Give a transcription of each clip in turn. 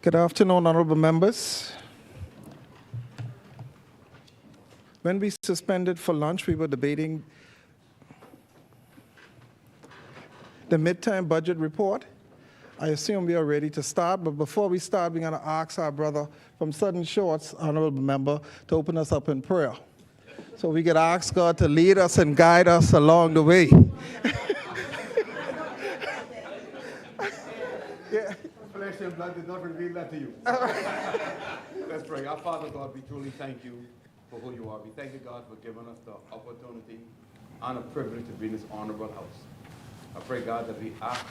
Good afternoon, honorable members. When we suspended for lunch, we were debating the midterm budget report. I assume we are ready to start, but before we start, we're going to ask our brother from Southern Shores, honorable member, to open us up in prayer. So we could ask God to lead us and guide us along the way. Yeah. Flesh and blood did not reveal that to you. Let's pray. Our Father God, we truly thank you for who you are. We thank you, God, for giving us the opportunity and a privilege to be in this honorable house. I pray, God, that we act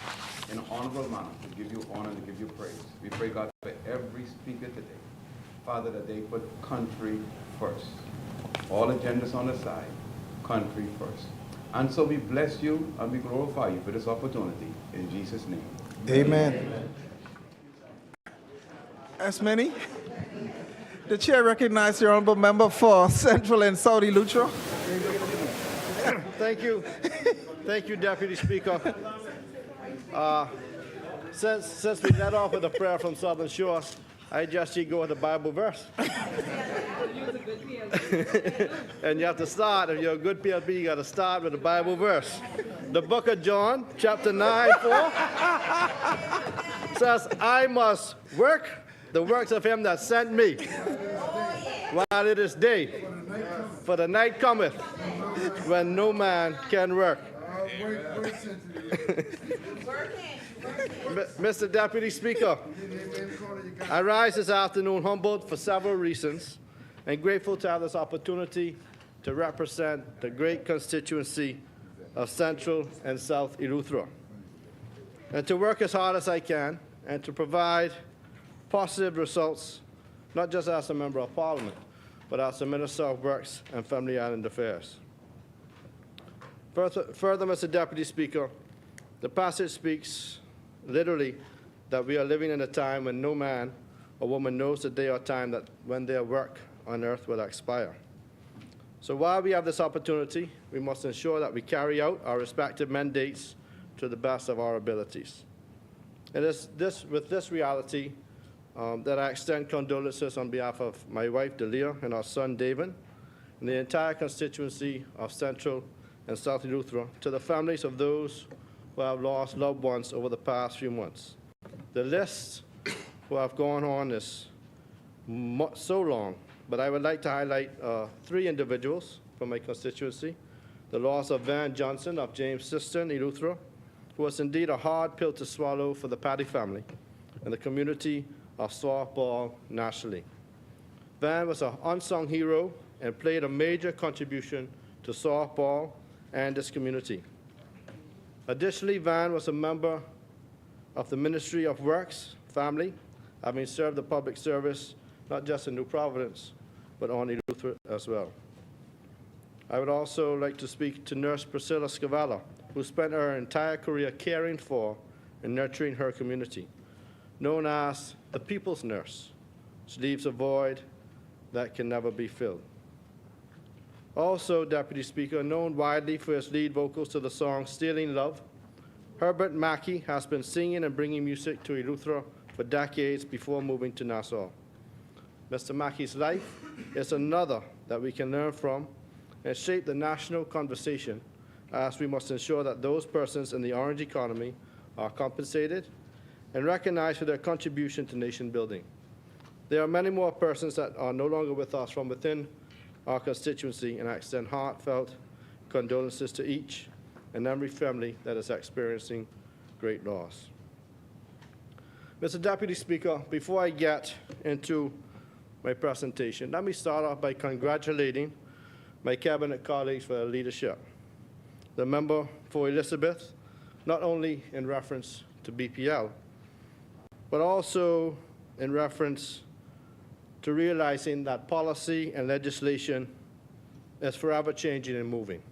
in an honorable manner to give you honor and to give you praise. We pray, God, for every speaker today, Father, that they put country first. All agendas on the side, country first. And so we bless you and we glorify you for this opportunity. In Jesus' name. Amen. Amen. As many, the chair recognizes the honorable member for Central and South Eleuthera. Thank you. Thank you, Deputy Speaker. Since we led off with a prayer from Southern Shore, I just go with the Bible verse. And you have to start, if you're a good PLP, you got to start with the Bible verse. The book of John, chapter 9:4, says, I must work the works of him that sent me while it is day, for the night cometh when no man can work. Mr. Deputy Speaker, I rise this afternoon humbled for several reasons and grateful to have this opportunity to represent the great constituency of Central and South Eleuthera, and to work as hard as I can and to provide positive results, not just as a member of Parliament, but as the Minister of Works and Family Island Affairs. Further, Mr. Deputy Speaker, the passage speaks literally that we are living in a time when no man or woman knows the day or time that when their work on earth will expire. So while we have this opportunity, we must ensure that we carry out our respective mandates to the best of our abilities. It is with this reality that I extend condolences on behalf of my wife, Delia, and our son, David, and the entire constituency of Central and South Eleuthera to the families of those who have lost loved ones over the past few months. The list who have gone on is so long, but I would like to highlight 3 individuals from my constituency. The loss of Van Johnson of James Cistern, Eleuthera, who was indeed a hard pill to swallow for the Paddy family and the community of softball nationally. Van was an unsung hero and played a major contribution to softball and this community. Additionally, Van was a member of the Ministry of Works family, having served the public service not just in New Providence, but on Eleuthera as well. I would also like to speak to Nurse Priscilla Scavalla, who spent her entire career caring for and nurturing her community, known as the People's Nurse. She leaves a void that can never be filled. Also, Deputy Speaker, known widely for his lead vocals to the song Stealing Love, Herbert Mackey has been singing and bringing music to Eleuthera for decades before moving to Nassau. Mr. Mackey's life is another that we can learn from and shape the national conversation, as we must ensure that those persons in the orange economy are compensated and recognized for their contribution to nation building. There are many more persons that are no longer with us from within our constituency, and I extend heartfelt condolences to each and every family that is experiencing great loss. Mr. Deputy Speaker, before I get into my presentation, let me start off by congratulating my cabinet colleagues for their leadership. The member for Elizabeth, not only in reference to BPL, but also in reference to realizing that policy and legislation is forever changing and moving.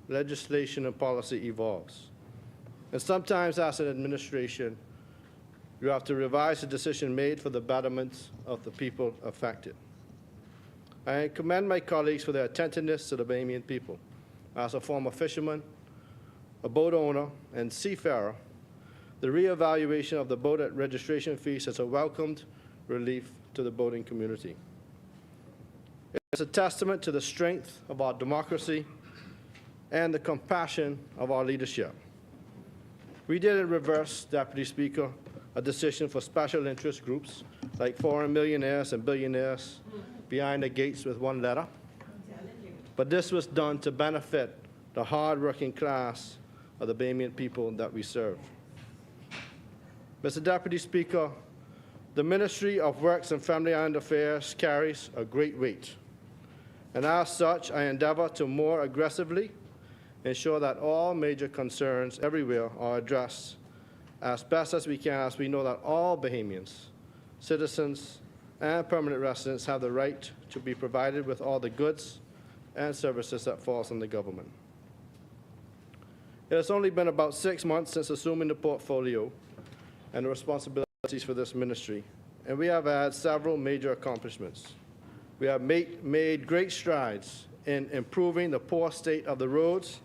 Legislation and policy evolves. And sometimes as an administration, you have to revise a decision made for the betterment of the people affected. I commend my colleagues for their attentiveness to the Bahamian people. As a former fisherman, a boat owner, and seafarer, the reevaluation of the boat registration fees is a welcomed relief to the boating community. It's a testament to the strength of our democracy and the compassion of our leadership. We did in reverse, Deputy Speaker, a decision for special interest groups like foreign millionaires and billionaires behind the gates with one letter. But this was done to benefit the hard-working class of the Bahamian people that we serve. Mr. Deputy Speaker, the Ministry of Works and Family Island Affairs carries a great weight. And as such, I endeavor to more aggressively ensure that all major concerns everywhere are addressed as best as we can, as we know that all Bahamians, citizens, and permanent residents have the right to be provided with all the goods and services that falls on the government. It has only been about 6 months since assuming the portfolio and the responsibilities for this ministry, and we have had several major accomplishments. We have made great strides in improving the poor state of the roads,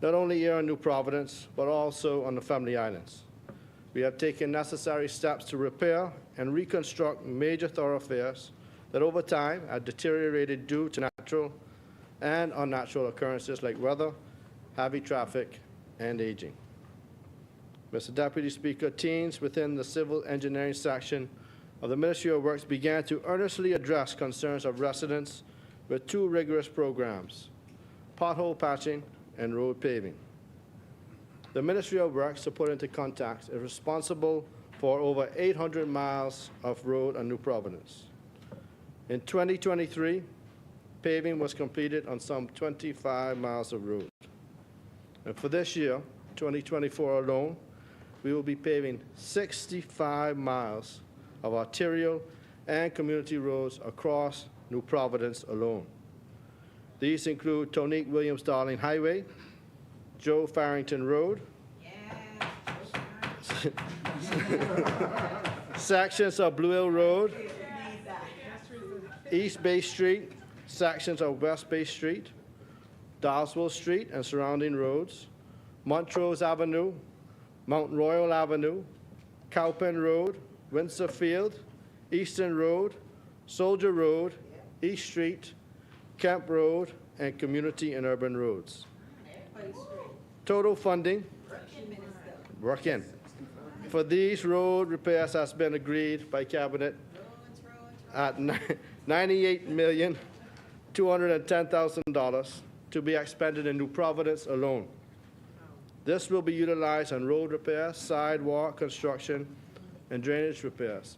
not only here in New Providence, but also on the Family Islands. We have taken necessary steps to repair and reconstruct major thoroughfares that over time have deteriorated due to natural and unnatural occurrences like weather, heavy traffic, and aging. Mr. Deputy Speaker, teams within the civil engineering section of the Ministry of Works began to earnestly address concerns of residents with 2 rigorous programs: pothole patching and road paving. The Ministry of Works, to put into context, is responsible for over 800 miles of road on New Providence. In 2023, paving was completed on some 25 miles of road. And for this year, 2024 alone, we will be paving 65 miles of arterial and community roads across New Providence alone. These include Tonique Williams-Darling Highway, Joe Farrington Road, sections of Blue Hill Road, East Bay Street, sections of West Bay Street, Dawsville Street and surrounding roads, Montrose Avenue, Mount Royal Avenue, Cowpen Road, Windsor Field, Eastern Road, Soldier Road, East Street, Kemp Road, and community and urban roads. Total funding, for these road repairs has been agreed by Cabinet at $98,210,000 to be expended in New Providence alone. This will be utilized on road repairs, sidewalk construction, and drainage repairs.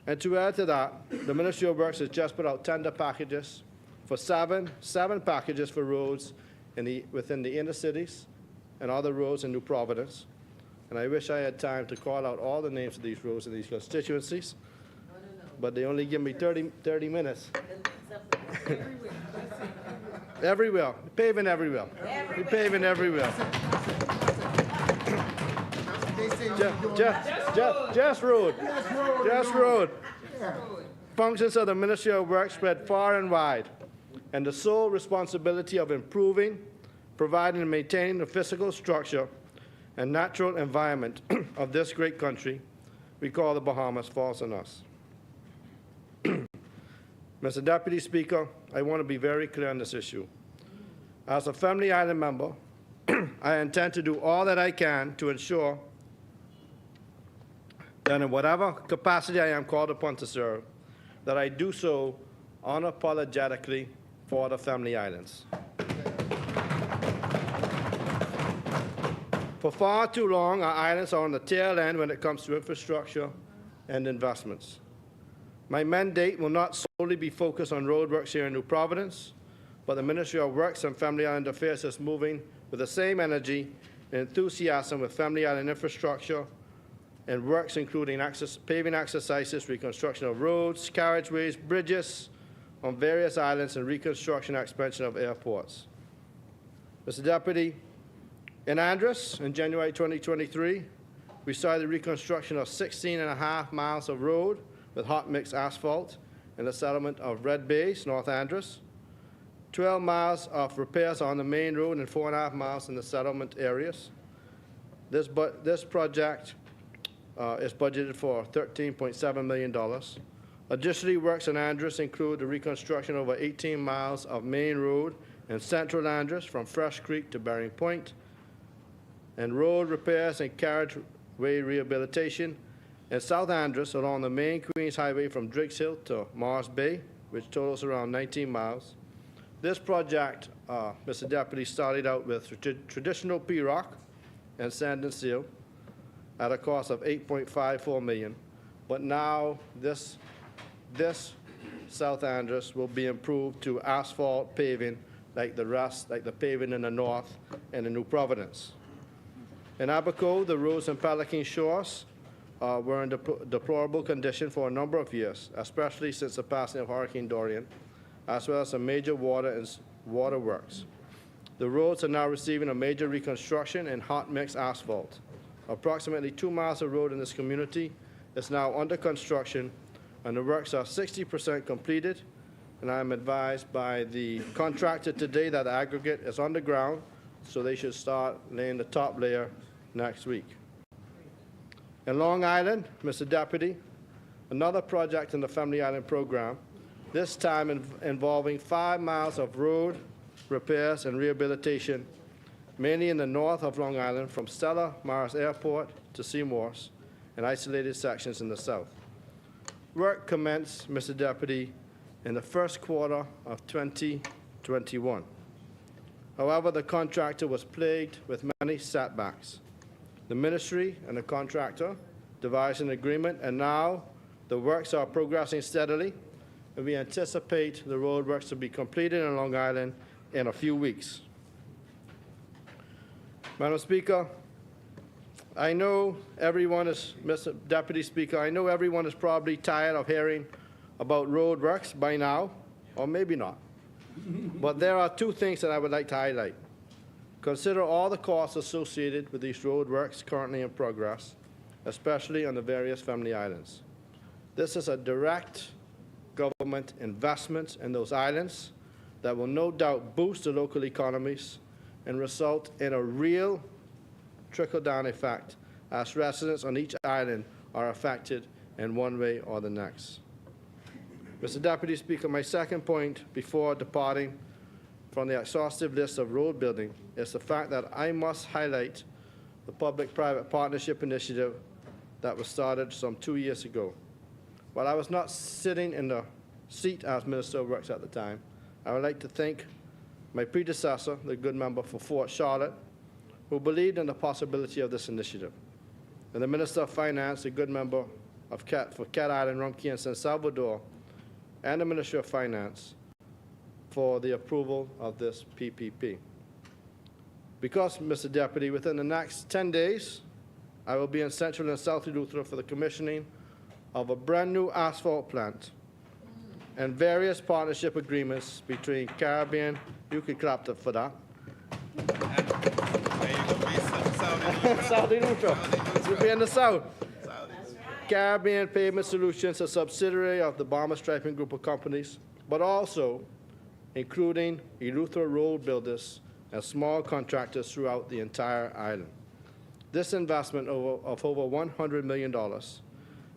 And to add to that, the Ministry of Works has just put out tender packages for seven packages for roads within the inner cities and other roads in New Providence. And I wish I had time to call out all the names of these roads in these constituencies, but they only give me 30 minutes. Everywhere. Paving everywhere. We're paving everywhere. Just road. Just road. Functions of the Ministry of Works spread far and wide, and the sole responsibility of improving, providing, and maintaining the physical structure and natural environment of this great country we call the Bahamas falls on us. Mr. Deputy Speaker, I want to be very clear on this issue. As a Family Island member, I intend to do all that I can to ensure that in whatever capacity I am called upon to serve, that I do so unapologetically for the Family Islands. For far too long, our islands are on the tail end when it comes to infrastructure and investments. My mandate will not solely be focused on roadworks here in New Providence, but the Ministry of Works and Family Island Affairs is moving with the same energy and enthusiasm with Family Island infrastructure and works including paving exercises, reconstruction of roads, carriageways, bridges on various islands, and reconstruction and expansion of airports. Mr. Deputy, in Andros, in January 2023, we started the reconstruction of 16.5 miles of road with hot mix asphalt in the settlement of Red Base, North Andros, 12 miles of repairs on the main road and 4.5 miles in the settlement areas. This project is budgeted for $13.7 million. Additionally, works in Andros include the reconstruction of over 18 miles of main road in central Andros from Fresh Creek to Bering Point, and road repairs and carriageway rehabilitation in South Andros along the main Queens Highway from Driggs Hill to Morris Bay, which totals around 19 miles. This project, Mr. Deputy, started out with traditional P-rock and sand and seal at a cost of $8.54 million, but now this South Andros will be improved to asphalt paving like the paving in the north and in New Providence. In Abaco, the roads in Pelican Shores were in deplorable condition for a number of years, especially since the passing of Hurricane Dorian, as well as some major water works. The roads are now receiving a major reconstruction and hot mix asphalt. Approximately 2 miles of road in this community is now under construction, and the works are 60% completed, and I am advised by the contractor today that the aggregate is on the ground, so they should start laying the top layer next week. In Long Island, Mr. Deputy, another project in the Family Island program, this time involving 5 miles of road repairs and rehabilitation, mainly in the north of Long Island from Stella Maris Airport to Seymour's, and isolated sections in the south. Work commenced, Mr. Deputy, in the first quarter of 2021. However, the contractor was plagued with many setbacks. The ministry and the contractor devised an agreement, and now the works are progressing steadily, and we anticipate the road works to be completed in Long Island in a few weeks. Madam Speaker, I know everyone is, Mr. Deputy Speaker, I know everyone is probably tired of hearing about road works by now, or maybe not. But there are two things that I would like to highlight. Consider all the costs associated with these road works currently in progress, especially on the various family islands. This is a direct government investment in those islands that will no doubt boost the local economies and result in a real trickle-down effect as residents on each island are affected in one way or the next. Mr. Deputy Speaker, my second point before departing from the exhaustive list of road building is the fact that I must highlight the public-private partnership initiative that was started some 2 years ago. While I was not sitting in the seat as Minister of Works at the time, I would like to thank my predecessor, the good member for Fort Charlotte, who believed in the possibility of this initiative, and the Minister of Finance, the good member of for Cat Island, Rumkey, and San Salvador, and the Ministry of Finance for the approval of this PPP. Because, Mr. Deputy, within the next 10 days, I will be in Central and South Eleuthera for the commissioning of a brand new asphalt plant and various partnership agreements between Caribbean, you could clap for that. South Eleuthera. You'll be in the South. Caribbean Pavement Solutions, a subsidiary of the Bomber Striping Group of companies, but also including Eleuthera road builders and small contractors throughout the entire island. This investment of over $100 million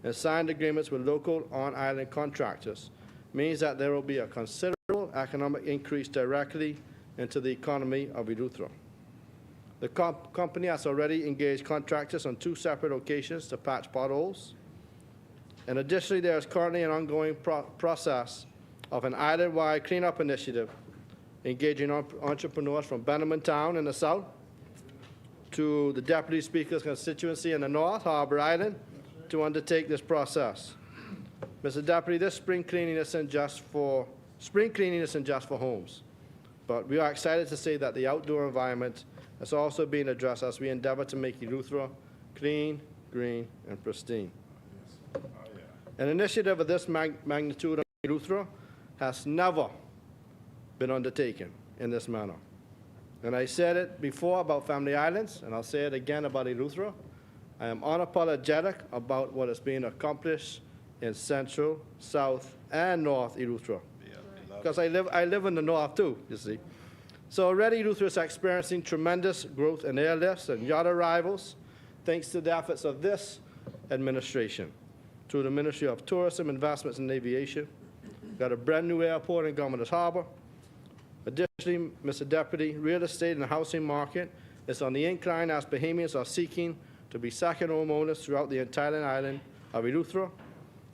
and signed agreements with local on-island contractors means that there will be a considerable economic increase directly into the economy of Eleuthera. The company has already engaged contractors on 2 separate occasions to patch potholes. And additionally, there is currently an ongoing process of an island-wide cleanup initiative engaging entrepreneurs from Benjamin Town in the south to the Deputy Speaker's constituency in the north, Harbor Island, to undertake this process. Mr. Deputy, this spring cleaning isn't just for homes, but we are excited to say that the outdoor environment is also being addressed as we endeavor to make Eleuthera clean, green, and pristine. An initiative of this magnitude in Eleuthera has never been undertaken in this manner. And I said it before about Family Islands, and I'll say it again about Eleuthera. I am unapologetic about what is being accomplished in Central, South, and North Eleuthera. Because I live in the north too, you see. So already Eleuthera is experiencing tremendous growth in airlifts and yacht arrivals, thanks to the efforts of this administration through the Ministry of Tourism, Investments, and Aviation. We've got a brand new airport in Governor's Harbor. Additionally, Mr. Deputy, real estate and the housing market is on the incline as Bahamians are seeking to be second homeowners throughout the entire island of Eleuthera.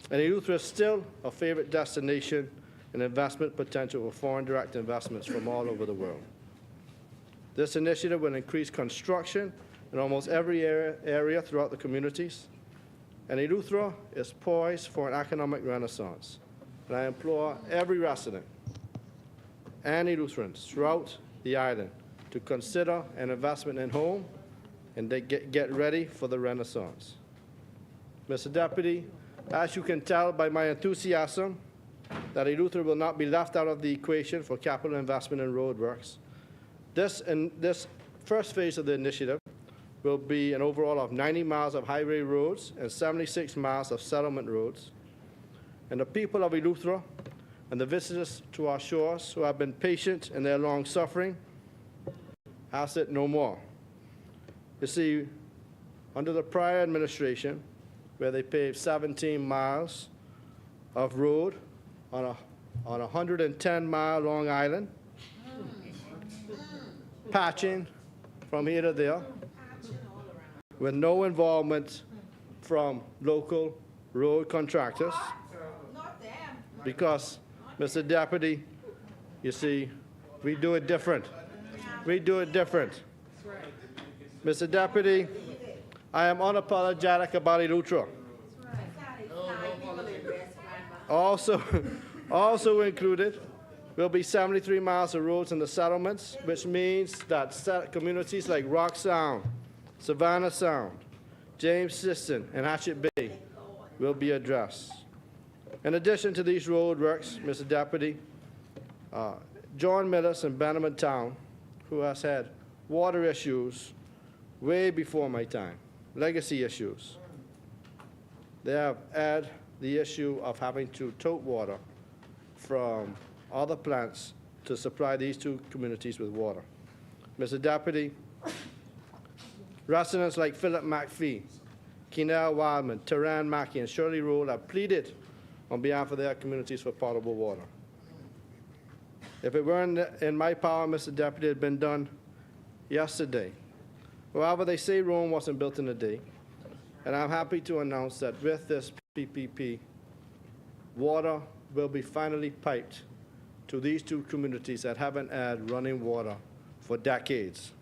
And Eleuthera is still a favorite destination and investment potential for foreign direct investments from all over the world. This initiative will increase construction in almost every area throughout the communities. And Eleuthera is poised for an economic renaissance. And I implore every resident and Eleutherans throughout the island to consider an investment in home and they get ready for the renaissance. Mr. Deputy, as you can tell by my enthusiasm that Eleuthera will not be left out of the equation for capital investment in roadworks, this first phase of the initiative will be an overall of 90 miles of highway roads and 76 miles of settlement roads. And the people of Eleuthera and the visitors to our shores who have been patient in their long suffering ask it no more. You see, under the prior administration, where they paved 17 miles of road on a 110-mile Long Island, patching from here to there, with no involvement from local road contractors. Because, Mr. Deputy, you see, we do it different. We do it different. Mr. Deputy, I am unapologetic about Eleuthera. Also included will be 73 miles of roads in the settlements, which means that communities like Rock Sound, Savannah Sound, James Siston, and Hatchet Bay will be addressed. In addition to these road works, Mr. Deputy, John Millis in Bannerman Town, who has had water issues way before my time, legacy issues. They have had the issue of having to tote water from other plants to supply these two communities with water. Mr. Deputy, residents like Philip McPhee, Kenel Wildman, Taran Mackey, and Shirley Roll have pleaded on behalf of their communities for potable water. If it weren't in my power, Mr. Deputy, it had been done yesterday. However, they say Rome wasn't built in a day, and I'm happy to announce that with this PPP, water will be finally piped to these two communities that haven't had running water for decades.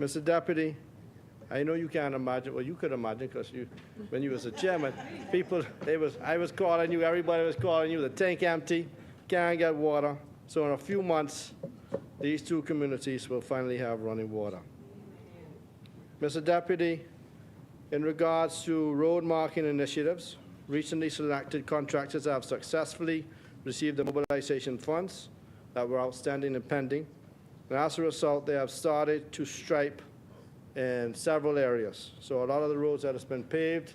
Mr. Deputy, I know you can't imagine, well, you could imagine because when you was a chairman, I was calling you, everybody was calling you, the tank empty, can't get water. So in a few months, these two communities will finally have running water. Mr. Deputy, in regards to road marking initiatives, recently selected contractors have successfully received the mobilization funds that were outstanding and pending. And as a result, they have started to stripe in several areas. So a lot of the roads that have been paved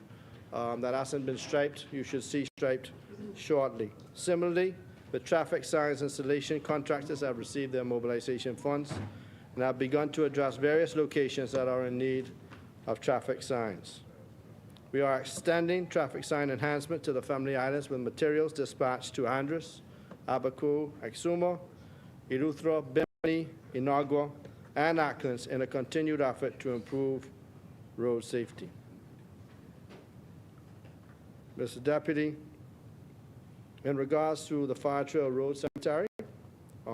that hasn't been striped, you should see striped shortly. Similarly, with traffic signs installation, contractors have received their mobilization funds and have begun to address various locations that are in need of traffic signs. We are extending traffic sign enhancement to the Family Islands with materials dispatched to Andros, Abaco, Exuma, Eleuthera, Bimini, Inagua, and Acklands in a continued effort to improve road safety. Mr. Deputy, in regards to the Fire Trail Road Cemetery,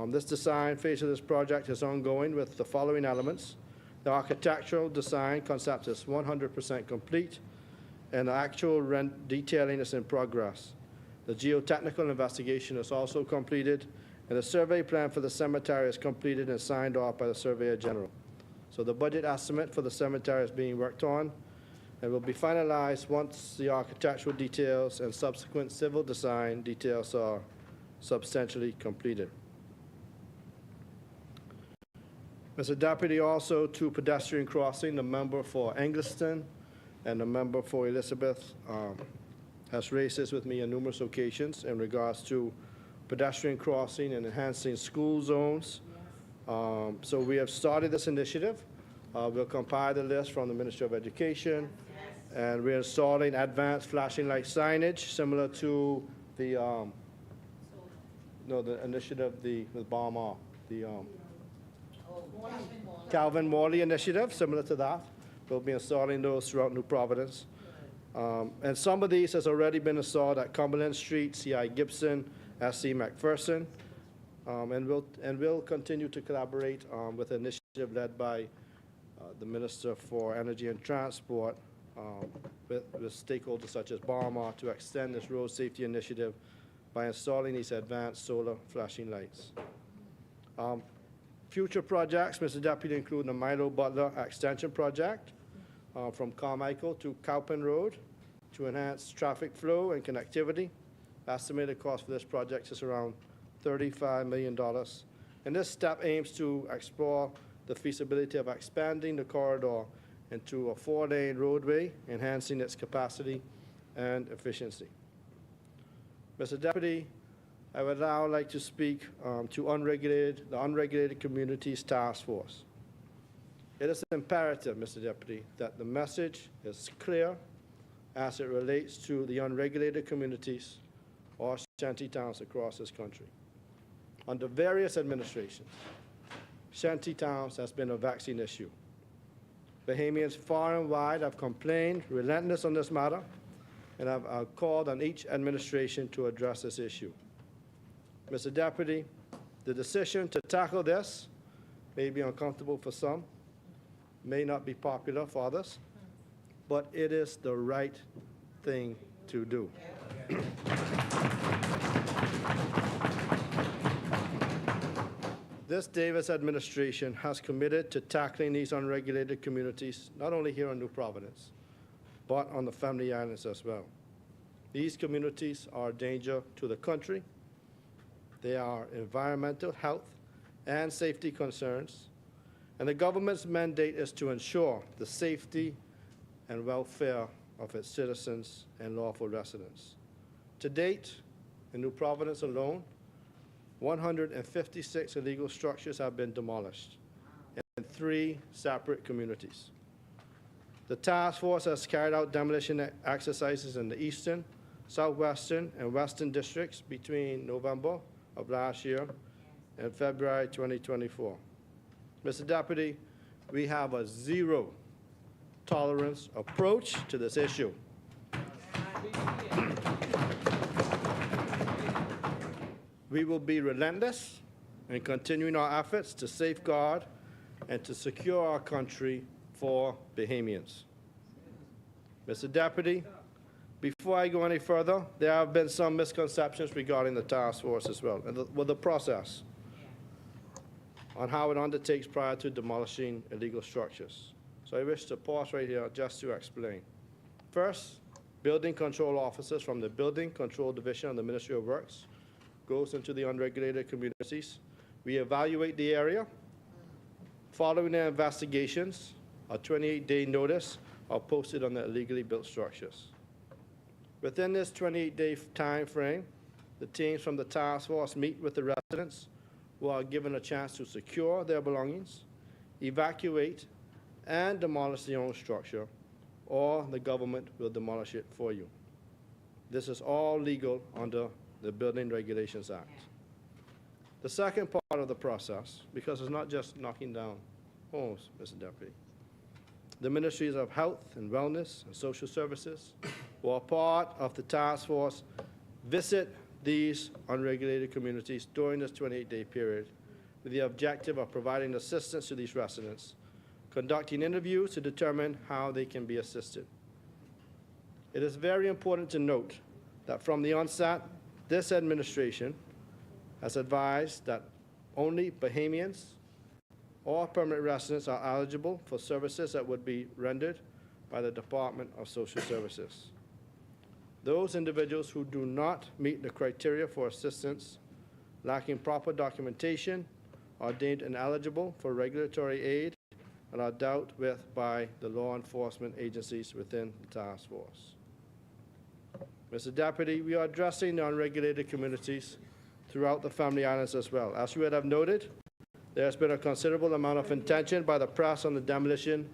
this design phase of this project is ongoing with the following elements. The architectural design concept is 100% complete, and the actual detailing is in progress. The geotechnical investigation is also completed, and the survey plan for the cemetery is completed and signed off by the Surveyor General. So the budget estimate for the cemetery is being worked on and will be finalized once the architectural details and subsequent civil design details are substantially completed. Mr. Deputy, also to pedestrian crossing, the member for Engliston and the member for Elizabeth has raised this with me on numerous occasions in regards to pedestrian crossing and enhancing school zones So we have started this initiative. We'll compile the list from the Ministry of Education, and we're installing advanced flashing light signage similar to the the initiative with Balmar, the Calvin Morley initiative, similar to that. We'll be installing those throughout New Providence. And some of these has already been installed at Cumberland Street, C.I. Gibson, S.C. McPherson. And we'll continue to collaborate with an initiative led by the Minister for Energy and Transport with stakeholders such as Balmar to extend this road safety initiative by installing these advanced solar flashing lights. Future projects, Mr. Deputy, include the Milo Butler Extension Project from Carmichael to Cowpen Road to enhance traffic flow and connectivity. The estimated cost for this project is around $35 million. And this step aims to explore the feasibility of expanding the corridor into a 4-lane roadway, enhancing its capacity and efficiency. Mr. Deputy, I would now like to speak to the Unregulated Communities Task Force. It is imperative, Mr. Deputy, that the message is clear as it relates to the unregulated communities or shanty towns across this country. Under various administrations, shanty towns has been a vexing issue. Bahamians far and wide have complained relentless on this matter and have called on each administration to address this issue. Mr. Deputy, the decision to tackle this may be uncomfortable for some, may not be popular for others, but it is the right thing to do. This Davis administration has committed to tackling these unregulated communities, not only here on New Providence, but on the Family Islands as well. These communities are a danger to the country. They are environmental, health, and safety concerns, and the government's mandate is to ensure the safety and welfare of its citizens and lawful residents. To date, in New Providence alone, 156 illegal structures have been demolished in 3 separate communities. The task force has carried out demolition exercises in the eastern, southwestern, and western districts between November of last year and February 2024. Mr. Deputy, we have a zero tolerance approach to this issue. We will be relentless in continuing our efforts to safeguard and to secure our country for Bahamians. Mr. Deputy, before I go any further, there have been some misconceptions regarding the task force as well, and the process on how it undertakes prior to demolishing illegal structures. So I wish to pause right here just to explain. First, building control officers from the Building Control Division of the Ministry of Works goes into the unregulated communities. We evaluate the area. Following their investigations, a 28-day notice are posted on the illegally built structures. Within this 28-day time frame, the teams from the task force meet with the residents who are given a chance to secure their belongings, evacuate, and demolish their own structure, or the government will demolish it for you. This is all legal under the Building Regulations Act. The second part of the process, because it's not just knocking down homes, Mr. Deputy, the Ministries of Health and Wellness and Social Services, who are part of the task force, visit these unregulated communities during this 28-day period with the objective of providing assistance to these residents, conducting interviews to determine how they can be assisted. It is very important to note that from the onset, this administration has advised that only Bahamians or permanent residents are eligible for services that would be rendered by the Department of Social Services. Those individuals who do not meet the criteria for assistance, lacking proper documentation, are deemed ineligible for regulatory aid and are dealt with by the law enforcement agencies within the task force. Mr. Deputy, we are addressing the unregulated communities throughout the Family Islands as well. As you would have noted, There's been a considerable amount of intention by the press on the demolition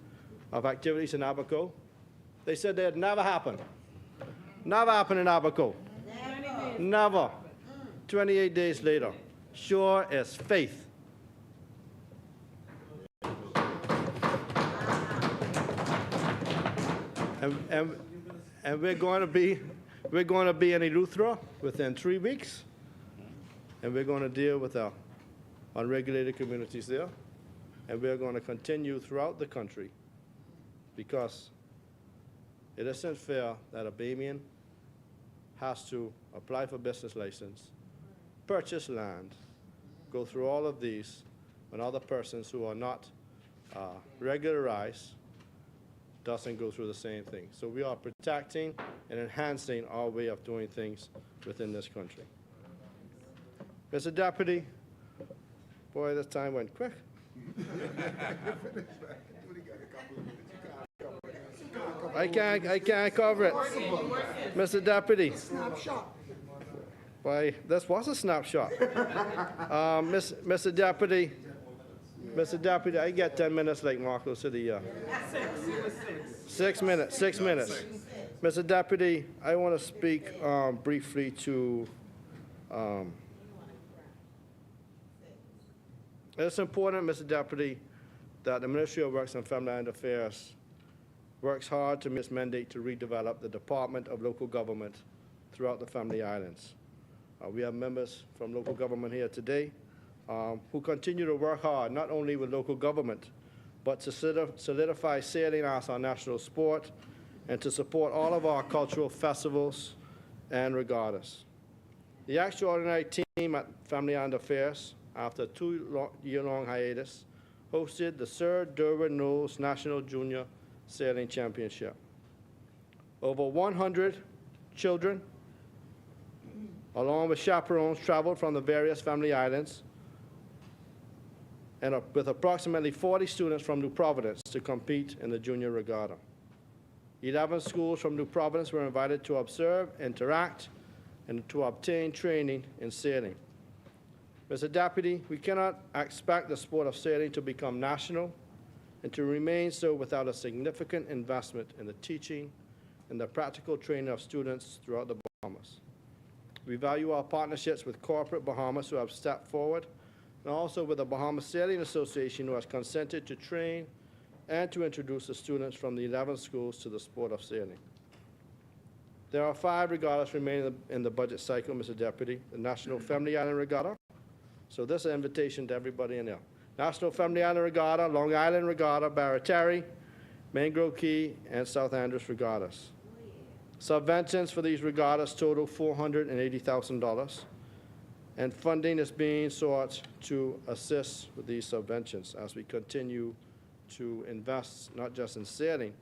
of activities in Abaco. They said they'd never happen. Never happen in Abaco. Never. 28 days later. Sure as faith. And we're going to be in Eleuthera within 3 weeks, and we're going to deal with our unregulated communities there, and we're going to continue throughout the country, because it isn't fair that a Bahamian has to apply for business license, purchase land, go through all of these, when other persons who are not regularized doesn't go through the same thing. So we are protecting and enhancing our way of doing things within this country. Mr. Deputy, boy, this time went quick. I can't cover it. Mr. Deputy. Why, this was a snapshot. Mr. Deputy, I get 10 minutes like Marco City. 6 minutes. Mr. Deputy, I want to speak briefly to. It's important, Mr. Deputy, that the Ministry of Works and Family and Affairs works hard to meet its mandate to redevelop the Department of Local Government throughout the Family Islands. We have members from local government here today who continue to work hard, not only with local government, but to solidify sailing as our national sport and to support all of our cultural festivals and regattas. The extraordinary team at Family and Affairs, after a 2-year-long hiatus, hosted the Sir Derwin Knowles National Junior Sailing Championship. Over 100 children, along with chaperones, traveled from the various Family Islands, and with approximately 40 students from New Providence to compete in the junior regatta. 11 schools from New Providence were invited to observe, interact, and to obtain training in sailing. Mr. Deputy, we cannot expect the sport of sailing to become national and to remain so without a significant investment in the teaching and the practical training of students throughout the Bahamas. We value our partnerships with corporate Bahamas who have stepped forward, and also with the Bahamas Sailing Association who has consented to train and to introduce the students from the 11 schools to the sport of sailing. There are 5 regattas remaining in the budget cycle, Mr. Deputy. The National Family Island Regatta. So this is an invitation to everybody in there. National Family Island Regatta, Long Island Regatta, Barataria, Mangrove Key, and South Andros Regattas. Subventions for these regattas total $480,000, and funding is being sought to assist with these subventions as we continue to invest not just in sailing,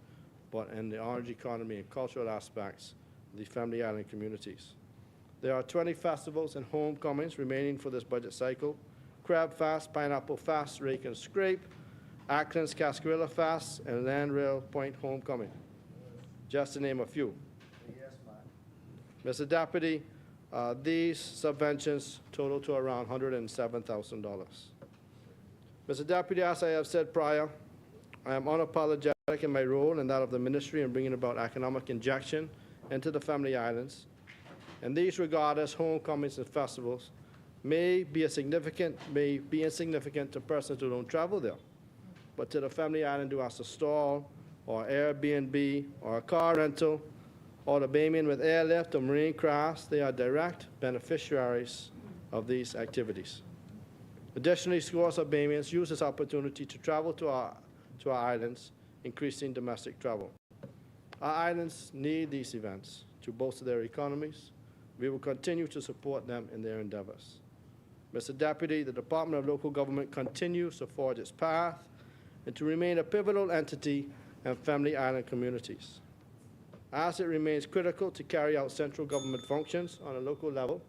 but in the orange economy and cultural aspects of the Family Island communities. There are 20 festivals and homecomings remaining for this budget cycle: Crab Fest, Pineapple Fest, Rake and Scrape, Ackland's Cascarilla Fest, and Landrail Point Homecoming, just to name a few. Mr. Deputy, these subventions total to around $107,000. Mr. Deputy, as I have said prior, I am unapologetic in my role and that of the ministry in bringing about economic injection into the Family Islands. And these regattas, homecomings, and festivals may be insignificant to persons who don't travel there. But to the Family Island who has to stall, or Airbnb, or a car rental, or the Bahamian with airlift or marine crafts, they are direct beneficiaries of these activities. Additionally, scores of Bahamians use this opportunity to travel to our islands, increasing domestic travel. Our islands need these events to bolster their economies. We will continue to support them in their endeavors. Mr. Deputy, the Department of Local Government continues to forge its path and to remain a pivotal entity in Family Island communities. As it remains critical to carry out central government functions on a local level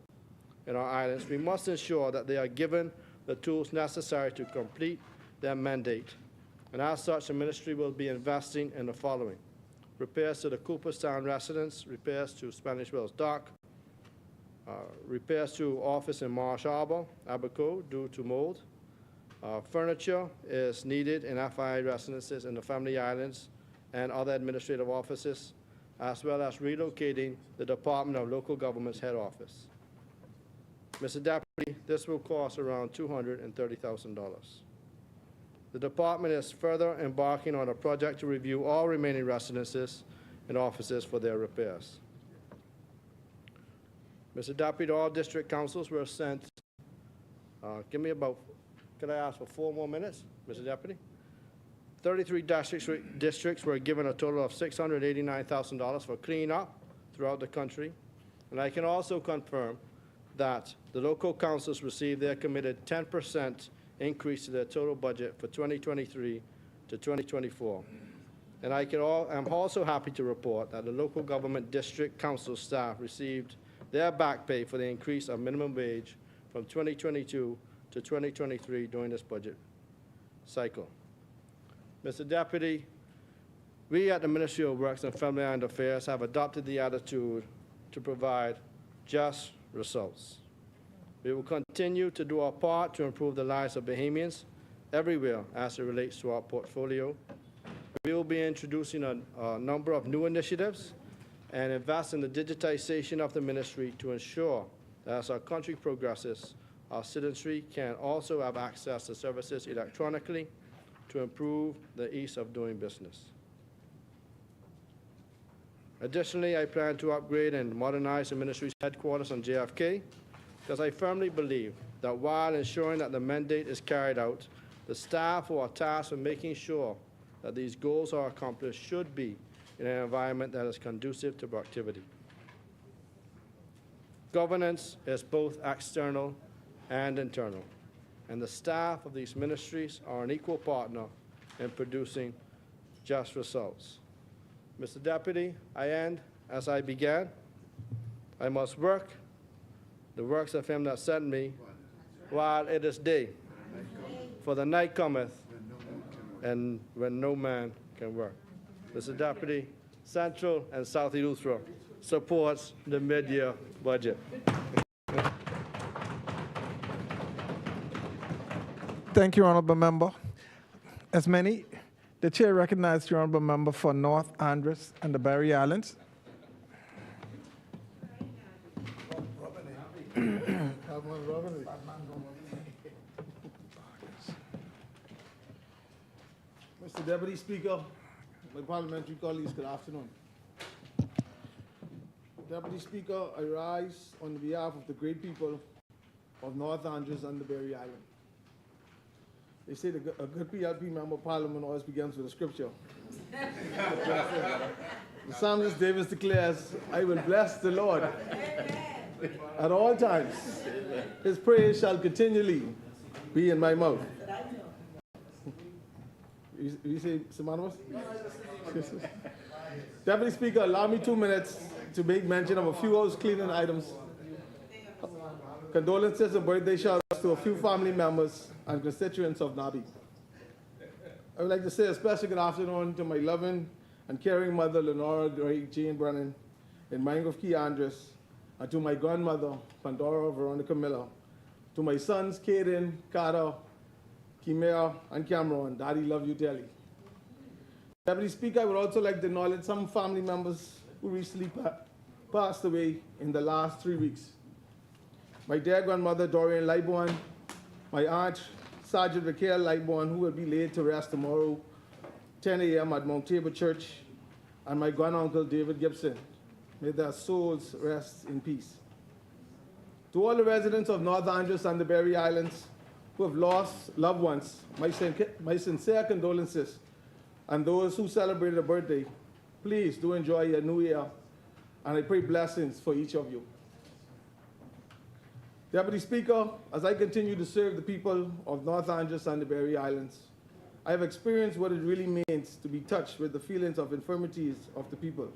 in our islands, we must ensure that they are given the tools necessary to complete their mandate. And as such, the ministry will be investing in the following: repairs to the Cooperstown residence, repairs to Spanish Wells Dock, repairs to office in Marsh Harbor, Abaco, due to mold, Furniture is needed in FI residences in the Family Islands and other administrative offices, as well as relocating the Department of Local Government's head office. Mr. Deputy, this will cost around $230,000. The department is further embarking on a project to review all remaining residences and offices for their repairs. Mr. Deputy, all district councils were sent, could I ask for 4 more minutes, Mr. Deputy? 33 districts were given a total of $689,000 for cleanup throughout the country. And I can also confirm that the local councils received their committed 10% increase to their total budget for 2023 to 2024. And I'm also happy to report that the local government district council staff received their back pay for the increase of minimum wage from 2022 to 2023 during this budget cycle. Mr. Deputy, we at the Ministry of Works and Family and Affairs have adopted the attitude to provide just results. We will continue to do our part to improve the lives of Bahamians everywhere as it relates to our portfolio. We will be introducing a number of new initiatives and invest in the digitization of the ministry to ensure that as our country progresses, our citizenry can also have access to services electronically to improve the ease of doing business. Additionally, I plan to upgrade and modernize the ministry's headquarters on JFK because I firmly believe that while ensuring that the mandate is carried out, the staff who are tasked with making sure that these goals are accomplished should be in an environment that is conducive to productivity. Governance is both external and internal, and the staff of these ministries are an equal partner in producing just results. Mr. Deputy, I end as I began. I must work the works of him that sent me while it is day, for the night cometh, and when no man can work. Mr. Deputy, Central and South Eleuthera supports the mid-year budget. Thank you, Honorable Member. As many, the Chair recognizes the Honorable Member for North Andros and the Barry Islands. Mr. Deputy Speaker, my parliamentary colleagues, good afternoon. Deputy Speaker, I rise on behalf of the great people of North Andros and the Barry Island. They say that a good PLP member of Parliament always begins with a scripture. The psalmist David declares, I will bless the Lord at all times. His praise shall continually be in my mouth. You say synonymous? Deputy Speaker, allow me 2 minutes to make mention of a few house cleaning items. Condolences and birthday shout-outs to a few family members and constituents of Nabi. I would like to say a special good afternoon to my loving and caring mother, Lenora Jane Brennan, in Mangrove Key, Andros, and to my grandmother, Pandora Veronica Miller, to my sons, Caden, Carter, Kimera, and Cameron. Daddy, love you dearly. Deputy Speaker, I would also like to acknowledge some family members who recently passed away in the last 3 weeks. My dear grandmother, Dorian Lightbourne, my aunt, Sergeant Raquel Lightbourne, who will be laid to rest tomorrow, 10 a.m. at Mount Tabor Church, and my granduncle, David Gibson. May their souls rest in peace. To all the residents of North Andros and the Barry Islands who have lost loved ones, my sincere condolences, and those who celebrated a birthday, please do enjoy your new year, and I pray blessings for each of you. Deputy Speaker, as I continue to serve the people of North Andros and the Barry Islands, I have experienced what it really means to be touched with the feelings of infirmities of the people,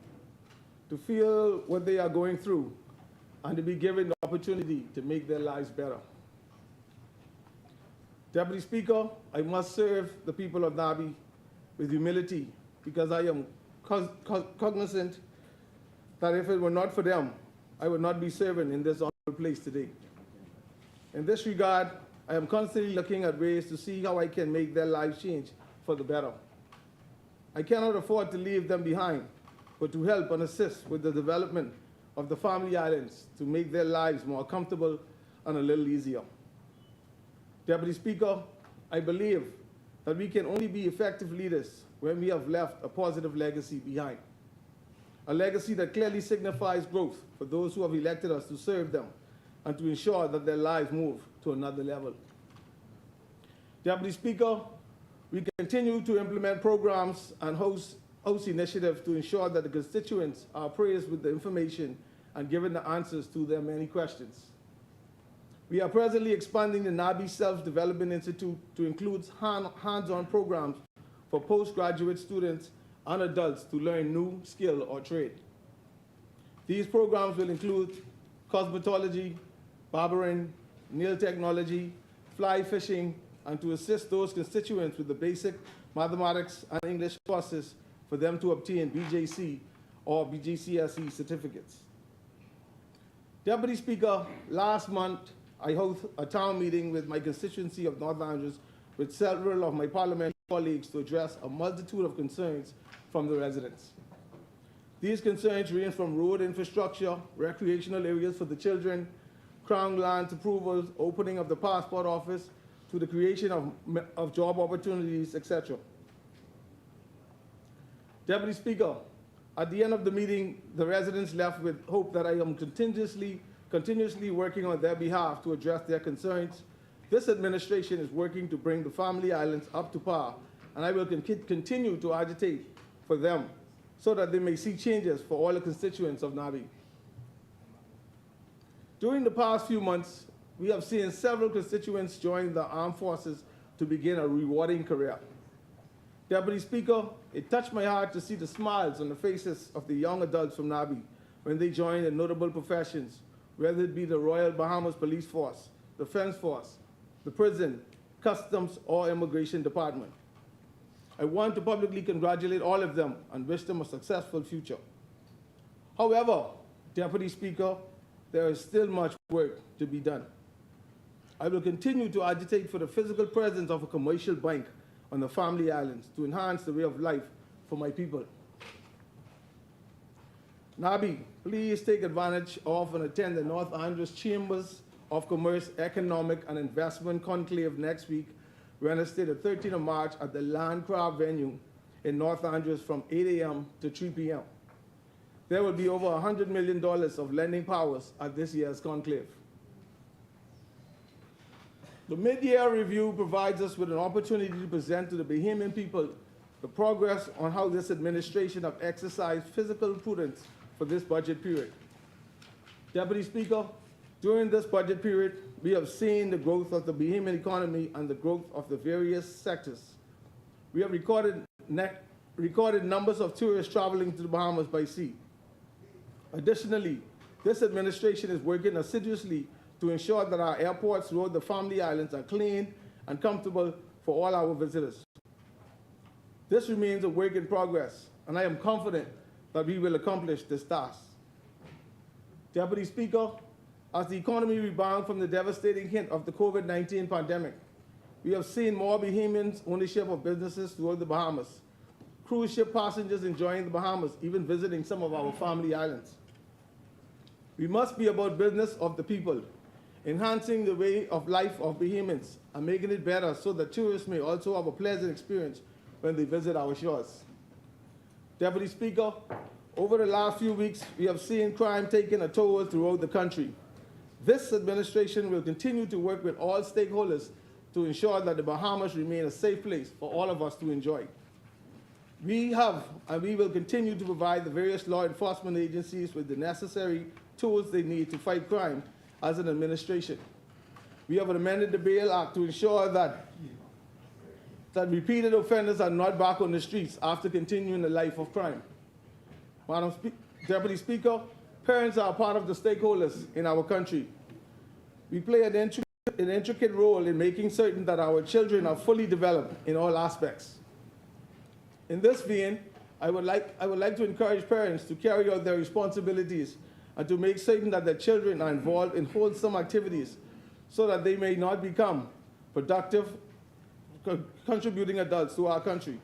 to feel what they are going through, and to be given the opportunity to make their lives better. Deputy Speaker, I must serve the people of Nabi with humility because I am cognizant that if it were not for them, I would not be serving in this honorable place today. In this regard, I am constantly looking at ways to see how I can make their lives change for the better. I cannot afford to leave them behind, but to help and assist with the development of the family islands to make their lives more comfortable and a little easier. Deputy Speaker, I believe that we can only be effective leaders when we have left a positive legacy behind. A legacy that clearly signifies growth for those who have elected us to serve them and to ensure that their lives move to another level. Deputy Speaker, we continue to implement programs and host initiatives to ensure that the constituents are appraised with the information and given the answers to their many questions. We are presently expanding the NABI Self-Development Institute to include hands-on programs for postgraduate students and adults to learn new skill or trade. These programs will include cosmetology, barbering, nail technology, fly fishing, and to assist those constituents with the basic mathematics and English courses for them to obtain BJC or BGCSE certificates. Deputy Speaker, last month I hosted a town meeting with my constituency of North Andros with several of my parliamentary colleagues to address a multitude of concerns from the residents. These concerns range from road infrastructure, recreational areas for the children, crown lands approvals, opening of the passport office, to the creation of job opportunities, etc. Deputy Speaker, at the end of the meeting, the residents left with hope that I am continuously working on their behalf to address their concerns. This administration is working to bring the family islands up to par, and I will continue to agitate for them so that they may see changes for all the constituents of Nabi. During the past few months, we have seen several constituents join the armed forces to begin a rewarding career. Deputy Speaker, it touched my heart to see the smiles on the faces of the young adults from Nabi when they join the notable professions, whether it be the Royal Bahamas Police Force, Defense Force, the prison, customs, or immigration department. I want to publicly congratulate all of them and wish them a successful future. However, Deputy Speaker, there is still much work to be done. I will continue to agitate for the physical presence of a commercial bank on the family islands to enhance the way of life for my people. Nabi, please take advantage of and attend the North Andros Chambers of Commerce, Economic and Investment Conclave next week, Wednesday the 13th of March at the Landcraft venue in North Andros from 8 a.m. to 3 p.m. There will be over $100 million of lending powers at this year's conclave. The mid-year review provides us with an opportunity to present to the Bahamian people the progress on how this administration have exercised fiscal prudence for this budget period. Deputy Speaker, during this budget period, we have seen the growth of the Bahamian economy and the growth of the various sectors. We have recorded numbers of tourists traveling to the Bahamas by sea. Additionally, this administration is working assiduously to ensure that our airports throughout the family islands are clean and comfortable for all our visitors. This remains a work in progress, and I am confident that we will accomplish this task. Deputy Speaker, as the economy rebounds from the devastating hit of the COVID-19 pandemic, we have seen more Bahamians' ownership of businesses throughout the Bahamas, cruise ship passengers enjoying the Bahamas, even visiting some of our family islands. We must be about business of the people, enhancing the way of life of Bahamians and making it better so that tourists may also have a pleasant experience when they visit our shores. Deputy Speaker, over the last few weeks, we have seen crime taking a toll throughout the country. This administration will continue to work with all stakeholders to ensure that the Bahamas remain a safe place for all of us to enjoy. We have and we will continue to provide the various law enforcement agencies with the necessary tools they need to fight crime as an administration. We have amended the Bail Act to ensure that repeated offenders are not back on the streets after continuing a life of crime. Deputy Speaker, parents are part of the stakeholders in our country. We play an intricate role in making certain that our children are fully developed in all aspects. In this vein, I would like to encourage parents to carry out their responsibilities and to make certain that their children are involved in wholesome activities so that they may not become productive, contributing adults to our country.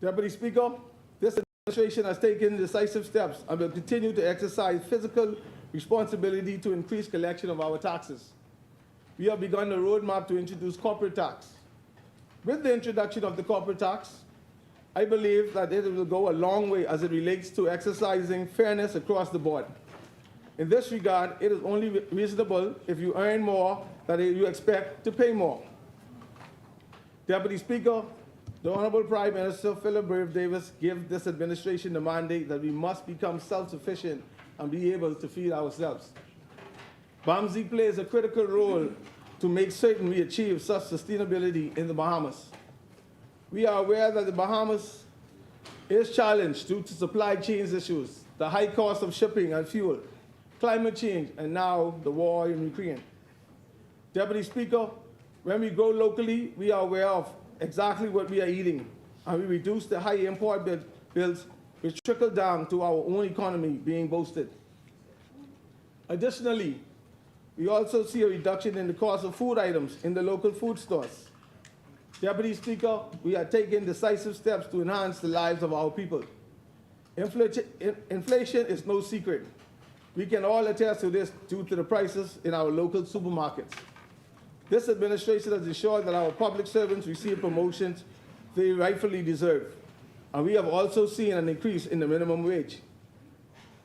Deputy Speaker, this administration has taken decisive steps and will continue to exercise fiscal responsibility to increase collection of our taxes. We have begun a roadmap to introduce corporate tax. With the introduction of the corporate tax, I believe that it will go a long way as it relates to exercising fairness across the board. In this regard, it is only reasonable if you earn more that you expect to pay more. Deputy Speaker, the Honorable Prime Minister Philip Brave Davis gave this administration the mandate that we must become self-sufficient and be able to feed ourselves. BAMSI plays a critical role to make certain we achieve such sustainability in the Bahamas. We are aware that the Bahamas is challenged due to supply chain issues, the high cost of shipping and fuel, climate change, and now the war in Ukraine. Deputy Speaker, when we grow locally, we are aware of exactly what we are eating, and we reduce the high import bills which trickle down to our own economy being boosted. Additionally, we also see a reduction in the cost of food items in the local food stores. Deputy Speaker, we are taking decisive steps to enhance the lives of our people. Inflation is no secret. We can all attest to this due to the prices in our local supermarkets. This administration has ensured that our public servants receive promotions they rightfully deserve. And we have also seen an increase in the minimum wage.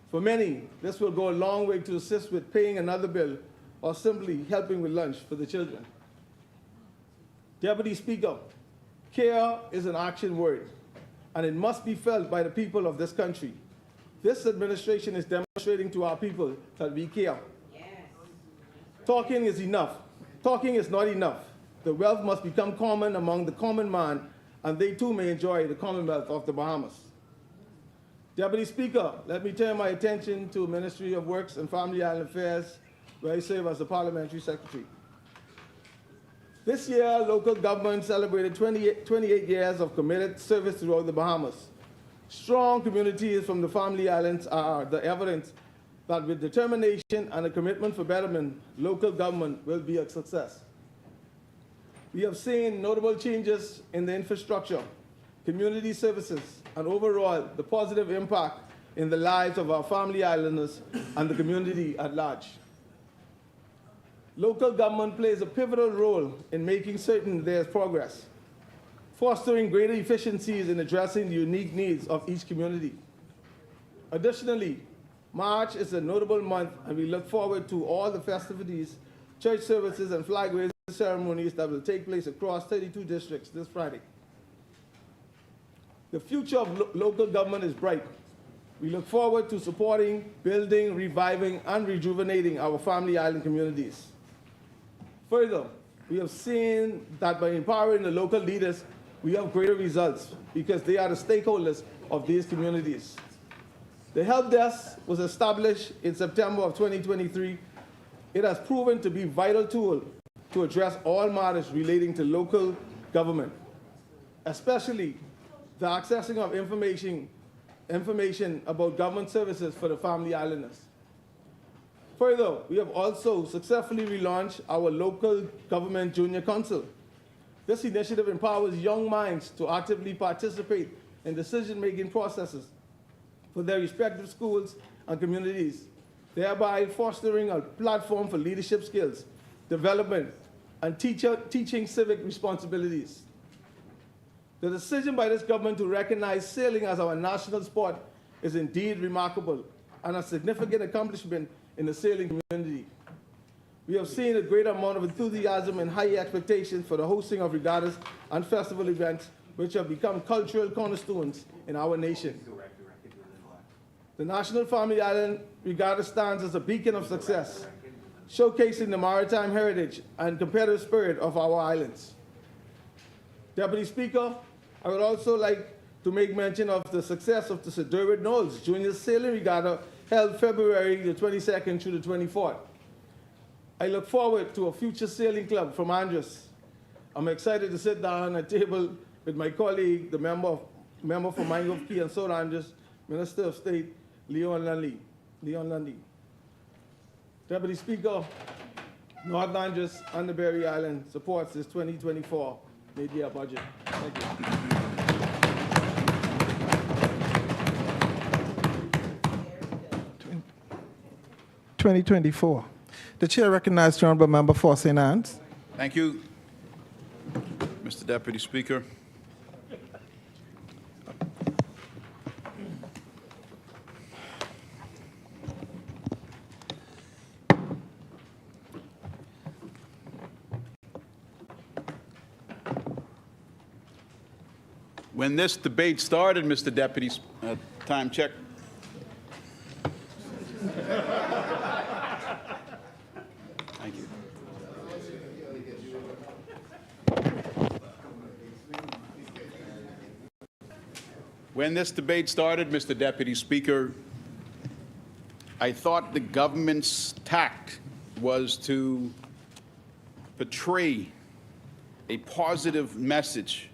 For many, this will go a long way to assist with paying another bill or simply helping with lunch for the children. Deputy Speaker, care is an action word, and it must be felt by the people of this country. This administration is demonstrating to our people that we care. Yes. Talking is enough. Talking is not enough. The wealth must become common among the common man, and they too may enjoy the Commonwealth of the Bahamas. Deputy Speaker, let me turn my attention to Ministry of Works and Family Island Affairs, where I serve as the Parliamentary Secretary. This year, local government celebrated 28 years of committed service throughout the Bahamas. Strong communities from the Family Islands are the evidence that with determination and a commitment for betterment, local government will be a success. We have seen notable changes in the infrastructure, community services, and overall the positive impact in the lives of our Family Islanders and the community at large. Local government plays a pivotal role in making certain there is progress, fostering greater efficiencies in addressing the unique needs of each community. Additionally, March is a notable month, and we look forward to all the festivities, church services, and flag raising ceremonies that will take place across 32 districts this Friday. The future of local government is bright. We look forward to supporting, building, reviving, and rejuvenating our Family Island communities. Further, we have seen that by empowering the local leaders, we have greater results because they are the stakeholders of these communities. The help desk was established in September of 2023. It has proven to be a vital tool to address all matters relating to local government, especially the accessing of information about government services for the Family Islanders. Further, we have also successfully relaunched our local government junior council. This initiative empowers young minds to actively participate in decision-making processes for their respective schools and communities, thereby fostering a platform for leadership skills, development, and teaching civic responsibilities. The decision by this government to recognize sailing as our national sport is indeed remarkable and a significant accomplishment in the sailing community. We have seen a great amount of enthusiasm and high expectations for the hosting of regattas and festival events, which have become cultural cornerstones in our nation. The National Family Island Regatta stands as a beacon of success, showcasing the maritime heritage and competitive spirit of our islands. Deputy Speaker, I would also like to make mention of the success of the Sir Derwent Knowles Junior Sailing Regatta held February the 22nd through the 24th. I look forward to a future sailing club from Andros. I'm excited to sit down at a table with my colleague, the member for Mangrove Key and South Andros, Minister of State, Leon Lundy. Deputy Speaker, Northern Andros and the Berry Island supports this 2024 mid-year budget. Thank you. 2024. The chair recognizes the honorable member for St. Anne's. Thank you, Mr. Deputy Speaker. When this debate started, Mr. Deputy, time check. Thank you. When this debate started, Mr. Deputy Speaker, I thought the government's tact was to portray a positive message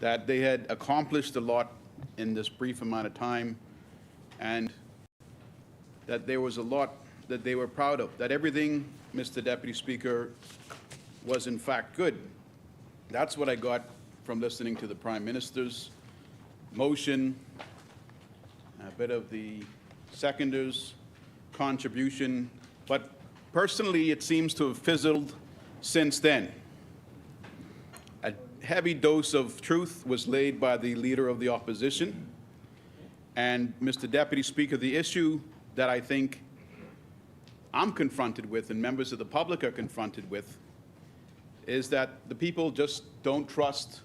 that they had accomplished a lot in this brief amount of time, and that there was a lot that they were proud of, that everything, Mr. Deputy Speaker, was in fact good. That's what I got from listening to the Prime Minister's motion, a bit of the seconder's contribution, but personally it seems to have fizzled since then. A heavy dose of truth was laid by the Leader of the Opposition, and Mr. Deputy Speaker, the issue that I think I'm confronted with and members of the public are confronted with is that the people just don't trust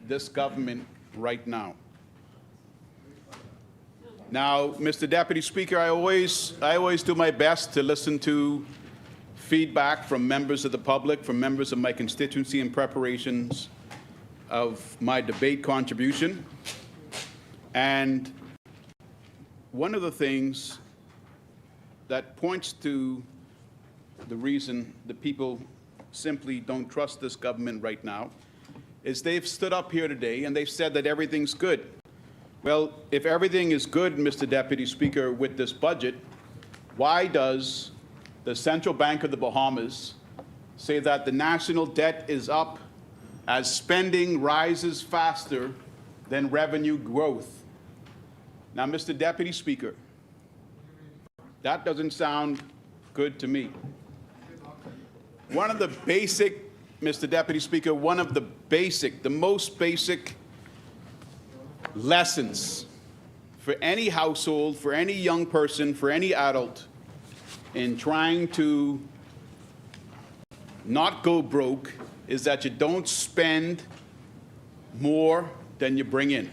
this government right now. Now, Mr. Deputy Speaker, I always do my best to listen to feedback from members of the public, from members of my constituency in preparations of my debate contribution. And one of the things that points to the reason the people simply don't trust this government right now is they've stood up here today and they've said that everything's good. Well, if everything is good, Mr. Deputy Speaker, with this budget, why does the Central Bank of the Bahamas say that the national debt is up as spending rises faster than revenue growth? Now, Mr. Deputy Speaker, that doesn't sound good to me. One of the basic, Mr. Deputy Speaker, one of the most basic lessons for any household, for any young person, for any adult in trying to not go broke is that you don't spend more than you bring in.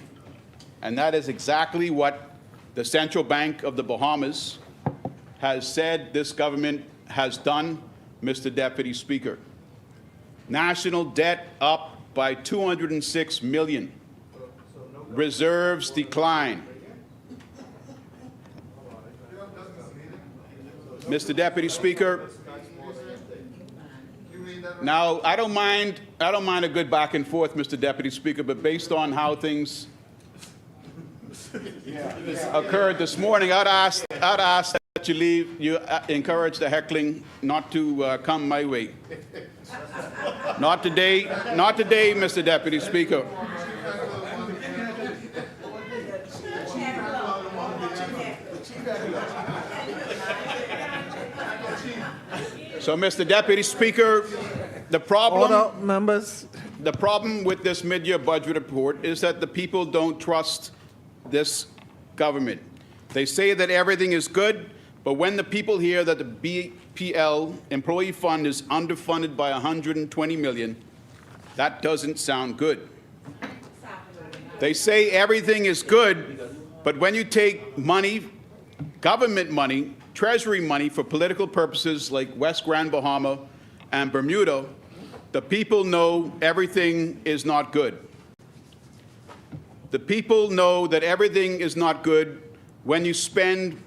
And that is exactly what the Central Bank of the Bahamas has said this government has done, Mr. Deputy Speaker. National debt up by $206 million. Reserves decline. Mr. Deputy Speaker, now I don't mind a good back and forth, Mr. Deputy Speaker, but based on how things occurred this morning, I'd ask that you encourage the heckling not to come my way. Not today, Mr. Deputy Speaker. So, Mr. Deputy Speaker, the problem with this mid-year budget report is that the people don't trust this government. They say that everything is good, but when the people hear that the BPL employee fund is underfunded by $120 million, that doesn't sound good. They say everything is good, but when you take money, government money, Treasury money for political purposes like West Grand Bahama and Bermuda, the people know everything is not good. The people know that everything is not good when you spend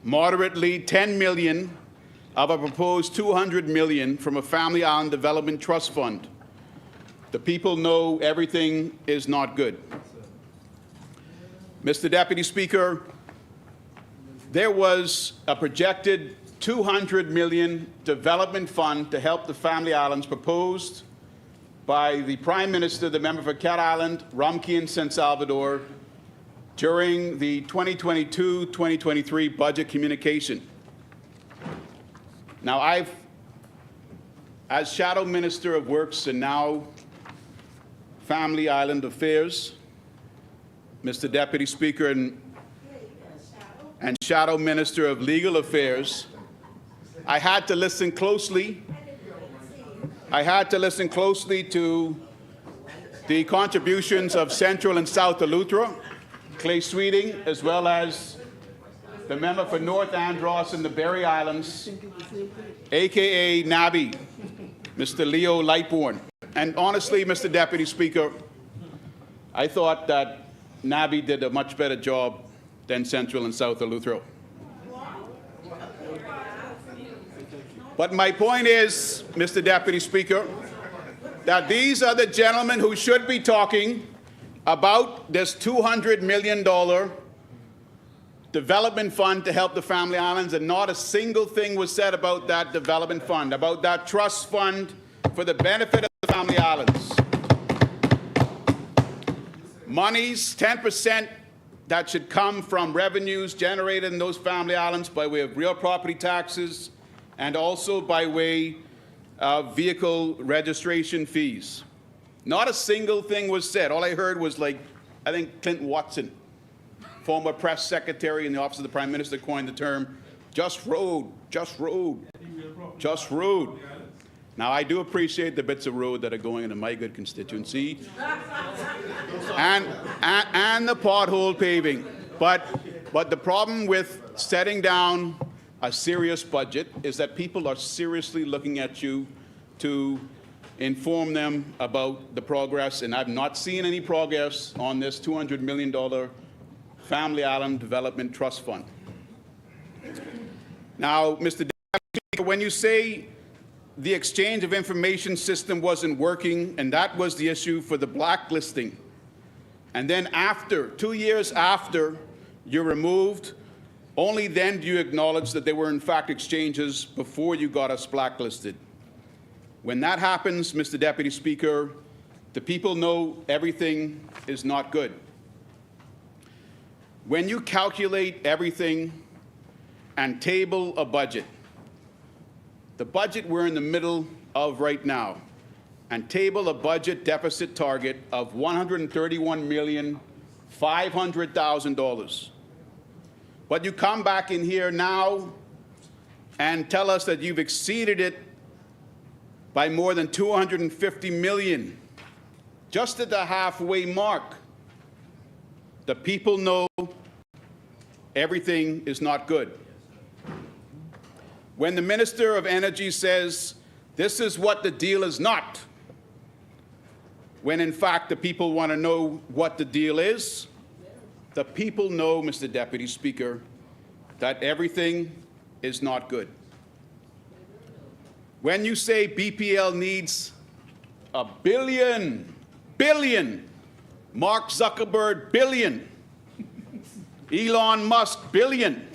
moderately $10 million of a proposed $200 million from a Family Island Development Trust Fund. The people know everything is not good. Mr. Deputy Speaker, there was a projected $200 million development fund to help the Family Islands proposed by the Prime Minister, the member for Cat Island, Rumkey and San Salvador, during the 2022-2023 budget communication. Now, as Shadow Minister of Works and now Family Island Affairs, Mr. Deputy Speaker, and Shadow Minister of Legal Affairs, I had to listen closely. I had to listen closely to the contributions of Central and South Eleuthera, Clay Sweeting, as well as the member for North Andros and the Berry Islands, AKA Nabi, Mr. Leo Lightbourne. And honestly, Mr. Deputy Speaker, I thought that Nabi did a much better job than Central and South Eleuthera. But my point is, Mr. Deputy Speaker, that these are the gentlemen who should be talking about this $200 million development fund to help the Family Islands, and not a single thing was said about that development fund, about that trust fund for the benefit of the Family Islands. Monies, 10% that should come from revenues generated in those Family Islands by way of real property taxes and also by way of vehicle registration fees. Not a single thing was said. All I heard was, like, I think Clint Watson, former press secretary in the office of the Prime Minister, coined the term, just road, just road, just road. Now, I do appreciate the bits of road that are going into my good constituency and the pothole paving. But the problem with setting down a serious budget is that people are seriously looking at you to inform them about the progress, and I've not seen any progress on this $200 million Family Island Development Trust Fund. Now, Mr. Deputy, when you say the exchange of information system wasn't working, and that was the issue for the blacklisting, and then after, 2 years after you're removed, only then do you acknowledge that there were in fact exchanges before you got us blacklisted. When that happens, Mr. Deputy Speaker, the people know everything is not good. When you calculate everything and table a budget, the budget we're in the middle of right now, and table a budget deficit target of $131,500,000. But you come back in here now and tell us that you've exceeded it by more than $250 million, just at the halfway mark. The people know everything is not good. When the Minister of Energy says, this is what the deal is not, when in fact the people want to know what the deal is, the people know, Mr. Deputy Speaker, that everything is not good. When you say BPL needs $1 billion, Mark Zuckerberg, billion, Elon Musk, billion.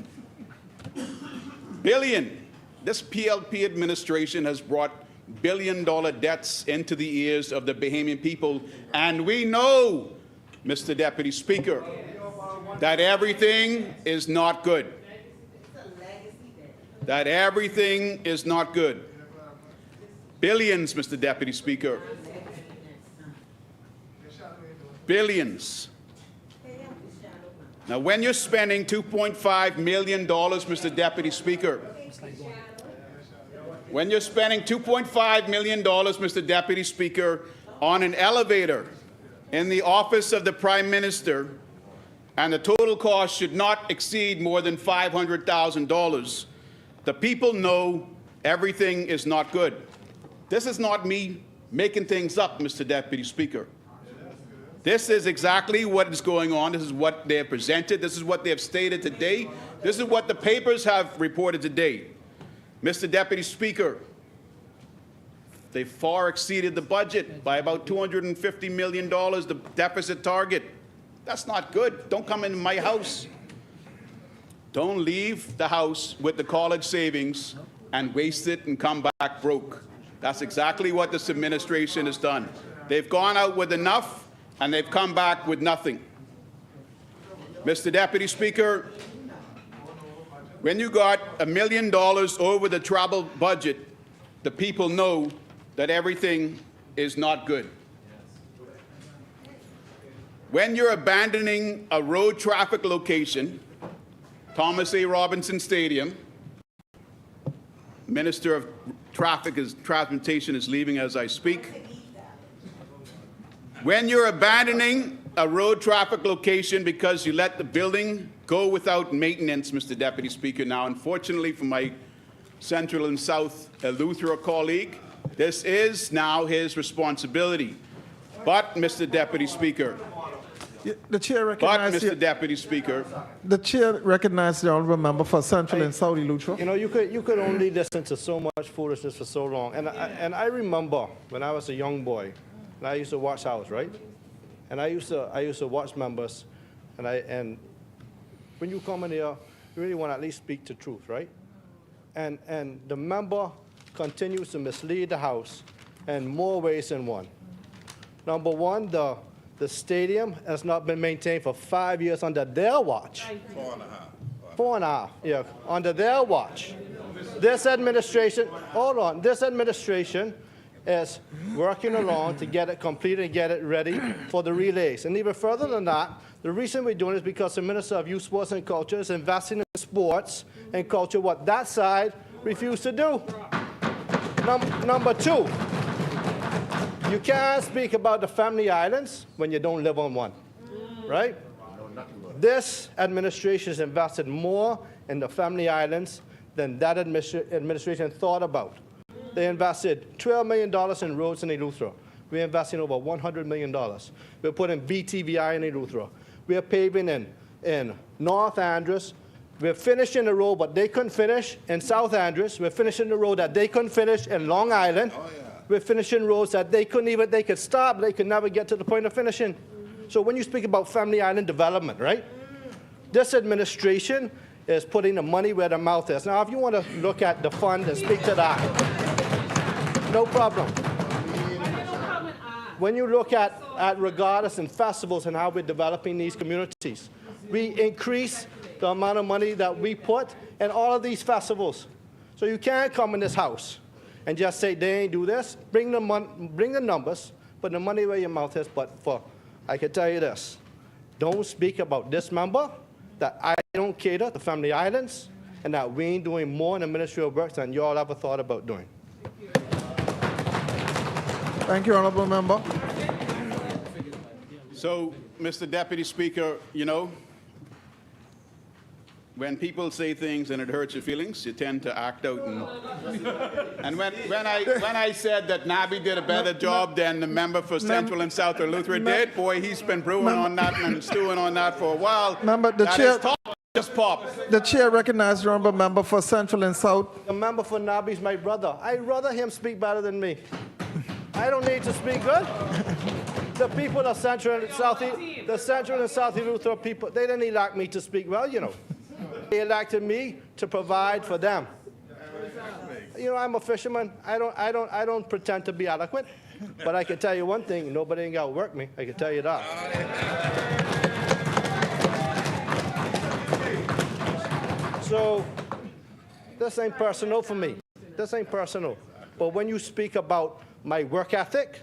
This PLP administration has brought billion-dollar debts into the ears of the Bahamian people, and we know, Mr. Deputy Speaker, that everything is not good. That everything is not good. Billions, Mr. Deputy Speaker. Billions. Now, when you're spending $2.5 million, Mr. Deputy Speaker, when you're spending $2.5 million, Mr. Deputy Speaker, on an elevator in the office of the Prime Minister, and the total cost should not exceed more than $500,000, the people know everything is not good. This is not me making things up, Mr. Deputy Speaker. This is exactly what is going on. This is what they have presented. This is what they have stated today. This is what the papers have reported today. Mr. Deputy Speaker, they far exceeded the budget by about $250 million, the deficit target. That's not good. Don't come into my house. Don't leave the house with the college savings and waste it and come back broke. That's exactly what this administration has done. They've gone out with enough, and they've come back with nothing. Mr. Deputy Speaker, when you got $1 million over the travel budget, the people know that everything is not good. When you're abandoning a road traffic location, Thomas A. Robinson Stadium, Minister of Transportation is leaving as I speak. When you're abandoning a road traffic location because you let the building go without maintenance, Mr. Deputy Speaker, now unfortunately for my Central and South Eleuthera colleague, this is now his responsibility. But, Mr. Deputy Speaker, The chair but, recognizes Mr. Deputy Speaker, the chair recognizes the honourable member for Central and South Eleuthera. You know, you could only listen to so much foolishness for so long. And I remember when I was a young boy, and I used to watch House, right? And I used to watch members, and when you come in here, you really want to at least speak the truth, right? And the member continues to mislead the House in more ways than one. Number one, the stadium has not been maintained for 5 years under their watch. 4.5. 4.5, yeah, under their watch. This administration, hold on, this administration is working along to get it completed and get it ready for the relays. And even further than that, the reason we're doing it is because the Minister of Youth, Sports and Culture is investing in sports and culture, what that side refused to do. Number two, you can't speak about the family islands when you don't live on one, right? This administration has invested more in the family islands than that administration thought about. They invested $12 million in roads in Eleuthera. We're investing over $100 million. We're putting BTVI in Eleuthera. We're paving in North Andros. We're finishing the road, but they couldn't finish in South Andros. We're finishing the road that they couldn't finish in Long Island. Oh, yeah. We're finishing roads that they could stop, they could never get to the point of finishing. So when you speak about family island development, right? This administration is putting the money where the mouth is. Now, if you want to look at the fund and speak to that, no problem. When you look at regattas and festivals and how we're developing these communities, we increase the amount of money that we put in all of these festivals. So you can't come in this house and just say they ain't do this. Bring the numbers, put the money where your mouth is. But I can tell you this, don't speak about this member, that I don't cater to family islands, and that we ain't doing more in the Ministry of Works than y'all ever thought about doing. Thank you, honourable member. so, Mr. Deputy Speaker, you know, when people say things and it hurts your feelings, you tend to act out. And when I said that Nabi did a better job than the member for Central and South Eleuthera did, boy, he's been brewing on that and stewing on that for a while. Member, the That chair- is top, just pop. The chair recognizes the honourable member for Central and South. The member for Nabi is my brother. I'd rather him speak better than me. I don't need to speak good. The people of Central and South Eleuthera people, they didn't elect me to speak well, you know. They elected me to provide for them. You know, I'm a fisherman. I don't pretend to be eloquent, but I can tell you one thing: nobody ain't got to work me. I can tell you that. So this ain't personal for me. This ain't personal. But when you speak about my work ethic,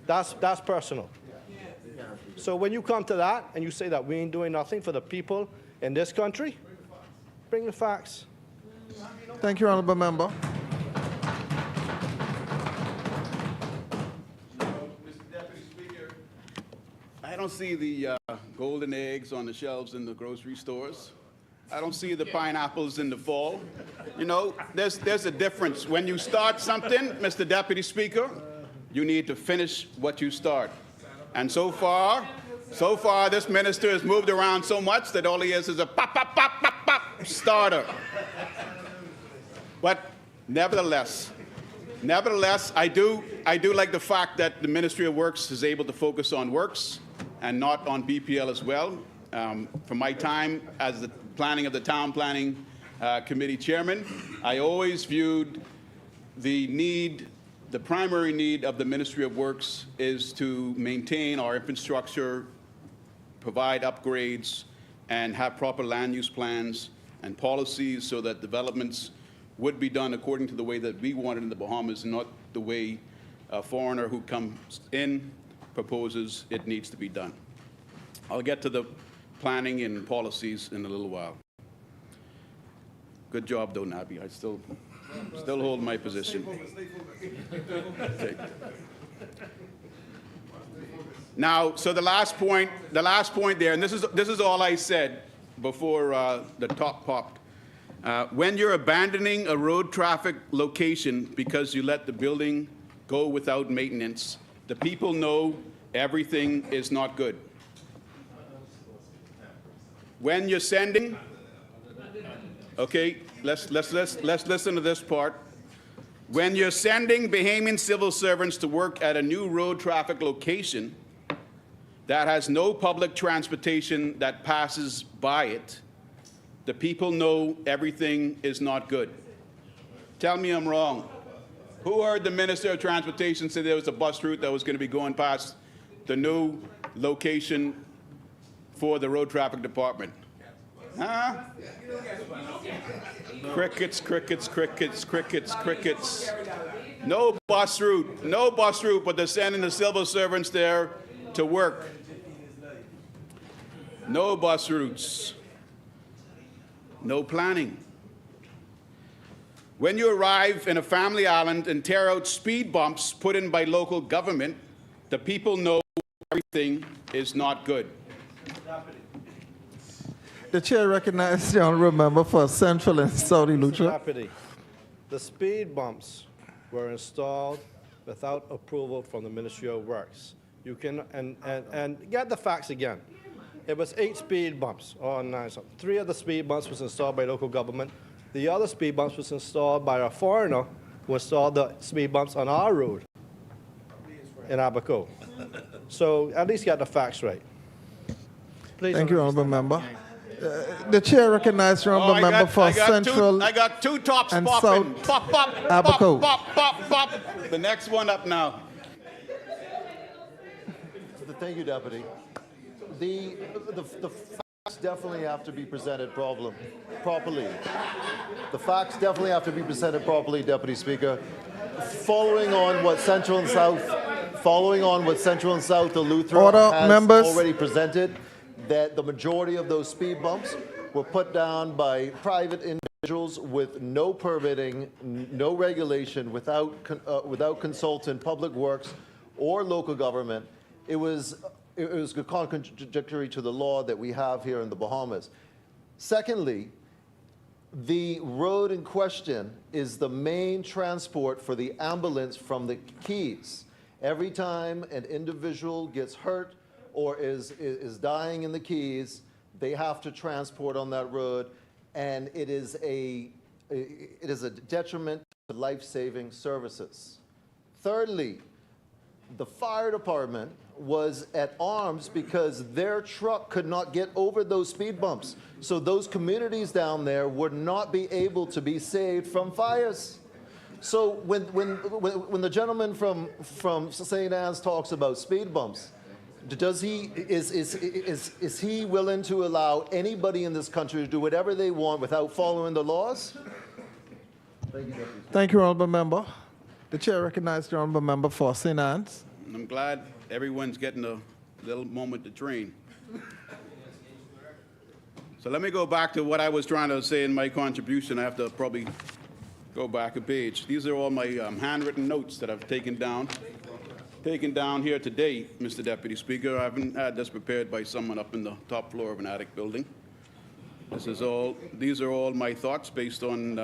that's personal. So when you come to that and you say that we ain't doing nothing for the people in this country, bring the facts. Thank you, honourable member. Mr. Deputy Speaker, I don't see the golden eggs on the shelves in the grocery stores. I don't see the pineapples in the fall. You know, there's a difference. When you start something, Mr. Deputy Speaker, you need to finish what you start. And so far, this minister has moved around so much that all he is a pop, pop, pop, pop, pop starter. But nevertheless, I do like the fact that the Ministry of Works is able to focus on works and not on BPL as well. From my time as the planning of the Town Planning Committee Chairman, I always viewed the primary need of the Ministry of Works is to maintain our infrastructure, provide upgrades, and have proper land use plans and policies so that developments would be done according to the way that we want it in the Bahamas, not the way a foreigner who comes in proposes it needs to be done. I'll get to the planning and policies in a little while. Good job, though, Nabi. I still hold my position. Okay. Now, so the last point there, and this is all I said before the top popped. When you're abandoning a road traffic location because you let the building go without maintenance, the people know everything is not good. When you're sending, okay, let's listen to this part. When you're sending Bahamian civil servants to work at a new road traffic location that has no public transportation that passes by it, the people know everything is not good. Tell me I'm wrong. Who heard the Minister of Transportation say there was a bus route that was going to be going past the new location for the road traffic department? Huh? Crickets, crickets, crickets, crickets, crickets. No bus route, but they're sending the civil servants there to work. No bus routes. No planning. When you arrive in a family island and tear out speed bumps put in by local government, the people know everything is not good. The chair recognizes the honourable member for Central and Saudi Lutra. Deputy, the speed bumps were installed without approval from the Ministry of Works. You can, and get the facts again. It was 8 speed bumps, or 9 something. 3 of the speed bumps was installed by local government. The other speed bumps was installed by a foreigner who installed the speed bumps on our road in Abaco. So at least get the facts right. Please. Thank you, honourable member. The chair recognizes the honourable member for Central. I got 2 tops and popping. South Pop, pop, Abaco. pop, pop, pop, pop. The next one up now. Thank you, Deputy. The facts definitely have to be presented properly. The facts definitely have to be presented properly, Deputy Speaker. Following on what Central and South Eleuthera has already presented, that the majority of those speed bumps were put down by private individuals with no permitting, no regulation, without consultant, public works, or local government. It was contradictory to the law that we have here in the Bahamas. Secondly, the road in question is the main transport for the ambulance from the Keys. Every time an individual gets hurt or is dying in the Keys, they have to transport on that road, and it is a detriment to life-saving services. Thirdly, the fire department was at arms because their truck could not get over those speed bumps. So those communities down there would not be able to be saved from fires. So when the gentleman from St. Anne's talks about speed bumps, is he willing to allow anybody in this country to do whatever they want without following the laws? Thank you, Deputy. Thank you, honourable member. The chair recognizes the honourable member for St. Anne's. I'm glad everyone's getting a little moment to train. So let me go back to what I was trying to say in my contribution. I have to probably go back a page. These are all my handwritten notes that I've taken down here today, Mr. Deputy Speaker. I haven't had this prepared by someone up in the top floor of an attic building. These are all my thoughts based on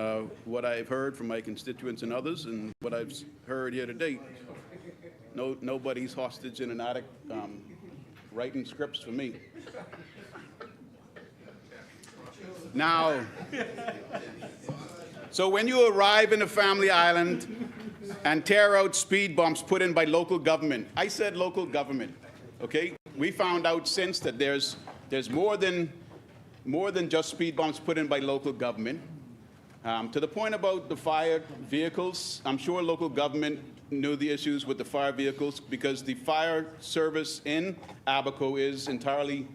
what I've heard from my constituents and others and what I've heard here today. Nobody's hostage in an attic writing scripts for me. Now, so when you arrive in a family island and tear out speed bumps put in by local government, I said local government, okay? We found out since that there's more than more than just speed bumps put in by local government. To the point about the fire vehicles, I'm sure local government knew the issues with the fire vehicles because the fire service in Abaco is entirely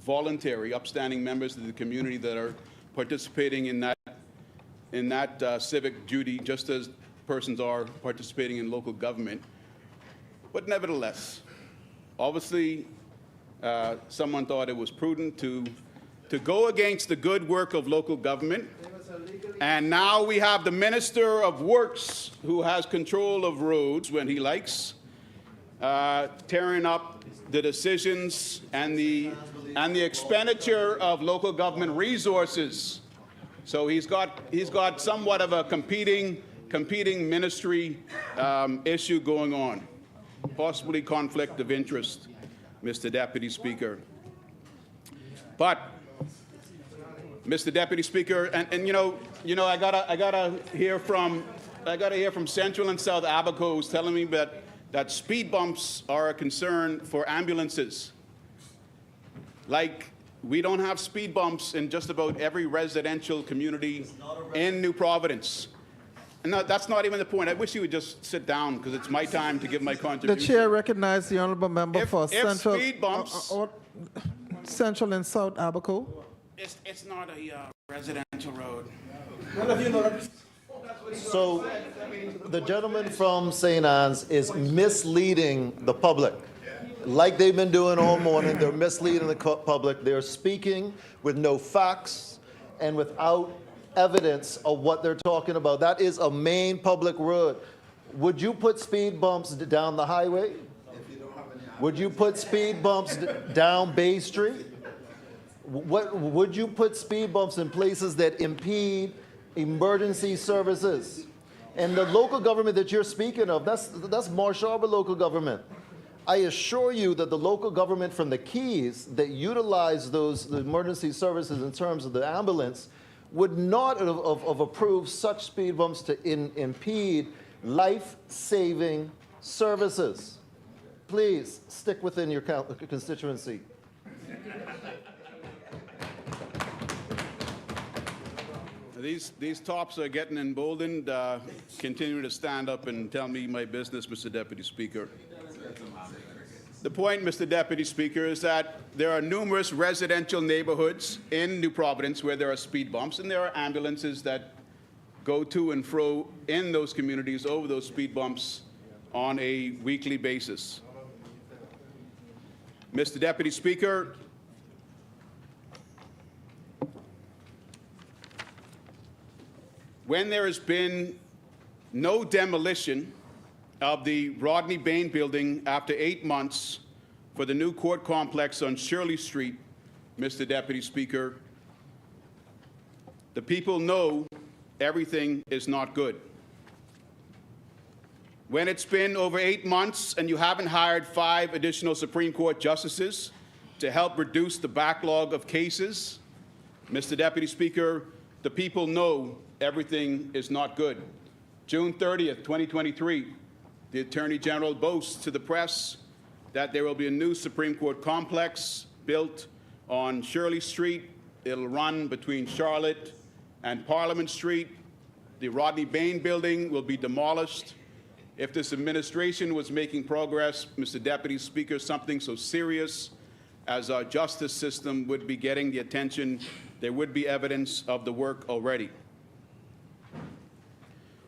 voluntary, upstanding members of the community that are participating in that civic duty, just as persons are participating in local government. But nevertheless, obviously, someone thought it was prudent to go against the good work of local government. And now we have the Minister of Works, who has control of roads when he likes, tearing up the decisions and the expenditure of local government resources. So he's got somewhat of a competing ministry issue going on, possibly conflict of interest, Mr. Deputy Speaker. But Mr. Deputy Speaker, and you know, I gotta hear from Central and South Abaco, who's telling me that speed bumps are a concern for ambulances. Like, we don't have speed bumps in just about every residential community in New Providence. And no, that's not even the point. I wish you would just sit down, because it's my time to give my The contribution. chair recognizes the honourable member for If Central, speed bumps, Central and South Abaco. it's not a residential road. So the gentleman from St. Anne's is misleading the public. Like they've been doing all morning, they're misleading the public. They're speaking with no facts and without evidence of what they're talking about. That is a main public road. Would you put speed bumps down the highway? Would you put speed bumps down Bay Street? Would you put speed bumps in places that impede emergency services? And the local government that you're speaking of, that's Marsh Harbor local government. I assure you that the local government from the Keys that utilize the emergency services in terms of the ambulance would not have approved such speed bumps to impede life-saving services. Please stick within your constituency. These tops are getting emboldened. Continue to stand up and tell me my business, Mr. Deputy Speaker. The point, Mr. Deputy Speaker, is that there are numerous residential neighborhoods in New Providence where there are speed bumps, and there are ambulances that go to and fro in those communities over those speed bumps on a weekly basis. Mr. Deputy Speaker, when there has been no demolition of the Rodney Bain building after 8 months for the new court complex on Shirley Street, Mr. Deputy Speaker, the people know everything is not good. When it's been over 8 months and you haven't hired 5 additional Supreme Court justices to help reduce the backlog of cases, Mr. Deputy Speaker, the people know everything is not good. June 30th, 2023, the Attorney General boasts to the press that there will be a new Supreme Court complex built on Shirley Street. It'll run between Charlotte and Parliament Street. The Rodney Bain building will be demolished. If this administration was making progress, Mr. Deputy Speaker, something so serious as our justice system would be getting the attention, there would be evidence of the work already.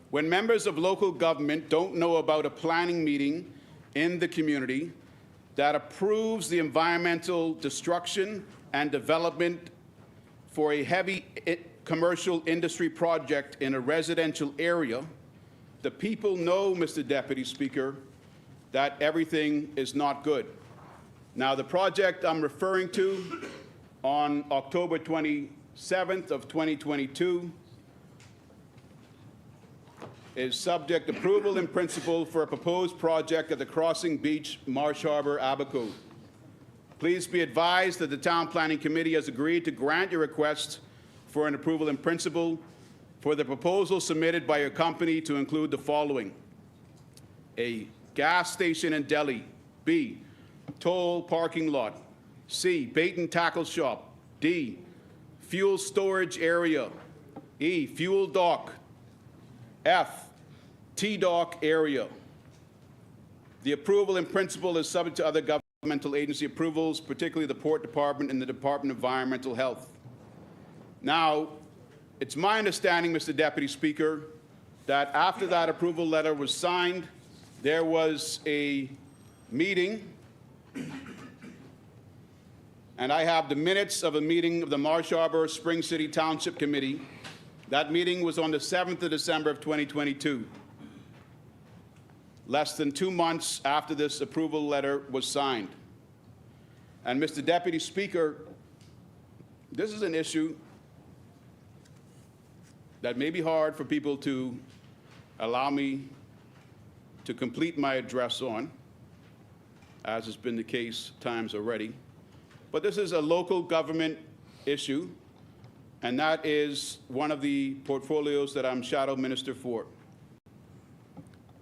When members of local government don't know about a planning meeting in the community that approves the environmental destruction and development for a heavy commercial industry project in a residential area, the people know, Mr. Deputy Speaker, that everything is not good. Now, the project I'm referring to on October 27th of 2022 is subject approval in principle for a proposed project at the Crossing Beach, Marsh Harbor, Abaco. Please be advised that the Town Planning Committee has agreed to grant your request for an approval in principle for the proposal submitted by your company to include the following: a gas station and deli, B, toll parking lot, C, bait and tackle shop, D, fuel storage area. E, fuel dock. F, T-dock area. The approval in principle is subject to other governmental agency approvals, particularly the Port Department and the Department of Environmental Health. Now, it's my understanding, Mr. Deputy Speaker, that after that approval letter was signed, there was a meeting, and I have the minutes of a meeting of the Marsh Harbor Spring City Township Committee. That meeting was on the 7th of December of 2022, less than 2 months after this approval letter was signed. And Mr. Deputy Speaker, this is an issue that may be hard for people to allow me to complete my address on, as has been the case times already. But this is a local government issue, and that is one of the portfolios that I'm shadow minister for.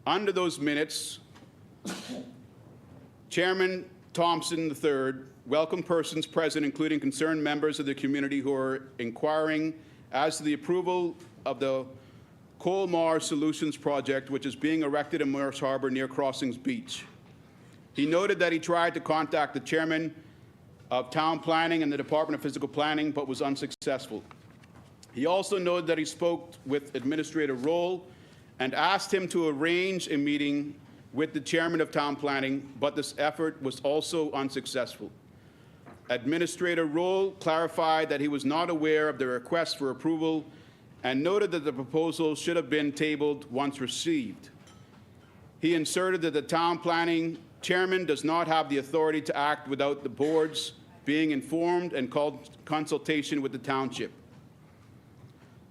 Under those minutes, Chairman Thompson III welcomed persons present, including concerned members of the community who are inquiring as to the approval of the Colmar Solutions project, which is being erected in Marsh Harbor near Crossings Beach. He noted that he tried to contact the chairman of Town Planning and the Department of Physical Planning, but was unsuccessful. He also noted that he spoke with Administrator Roll and asked him to arrange a meeting with the chairman of Town Planning, but this effort was also unsuccessful. Administrator Roll clarified that he was not aware of the request for approval and noted that the proposal should have been tabled once received. He inserted that the Town Planning chairman does not have the authority to act without the boards being informed and consultation with the township.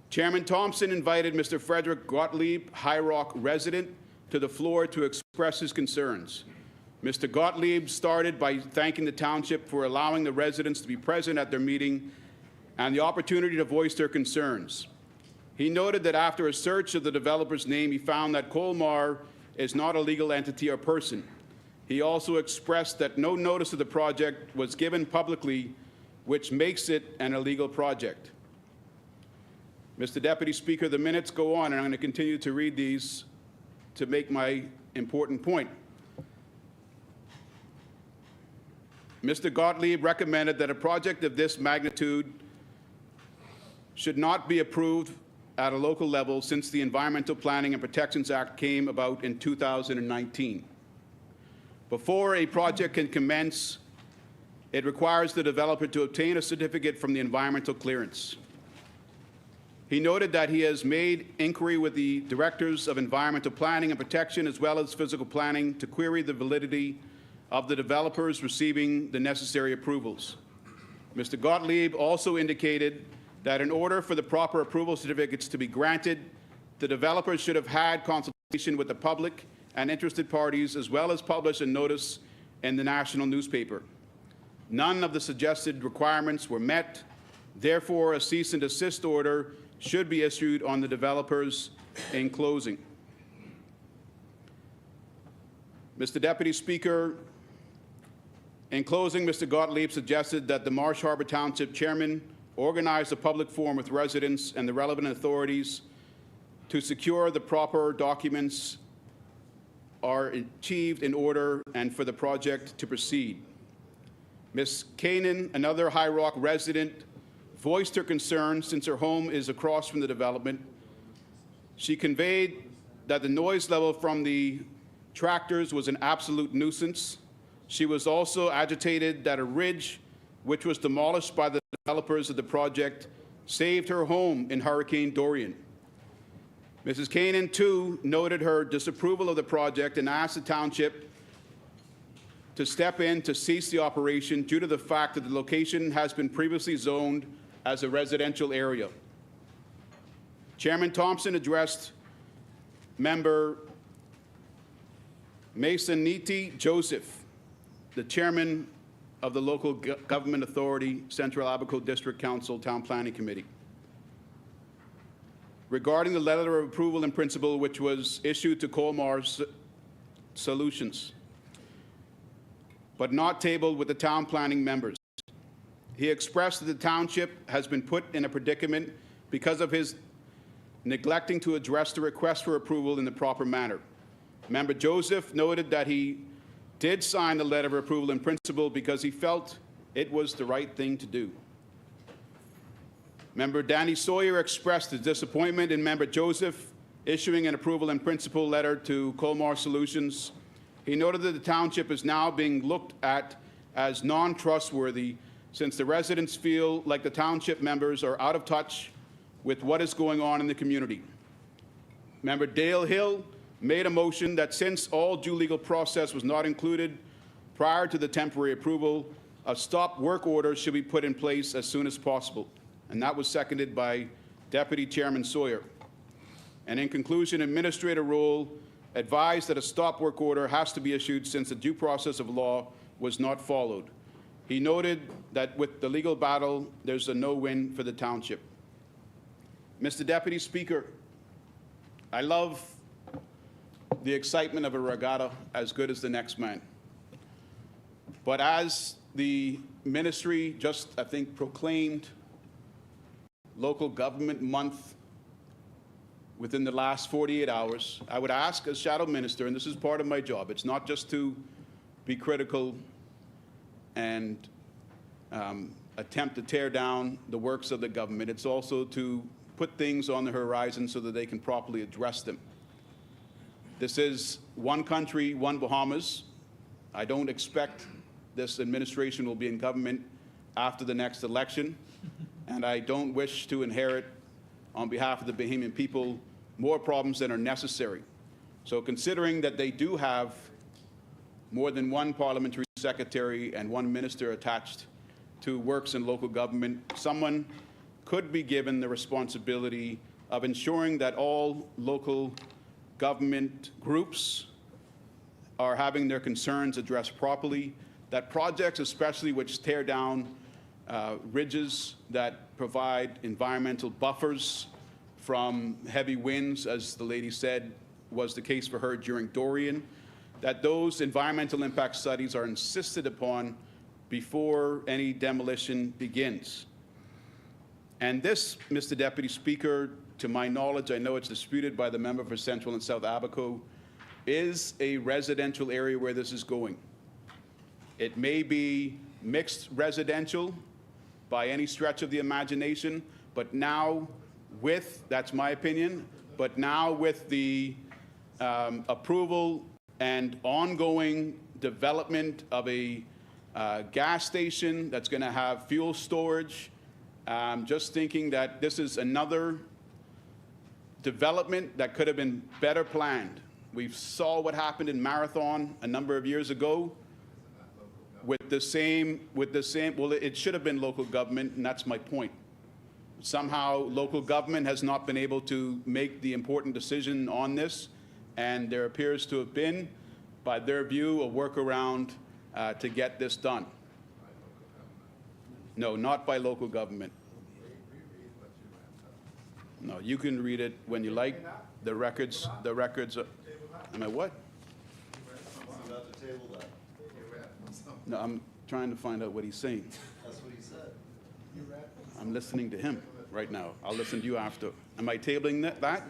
Chairman Thompson invited Mr. Frederick Gottlieb, High Rock resident, to the floor to express his concerns. Mr. Gottlieb started by thanking the township for allowing the residents to be present at their meeting and the opportunity to voice their concerns. He noted that after a search of the developer's name, he found that Colmar is not a legal entity or person. He also expressed that no notice of the project was given publicly, which makes it an illegal project. Mr. Deputy Speaker, the minutes go on, and I'm going to continue to read these to make my important point. Mr. Gottlieb recommended that a project of this magnitude should not be approved at a local level since the Environmental Planning and Protections Act came about in 2019. Before a project can commence, it requires the developer to obtain a certificate from the environmental clearance. He noted that he has made inquiry with the directors of environmental planning and protection as well as physical planning to query the validity of the developers receiving the necessary approvals. Mr. Gottlieb also indicated that in order for the proper approval certificates to be granted, the developers should have had consultation with the public and interested parties, as well as publish a notice in the national newspaper. None of the suggested requirements were met. Therefore, a cease and desist order should be issued on the developers in closing. Mr. Deputy Speaker, in closing, Mr. Gottlieb suggested that the Marsh Harbor Township Chairman organize a public forum with residents and the relevant authorities to secure the proper documents are achieved in order and for the project to proceed. Ms. Kanan, another High Rock resident, voiced her concern since her home is across from the development. She conveyed that the noise level from the tractors was an absolute nuisance. She was also agitated that a ridge, which was demolished by the developers of the project, saved her home in Hurricane Dorian. Mrs. Kanan, too, noted her disapproval of the project and asked the township to step in to cease the operation due to the fact that the location has been previously zoned as a residential area. Chairman Thompson addressed member Masoniti Joseph, the chairman of the local government authority, Central Abaco District Council Town Planning Committee, regarding the letter of approval in principle which was issued to Colmar Solutions, but not tabled with the town planning members. He expressed that the township has been put in a predicament because of his neglecting to address the request for approval in the proper manner. Member Joseph noted that he did sign the letter of approval in principle because he felt it was the right thing to do. Member Danny Sawyer expressed his disappointment in Member Joseph issuing an approval in principle letter to Colmar Solutions. He noted that the township is now being looked at as non-trustworthy since the residents feel like the township members are out of touch with what is going on in the community. Member Dale Hill made a motion that since all due legal process was not included prior to the temporary approval, a stop work order should be put in place as soon as possible. And that was seconded by Deputy Chairman Sawyer. And in conclusion, Administrator Rule advised that a stop work order has to be issued since the due process of law was not followed. He noted that with the legal battle, there's a no-win for the township. Mr. Deputy Speaker, I love the excitement of a regatta as good as the next man. But as the ministry just, I think, proclaimed Local Government Month within the last 48 hours, I would ask as Shadow Minister, and this is part of my job, it's not just to be critical and attempt to tear down the works of the government, it's also to put things on the horizon so that they can properly address them. This is one country, one Bahamas. I don't expect this administration will be in government after the next election, and I don't wish to inherit, on behalf of the Bahamian people, more problems than are necessary. So considering that they do have more than one parliamentary secretary and one minister attached to works in local government, someone could be given the responsibility of ensuring that all local government groups are having their concerns addressed properly, that projects, especially which tear down ridges that provide environmental buffers from heavy winds, as the lady said was the case for her during Dorian, that those environmental impact studies are insisted upon before any demolition begins. And this, Mr. Deputy Speaker, to my knowledge, I know it's disputed by the member for Central and South Abaco, is a residential area where this is going. It may be mixed residential by any stretch of the imagination, but now with, that's my opinion, but now with the approval and ongoing development of a gas station that's going to have fuel storage, just thinking that this is another development that could have been better planned. We saw what happened in Marathon a number of years ago with the same, well, it should have been local government, and that's my point. Somehow, local government has not been able to make the important decision on this, and there appears to have been, by their view, a workaround to get this done. No, not by local government. No, you can read it when you like. The records are, am I what? No, I'm trying to find out what he's saying. That's what he said. I'm listening to him right now. I'll listen to you after. Am I tabling that?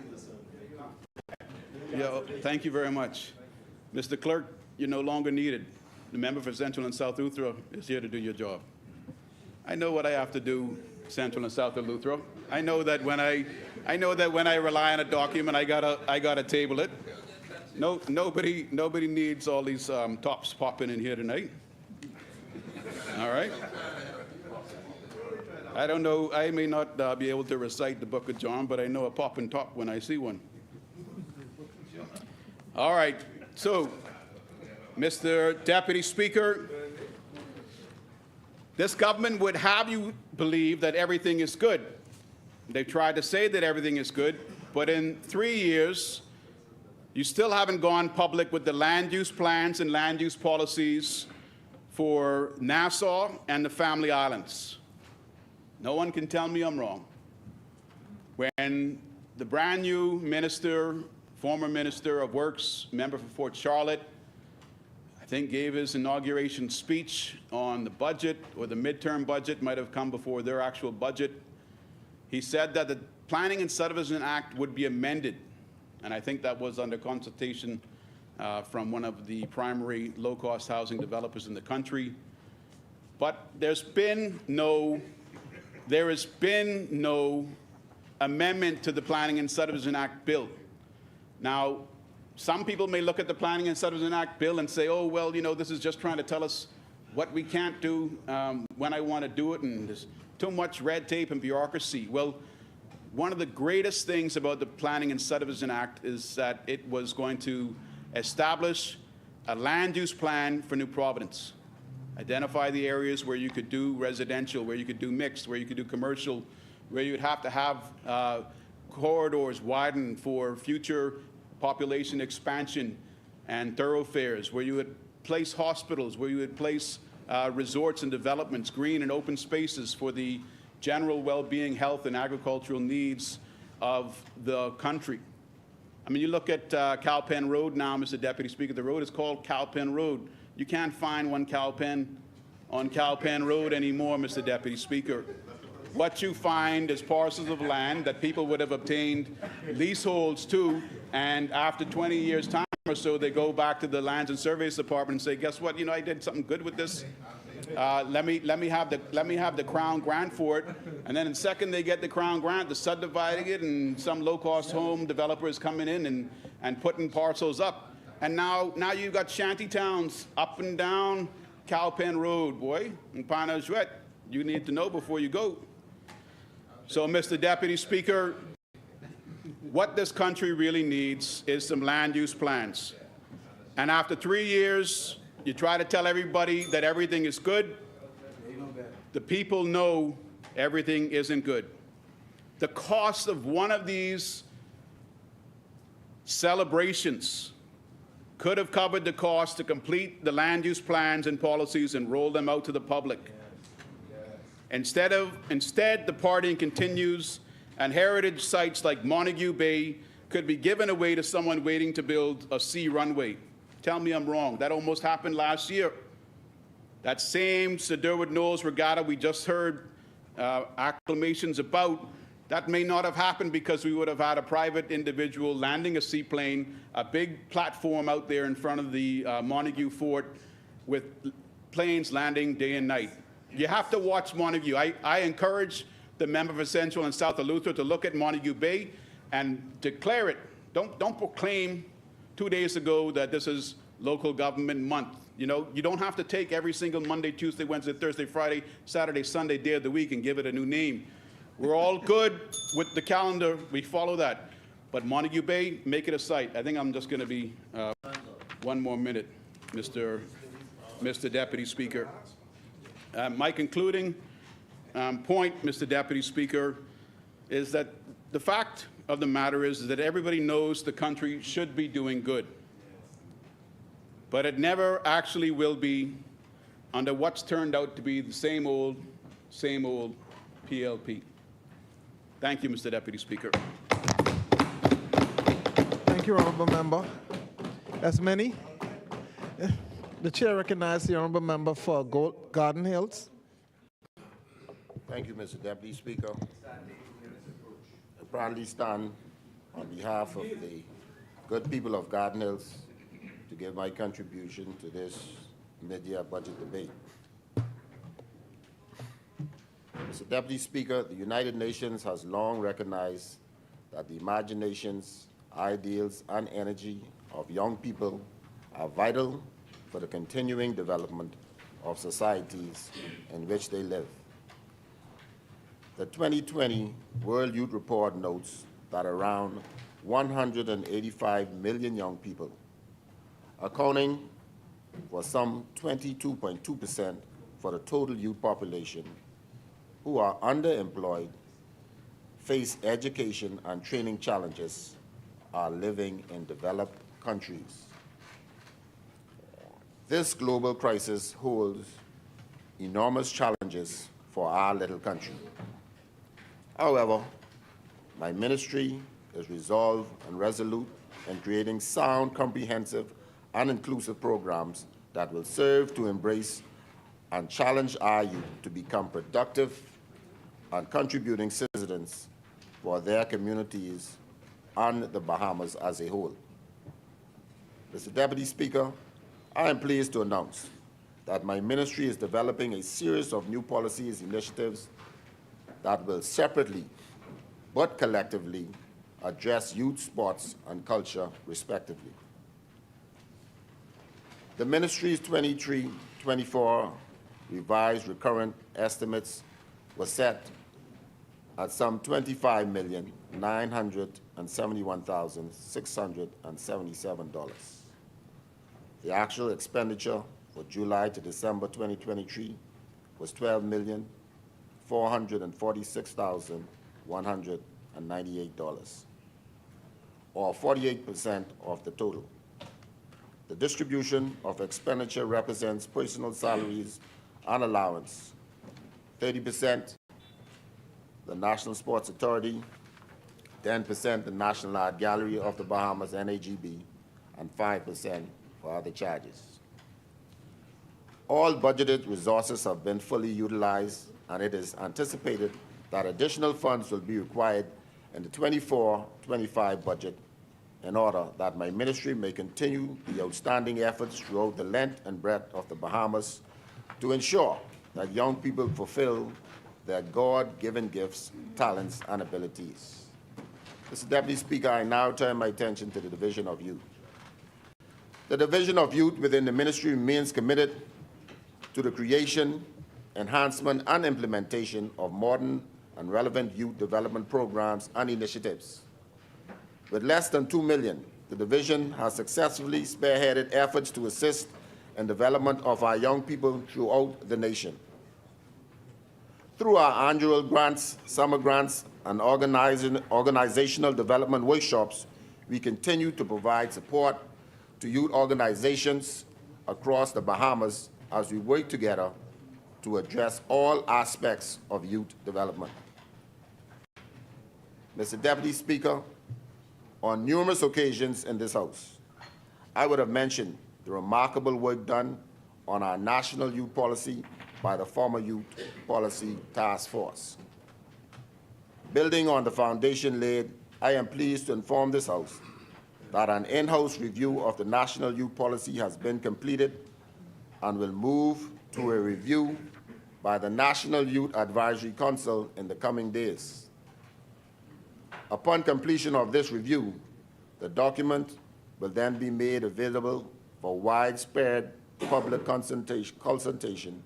Yeah, thank you very much. Mr. Clerk, you're no longer needed. The member for Central and South Luthra is here to do your job. I know what I have to do, Central and South of Luthra. I know that when I rely on a document, I gotta table it. No, nobody needs all these tops popping in here tonight. All right. I don't know. I may not be able to recite the Book of John, but I know a pop and top when I see one. All right. So, Mr. Deputy Speaker, this government would have you believe that everything is good. They've tried to say that everything is good, but in 3 years, you still haven't gone public with the land use plans and land use policies for Nassau and the Family Islands. No one can tell me I'm wrong. When the brand new minister, former Minister of Works, member for Fort Charlotte, I think gave his inauguration speech on the budget, or the midterm budget might have come before their actual budget. He said that the Planning and Subdivision Act would be amended, and I think that was under consultation from one of the primary low-cost housing developers in the country. But there has been no amendment to the Planning and Subdivision Act bill. Now, some people may look at the Planning and Subdivision Act bill and say, oh, well, you know, this is just trying to tell us what we can't do when I want to do it, and there's too much red tape and bureaucracy. Well, one of the greatest things about the Planning and Subdivision Act is that it was going to establish a land use plan for New Providence. Identify the areas where you could do residential, where you could do mixed, where you could do commercial, where you would have to have corridors widened for future population expansion and thoroughfares, where you would place hospitals, where you would place resorts and developments, green and open spaces for the general well-being, health, and agricultural needs of the country. I mean, you look at Cowpen Road now, Mr. Deputy Speaker, the road is called Cowpen Road. You can't find one cowpen on Cowpen Road anymore, Mr. Deputy Speaker. What you find is parcels of land that people would have obtained leaseholds to, and after 20 years' time or so, they go back to the Lands and Surveys Department and say, guess what, you know, I did something good with this. Let me have the Crown grant for it. And then in second they get the Crown grant, they're subdividing it, and some low-cost home developers coming in and putting parcels up. And now you've got shanty towns up and down Cowpen Road, boy, and Panajuet. You need to know before you go. So, Mr. Deputy Speaker, what this country really needs is some land use plans. And after 3 years, you try to tell everybody that everything is good. The people know everything isn't good. The cost of one of these celebrations could have covered the cost to complete the land use plans and policies and roll them out to the public. Instead, the partying continues, and heritage sites like Montague Bay could be given away to someone waiting to build a sea runway. Tell me I'm wrong. That almost happened last year. That same Sir Derwent Knowles regatta we just heard acclamations about, that may not have happened because we would have had a private individual landing a seaplane, a big platform out there in front of the Montague Fort with planes landing day and night. You have to watch Montague. I encourage the member for Central and South Eleuthera to look at Montague Bay and declare it. Don't proclaim 2 days ago that this is local government month. You know, you don't have to take every single Monday, Tuesday, Wednesday, Thursday, Friday, Saturday, Sunday, day of the week and give it a new name. We're all good with the calendar. We follow that. But Montague Bay, make it a site. I think I'm just going to be one more minute, Mr. Deputy Speaker. My concluding point, Mr. Deputy Speaker, is that the fact of the matter is that everybody knows the country should be doing good. But it never actually will be under what's turned out to be the same old PLP. Thank you, Mr. Deputy Speaker. Thank you, Honourable Member. As many, the Chair recognizes the Honourable Member for Garden Hills. Thank you, Mr. Deputy Speaker. I proudly stand on behalf of the good people of Garden Hills to give my contribution to this mid-year budget debate. Mr. Deputy Speaker, the United Nations has long recognized that the imaginations, ideals, and energy of young people are vital for the continuing development of societies in which they live. The 2020 World Youth Report notes that around 185 million young people, accounting for some 22.2% for the total youth population, who are underemployed, face education and training challenges, are living in developed countries. This global crisis holds enormous challenges for our little country. However, my ministry is resolved and resolute in creating sound, comprehensive, and inclusive programs that will serve to embrace and challenge our youth to become productive and contributing citizens for their communities and the Bahamas as a whole. Mr. Deputy Speaker, I am pleased to announce that my ministry is developing a series of new policies initiatives that will separately but collectively address youth, sports, and culture, respectively. The ministry's 23-24 revised recurrent estimates were set at some $25,971,677. The actual expenditure for July to December 2023 was $12,446,198, or 48% of the total. The distribution of expenditure represents personal salaries and allowance, 30% the National Sports Authority, 10% the National Art Gallery of the Bahamas, NAGB, and 5% for other charges. All budgeted resources have been fully utilized, and it is anticipated that additional funds will be required in the 24-25 budget in order that my ministry may continue the outstanding efforts throughout the length and breadth of the Bahamas to ensure that young people fulfill their God-given gifts, talents, and abilities. Mr. Deputy Speaker, I now turn my attention to the Division of Youth. The Division of Youth within the ministry remains committed to the creation, enhancement, and implementation of modern and relevant youth development programs and initiatives. With less than $2 million, the division has successfully spearheaded efforts to assist in development of our young people throughout the nation. Through our annual grants, summer grants, and organizational development workshops, we continue to provide support to youth organizations across the Bahamas as we work together to address all aspects of youth development. Mr. Deputy Speaker, on numerous occasions in this House, I would have mentioned the remarkable work done on our national youth policy by the former Youth Policy Task Force. Building on the foundation laid, I am pleased to inform this House that an in-house review of the national youth policy has been completed and will move to a review by the National Youth Advisory Council in the coming days. Upon completion of this review, the document will then be made available for widespread public consultation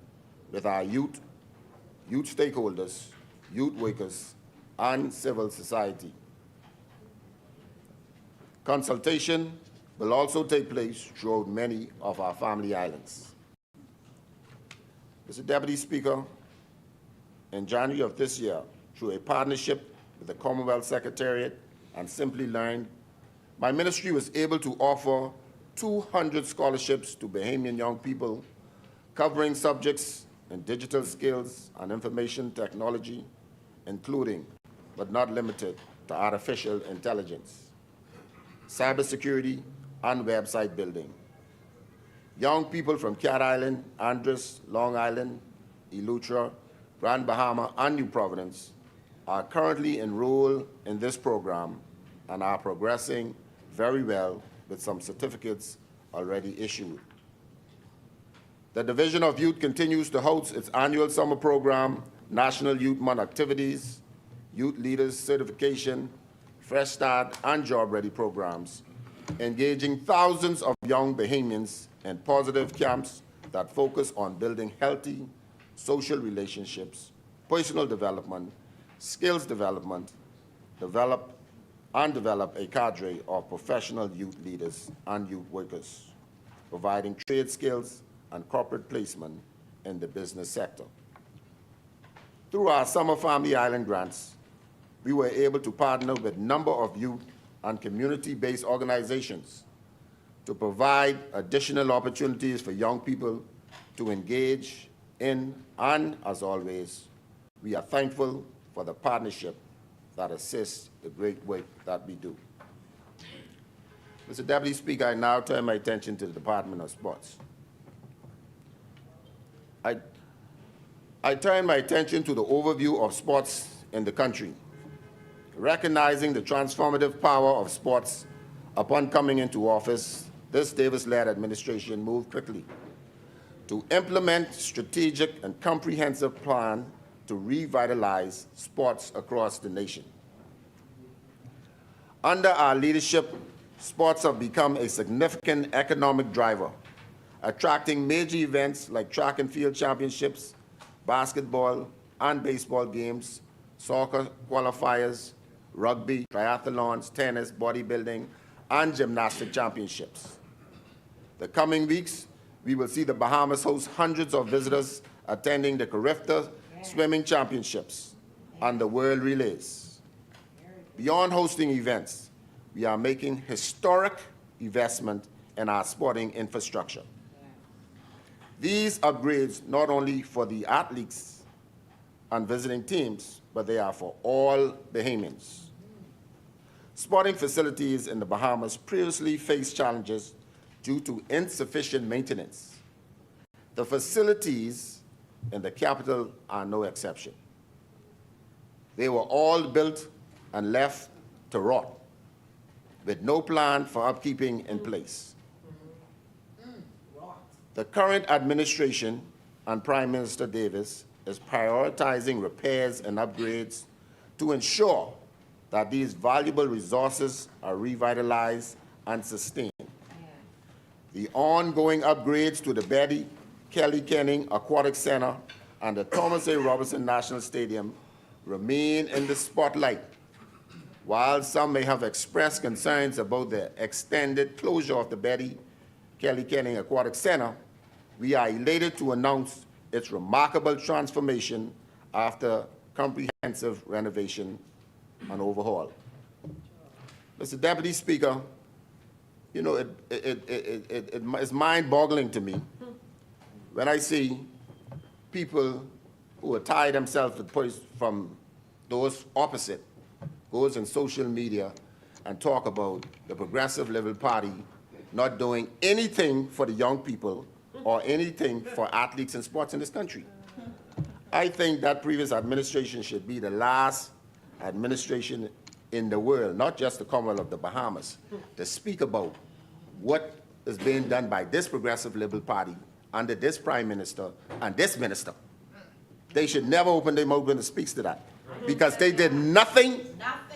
with our youth stakeholders, youth workers, and civil society. Consultation will also take place throughout many of our family islands. Mr. Deputy Speaker, in January of this year, through a partnership with the Commonwealth Secretariat and Simply Learn, my ministry was able to offer 200 scholarships to Bahamian young people covering subjects in digital skills and information technology, including, but not limited to, artificial intelligence, cybersecurity, and website building. Young people from Cat Island, Andros, Long Island, Eleuthera, Grand Bahama, and New Providence are currently enrolled in this program and are progressing very well with some certificates already issued. The Division of Youth continues to host its annual summer program, National Youth Month activities, Youth Leaders Certification, Fresh Start, and Job Ready programs, engaging thousands of young Bahamians in positive camps that focus on building healthy social relationships, personal development, skills development, develop a cadre of professional youth leaders and youth workers, providing trade skills and corporate placement in the business sector. Through our Summer Family Island grants, we were able to partner with a number of youth and community-based organizations to provide additional opportunities for young people to engage in, and as always, we are thankful for the partnership that assists the great work that we do. Mr. Deputy Speaker, I now turn my attention to the Department of Sports. I turn my attention to the overview of sports in the country. Recognizing the transformative power of sports upon coming into office, this Davis-led administration moved quickly to implement strategic and comprehensive plan to revitalize sports across the nation. Under our leadership, sports have become a significant economic driver, attracting major events like track and field championships, basketball and baseball games, soccer qualifiers, rugby, triathlons, tennis, bodybuilding, and gymnastic championships. The coming weeks, we will see the Bahamas host hundreds of visitors attending the Carifta Swimming Championships and the World Relays. Beyond hosting events, we are making historic investment in our sporting infrastructure. These upgrades not only for the athletes and visiting teams, but they are for all Bahamians. Sporting facilities in the Bahamas previously faced challenges due to insufficient maintenance. The facilities in the capital are no exception. They were all built and left to rot, with no plan for upkeeping in place. The current administration and Prime Minister Davis is prioritizing repairs and upgrades to ensure that these valuable resources are revitalized and sustained. The ongoing upgrades to the Betty Kelly Kenning Aquatic Center and the Thomas A. Robinson National Stadium remain in the spotlight. While some may have expressed concerns about the extended closure of the Betty Kelly Kenning Aquatic Center, we are elated to announce its remarkable transformation after comprehensive renovation and overhaul. Mr. Deputy Speaker, you know, it's mind-boggling to me when I see people who attire themselves from those opposite goes in social media and talk about the Progressive Liberal Party not doing anything for the young people or anything for athletes and sports in this country. I think that previous administration should be the last administration in the world, not just the Commonwealth of the Bahamas, to speak about what is being done by this Progressive Liberal Party under this Prime Minister and this Minister. They should never open their mouth when it speaks to that, because they did nothing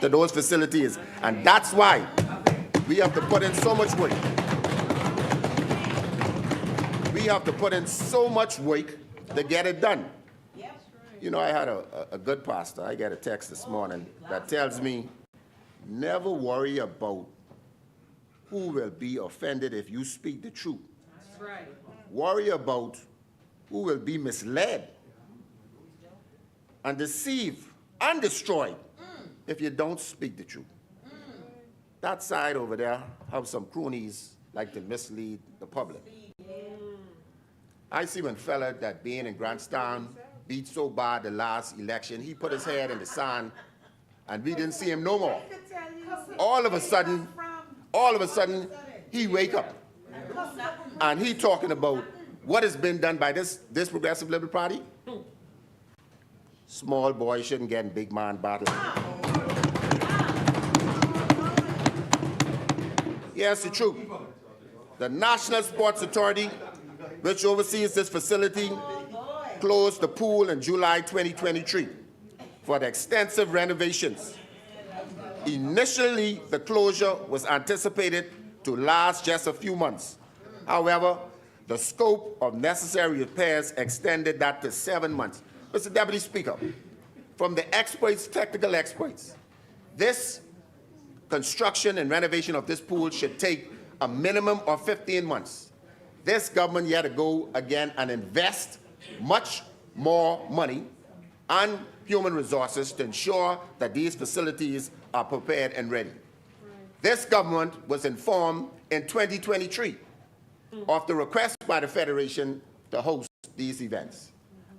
to those facilities, and that's why we have to put in so much work. We have to put in so much work to get it done. You know, I had a good pastor. I get a text this morning that tells me, never worry about who will be offended if you speak the truth. That's right. Worry about who will be misled and deceived and destroyed if you don't speak the truth. That side over there have some cronies like to mislead the public. I see one fella that being in Grantstown beat so bad the last election, he put his head in the sand and we didn't see him no more. All of a sudden, he wake up and he talking about what has been done by this Progressive Liberal Party. Small boy shouldn't get in big man battle. Yes, the truth. The National Sports Authority, which oversees this facility, closed the pool in July 2023 for the extensive renovations. Initially, the closure was anticipated to last just a few months. However, the scope of necessary repairs extended that to 7 months. Mr. Deputy Speaker, from the experts, technical experts, this construction and renovation of this pool should take a minimum of 15 months. This government yet to go again and invest much more money and human resources to ensure that these facilities are prepared and ready. This government was informed in 2023 of the request by the Federation to host these events.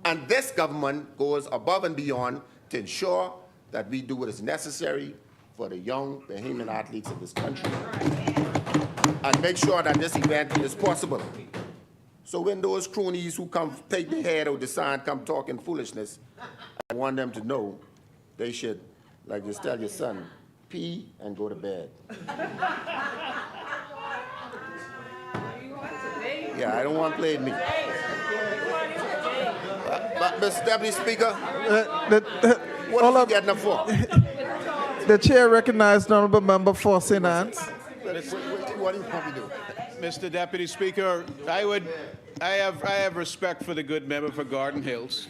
And this government goes above and beyond to ensure that we do what is necessary for the young Bahamian athletes of this country and make sure that this event is possible. So when those cronies who come take the head of the sign come talking foolishness, I want them to know they should, like just tell your son, pee and go to bed. Yeah, I don't want to play with me. But Mr. Deputy Speaker, what are you getting up for? The chair recognized honorable member for St. Anne's. What do you want me to do? Mr. Deputy Speaker, I have respect for the good member for Garden Hills.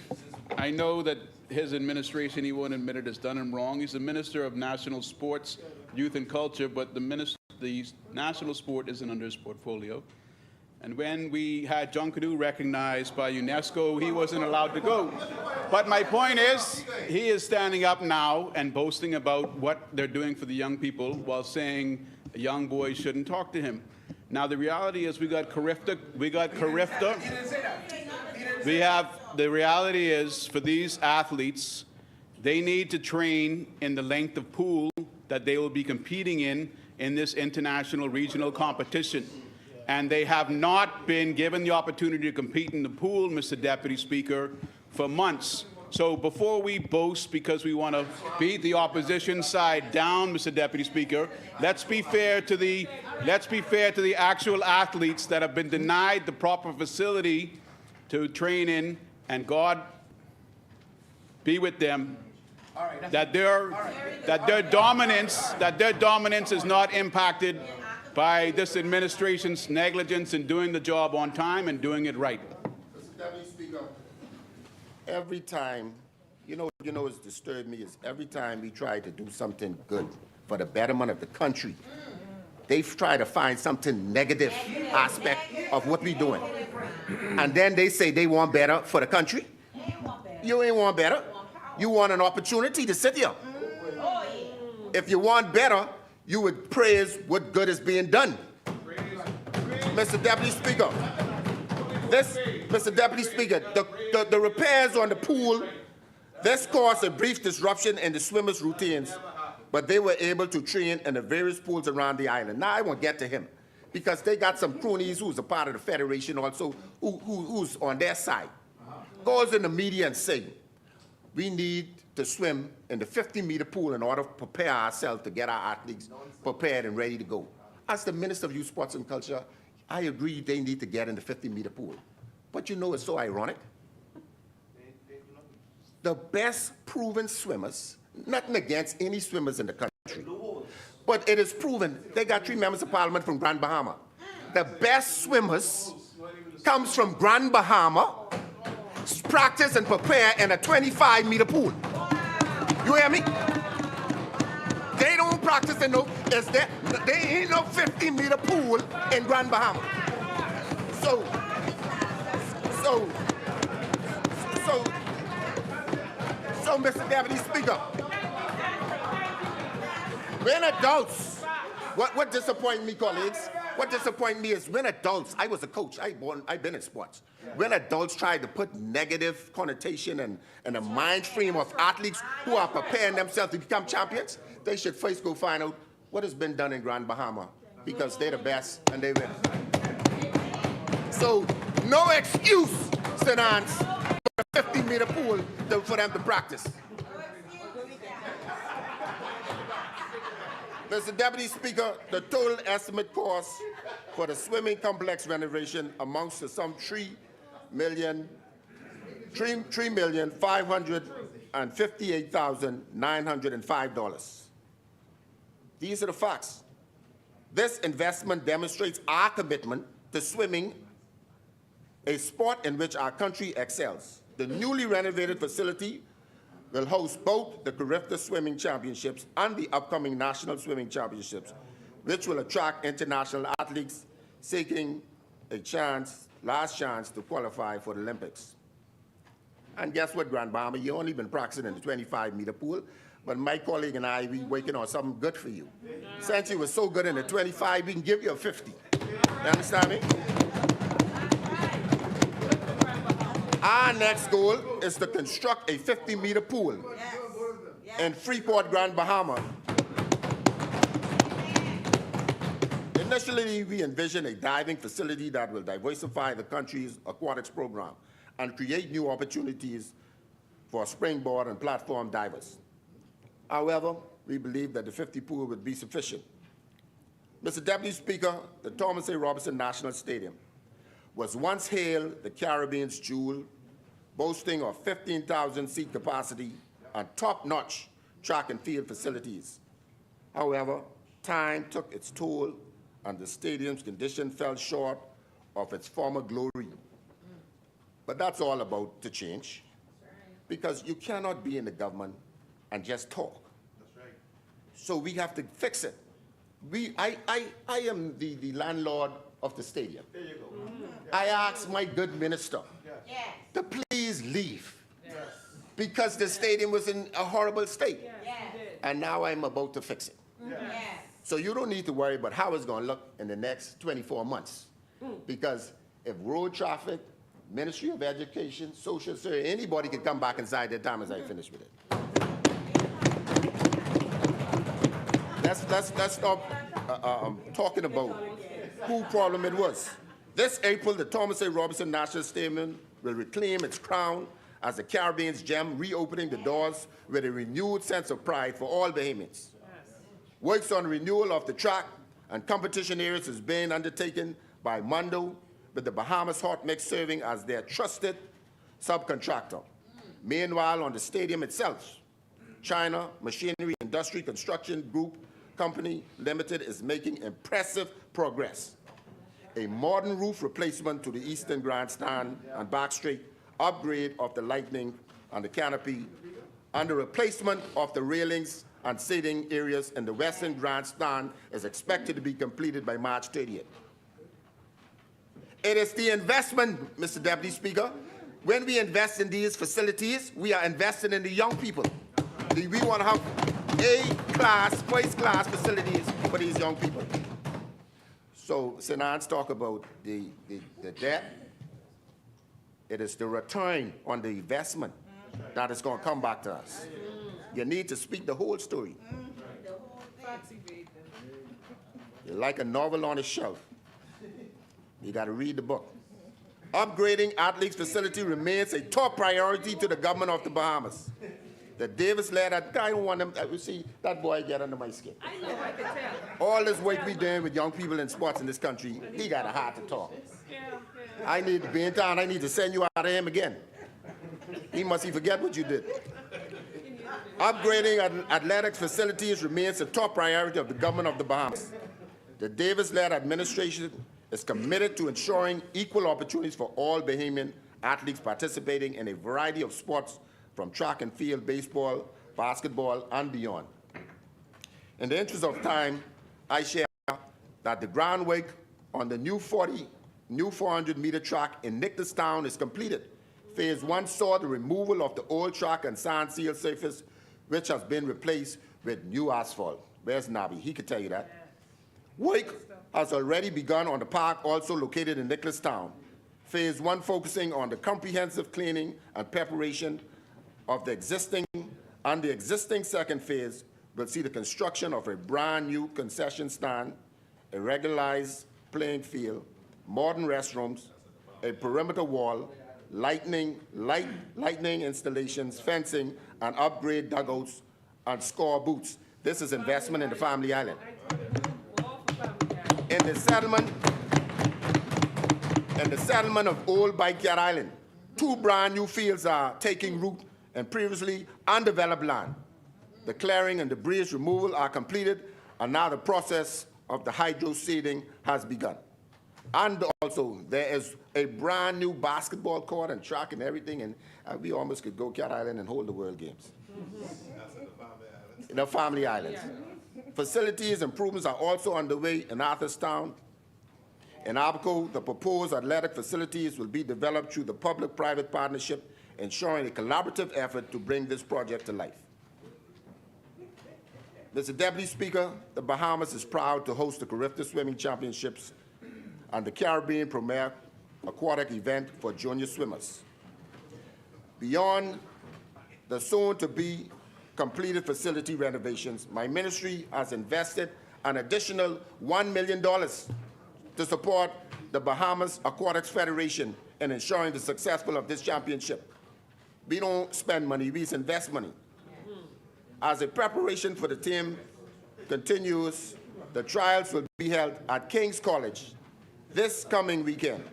I know that his administration, he won't admit it, has done him wrong. He's the Minister of National Sports, Youth and Culture, but the national sport isn't under his portfolio. And when we had Junkanoo recognized by UNESCO, he wasn't allowed to go. But my point is, he is standing up now and boasting about what they're doing for the young people while saying a young boy shouldn't talk to him. Now, the reality is the reality is for these athletes, they need to train in the length of pool that they will be competing in this international regional competition. And they have not been given the opportunity to compete in the pool, Mr. Deputy Speaker, for months. So before we boast because we want to beat the opposition side down, Mr. Deputy Speaker, let's be fair to the actual athletes that have been denied the proper facility to train in, and God be with them. That their dominance is not impacted by this administration's negligence in doing the job on time and doing it right. Mr. Deputy Speaker, every time, you know what's disturbed me is every time we try to do something good for the betterment of the country, they try to find something negative aspect of what we're doing. And then they say they want better for the country. You ain't want better. You want an opportunity to sit here. If you want better, you would praise what good is being done. Mr. Deputy Speaker, Mr. Deputy Speaker, the repairs on the pool, this caused a brief disruption in the swimmers' routines, but they were able to train in the various pools around the island. Now I won't get to him, because they got some cronies who's a part of the federation also, who's on their side. Goes in the media and say, we need to swim in the 50-meter pool in order to prepare ourselves to get our athletes prepared and ready to go. As the Minister of Youth, Sports and Culture, I agree they need to get in the 50-meter pool. But you know it's so ironic. The best proven swimmers, nothing against any swimmers in the country, but it is proven, they got 3 members of Parliament from Grand Bahama. The best swimmers comes from Grand Bahama, practice and prepare in a 25-meter pool. You hear me? They don't practice in no, there ain't no 50-meter pool in Grand Bahama. So, Mr. Deputy Speaker, when adults, what disappoints me, colleagues, what disappoints me is when adults, I was a coach, I've been in sports. When adults try to put negative connotation and a mind frame of athletes who are preparing themselves to become champions, they should first go find out what has been done in Grand Bahama, because they're the best and they win. So, no excuse, St. Anne's, for a 50-meter pool for them to practice. Mr. Deputy Speaker, the total estimate cost for the swimming complex renovation amounts to some $3,558,905. These are the facts. This investment demonstrates our commitment to swimming, a sport in which our country excels. The newly renovated facility will host both the Carifta Swimming Championships and the upcoming National Swimming Championships, which will attract international athletes seeking a last chance to qualify for the Olympics. And guess what, Grand Bahama? You've only been practicing in the 25-meter pool, but my colleague and I, we working on something good for you. Since you were so good in the 25, we can give you a 50. You understand me? Our next goal is to construct a 50-meter pool in Freeport, Grand Bahama. In Initially, we envisioned a diving facility that will diversify the country's aquatics program and create new opportunities for springboard and platform divers. However, we believe that the 50 pool would be sufficient. Mr. Deputy Speaker, the Thomas A. Robinson National Stadium was once hailed the Caribbean's jewel, boasting of 15,000 seat capacity and top-notch track and field facilities. However, time took its toll and the stadium's condition fell short of its former glory. But that's all about to change, because you cannot be in the government and just talk. That's right. So we have to fix it. I am the landlord of the stadium. There you go. I asked my good minister to please leave because the stadium was in a horrible state. And now I'm about to fix it. So you don't need to worry about how it's going to look in the next 24 months. Because if road traffic, Ministry of Education, Social Service, anybody can come back inside their time as I finish with it. Let's stop talking about whose problem it was. This April, the Thomas A. Robinson National Stadium will reclaim its crown as the Caribbean's gem, reopening the doors with a renewed sense of pride for all Bahamians. Works on renewal of the track and competition areas is being undertaken by Mondo, with the Bahamas Hot Mix serving as their trusted subcontractor. Meanwhile, on the stadium itself, China Machinery Industry Construction Group Company Limited is making impressive progress. A modern roof replacement to the eastern grandstand and backstreet, upgrade of the lighting and the canopy, and the replacement of the railings and seating areas in the western grandstand is expected to be completed by March 30th. It is the investment, Mr. Deputy Speaker. When we invest in these facilities, we are investing in the young people. We want to have A-class, first-class facilities for these young people. So, Sinan's talk about the debt. It is the return on the investment that is going to come back to us. You need to speak the whole story. You're like a novel on a shelf. You got to read the book. Upgrading athletes' facility remains a top priority to the government of the Bahamas. The Davis-led, I don't want them, you see, that boy get under my skin. I know, I can tell. All this work we doing with young people in sports in this country, he got a heart to talk. Yeah. I need to be in town, I need to send you out of him again. He must forget what you did. Upgrading athletics facilities remains a top priority of the government of the Bahamas. The Davis-led administration is committed to ensuring equal opportunities for all Bahamian athletes participating in a variety of sports, from track and field, baseball, basketball, and beyond. In the interest of time, I share that the groundwork on the new 400-meter track in Nicholas is completed. Phase 1 saw the removal of the old track and sand seal surface, which has been replaced with new asphalt. Where's Nabi? He could tell you that. Work has already begun on the park, also located in Nicholas. Phase 1 focusing on the comprehensive cleaning and preparation of the existing, and the existing second phase will see the construction of a brand new concession stand, a regularized playing field, modern restrooms, a perimeter wall, lightning installations, fencing, and upgrade dugouts and score booths. This is investment in the family island. In the settlement of Old Backyard Island, 2 brand new fields are taking root in previously undeveloped land. The clearing and debris removal are completed, and now the process of the hydro seeding has begun. And also, there is a brand new basketball court and track and everything, and we almost could go Cat Island and hold the World Games. That's in the family islands. Yeah. Facilities improvements are also underway in Arthurstown. In Abaco, the proposed athletic facilities will be developed through the public-private partnership, ensuring a collaborative effort to bring this project to life. Mr. Deputy Speaker, the Bahamas is proud to host the Caribbean Swimming Championships and the Caribbean Premier Aquatic event for junior swimmers. Beyond the soon-to-be completed facility renovations, my ministry has invested an additional $1 million to support the Bahamas Aquatics Federation in ensuring the successful of this championship. We don't spend money, we invest money. As a preparation for the team continues, the trials will be held at King's College this coming weekend.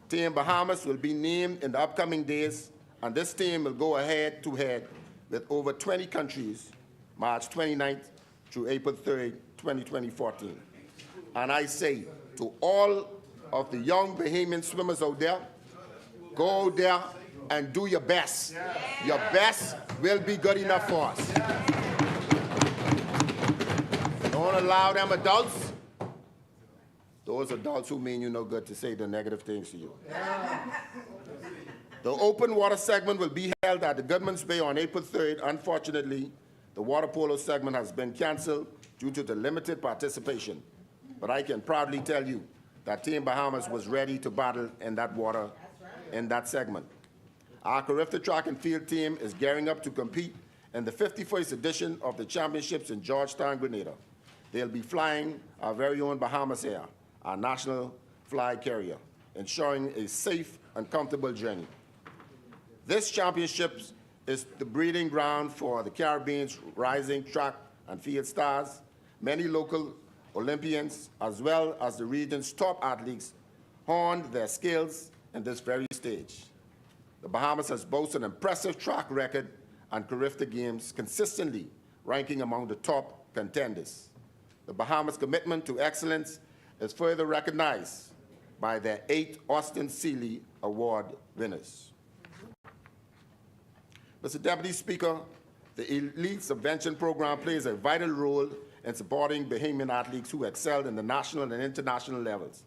Team Bahamas will be named in the upcoming days, and this team will go head-to-head with over 20 countries, March 29th through April 3rd, 2014. And I say to all of the young Bahamian swimmers out there, go out there and do your best. Your best will be good enough for us. Don't allow them adults, those adults who mean you no good, to say the negative things to you. The open water segment will be held at the Goodman's Bay on April 3rd. Unfortunately, the water polo segment has been canceled due to the limited participation. But I can proudly tell you that Team Bahamas was ready to battle in that water, in that segment. Our Carifta track and field team is gearing up to compete in the 51st edition of the championships in Georgetown, Grenada. They'll be flying our very own Bahamas Air, our national flag carrier, ensuring a safe and comfortable journey. This championship is the breeding ground for the Caribbean's rising track and field stars. Many local Olympians, as well as the region's top athletes, honed their skills in this very stage. The Bahamas has boasted an impressive track record and Carifta Games, consistently ranking among the top contenders. The Bahamas' commitment to excellence is further recognized by their 8 Austin Seeley Award winners. Mr. Deputy Speaker, the Elite Subvention Program plays a vital role in supporting Bahamian athletes who excelled in the national and international levels.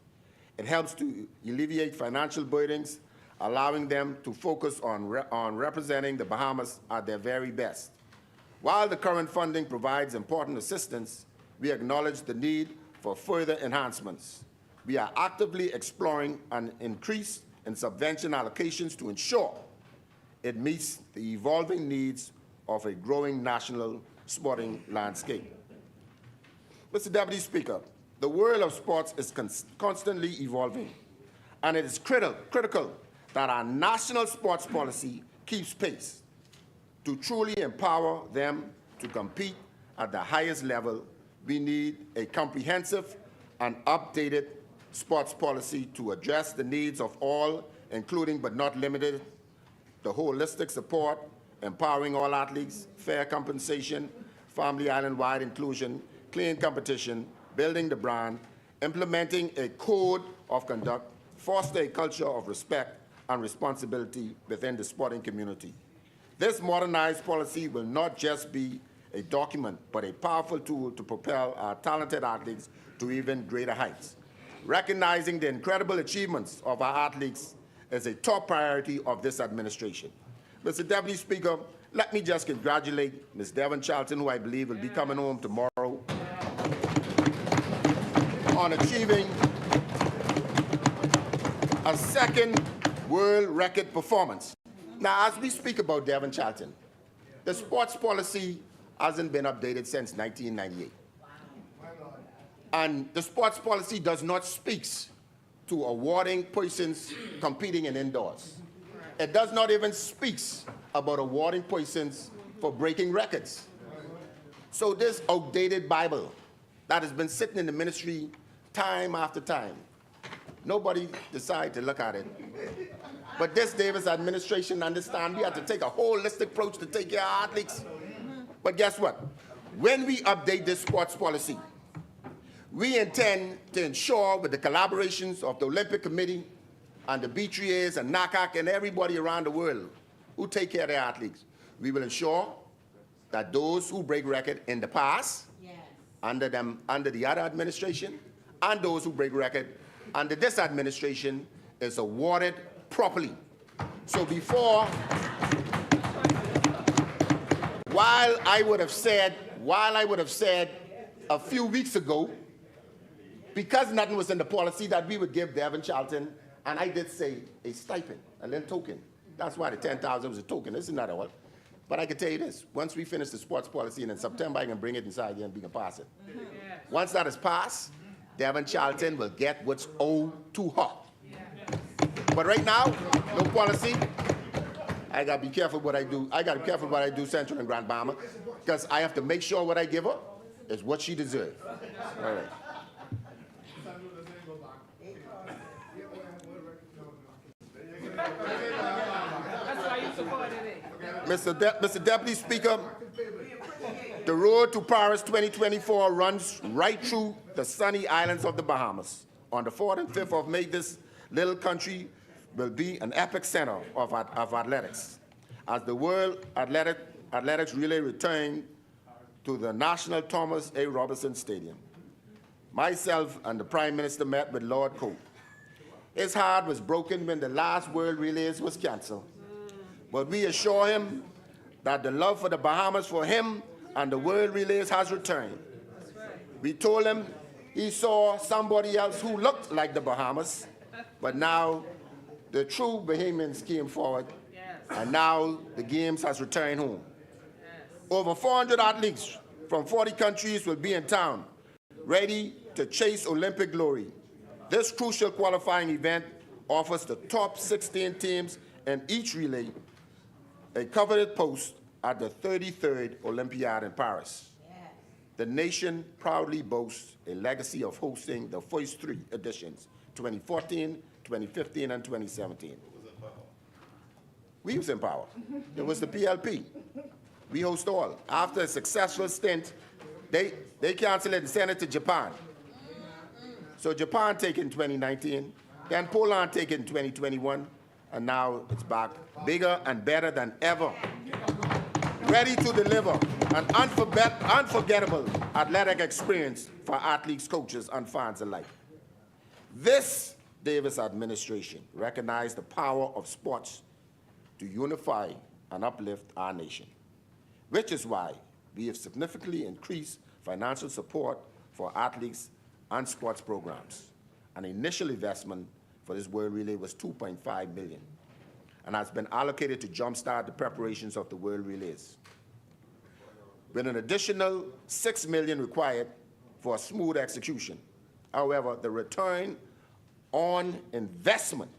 It helps to alleviate financial burdens, allowing them to focus on representing the Bahamas at their very best. While the current funding provides important assistance, we acknowledge the need for further enhancements. We are actively exploring an increase in subvention allocations to ensure it meets the evolving needs of a growing national sporting landscape. Mr. Deputy Speaker, the world of sports is constantly evolving, and it is critical that our national sports policy keeps pace. To truly empower them to compete at the highest level, we need a comprehensive and updated sports policy to address the needs of all, including but not limited, the holistic support, empowering all athletes, fair compensation, family island-wide inclusion, clean competition, building the brand, implementing a code of conduct, foster a culture of respect and responsibility within the sporting community. This modernized policy will not just be a document, but a powerful tool to propel our talented athletes to even greater heights. Recognizing the incredible achievements of our athletes is a top priority of this administration. Mr. Deputy Speaker, let me just congratulate Ms. Devon Charlton, who I believe will be coming home tomorrow, on achieving a second world record performance. Now, as we speak about Devon Charlton, the sports policy hasn't been updated since 1998. And the sports policy does not speak to awarding persons competing in indoors. It does not even speak about awarding persons for breaking records. So this outdated Bible that has been sitting in the ministry time after time, nobody decided to look at it. But this Davis administration understands we have to take a holistic approach to take care of athletes. But guess what? When we update this sports policy, we intend to ensure, with the collaborations of the Olympic Committee and the B3As and NACAC and everybody around the world who take care of their athletes, we will ensure that those who break record in the past, under the other administration, and those who break record under this administration is awarded properly. So before, while I would have said a few weeks ago, because nothing was in the policy, that we would give Devon Charlton, and I did say a stipend, a little token. That's why the 10,000 was a token. This is not all. But I can tell you this, once we finish the sports policy, and in September I can bring it inside here and we can pass it. Once that is passed, Devon Charlton will get what's owed to her. But right now, no policy. I gotta be careful what I do. I gotta be careful what I do, Central and Grand Bahama, because I have to make sure what I give her is what she deserves. All right. Mr. Deputy Speaker, the road to Paris 2024 runs right through the sunny islands of the Bahamas. On the 4th and 5th of May, this little country will be an epic center of athletics. As the World Athletics Relay return to the National Thomas A. Robinson Stadium, myself and the Prime Minister met with Lord Cope. His heart was broken when the last World Relays was canceled. But we assure him that the love for the Bahamas for him and the World Relays has returned. We told him he saw somebody else who looked like the Bahamas, but now the true Bahamians came forward, and now the Games has returned home. Over 400 athletes from 40 countries will be in town, ready to chase Olympic glory. This crucial qualifying event offers the top 16 teams in each relay a coveted post at the 33rd Olympiad in Paris. The nation proudly boasts a legacy of hosting the first 3 editions, 2014, 2015, and 2017. We was in power. It was the PLP. We host all. After a successful stint, they canceled it and sent it to Japan. So Japan take it in 2019, then Poland take it in 2021, and now it's back bigger and better than ever. Ready to deliver an unforgettable athletic experience for athletes, coaches, and fans alike. This Davis administration recognized the power of sports to unify and uplift our nation, which is why we have significantly increased financial support for athletes and sports programs. An initial investment for this World Relay was $2.5 million and has been allocated to jumpstart the preparations of the World Relays, with an additional $6 million required for a smooth execution. However, the return on investment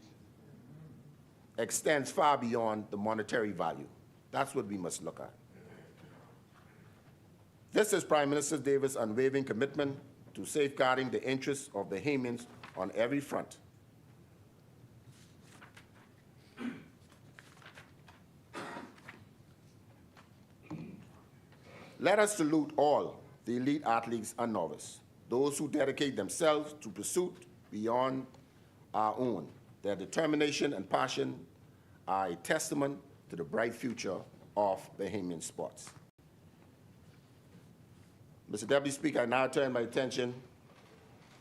extends far beyond the monetary value. That's what we must look at. This is Prime Minister Davis' unwavering commitment to safeguarding the interests of Bahamians on every front. Let us salute all the elite athletes and novices, those who dedicate themselves to pursuit beyond our own. Their determination and passion are a testament to the bright future of Bahamian sports. Mr. Deputy Speaker, I now turn my attention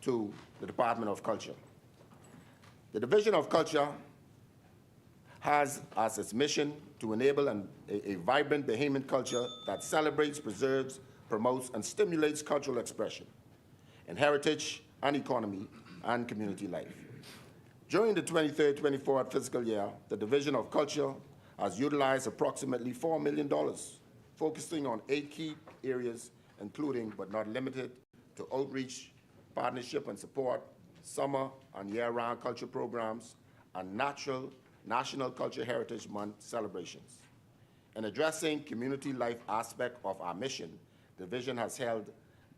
to the Department of Culture. The Division of Culture has as its mission to enable a vibrant Bahamian culture that celebrates, preserves, promotes, and stimulates cultural expression in heritage and economy and community life. During the 23-24 fiscal year, the Division of Culture has utilized approximately $4 million, focusing on 8 key areas, including but not limited to outreach, partnership and support, summer and year-round culture programs, and National Cultural Heritage Month celebrations. In addressing community life aspect of our mission, the division has held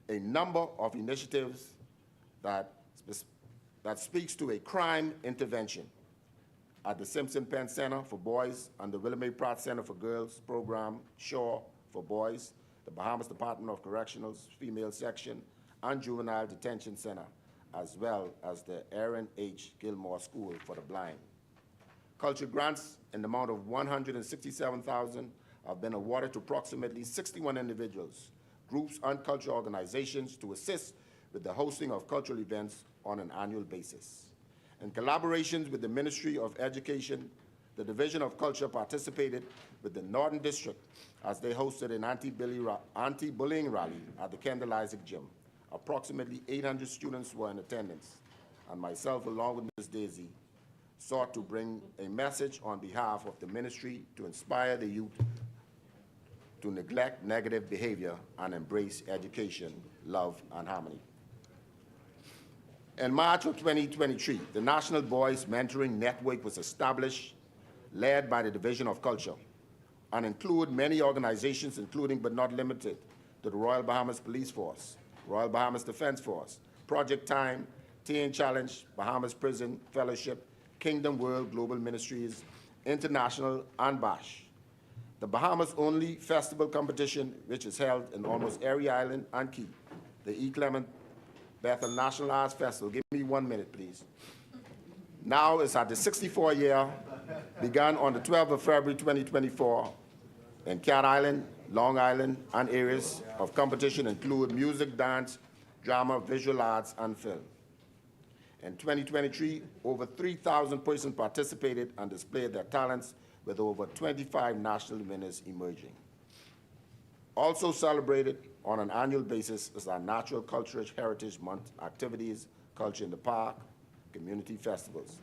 a number of initiatives that speaks to a crime intervention at the Simpson Penn Center for Boys and the Willamette Pratt Center for Girls program, Shore for Boys, the Bahamas Department of Correctionals Female Section, and Juvenile Detention Center, as well as the Aaron H. Gilmore School for the Blind. Culture grants in the amount of $167,000 have been awarded to approximately 61 individuals, groups, and cultural organizations to assist with the hosting of cultural events on an annual basis. In collaborations with the Ministry of Education, the Division of Culture participated with the Northern District as they hosted an anti-bullying rally at the Kendall Isaac Gym. Approximately 800 students were in attendance, and myself, along with Ms. Daisy, sought to bring a message on behalf of the ministry to inspire the youth to neglect negative behavior and embrace education, love, and harmony. In March of 2023, the National Boys Mentoring Network was established, led by the Division of Culture, and include many organizations, including but not limited to the Royal Bahamas Police Force, Royal Bahamas Defense Force, Project Time, Teen Challenge, Bahamas Prison Fellowship, Kingdom World Global Ministries, International, and BASH. The Bahamas' only festival competition, which is held in almost every island and key, the E. Clement Bethel National Arts Festival. Give me 1 minute, please. Now it's at the 64th year, began on the 12th of February 2024 in Cat Island, Long Island, and areas of competition include music, dance, drama, visual arts, and film. In 2023, over 3,000 persons participated and displayed their talents, with over 25 national winners emerging. Also celebrated on an annual basis is our Natural Cultural Heritage Month activities, Culture in the Park, community festivals.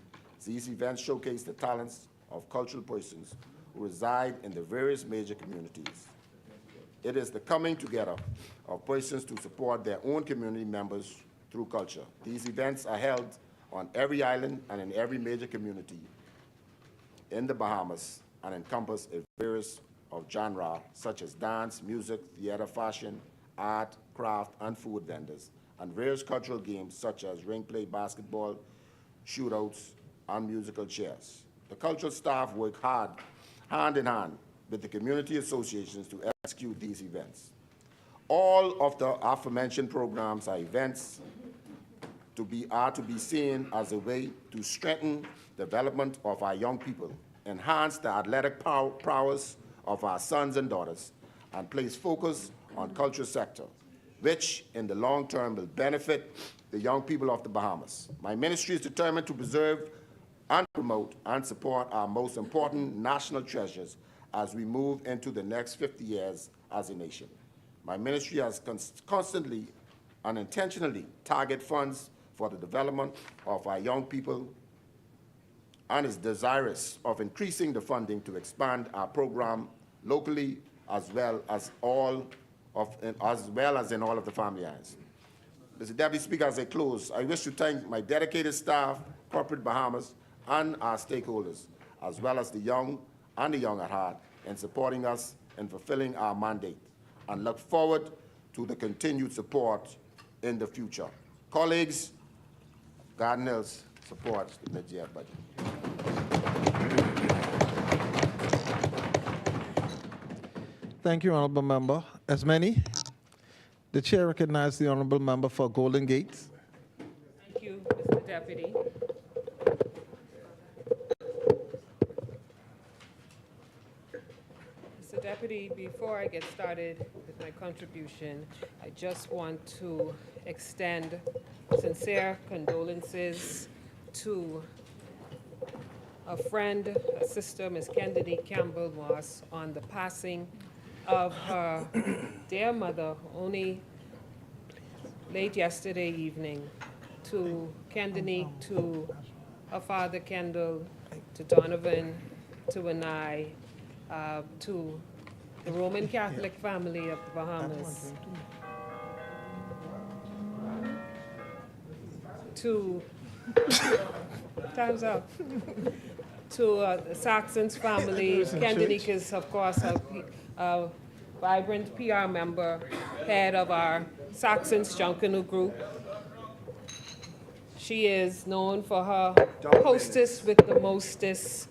These events showcase the talents of cultural persons who reside in the various major communities. It is the coming together of persons to support their own community members through culture. These events are held on every island and in every major community in the Bahamas and encompass a various of genre such as dance, music, theater, fashion, art, craft, and food vendors, and various cultural games such as ring play, basketball, shootouts, and musical chairs. The cultural staff work hard, hand in hand, with the community associations to execute these events. All of the aforementioned programs are events to be seen as a way to strengthen the development of our young people, enhance the athletic prowess of our sons and daughters, and place focus on cultural sector, which in the long term will benefit the young people of the Bahamas. My ministry is determined to preserve and promote and support our most important national treasures as we move into the next 50 years as a nation. My ministry has constantly and intentionally targeted funds for the development of our young people and is desirous of increasing the funding to expand our program locally as well as in all of the family islands. Mr. Deputy Speaker, as I close, I wish to thank my dedicated staff, corporate Bahamas, and our stakeholders, as well as the young and the young at heart, in supporting us in fulfilling our mandate, and look forward to the continued support in the future. Colleagues, God Hills supports the mid-year budget. Thank you, Honorable Member. As many, the Chair recognizes the Honorable Member for Golden Gates. Thank you, Mr. Deputy. Mr. Deputy, before I get started with my contribution, I just want to extend sincere condolences to a friend, a sister, Ms. Kennedy Campbell Moss, on the passing of her dear mother only late yesterday evening. To Kennedy, to her father Kendall, to Donovan, to Anai, to the Roman Catholic family of the Bahamas, to time's up. To the Saxon's family. Kennedy is, of course, a vibrant PR member, head of our Saxon's Junkanoo group. She is known for her hostess with the mostest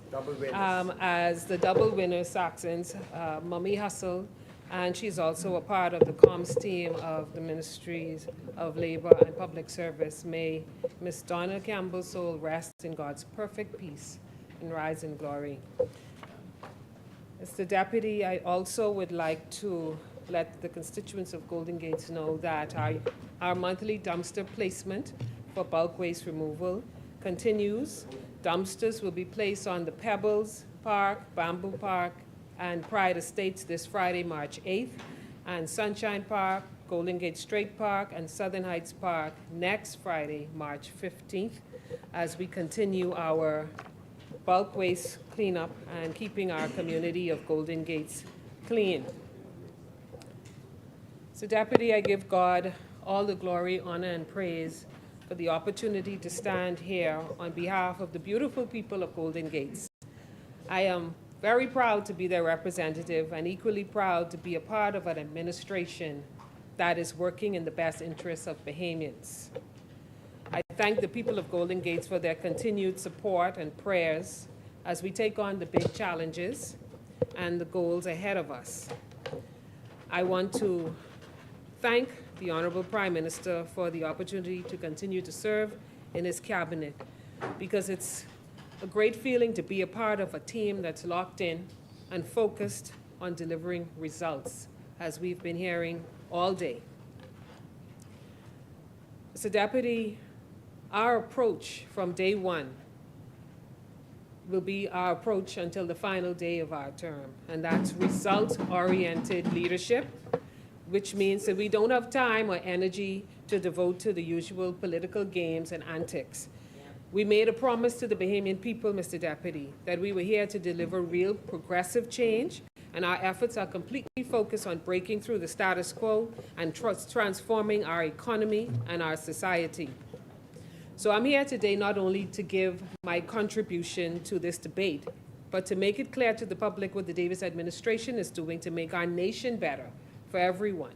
as the double winner Saxons, Mummy Hustle, and she's also a part of the comms team of the Ministries of Labor and Public Service. May Miss Donna Campbell's soul rest in God's perfect peace and rise in glory. Mr. Deputy, I also would like to let the constituents of Golden Gates know that our monthly dumpster placement for bulk waste removal continues. Dumpsters will be placed on the Pebbles Park, Bamboo Park, and Pride Estates this Friday, March 8th, and Sunshine Park, Golden Gate Strait Park, and Southern Heights Park next Friday, March 15th, as we continue our bulk waste cleanup and keeping our community of Golden Gates clean. So Deputy, I give God all the glory, honor, and praise for the opportunity to stand here on behalf of the beautiful people of Golden Gates. I am very proud to be their representative and equally proud to be a part of an administration that is working in the best interests of Bahamians. I thank the people of Golden Gates for their continued support and prayers as we take on the big challenges and the goals ahead of us. I want to thank the Honorable Prime Minister for the opportunity to continue to serve in his cabinet, because it's a great feeling to be a part of a team that's locked in and focused on delivering results, as we've been hearing all day. Mr. Deputy, our approach from day one will be our approach until the final day of our term, and that's result-oriented leadership, which means that we don't have time or energy to devote to the usual political games and antics. We made a promise to the Bahamian people, Mr. Deputy, that we were here to deliver real progressive change, and our efforts are completely focused on breaking through the status quo and transforming our economy and our society. So I'm here today not only to give my contribution to this debate, but to make it clear to the public what the Davis administration is doing to make our nation better for everyone.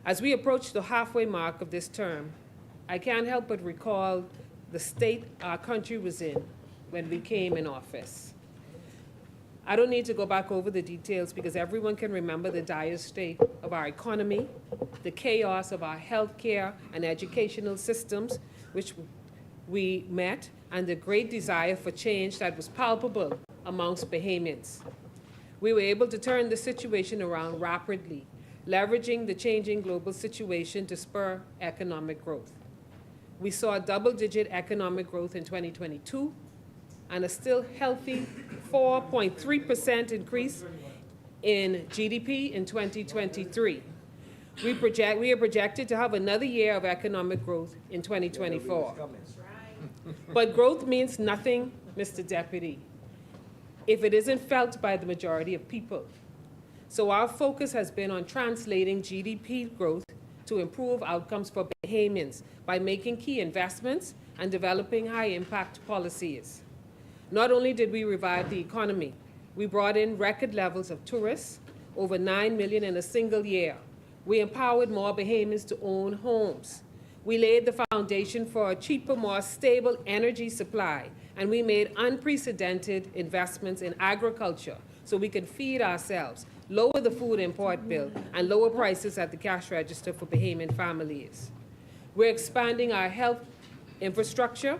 As we approach the halfway mark of this term, I can't help but recall the state our country was in when we came in office. I don't need to go back over the details because everyone can remember the dire state of our economy, the chaos of our healthcare and educational systems, which we met, and the great desire for change that was palpable amongst Bahamians. We were able to turn the situation around rapidly, leveraging the changing global situation to spur economic growth. We saw double-digit economic growth in 2022 and a still healthy 4.3% increase in GDP in 2023. We are projected to have another year of economic growth in 2024. But growth means nothing, Mr. Deputy, if it isn't felt by the majority of people. So our focus has been on translating GDP growth to improve outcomes for Bahamians by making key investments and developing high-impact policies. Not only did we revive the economy, we brought in record levels of tourists, over 9 million in a single year. We empowered more Bahamians to own homes. We laid the foundation for a cheaper, more stable energy supply, and we made unprecedented investments in agriculture so we could feed ourselves, lower the food import bill, and lower prices at the cash register for Bahamian families. We're expanding our health infrastructure.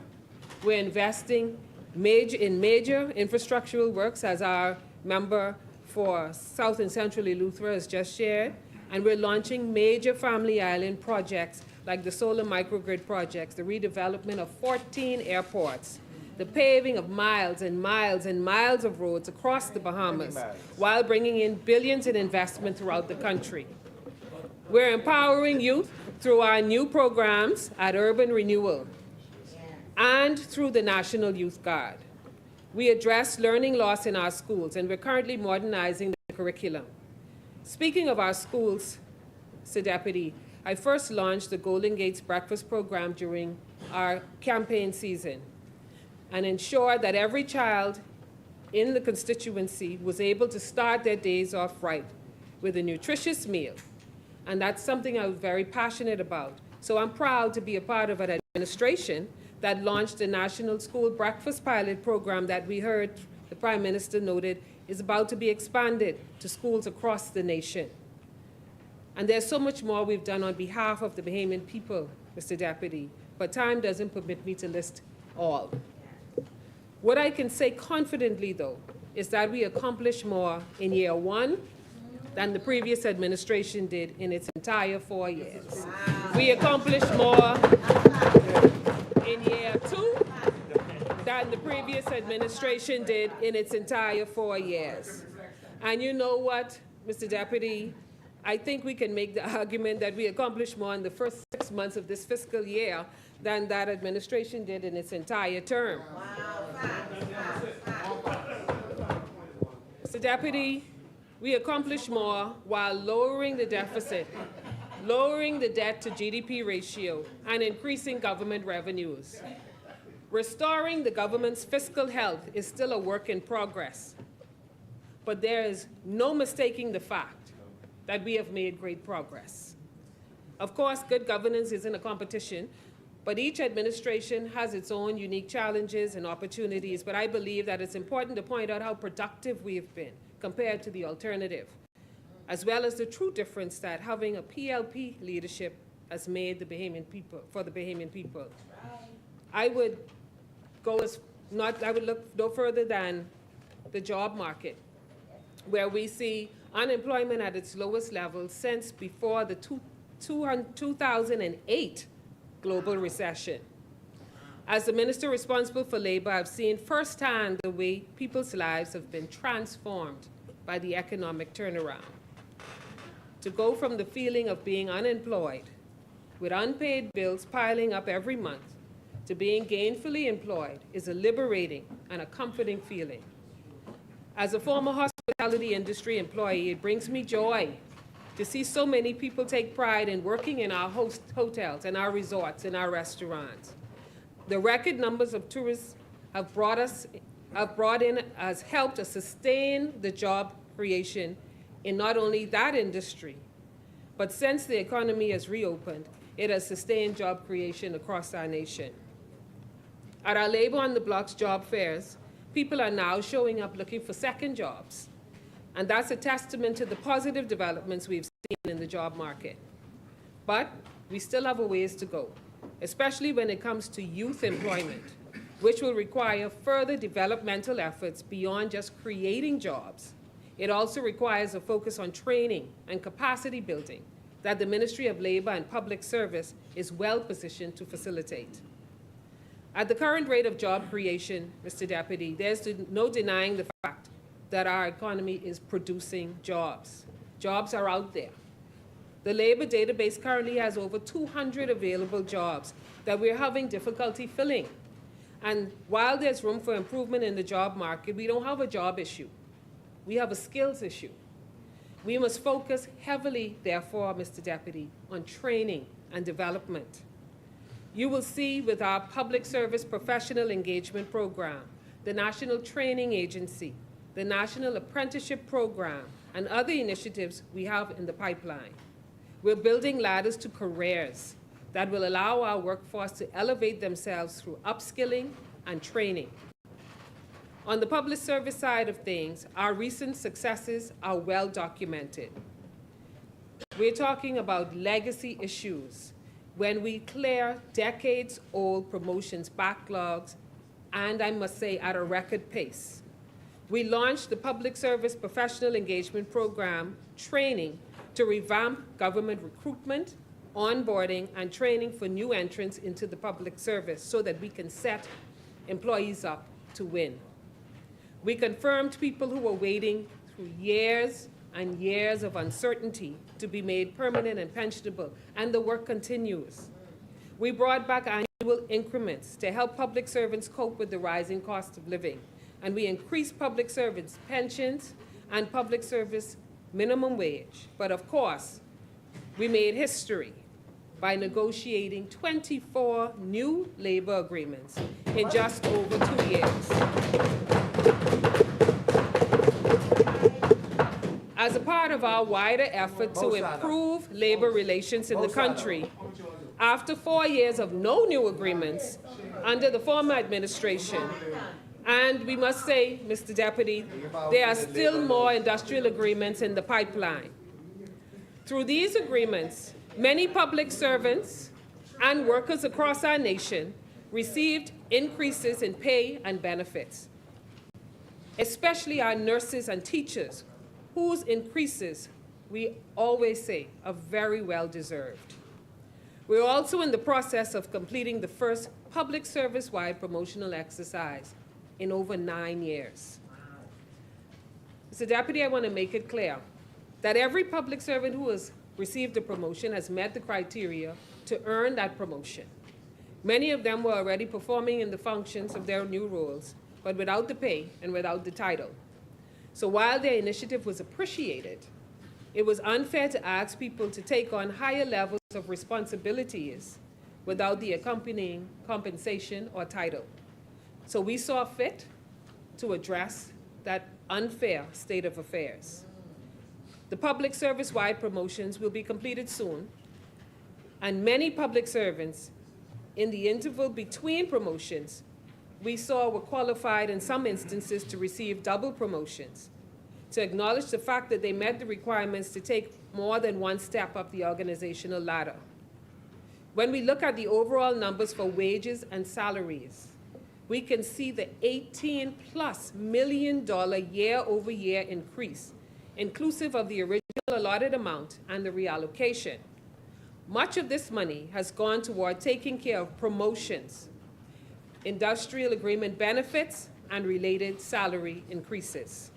We're investing in major infrastructural works, as our member for South and Central Eleuthera has just shared, and we're launching major Family Island projects like the solar microgrid projects, the redevelopment of 14 airports, the paving of miles and miles and miles of roads across the Bahamas, while bringing in billions in investment throughout the country. We're empowering youth through our new programs at Urban Renewal and through the National Youth Guard. We address learning loss in our schools, and we're currently modernizing the curriculum. Speaking of our schools, Sir Deputy, I first launched the Golden Gates Breakfast Program during our campaign season and ensured that every child in the constituency was able to start their days off right with a nutritious meal. And that's something I was very passionate about. So I'm proud to be a part of an administration that launched the National School Breakfast Pilot Program that we heard the Prime Minister noted is about to be expanded to schools across the nation. And there's so much more we've done on behalf of the Bahamian people, Mr. Deputy, but time doesn't permit me to list all. What I can say confidently, though, is that we accomplished more in year one than the previous administration did in its entire 4 years. We accomplished more in year two than the previous administration did in its entire 4 years. And you know what, Mr. Deputy? I think we can make the argument that we accomplished more in the first 6 months of this fiscal year than that administration did in its entire term. Mr. Deputy, We accomplished more while lowering the deficit, lowering the debt to GDP ratio, and increasing government revenues. Restoring the government's fiscal health is still a work in progress, but there is no mistaking the fact that we have made great progress. Of course, good governance isn't a competition, but each administration has its own unique challenges and opportunities, but I believe that it's important to point out how productive we have been compared to the alternative, as well as the true difference that having a PLP leadership has made the Bahamian people, for the Bahamian people. I would look no further than the job market, where we see unemployment at its lowest level since before the 2008 global recession. As the minister responsible for labor, I've seen firsthand the way people's lives have been transformed by the economic turnaround. To go from the feeling of being unemployed, with unpaid bills piling up every month, to being gainfully employed is a liberating and a comforting feeling. As a former hospitality industry employee, it brings me joy to see so many people take pride in working in our hotels and our resorts and our restaurants. The record numbers of tourists has helped us sustain the job creation in not only that industry, but since the economy has reopened, it has sustained job creation across our nation. At our Labor on the Block's job fairs, people are now showing up looking for second jobs. And that's a testament to the positive developments we've seen in the job market. But we still have a ways to go, especially when it comes to youth employment, which will require further developmental efforts beyond just creating jobs. It also requires a focus on training and capacity building that the Ministry of Labor and Public Service is well positioned to facilitate. At the current rate of job creation, Mr. Deputy, there's no denying the fact that our economy is producing jobs. Jobs are out there. The labor database currently has over 200 available jobs that we're having difficulty filling. And while there's room for improvement in the job market, we don't have a job issue. We have a skills issue. We must focus heavily, therefore, Mr. Deputy, on training and development. You will see with our Public Service Professional Engagement Program, the National Training Agency, the National Apprenticeship Program, and other initiatives we have in the pipeline. We're building ladders to careers that will allow our workforce to elevate themselves through upskilling and training. On the public service side of things, our recent successes are well documented. We're talking about legacy issues when we clear decades-old promotions backlogs, and I must say at a record pace. We launched the Public Service Professional Engagement Program training to revamp government recruitment, onboarding, and training for new entrants into the public service so that we can set employees up to win. We confirmed people who were waiting through years and years of uncertainty to be made permanent and pensionable, and the work continues. We brought back annual increments to help public servants cope with the rising cost of living, and we increased public servants' pensions and public service minimum wage. But of course, we made history by negotiating 24 new labor agreements in just over 2 years. As a part of our wider effort to improve labor relations in the country, after 4 years of no new agreements under the former administration, and we must say, Mr. Deputy, there are still more industrial agreements in the pipeline. Through these agreements, many public servants and workers across our nation received increases in pay and benefits, especially our nurses and teachers, whose increases, we always say, are very well deserved. We're also in the process of completing the first public service-wide promotional exercise in over 9 years. Mr. Deputy, I want to make it clear that every public servant who has received a promotion has met the criteria to earn that promotion. Many of them were already performing in the functions of their new roles, but without the pay and without the title. So while their initiative was appreciated, it was unfair to ask people to take on higher levels of responsibilities without the accompanying compensation or title. So we saw fit to address that unfair state of affairs. The public service-wide promotions will be completed soon, and many public servants in the interval between promotions we saw were qualified in some instances to receive double promotions, to acknowledge the fact that they met the requirements to take more than one step up the organizational ladder. When we look at the overall numbers for wages and salaries, we can see the $18+ million year-over-year increase, inclusive of the original allotted amount and the reallocation. Much of this money has gone toward taking care of promotions, industrial agreement benefits, and related salary increases.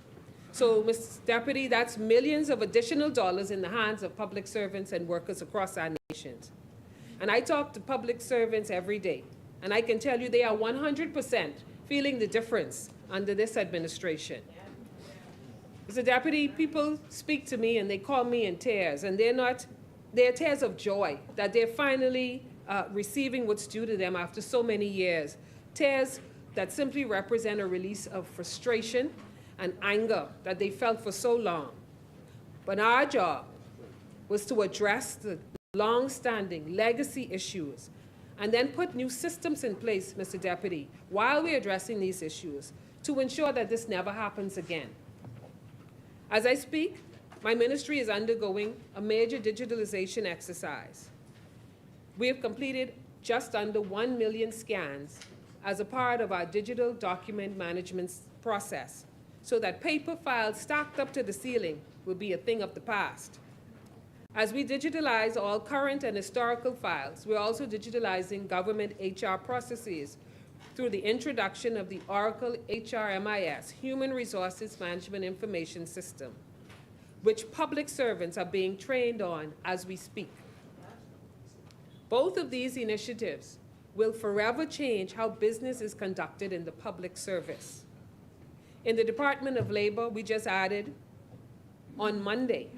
So, Mr. Deputy, that's millions of additional dollars in the hands of public servants and workers across our nations. And I talk to public servants every day, and I can tell you they are 100% feeling the difference under this administration. Mr. Deputy, people speak to me and they call me in tears, and they're tears of joy that they're finally receiving what's due to them after so many years. Tears that simply represent a release of frustration and anger that they felt for so long. But our job was to address the long-standing legacy issues and then put new systems in place, Mr. Deputy, while we're addressing these issues to ensure that this never happens again. As I speak, my ministry is undergoing a major digitalization exercise. We have completed just under 1 million scans as a part of our digital document management process, so that paper files stacked up to the ceiling will be a thing of the past. As we digitalize all current and historical files, we're also digitalizing government HR processes through the introduction of the Oracle HRMIS, Human Resources Management Information System, which public servants are being trained on as we speak. Both of these initiatives will forever change how business is conducted in the public service. In the Department of Labor, we just added, on Monday,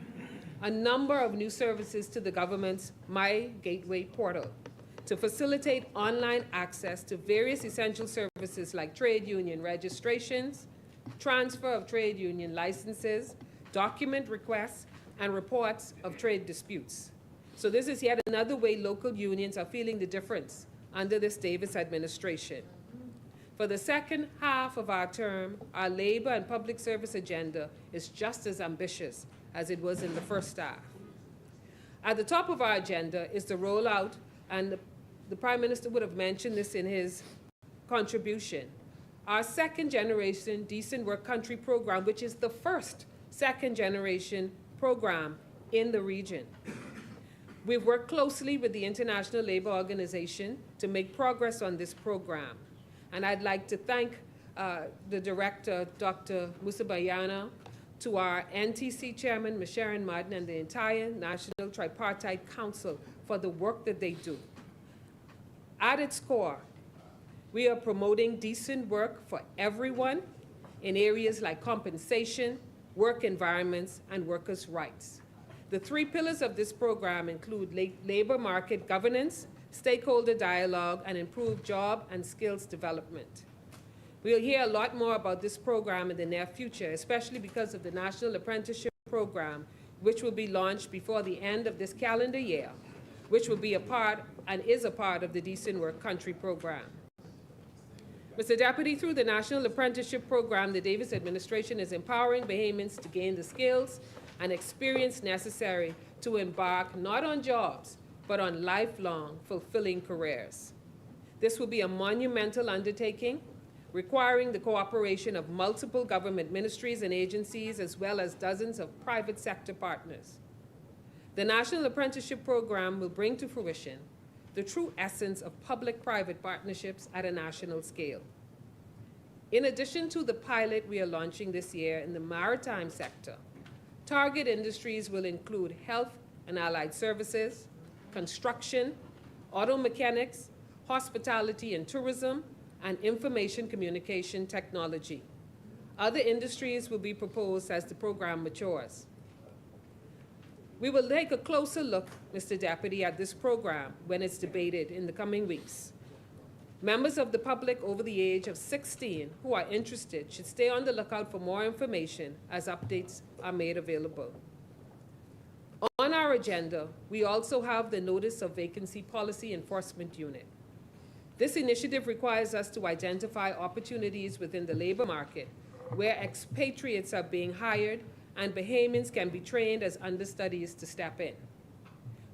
a number of new services to the government's My Gateway portal to facilitate online access to various essential services like trade union registrations, transfer of trade union licenses, document requests, and reports of trade disputes. So this is yet another way local unions are feeling the difference under this Davis administration. For the second half of our term, our labor and public service agenda is just as ambitious as it was in the first half. At the top of our agenda is the rollout, and the Prime Minister would have mentioned this in his contribution, our second-generation Decent Work Country program, which is the first second-generation program in the region. We've worked closely with the International Labour Organization to make progress on this program. And I'd like to thank the director, Dr. Musabayana, to our NTC chairman, Ms. Sharon Martin, and the entire National Tripartite Council for the work that they do. At its core, we are promoting decent work for everyone in areas like compensation, work environments, and workers' rights. The 3 pillars of this program include labor market governance, stakeholder dialogue, and improved job and skills development. We'll hear a lot more about this program in the near future, especially because of the National Apprenticeship Program, which will be launched before the end of this calendar year, which will be a part and is a part of the Decent Work Country program. Mr. Deputy, through the National Apprenticeship Program, the Davis administration is empowering Bahamians to gain the skills and experience necessary to embark not on jobs, but on lifelong, fulfilling careers. This will be a monumental undertaking, requiring the cooperation of multiple government ministries and agencies, as well as dozens of private sector partners. The National Apprenticeship Program will bring to fruition the true essence of public-private partnerships at a national scale. In addition to the pilot we are launching this year in the maritime sector, target industries will include health and allied services, construction, auto mechanics, hospitality and tourism, and information communication technology. Other industries will be proposed as the program matures. We will take a closer look, Mr. Deputy, at this program when it's debated in the coming weeks. Members of the public over the age of 16 who are interested should stay on the lookout for more information as updates are made available. On our agenda, we also have the Notice of Vacancy Policy Enforcement Unit. This initiative requires us to identify opportunities within the labor market where expatriates are being hired and Bahamians can be trained as understudies to step in.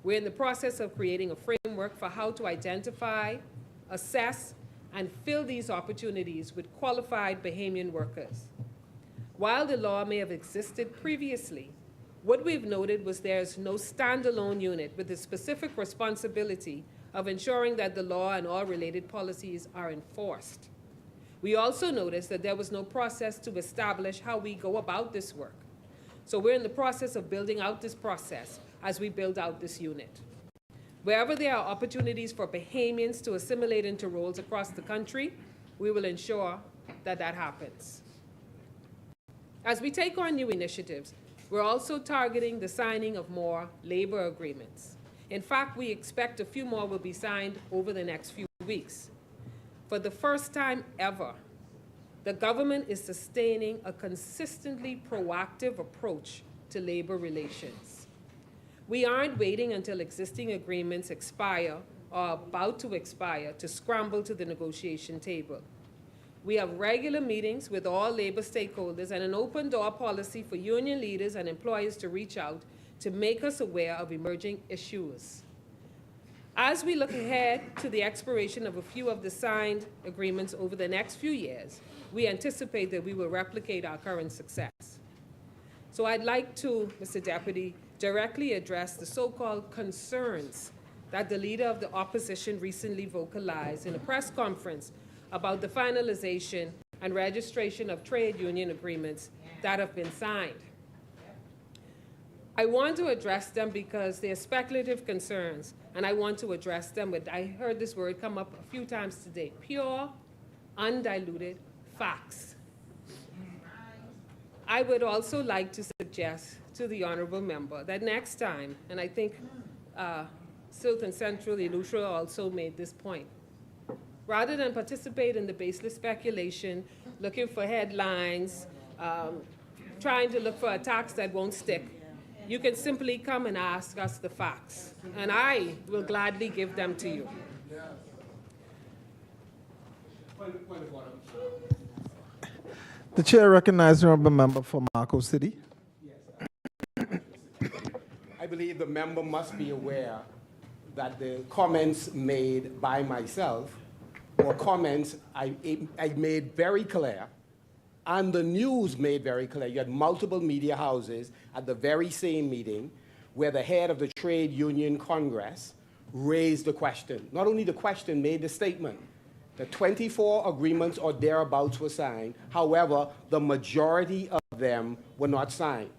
We're in the process of creating a framework for how to identify, assess, and fill these opportunities with qualified Bahamian workers. While the law may have existed previously, what we've noted was there's no standalone unit with the specific responsibility of ensuring that the law and all related policies are enforced. We also noticed that there was no process to establish how we go about this work. So we're in the process of building out this process as we build out this unit. Wherever there are opportunities for Bahamians to assimilate into roles across the country, we will ensure that that happens. As we take on new initiatives, we're also targeting the signing of more labor agreements. In fact, we expect a few more will be signed over the next few weeks. For the first time ever, the government is sustaining a consistently proactive approach to labor relations. We aren't waiting until existing agreements expire or are about to expire to scramble to the negotiation table. We have regular meetings with all labor stakeholders and an open door policy for union leaders and employers to reach out to make us aware of emerging issues. As we look ahead to the expiration of a few of the signed agreements over the next few years, we anticipate that we will replicate our current success. So I'd like to, Mr. Deputy, directly address the so-called concerns that the leader of the opposition recently vocalized in a press conference about the finalization and registration of trade union agreements that have been signed. I want to address them because they're speculative concerns, and I want to address them with, I heard this word come up a few times today, pure, undiluted facts. I would also like to suggest to the honorable member that next time, and I think Silton Central, Elustra also made this point, rather than participate in the baseless speculation, looking for headlines, trying to look for attacks that won't stick, you can simply come and ask us the facts, and I will gladly give them to you. The chair recognizes the honorable member for Marco City. I believe the member must be aware that the comments made by myself were comments I made very clear, and the news made very clear. You had multiple media houses at the very same meeting where the head of the Trade Union Congress raised the question. Not only the question, made the statement. The 24 agreements or thereabouts were signed. However, the majority of them were not signed.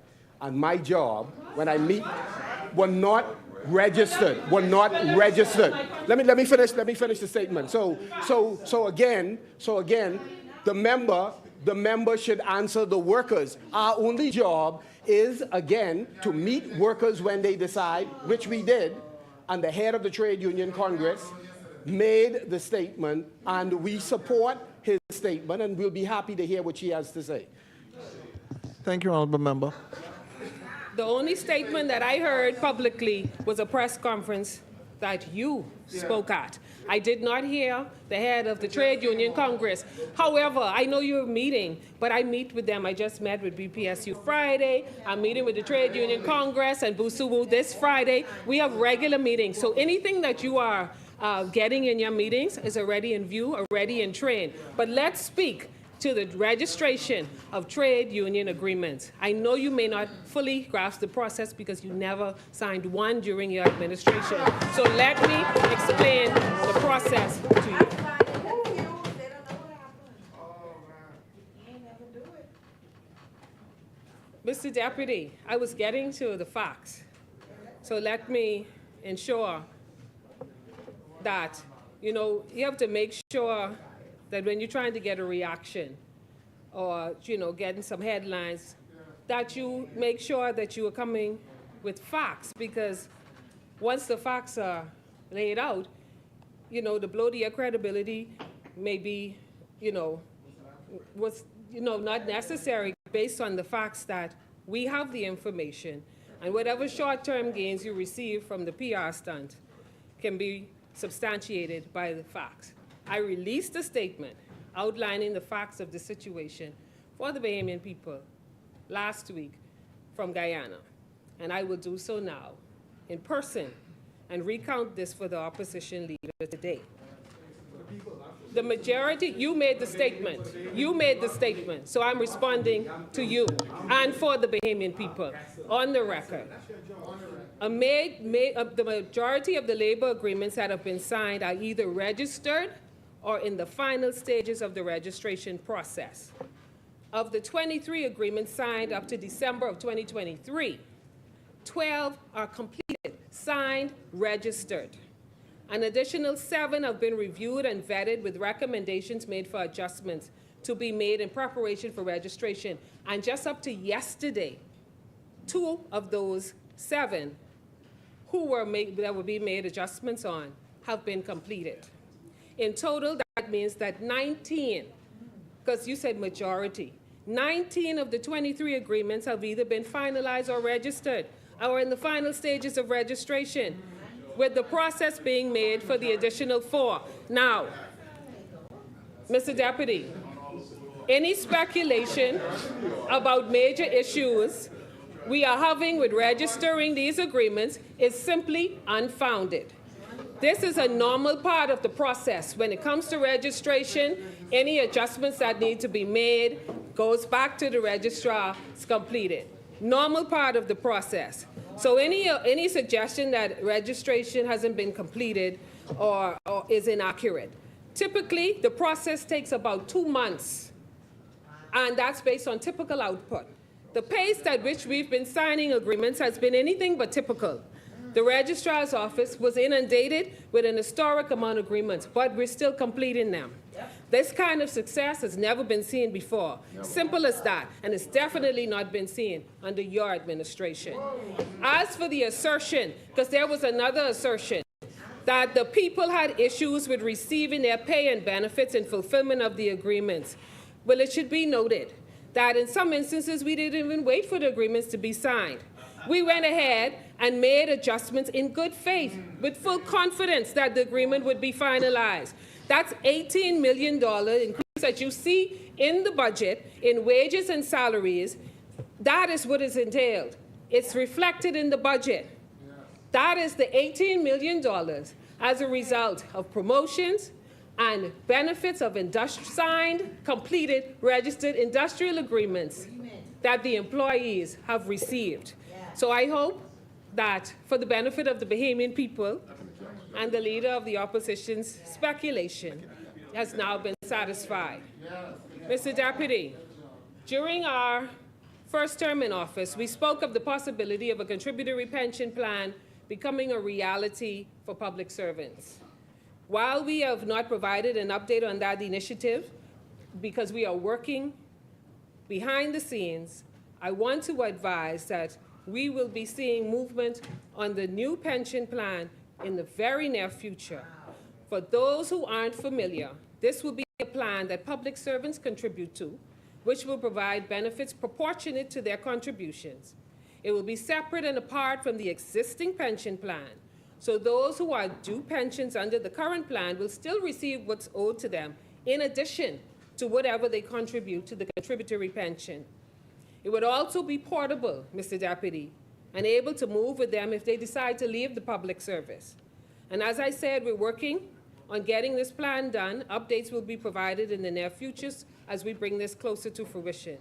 And my job, when I meet, were not registered. Let me finish the statement. So again, the member should answer the workers. Our only job is, again, to meet workers when they decide, which we did, and the head of the Trade Union Congress made the statement, and we support his statement, and we'll be happy to hear what she has to say. Thank you, honorable member. The only statement that I heard publicly was a press conference that you spoke at. I did not hear the head of the Trade Union Congress. However, I know you're meeting, but I meet with them. I just met with BPSU Friday. I'm meeting with the Trade Union Congress and Busuwu this Friday. We have regular meetings. So anything that you are getting in your meetings is already in view, already in train. But let's speak to the registration of trade union agreements. I know you may not fully grasp the process because you never signed one during your administration. So let me explain the process to you. Mr. Deputy, I was getting to the facts. So let me ensure that, you have to make sure that when you're trying to get a reaction, or, getting some headlines, that you make sure that you are coming with facts, because once the facts are laid out, the blow to your credibility may be, was, not necessary based on the facts that we have the information, and whatever short-term gains you receive from the PR stunt can be substantiated by the facts. I released a statement outlining the facts of the situation for the Bahamian people last week from Guyana, and I will do so now in person and recount this for the opposition leader today. The majority, you made the statement. You made the statement. So I'm responding to you and for the Bahamian people on the record. The majority of the labor agreements that have been signed are either registered or in the final stages of the registration process. Of the 23 agreements signed up to December of 2023, 12 are completed, signed, registered. An additional 7 have been reviewed and vetted with recommendations made for adjustments to be made in preparation for registration. And just up to yesterday, 2 of those 7 that will be made adjustments on have been completed. In total, that means that 19, because you said majority, 19 of the 23 agreements have either been finalized or registered, or in the final stages of registration, with the process being made for the additional 4. Now, Mr. Deputy, any speculation about major issues we are having with registering these agreements is simply unfounded. This is a normal part of the process. When it comes to registration, any adjustments that need to be made goes back to the registrar, it's completed. Normal part of the process. So any suggestion that registration hasn't been completed or is inaccurate. Typically, the process takes about 2 months, and that's based on typical output. The pace at which we've been signing agreements has been anything but typical. The registrar's office was inundated with an historic amount of agreements, but we're still completing them. This kind of success has never been seen before. Simple as that, and it's definitely not been seen under your administration. As for the assertion, because there was another assertion, that the people had issues with receiving their pay and benefits in fulfillment of the agreements. Well, it should be noted that in some instances, we didn't even wait for the agreements to be signed. We went ahead and made adjustments in good faith, with full confidence that the agreement would be finalized. That's $18 million increase that you see in the budget in wages and salaries. That is what is entailed. It's reflected in the budget. That is the $18 million as a result of promotions and benefits of signed, completed, registered industrial agreements that the employees have received. So I hope that for the benefit of the Bahamian people and the leader of the opposition's speculation has now been satisfied. Mr. Deputy, during our first term in office, we spoke of the possibility of a contributory pension plan becoming a reality for public servants. While we have not provided an update on that initiative, because we are working behind the scenes, I want to advise that we will be seeing movement on the new pension plan in the very near future. For those who aren't familiar, this will be a plan that public servants contribute to, which will provide benefits proportionate to their contributions. It will be separate and apart from the existing pension plan. So those who are due pensions under the current plan will still receive what's owed to them, in addition to whatever they contribute to the contributory pension. It would also be portable, Mr. Deputy, and able to move with them if they decide to leave the public service. And as I said, we're working on getting this plan done. Updates will be provided in the near future as we bring this closer to fruition.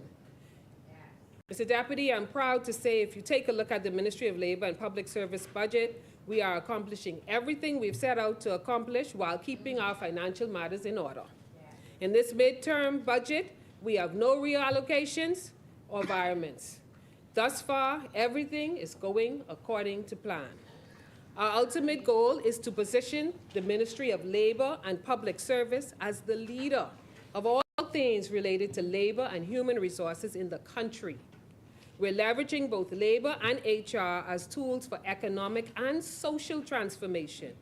Mr. Deputy, I'm proud to say if you take a look at the Ministry of Labor and Public Service budget, we are accomplishing everything we've set out to accomplish while keeping our financial matters in order. In this midterm budget, we have no reallocations or environments. Thus far, everything is going according to plan. Our ultimate goal is to position the Ministry of Labor and Public Service as the leader of all things related to labor and human resources in the country. We're leveraging both labor and HR as tools for economic and social transformation,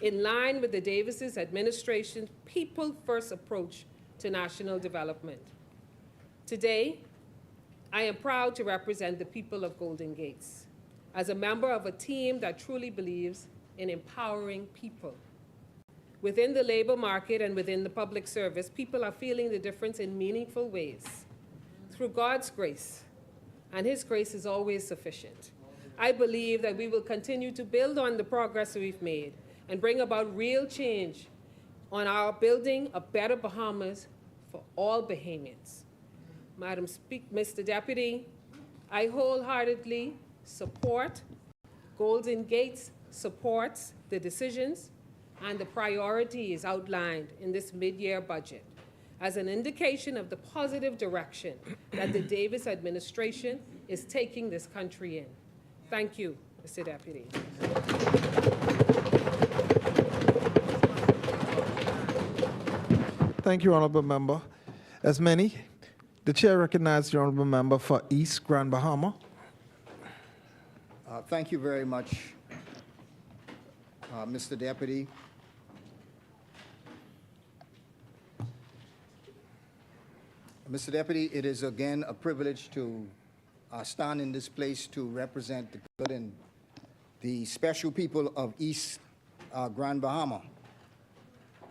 in line with the Davis's administration's people-first approach to national development. Today, I am proud to represent the people of Golden Gates as a member of a team that truly believes in empowering people. Within the labor market and within the public service, people are feeling the difference in meaningful ways. Through God's grace, and His grace is always sufficient, I believe that we will continue to build on the progress we've made and bring about real change on our building a better Bahamas for all Bahamians. Mr. Deputy, I wholeheartedly support Golden Gates supports the decisions and the priorities outlined in this mid-year budget as an indication of the positive direction that the Davis administration is taking this country in. Thank you, Mr. Deputy. Thank you, Honorable Member. As many, the Chair recognizes the Honorable Member for East Grand Bahama. Thank you very much, Mr. Deputy. Mr. Deputy, it is again a privilege to stand in this place to represent the good and the special people of East Grand Bahama.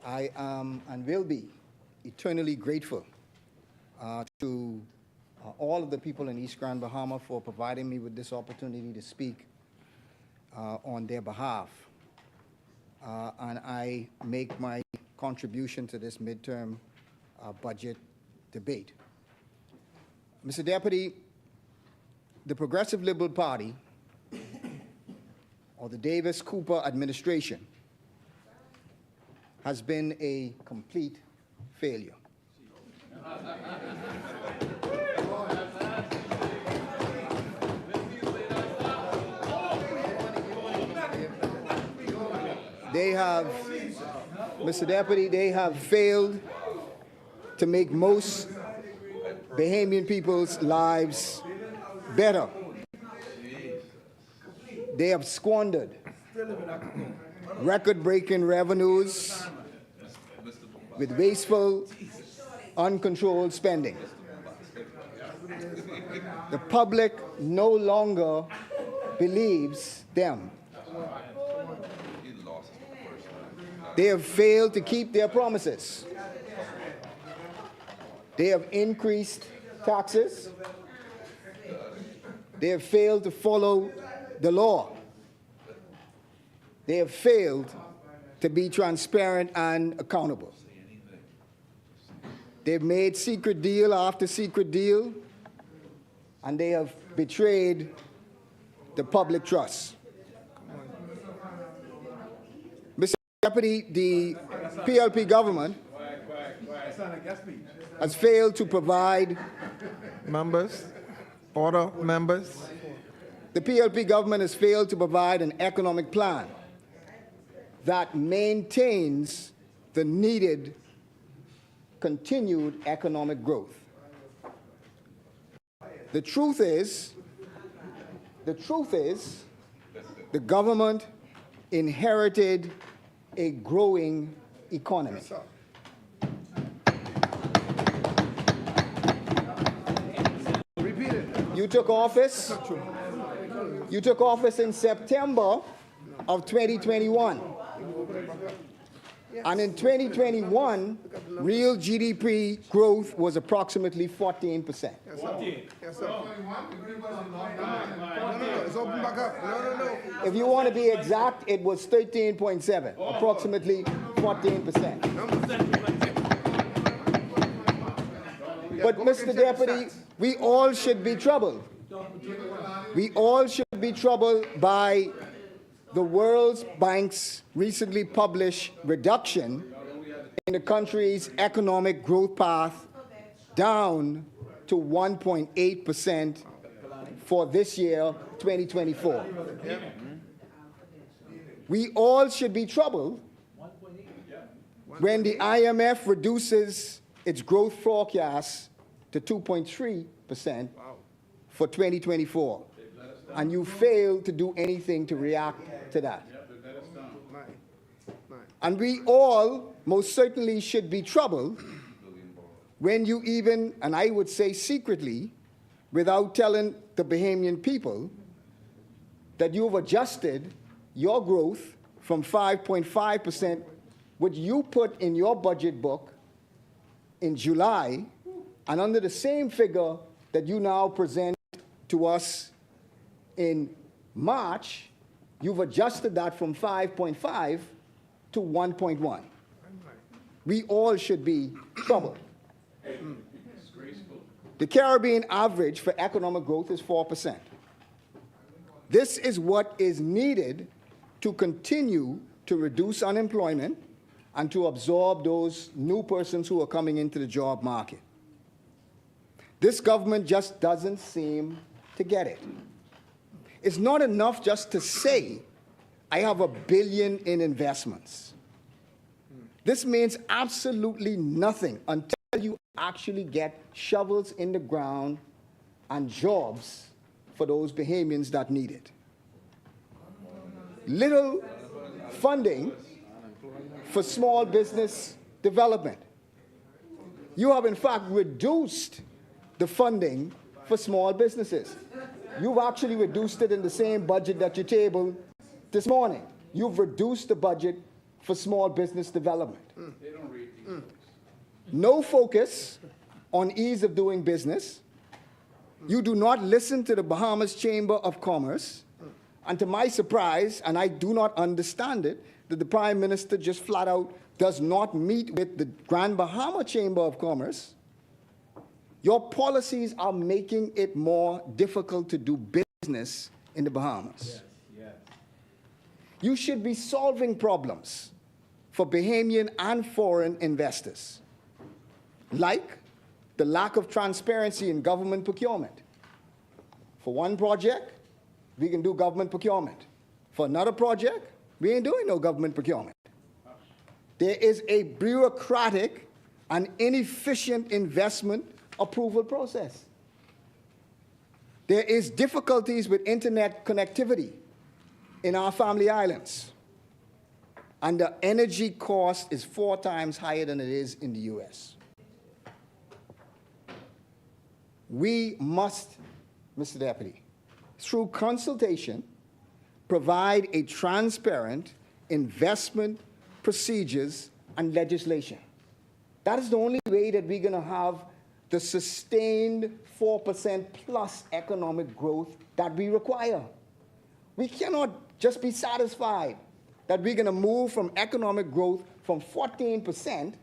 I am and will be eternally grateful to all of the people in East Grand Bahama for providing me with this opportunity to speak on their behalf. And I make my contribution to this midterm budget debate. Mr. Deputy, the Progressive Liberal Party, or the Davis-Cooper administration, has been a complete failure. They have, Mr. Deputy, they have failed to make most Bahamian people's lives better. They have squandered record-breaking revenues with wasteful, uncontrolled spending. The public no longer believes them. They have failed to keep their promises. They have increased taxes. They have failed to follow the law. They have failed to be transparent and accountable. They've made secret deal after secret deal, and they have betrayed the public trust. Mr. Deputy, the PLP government has failed to provide. Members, order, members. The PLP government has failed to provide an economic plan that maintains the needed continued economic growth. The truth is, the government inherited a growing economy. You took office in September of 2021. And in 2021, real GDP growth was approximately 14%. Yes, sir. Yes, sir. It's open back up. No. If you want to be exact, it was 13.7, approximately 14%. But Mr. Deputy, we all should be troubled. We all should be troubled by the World Bank's recently published reduction in the country's economic growth path down to 1.8% for this year, 2024. We all should be troubled when the IMF reduces its growth forecast to 2.3% for 2024. And you failed to do anything to react to that. And we all most certainly should be troubled when you even, and I would say secretly, without telling the Bahamian people, that you've adjusted your growth from 5.5%, which you put in your budget book in July, and under the same figure that you now present to us in March, you've adjusted that from 5.5 to 1.1. We all should be troubled. The Caribbean average for economic growth is 4%. This is what is needed to continue to reduce unemployment and to absorb those new persons who are coming into the job market. This government just doesn't seem to get it. It's not enough just to say, I have $1 billion in investments. This means absolutely nothing until you actually get shovels in the ground and jobs for those Bahamians that need it. Little funding for small business development. You have, in fact, reduced the funding for small businesses. You've actually reduced it in the same budget that you tabled this morning. You've reduced the budget for small business development. No focus on ease of doing business. You do not listen to the Bahamas Chamber of Commerce. And to my surprise, and I do not understand it, that the Prime Minister just flat out does not meet with the Grand Bahama Chamber of Commerce. Your policies are making it more difficult to do business in the Bahamas. You should be solving problems for Bahamian and foreign investors, like the lack of transparency in government procurement. For one project, we can do government procurement. For another project, we ain't doing no government procurement. There is a bureaucratic and inefficient investment approval process. There is difficulties with internet connectivity in our family islands. And the energy cost is 4 times higher than it is in the US. We must, Mr. Deputy, through consultation, provide a transparent investment procedures and legislation. That is the only way that we're going to have the sustained 4% plus economic growth that we require. We cannot just be satisfied that we're going to move from economic growth from 14%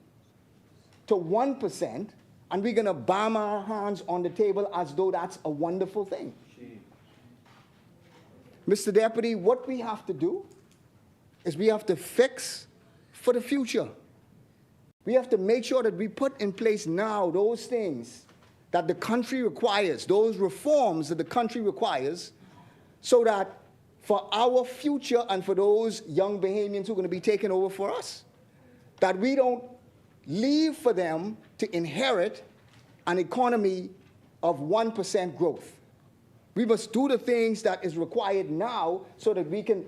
to 1%, and we're going to bang our hands on the table as though that's a wonderful thing. Mr. Deputy, what we have to do is we have to fix for the future. We have to make sure that we put in place now those things that the country requires, those reforms that the country requires, so that for our future and for those young Bahamians who are going to be taken over for us, that we don't leave for them to inherit an economy of 1% growth. We must do the things that is required now so that they can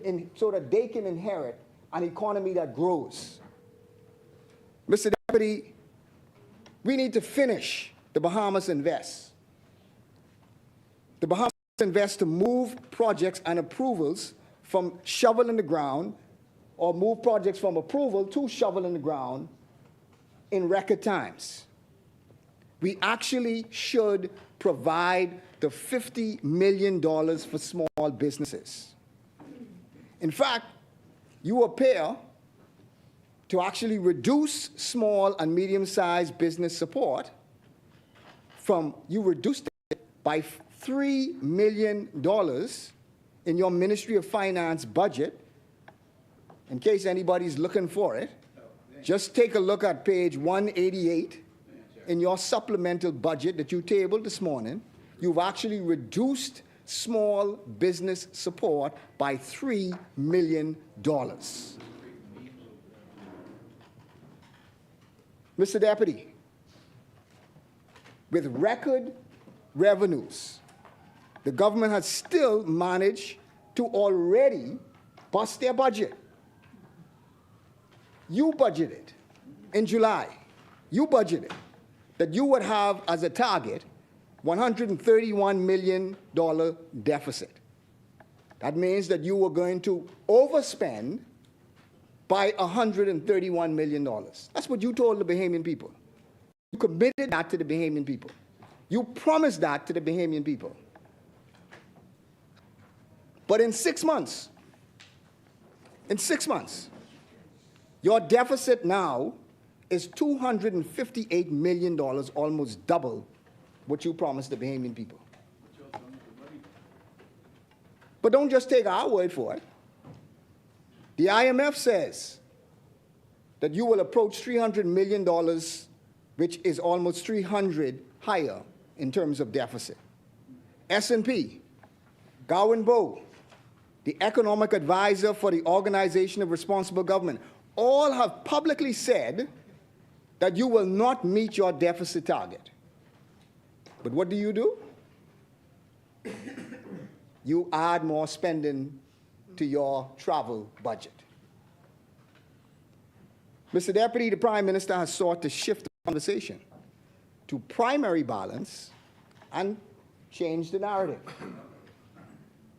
inherit an economy that grows. Mr. Deputy, we need to finish the Bahamas Invest. The Bahamas Invest to move projects and approvals from shovel in the ground, or move projects from approval to shovel in the ground in record times. We actually should provide the $50 million for small businesses. In fact, you appear to actually reduce small and medium-sized business support you reduced it by $3 million in your Ministry of Finance budget. In case anybody's looking for it, just take a look at page 188 in your supplemental budget that you tabled this morning. You've actually reduced small business support by $3 million. Mr. Deputy, with record revenues, the government has still managed to already bust their budget. You budgeted in July, you budgeted that you would have as a target $131 million deficit. That means that you were going to overspend by $131 million. That's what you told the Bahamian people. You committed that to the Bahamian people. You promised that to the Bahamian people. But in 6 months, your deficit now is $258 million, almost double what you promised the Bahamian people. But don't just take our word for it. The IMF says that you will approach $300 million, which is almost 300 higher in terms of deficit. S&P, Gowan Bowe, the economic advisor for the Organization of Responsible Government, all have publicly said that you will not meet your deficit target. But what do? You add more spending to your travel budget. Mr. Deputy, the Prime Minister has sought to shift the conversation to primary balance and change the narrative.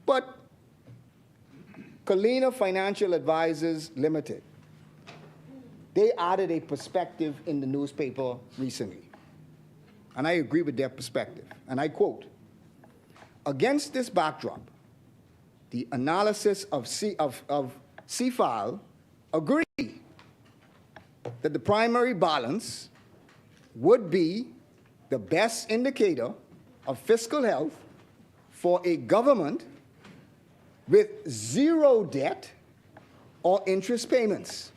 But Colina Financial Advisors Limited, they added a perspective in the newspaper recently. And I agree with their perspective. And I quote, "Against this backdrop, the analysis of CFAL agree that the primary balance would be the best indicator of fiscal health for a government with zero debt or interest payments.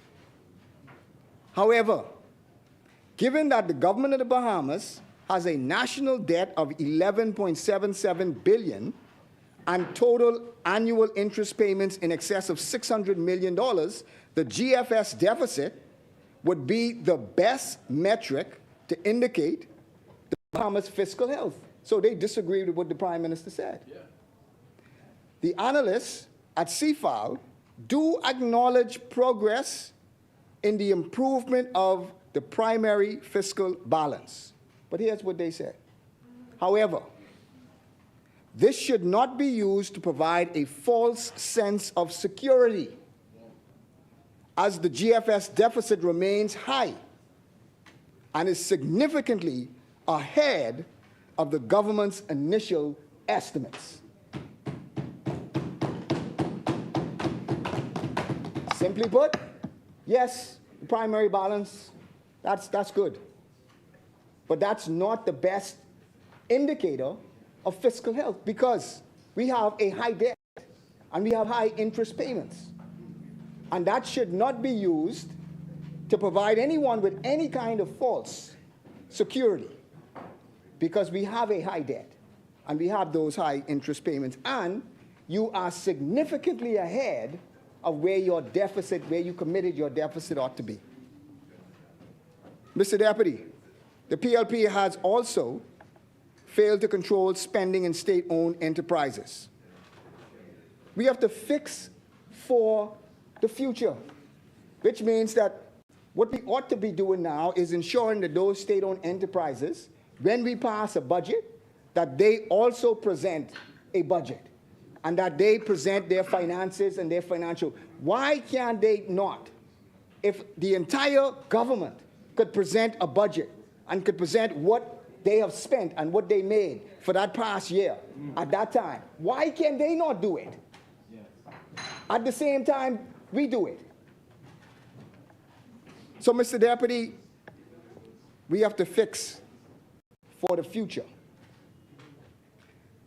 However, given that the government of the Bahamas has a national debt of $11.77 billion and total annual interest payments in excess of $600 million, the GFS deficit would be the best metric to indicate the Bahamas' fiscal health." So they disagreed with what the Prime Minister said. Yeah. The analysts at CFAL do acknowledge progress in the improvement of the primary fiscal balance. But here's what they said. However, this should not be used to provide a false sense of security, as the GFS deficit remains high and is significantly ahead of the government's initial estimates. Simply put, yes, the primary balance, that's good. But that's not the best indicator of fiscal health, because we have a high debt and we have high interest payments. And that should not be used to provide anyone with any kind of false security, because we have a high debt and we have those high interest payments, and you are significantly ahead of where your deficit, where you committed your deficit ought to be. Mr. Deputy, the PLP has also failed to control spending in state-owned enterprises. We have to fix for the future, which means that what we ought to be doing now is ensuring that those state-owned enterprises, when we pass a budget, that they also present a budget and that they present their finances and their financial. Why can't they not? If the entire government could present a budget and could present what they have spent and what they made for that past year at that time, why can they not do it? At the same time, we do it. So, Mr. Deputy, we have to fix for the future.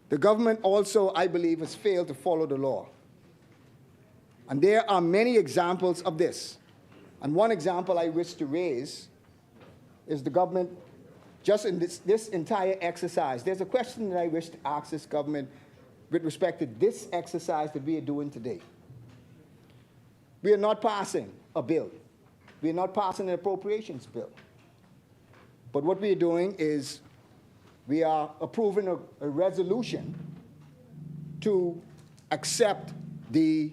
The government also, I believe, has failed to follow the law. And there are many examples of this. And one example I wish to raise is the government, just in this entire exercise, there's a question that I wish to ask this government with respect to this exercise that we are doing today. We are not passing a bill. We are not passing an appropriations bill. But what we are doing is we are approving a resolution to accept the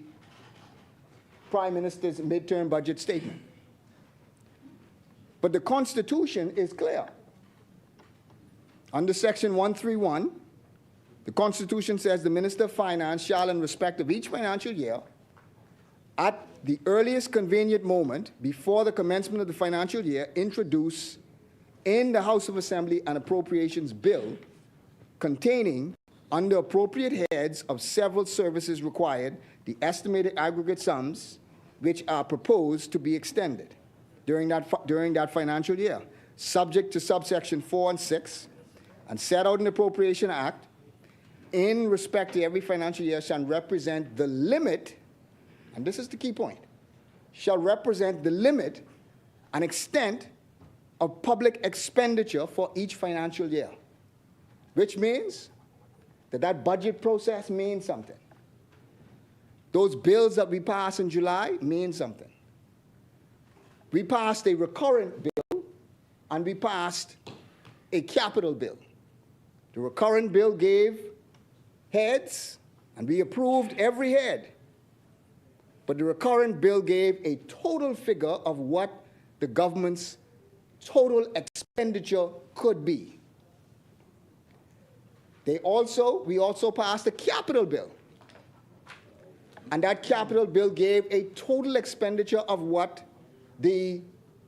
Prime Minister's midterm budget statement. But the Constitution is clear. Under Section 131, the Constitution says the Minister of Finance shall, in respect of each financial year, at the earliest convenient moment before the commencement of the financial year, introduce in the House of Assembly an appropriations bill containing, under appropriate heads of several services required, the estimated aggregate sums which are proposed to be extended during that financial year, subject to subsection 4 and 6, and set out in the Appropriation Act, in respect to every financial year, shall represent the limit, and this is the key point, shall represent the limit and extent of public expenditure for each financial year, which means that budget process means something. Those bills that we passed in July mean something. We passed a recurrent bill and we passed a capital bill. The recurrent bill gave heads and we approved every head. But the recurrent bill gave a total figure of what the government's total expenditure could be. We also passed a capital bill. And that capital bill gave a total expenditure of what the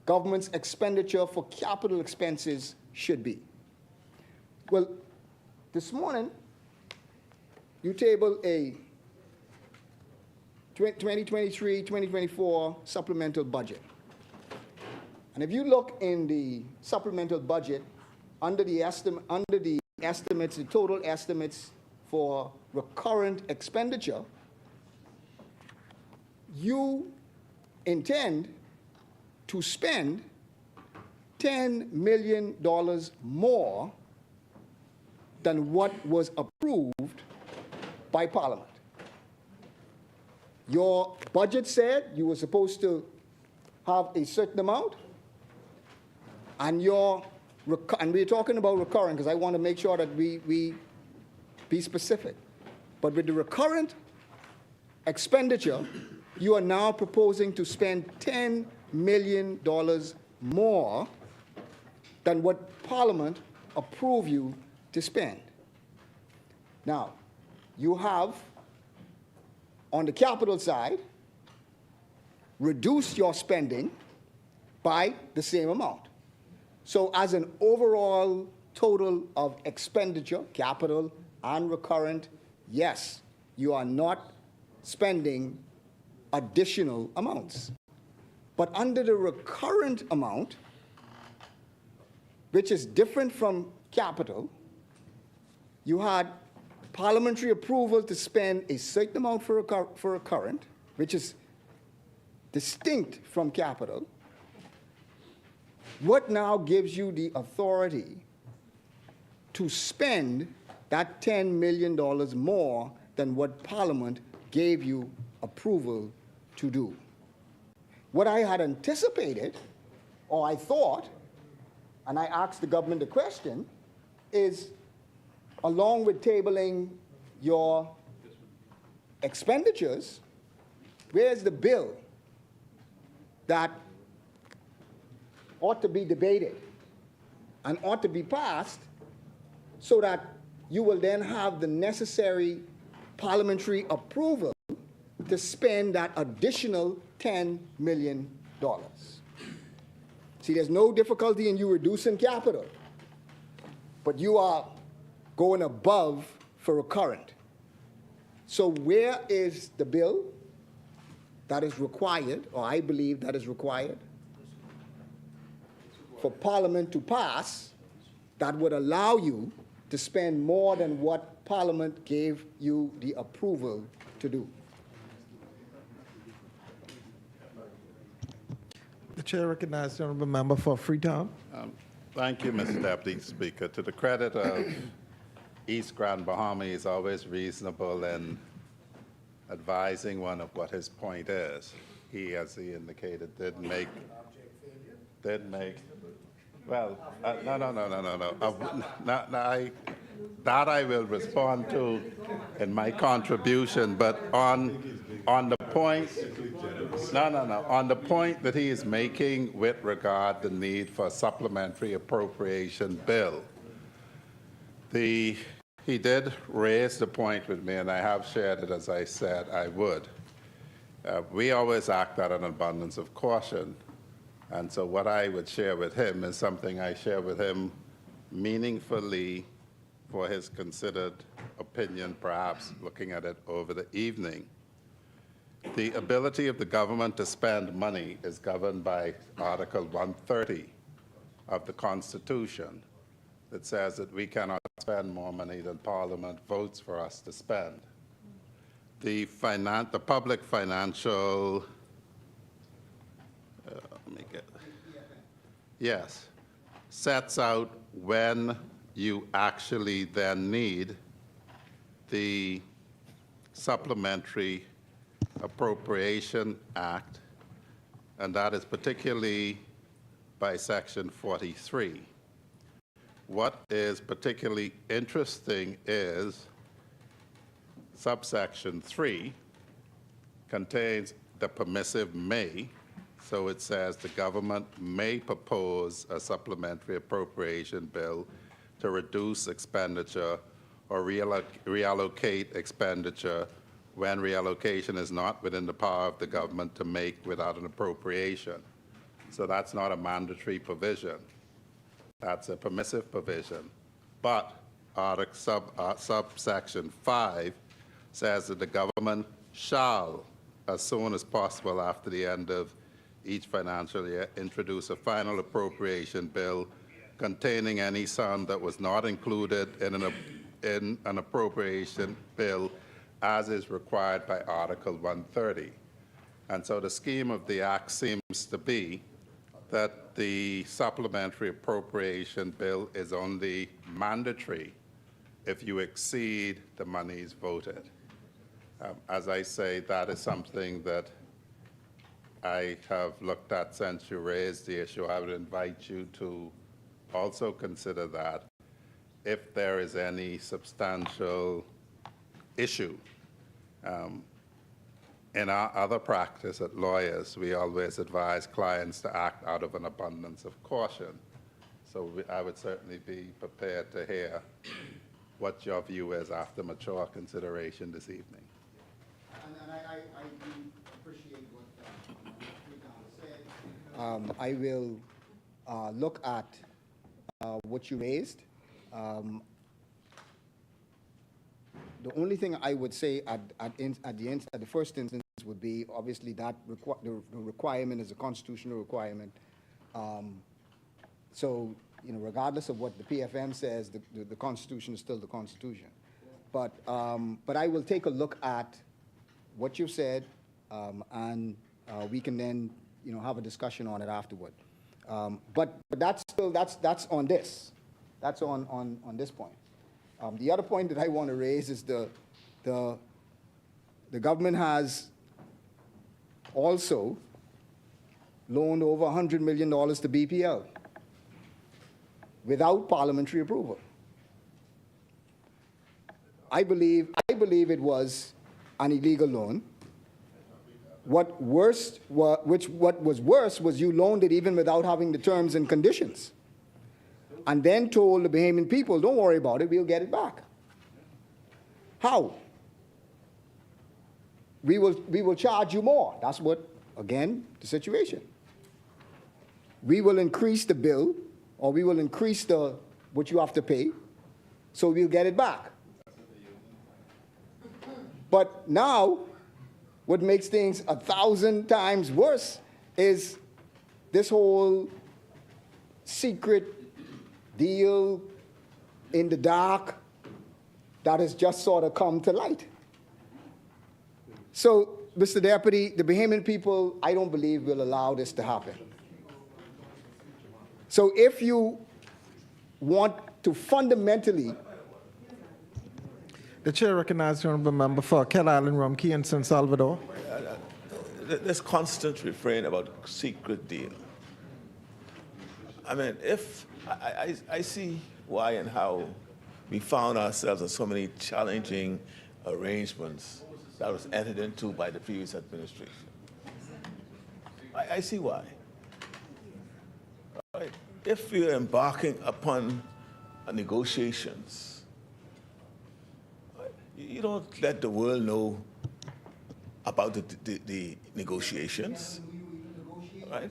government's expenditure for capital expenses should be. Well, this morning, you tabled a 2023-2024 supplemental budget. And if you look in the supplemental budget, under the estimates, the total estimates for recurrent expenditure, you intend to spend $10 million more than what was approved by Parliament. Your budget said you were supposed to have a certain amount, and we're talking about recurring because I want to make sure that we be specific. But with the recurrent expenditure, you are now proposing to spend $10 million more than what Parliament approved you to spend. Now, you have, on the capital side, reduced your spending by the same amount. So as an overall total of expenditure, capital and recurrent, yes, you are not spending additional amounts. But under the recurrent amount, which is different from capital, you had parliamentary approval to spend a certain amount for recurrent, which is distinct from capital. What now gives you the authority to spend that $10 million more than what Parliament gave you approval to do? What I had anticipated, or I thought, and I asked the government the question, is along with tabling your expenditures, where's the bill that ought to be debated and ought to be passed so that you will then have the necessary parliamentary approval to spend that additional $10 million. See, there's no difficulty in you reducing capital, but you are going above for recurrent. So where is the bill that is required, or I believe that is required, for Parliament to pass that would allow you to spend more than what Parliament gave you the approval to do? The chair recognizes the honourable member for Freetown. Thank you, Mr. Deputy Speaker. To the credit of East Grand Bahama, he's always reasonable in advising one of what his point is. He, as he indicated, did make Well, no. That I will respond to in my contribution, but on the point, on the point that he is making with regard to the need for a supplementary appropriation bill, he did raise the point with me, and I have shared it as I said I would. We always act out of an abundance of caution. And so what I would share with him is something I share with him meaningfully for his considered opinion, perhaps looking at it over the evening. The ability of the government to spend money is governed by Article 130 of the Constitution that says that we cannot spend more money than Parliament votes for us to spend. The public financial, yes, sets out when you actually then need the Supplementary Appropriation Act, and that is particularly by Section 43. What is particularly interesting is subsection 3 contains the permissive may. So it says the government may propose a supplementary appropriation bill to reduce expenditure or reallocate expenditure when reallocation is not within the power of the government to make without an appropriation. So that's not a mandatory provision. That's a permissive provision. But subsection 5 says that the government shall, as soon as possible after the end of each financial year, introduce a final appropriation bill containing any sum that was not included in an appropriation bill as is required by Article 130. And so the scheme of the Act seems to be that the supplementary appropriation bill is only mandatory if you exceed the monies voted. As I say, that is something that I have looked at since you raised the issue. I would invite you to also consider that if there is any substantial issue. In our other practice at lawyers, we always advise clients to act out of an abundance of caution. So I would certainly be prepared to hear what your view is after mature consideration this evening. And I do appreciate what said. I will look at what you raised. The only thing I would say at the first instance would be, obviously, that the requirement is a constitutional requirement. So, regardless of what the PFM says, the Constitution is still the Constitution. But I will take a look at what you've said, and we can then, have a discussion on it afterward. But that's on this. That's on this point. The other point that I want to raise is the government has also loaned over $100 million to BPL without parliamentary approval. I believe it was an illegal loan. What was worse was you loaned it even without having the terms and conditions, and then told the Bahamian people, don't worry about it, we'll get it back. How? We will charge you more. That's what, again, the situation. We will increase the bill, or we will increase what you have to pay, so we'll get it back. But now, what makes things 1,000 times worse is this whole secret deal in the dark that has just sort of come to light. So, Mr. Deputy, the Bahamian people, I don't believe, will allow this to happen. So if you want to fundamentally... The chair recognizes the honourable member for Cat Island, Rumkey, and San Salvador. This constant refrain about secret deal. I mean, I see why and how we found ourselves in so many challenging arrangements that was entered into by the previous administration. I see why. Right. If we are embarking upon negotiations, you don't let the world know about the negotiations, right?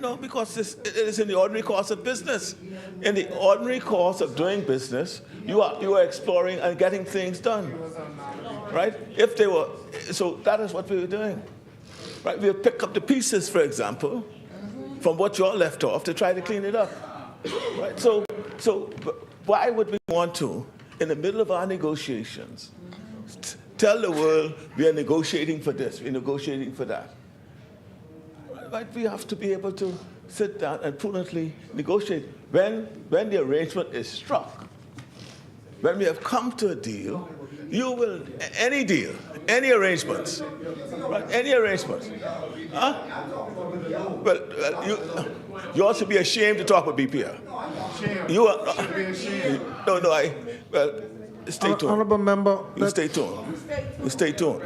No, because it is in the ordinary course of business. In the ordinary course of doing business, you are exploring and getting things done, right? If they were, so that is what we were doing, right? We'll pick up the pieces, for example, from what you all left off to try to clean it up, right? So why would we want to, in the middle of our negotiations, tell the world we are negotiating for this, we're negotiating for that? Right? We have to be able to sit down and prudently negotiate. When the arrangement is struck, when we have come to a deal, you will, any deal, any arrangements, right? Any arrangements. Huh? Well, you ought to be ashamed to talk about BPL. You are, well, stay tuned. Honorable member. You stay tuned. You stay tuned.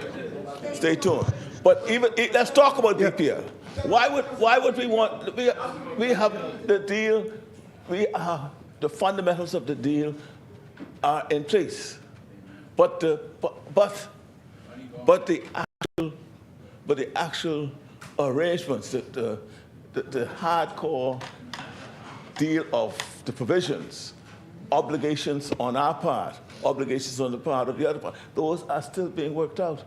Stay tuned. But even, let's talk about BPL. Why would we want, we have the deal, the fundamentals of the deal are in place. But the actual arrangements, the hardcore deal of the provisions, obligations on our part, obligations on the part of the other part, those are still being worked out.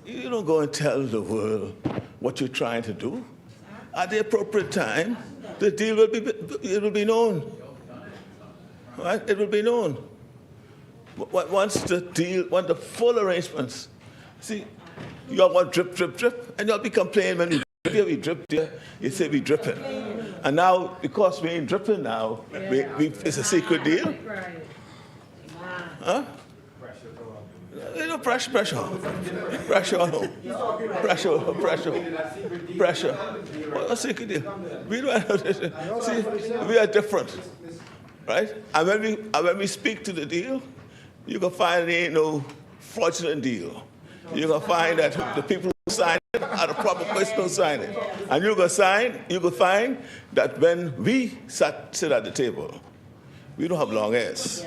You don't go and tell the world what you're trying to do. At the appropriate time, the deal will be known. Right? It will be known. Once the full arrangements, see, you all want drip, drip, drip, and you'll be complaining when we drip there, you say we dripping. And now, because we ain't dripping now, it's a secret deal. Huh? You know, pressure on who? Pressure. What's the secret deal? We are different, right? And when we speak to the deal, you can find there ain't no fraudulent deal. You can find that the people who sign it are the proper person who sign it. And you can find that when we sit at the table, we don't have long hairs.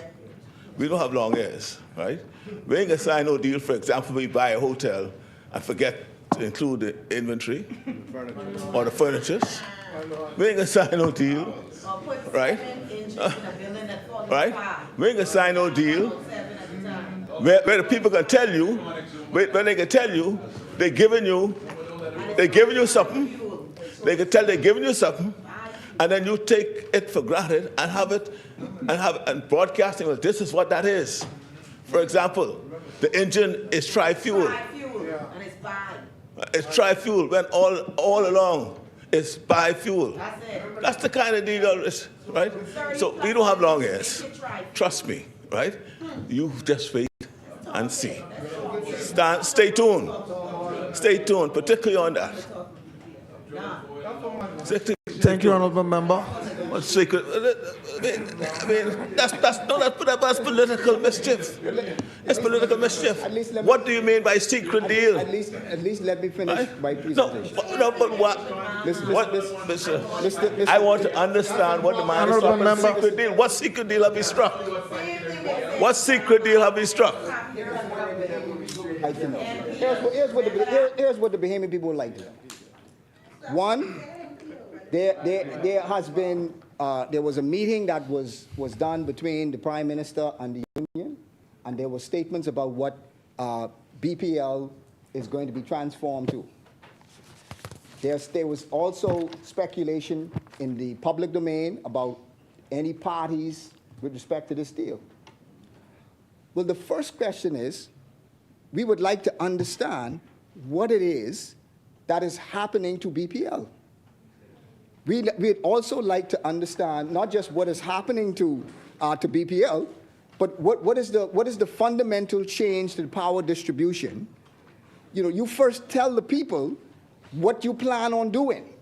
We don't have long hairs, right? We ain't gonna sign no deal, for example, we buy a hotel and forget to include the inventory or the furnitures. We ain't gonna sign no deal, right? Right? We ain't gonna sign no deal where the people can tell you, when they can tell you, they're giving you something, they can tell they're giving you something, and then you take it for granted and have it, and broadcasting, well, this is what that is. For example, the engine is tri-fuel. And it's bi. It's tri-fuel when all along it's bi-fuel. That's it. That's the kind of deal, right? So we don't have long hairs. Trust me, right? You just wait and see. Stay tuned. Stay tuned, particularly on that. Thank you, honorable member. What's secret? I mean, that's political mischief. It's political mischief. What do you mean by secret deal? At least let me finish my presentation. No, but what? I want to understand what the man is talking about. Secret deal. What secret deal have we struck? What secret deal have we struck? Like to know. Here's what the Bahamian people would like to know. One, there has been there was a meeting that was done between the Prime Minister and the union, and there were statements about what BPL is going to be transformed to. There was also speculation in the public domain about any parties with respect to this deal. Well, the first question is, we would like to understand what it is that is happening to BPL. We'd also like to understand not just what is happening to BPL, but what is the fundamental change to the power distribution. You know, you first tell the people what you plan on doing.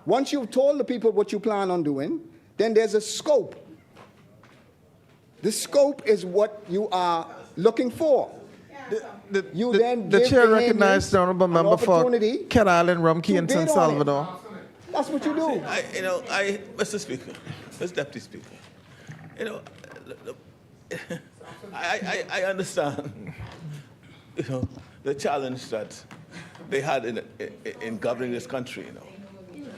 Once you've told the people what you plan on doing, then there's a scope. The scope is what you are looking for. You then The give chair Bahamians recognized the honorable an member for opportunity Cat Island, Rumkey, to and bid San on it. Salvador. That's what you do. Mr. Speaker, Mr. Deputy Speaker, I understand, the challenge that they had in governing this country,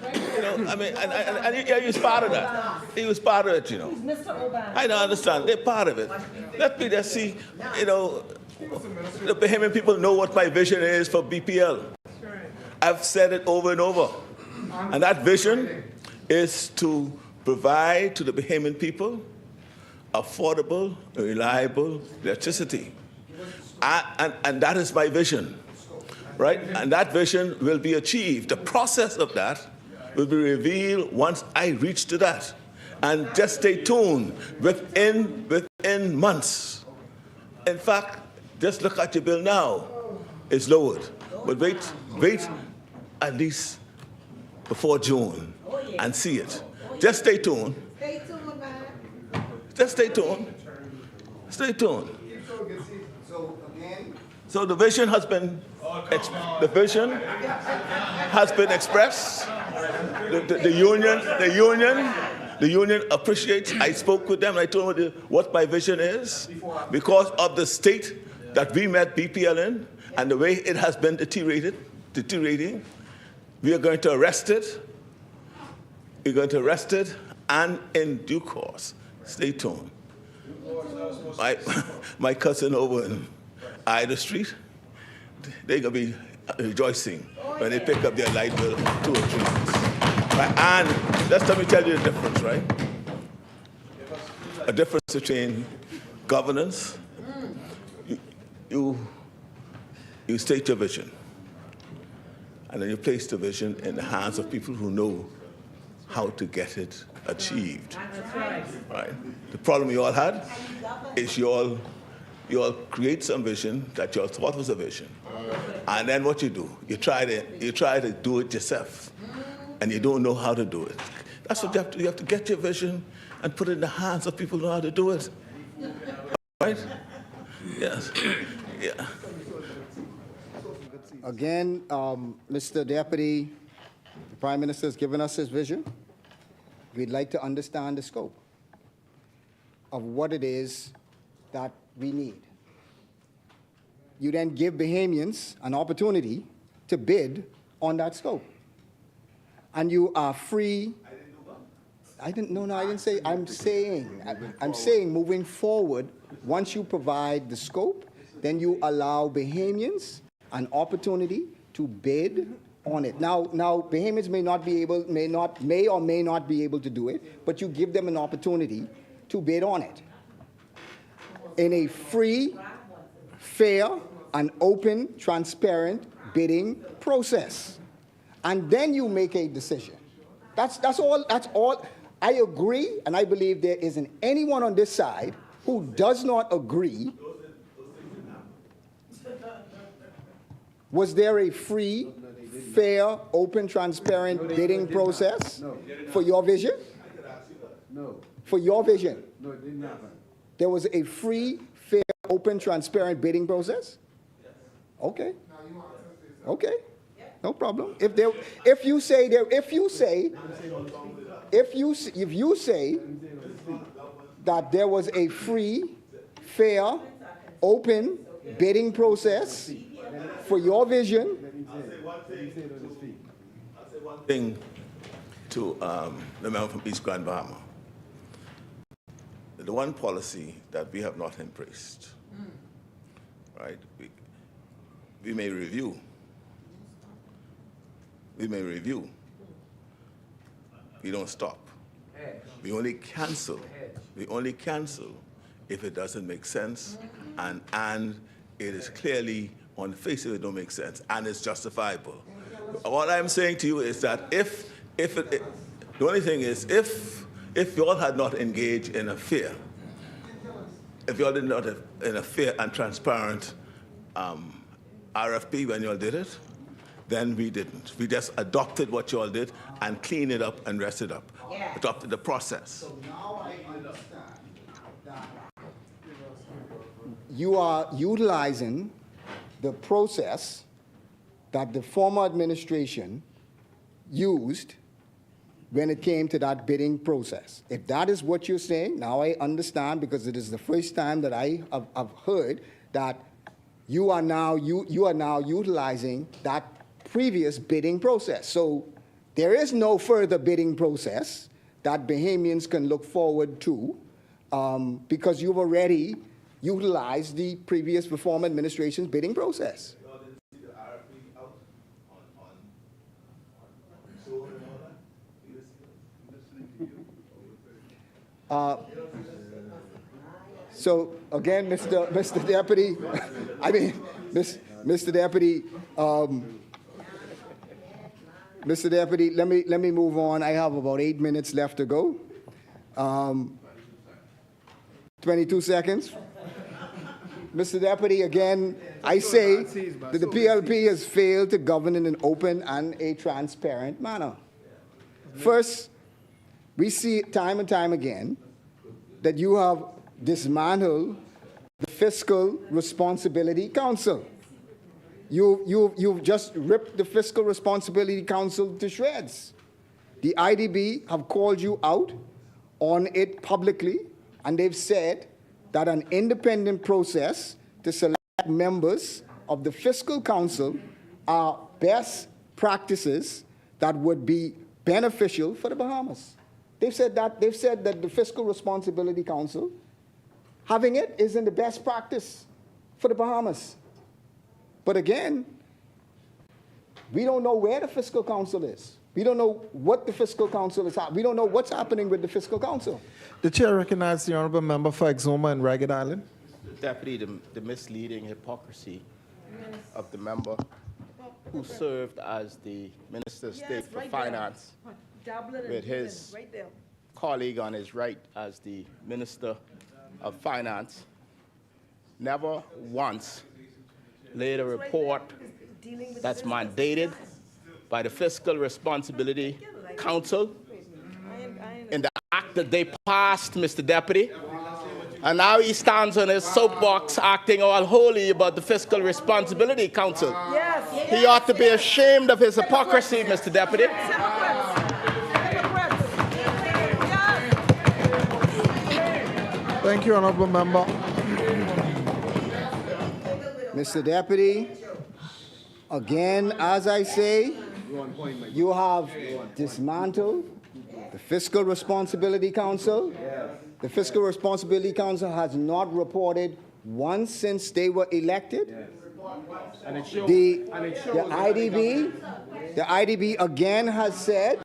I mean, and he was part of that. He was part of it, Mr. Obama. I don't understand. They're part of it. Let me just see, the Bahamian people know what my vision is for BPL. I've said it over and over. And that vision is to provide to the Bahamian people affordable, reliable electricity. And that is my vision, right? And that vision will be achieved. The process of that will be revealed once I reach to that. And just stay tuned within months. In fact, just look at your bill now. It's lowered. But wait at least before June and see it. Just stay tuned. Stay tuned, man. Just stay tuned. Stay tuned. So again, So the vision has been expressed. The union appreciates. I spoke with them. I told them what my vision is because of the state that we met BPL in and the way it has been deteriorating. We are going to arrest it. We're going to arrest it, and in due course, stay tuned. My cousin over in Ida Street, they're going to be rejoicing when they pick up their light bill 2 or 3 months. Right? And just let me tell you the difference, right? A difference between governance. You state your vision, and then you place the vision in the hands of people who know how to get it achieved. Right? The problem you all had is you all create some vision that you all thought was a vision, and then what you do? You try to do it yourself, and you don't know how to do it. That's what you have to. You have to get your vision and put it in the hands of people who know how to do it. Right? Yes. Yeah. again, Mr. Deputy, the Prime Minister has given us his vision. We'd like to understand the scope of what it is that we need. You then give Bahamians an opportunity to bid on that scope. And you are free. I didn't say, I'm saying moving forward, once you provide the scope, then you allow Bahamians an opportunity to bid on it. Now Bahamians may or may not be able to do it, but you give them an opportunity to bid on it in a free, fair, and open, transparent bidding process. And then you make a decision. That's all. I agree, and I believe there isn't anyone on this side who does not agree. Was there a free, fair, open, transparent bidding process for your vision? No. For your vision? No, it didn't happen. There was a free, fair, open, transparent bidding process? Okay. Okay. No problem. If you say that there was a free, fair, open bidding process for your vision. Thing to the member from East Grand Bahama. The one policy that we have not embraced, right? We may review. We may review. We don't stop. We only cancel. We only cancel if it doesn't make sense and it is clearly on the face of it don't make sense and it's justifiable. What I'm saying to you is that the only thing is if you all had not engaged in a fair, if you all did not in a fair and transparent RFP when you all did it, Then we didn't. We just adopted what you all did and cleaned it up and rested up. Yeah. Adopted the process. So now I understand that you are utilizing the process that the former administration used when it came to that bidding process. If that is what you're saying, now I understand, because it is the first time that I have heard that you are now utilizing that previous bidding process. So there is no further bidding process that Bahamians can look forward to, because you've already utilized the previous reform administration's bidding process. So again, Mr. Deputy, I mean, Mr. Deputy, Mr. Deputy, let me move on. I have about 8 minutes left to go. 22 seconds. Mr. Deputy, again, I say that the PLP has failed to govern in an open and a transparent manner. First, we see time and time again that you have dismantled the Fiscal Responsibility Council. You've just ripped the Fiscal Responsibility Council to shreds. The IDB have called you out on it publicly, and they've said that an independent process to select members of the Fiscal Council are best practices that would be beneficial for the Bahamas. They've said that the Fiscal Responsibility Council, having it isn't the best practice for the Bahamas. But again, we don't know where the Fiscal Council is. We don't know what the Fiscal Council is. We don't know what's happening with the Fiscal Council. The chair recognizes the honorable member for Exuma and Ragged Island. Deputy, the misleading hypocrisy of the member who served as the Minister of State for Finance with his colleague on his right as the Minister of Finance, never once laid a report that's mandated by the Fiscal Responsibility Council in the act that they passed, Mr. Deputy. And now he stands on his soapbox acting all holy about the Fiscal Responsibility Council. Yes. He ought to be ashamed of his hypocrisy, Mr. Deputy. Thank you, honorable member. Mr. Deputy, again, as I say, you have dismantled the Fiscal Responsibility Council. The Fiscal Responsibility Council has not reported once since they were elected. The IDB again has said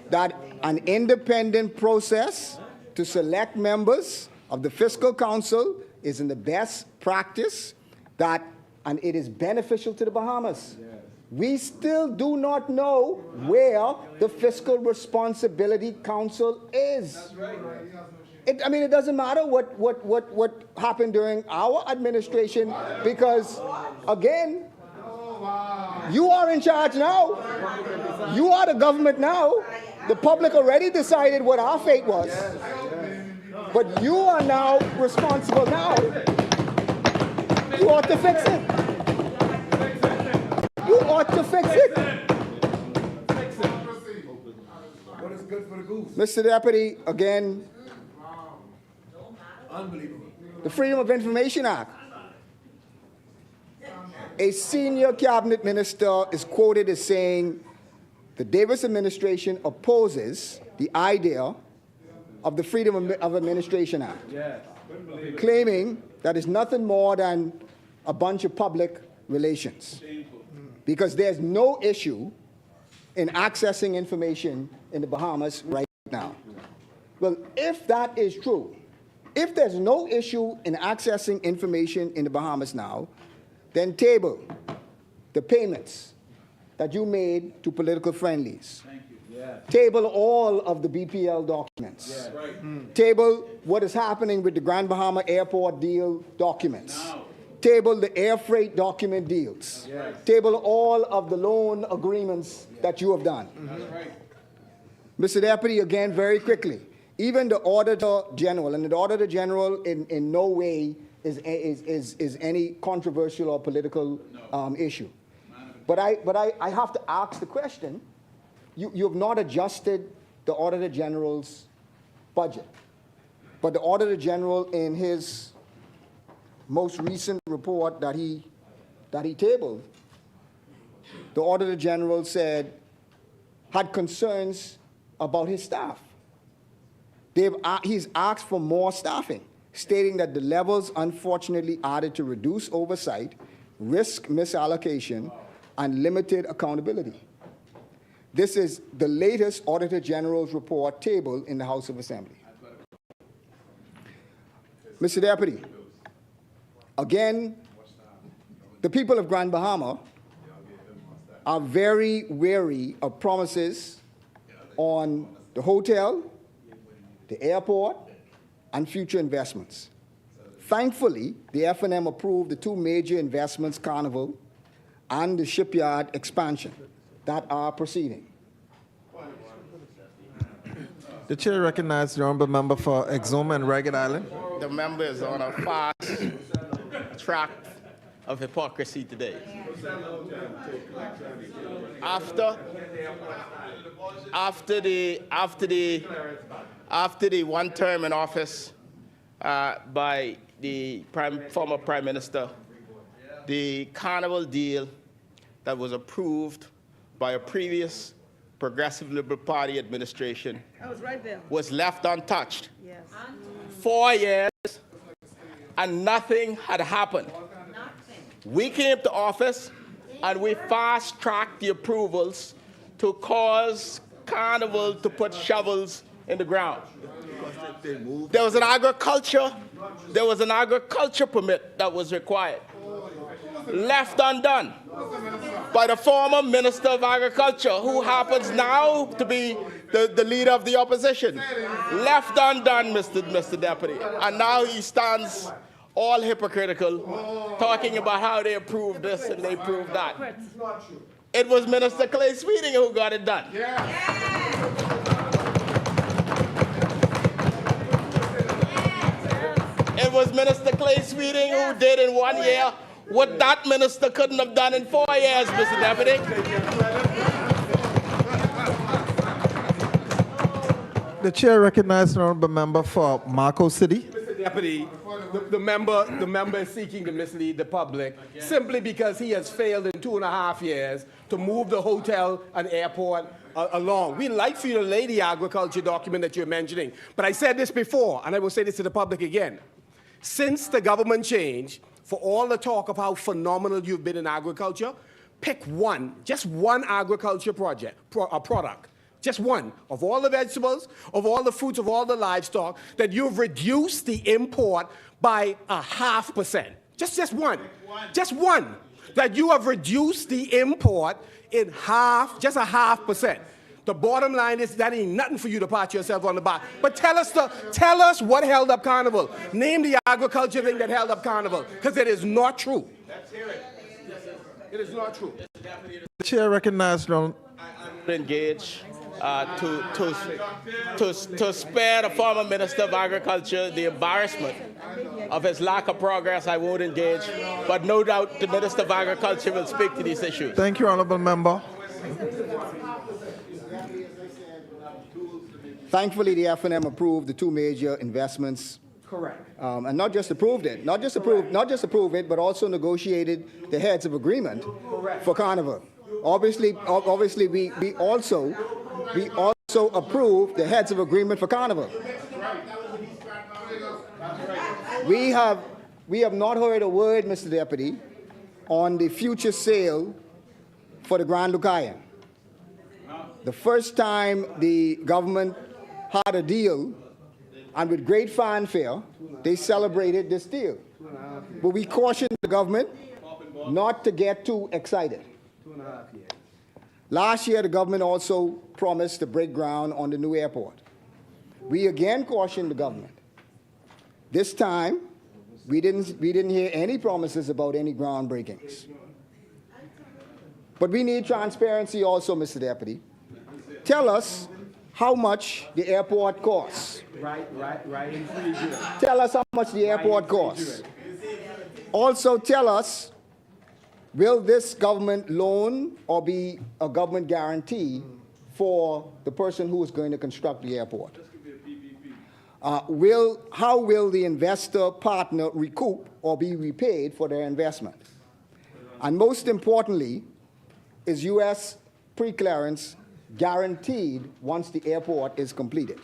that an independent process to select members of the Fiscal Council is in the best practice, and it is beneficial to the Bahamas. We still do not know where the Fiscal Responsibility Council is. It doesn't matter what happened during our administration, because, again, you are in charge now. You are the government now. The public already decided what our fate was. But you are now responsible now. You ought to fix it. You ought to fix it. What is good for the goose? Mr. Deputy, again, Unbelievable. the Freedom of Information Act. A senior cabinet minister is quoted as saying the Davis administration opposes the idea of the Freedom of Administration Act, claiming that it's nothing more than a bunch of public relations, because there's no issue in accessing information in the Bahamas right now. Well, if that is true, if there's no issue in accessing information in the Bahamas now, then table the payments that you made to political friendlies. Table all of the BPL documents. Table what is happening with the Grand Bahama Airport deal documents. table the air freight document deals. Yes. Table all of the loan agreements that you have done. That's right. Mr. Deputy, again, very quickly, even the Auditor General, and the Auditor General in no way is any controversial or political issue. But I have to ask the question, you have not adjusted the Auditor General's budget. But the Auditor General, in his most recent report that he tabled, the Auditor General had concerns about his staff. He's asked for more staffing, stating that the levels unfortunately added to reduce oversight, risk misallocation, and limited accountability. This is the latest Auditor General's report tabled in the House of Assembly. Mr. Deputy, again, the people of Grand Bahama are very wary of promises on the hotel, the airport, and future investments. Thankfully, the F&M approved the two major investments, Carnival and the shipyard expansion, that are proceeding. The chair recognizes the honorable member for Exuma and Ragged Island. The member is on a fast track of hypocrisy today. After the one term in office by the former Prime Minister, the Carnival deal that was approved by a previous Progressive Liberal Party administration was left untouched. Yes. 4 years and nothing had happened. We came to office and we fast-tracked the approvals to cause Carnival to put shovels in the ground. There was an agriculture permit that was required, left undone by the former Minister of Agriculture, who happens now to be the leader of the opposition. Left undone, Mr. Deputy. And now he stands all hypocritical, talking about how they approved this and they approved that. It was Minister Clay Sweeting who got it done. It was Minister Clay Sweeting who did in 1 year what that minister couldn't have done in 4 years, Mr. Deputy. The chair recognizes the honorable member for Marco City. Mr. Deputy, the member is seeking to mislead the public simply because he has failed in 2.5 years to move the hotel and airport along. We'd like for you to lay the agriculture document that you're mentioning. But I said this before, and I will say this to the public again. Since the government change, for all the talk of how phenomenal you've been in agriculture, pick one, just one agriculture product, just one, of all the vegetables, of all the fruits, of all the livestock, that you've reduced the import by 0.5%. Just one. Just one. That you have reduced the import in half, just 0.5%. The bottom line is that ain't nothing for you to pat yourself on the back. But tell us what held up Carnival. Name the agriculture thing that held up Carnival, because it is not true. Let's hear it. It is not true. The chair recognizes Engage to spare the former Minister of Agriculture the embarrassment of his lack of progress. I won't engage, but no doubt the Minister of Agriculture will speak to these issues. Thank you, honorable member. Thankfully, the F&M approved the two major investments. Correct. And not just approved it, not just approved it, but also negotiated the heads of agreement for Carnival. Obviously, we also approved the heads of agreement for Carnival. We have not heard a word, Mr. Deputy, on the future sale for the Grand Lucayan. The first time the government had a deal, and with great fanfare, they celebrated this deal. But we cautioned the government not to get too excited. Last year, the government also promised to break ground on the new airport. We again cautioned the government. This time, We didn't hear any promises about any groundbreakings. But we need transparency also, Mr. Deputy. Tell us how much the airport costs. Right in free here. Tell us how much the airport costs. Also tell us, will this government loan or be a government guarantee for the person who is going to construct the airport? How will the investor partner recoup or be repaid for their investment? And most importantly, is U.S. pre-clearance guaranteed once the airport is completed?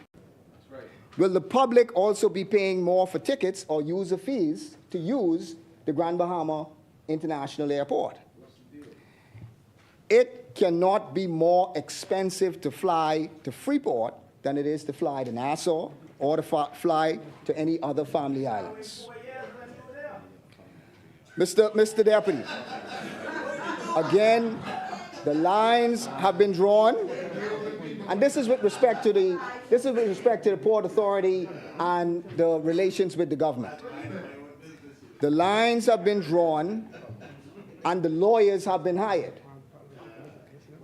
Will the public also be paying more for tickets or user fees to use the Grand Bahama International Airport? It cannot be more expensive to fly to Freeport than it is to fly to Nassau or to fly to any other family islands. Mr. Deputy, again, the lines have been drawn, and this is with respect to the Port Authority and the relations with the government. The lines have been drawn, and the lawyers have been hired.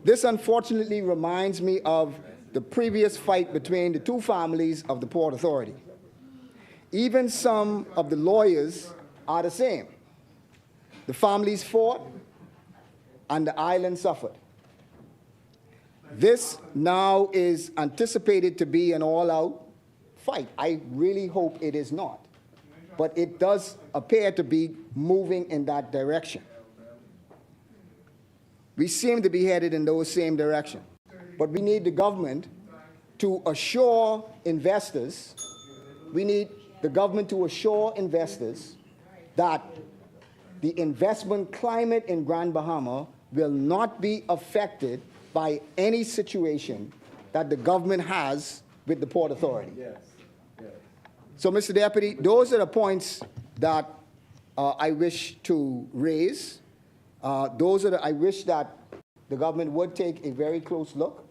This unfortunately reminds me of the previous fight between the two families of the Port Authority. Even some of the lawyers are the same. The families fought, and the island suffered. This now is anticipated to be an all-out fight. I really hope it is not, but it does appear to be moving in that direction. We seem to be headed in those same direction, but we need the government to assure investors, that the investment climate in Grand Bahama will not be affected by any situation that the government has with the Port Authority. Yes. Yes. So, Mr. Deputy, those are the points that I wish to raise. I wish that the government would take a very close look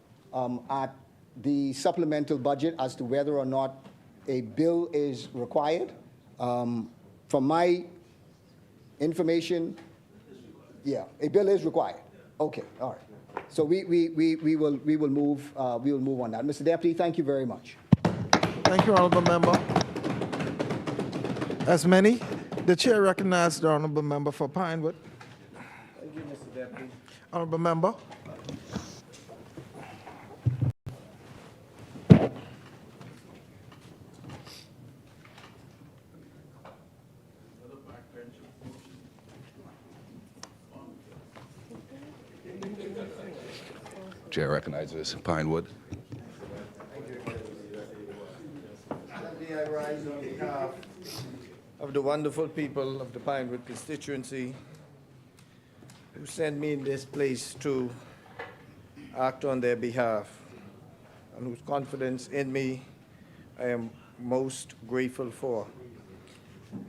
at the supplemental budget as to whether or not a bill is required. From my information, yeah, a bill is required. Okay, all right. So we will move on that. Mr. Deputy, thank you very much. Thank you, Honourable Member. As many, the Chair recognizes the Honourable Member for Pinewood. Thank you, Mr. Deputy. Honourable Member. Chair recognizes Pinewood. Today I rise on behalf of the wonderful people of the Pinewood constituency who sent me in this place to act on their behalf and whose confidence in me I am most grateful for.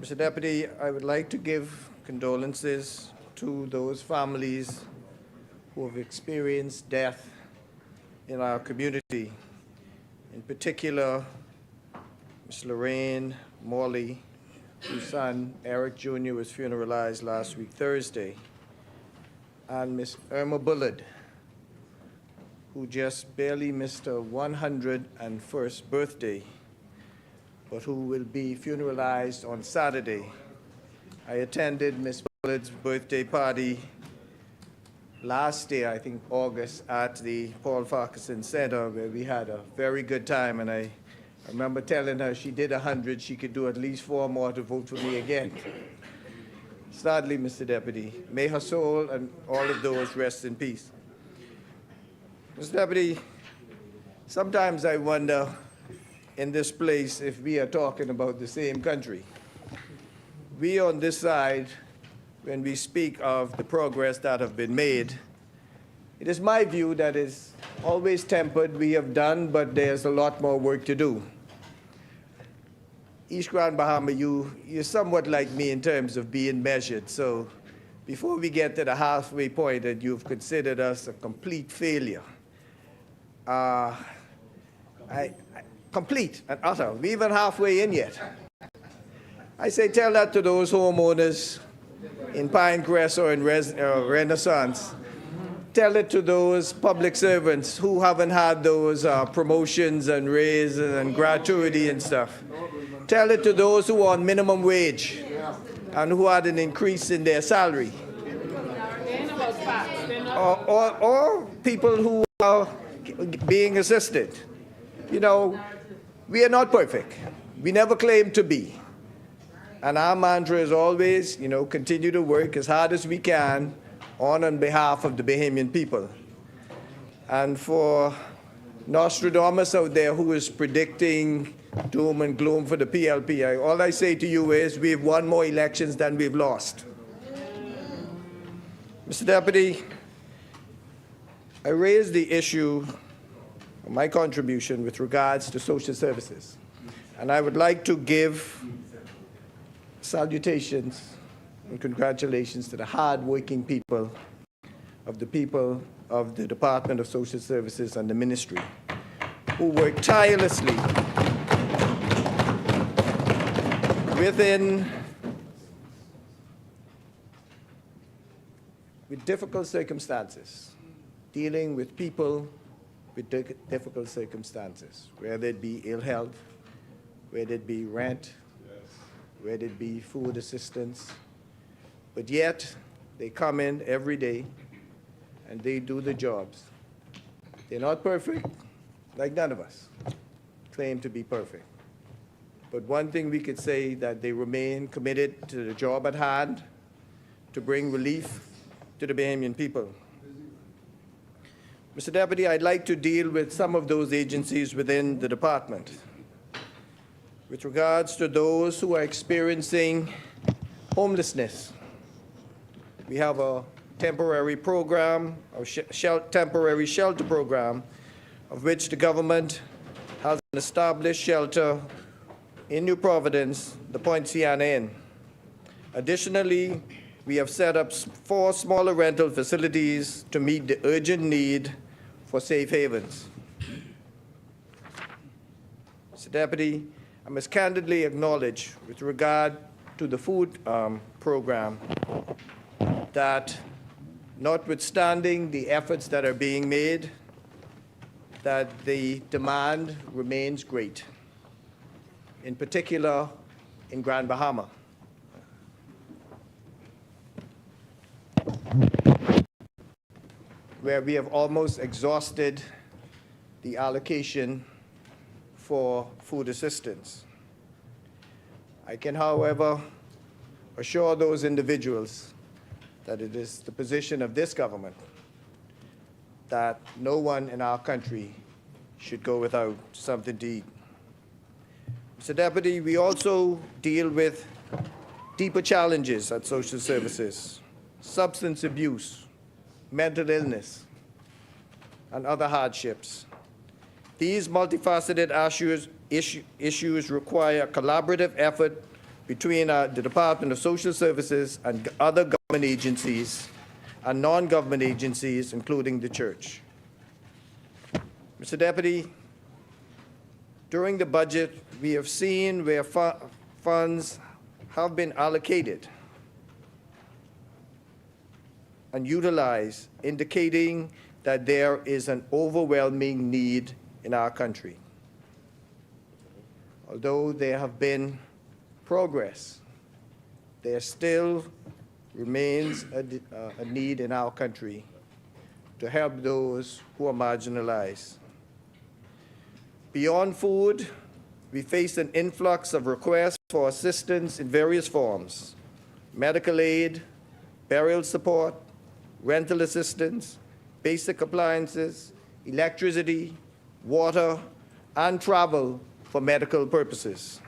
Mr. Deputy, I would like to give condolences to those families who have experienced death in our community. In particular, Ms. Lorraine Morley, whose son, Eric Jr., was funeralized last week, Thursday, and Ms. Irma Bullard, who just barely missed her 101st birthday, but who will be funeralized on Saturday. I attended Ms. Bullard's birthday party last year, I think August, at the Paul Farquharson Center, where we had a very good time, and I remember telling her she did 100, she could do at least 4 more to vote for me again. Sadly, Mr. Deputy, may her soul and all of those rest in peace. Mr. Deputy, sometimes I wonder in this place if we are talking about the same country. We on this side, when we speak of the progress that have been made, it is my view that is always tempered. We have done, but there's a lot more work to do. East Grand Bahama, you're somewhat like me in terms of being measured. So before we get to the halfway point that you've considered us a complete failure, complete and utter, we even halfway in yet. I say tell that to those homeowners in Pinecrest or in Renaissance. Tell it to those public servants who haven't had those promotions and raises and gratuity and stuff. Tell it to those who are on minimum wage and who had an increase in their salary. Or people who are being assisted. You know, we are not perfect. We never claim to be. And our mantra is always, you know, continue to work as hard as we can on behalf of the Bahamian people. And for Nostradamus out there who is predicting doom and gloom for the PLP, all I say to you is we've won more elections than we've lost. Mr. Deputy, I raised the issue of my contribution with regards to social services. And I would like to give salutations and congratulations to the hard-working people of the Department of Social Services and the ministry who work tirelessly with difficult circumstances, dealing with people with difficult circumstances, whether it be ill health, whether it be rent, whether it be food assistance. But yet, they come in every day and they do the jobs. They're not perfect, like none of us claim to be perfect. But one thing we could say that they remain committed to the job at hand to bring relief to the Bahamian people. Mr. Deputy, I'd like to deal with some of those agencies within the department. With regards to those who are experiencing homelessness, we have a temporary program, a temporary shelter program, of which the government has an established shelter in New Providence, the Point Sienna Inn. Additionally, we have set up 4 smaller rental facilities to meet the urgent need for safe havens. Mr. Deputy, I must candidly acknowledge, with regard to the food program, that notwithstanding the efforts that are being made, that the demand remains great, in particular in Grand Bahama. Where we have almost exhausted the allocation for food assistance. I can, however, assure those individuals that it is the position of this government that no one in our country should go without something to eat. Mr. Deputy, we also deal with deeper challenges at social services, substance abuse, mental illness, and other hardships. These multifaceted issues require a collaborative effort between the Department of Social Services and other government agencies and non-government agencies, including the church. Mr. Deputy, during the budget, we have seen where funds have been allocated and utilized, indicating that there is an overwhelming need in our country. Although there have been progress, there still remains a need in our country to help those who are marginalized. Beyond food, we face an influx of requests for assistance in various forms: medical aid, burial support, rental assistance, basic appliances, electricity, water, and travel for medical purposes.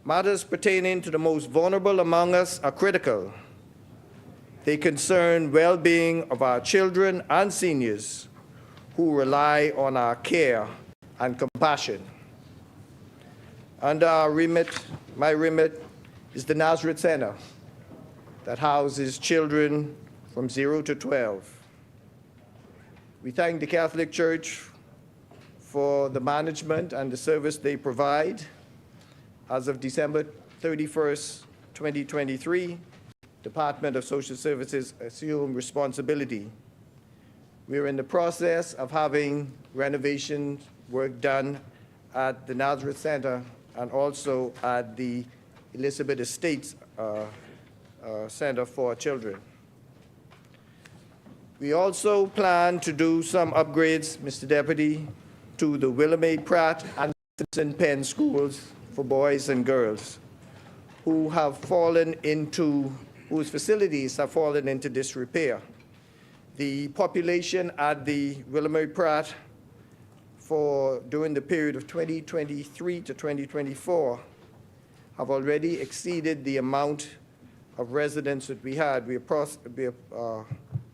Matters pertaining to the most vulnerable among us are critical. They concern well-being of our children and seniors who rely on our care and compassion. Under our remit, my remit, is the Nazareth Center that houses children from 0 to 12. We thank the Catholic Church for the management and the service they provide, as of December 31st, 2023, Department of Social Services assumed responsibility. We're in the process of having renovation work done at the Nazareth Center and also at the Elizabeth Estates Center for Children. We also plan to do some upgrades, Mr. Deputy, to the Willamette Pratt and Simpson Penn schools for boys and girls who have fallen into, whose facilities have fallen into disrepair. The population at the Willamette Pratt during the period of 2023 to 2024 have already exceeded the amount of residents that we had.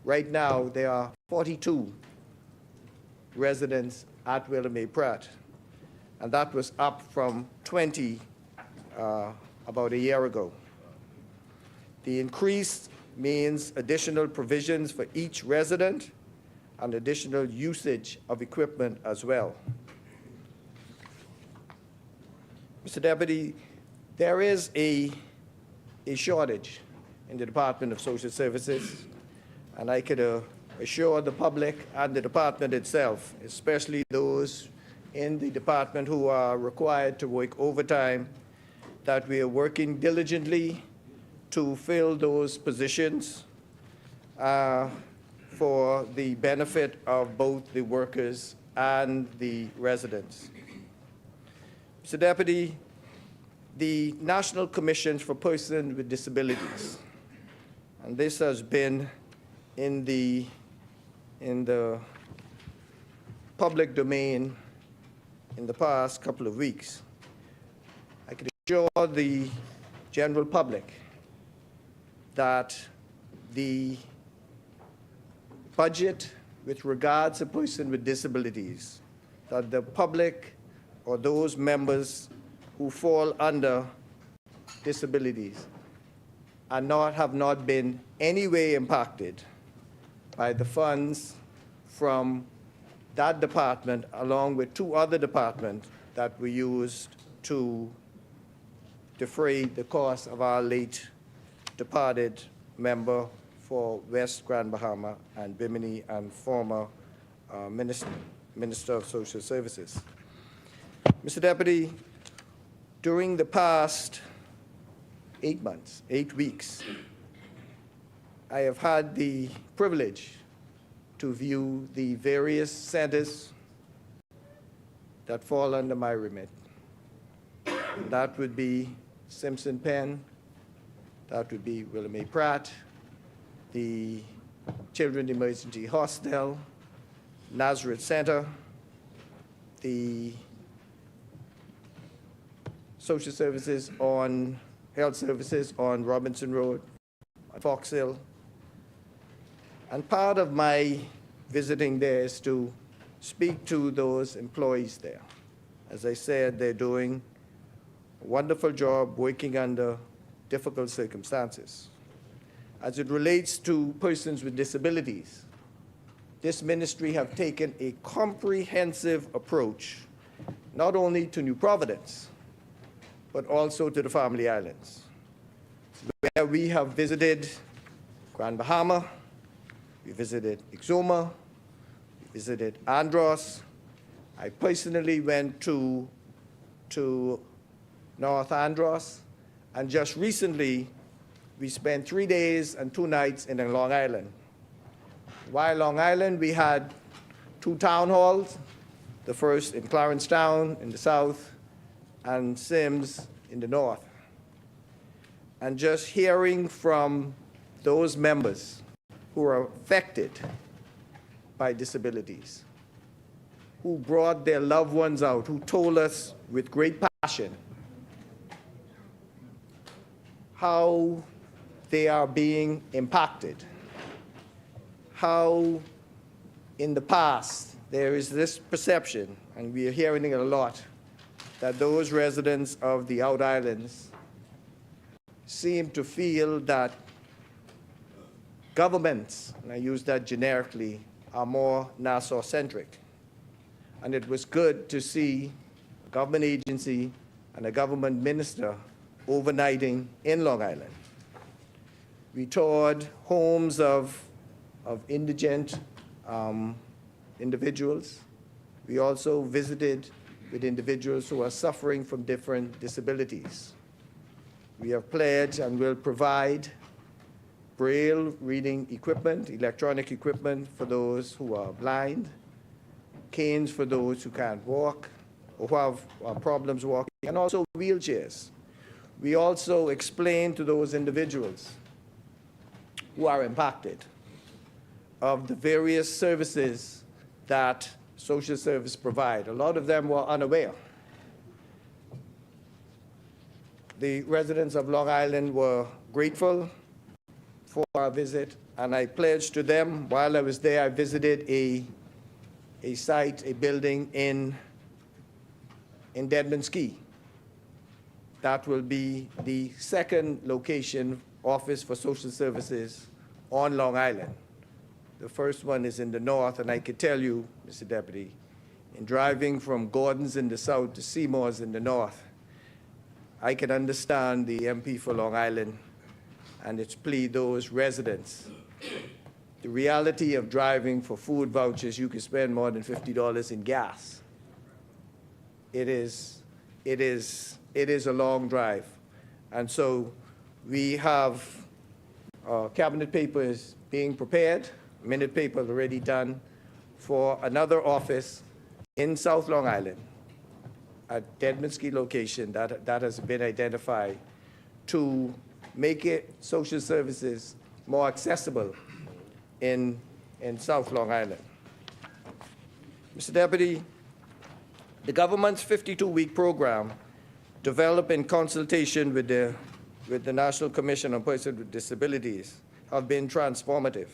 Right now, there are 42 residents at Willamette Pratt, and that was up from 20 about a year ago. The increase means additional provisions for each resident and additional usage of equipment as well. Mr. Deputy, there is a shortage in the Department of Social Services, and I could assure the public and the department itself, especially those in the department who are required to work overtime, that we are working diligently to fill those positions for the benefit of both the workers and the residents. Mr. Deputy, the National Commission for Persons with Disabilities, and this has been in the public domain in the past couple of weeks. I can assure the general public that the budget with regards to persons with disabilities, that the public or those members who fall under disabilities have not been any way impacted by the funds from that department, along with two other departments that we used to defray the cost of our late departed member for West Grand Bahama and Bimini and former Minister of Social Services. Mr. Deputy, during the past 8 weeks, I have had the privilege to view the various centers that fall under my remit. That would be Simpson Penn, that would be Willamette Pratt, the Children's Emergency Hostel, Nazareth Center, the social services on, health services on Robinson Road, Fox Hill. And part of my visiting there is to speak to those employees there. As I said, they're doing a wonderful job working under difficult circumstances. As it relates to persons with disabilities, this ministry have taken a comprehensive approach, not only to New Providence, but also to the Family Islands, where we have visited Grand Bahama, we visited Exuma, we visited Andros. I personally went to North Andros, and just recently, we spent 3 days and 2 nights in Long Island. While Long Island, we had 2 town halls, the first in Clarence Town in the south, and Sims in the north. And just hearing from those members who are affected by disabilities, who brought their loved ones out, who told us with great passion how they are being impacted, how in the past there is this perception, and we are hearing it a lot, that those residents of the Out Islands seem to feel that governments, and I use that generically, are more Nassau-centric. And it was good to see a government agency and a government minister overnighting in Long Island. We toured homes of indigent individuals. We also visited with individuals who are suffering from different disabilities. We have pledged and will provide Braille reading equipment, electronic equipment for those who are blind, canes for those who can't walk or who have problems walking, and also wheelchairs. We also explain to those individuals who are impacted of the various services that social service provide. A lot of them were unaware. The residents of Long Island were grateful for our visit, and I pledged to them while I was there. I visited a site, a building in Deadman's Key. That will be the second location office for social services on Long Island. The first one is in the north, and I can tell you, Mr. Deputy, in driving from Gordon's in the south to Seymour's in the north, I can understand the MP for Long Island and its plea, those residents. The reality of driving for food vouchers, you can spend more than $50 in gas. It is a long drive. And so we have cabinet papers being prepared, minute papers already done for another office in South Long Island at Deadman's Key location that has been identified to make it social services more accessible in South Long Island. Mr. Deputy, the government's 52-week program, developed in consultation with the National Commission on Persons with Disabilities, have been transformative.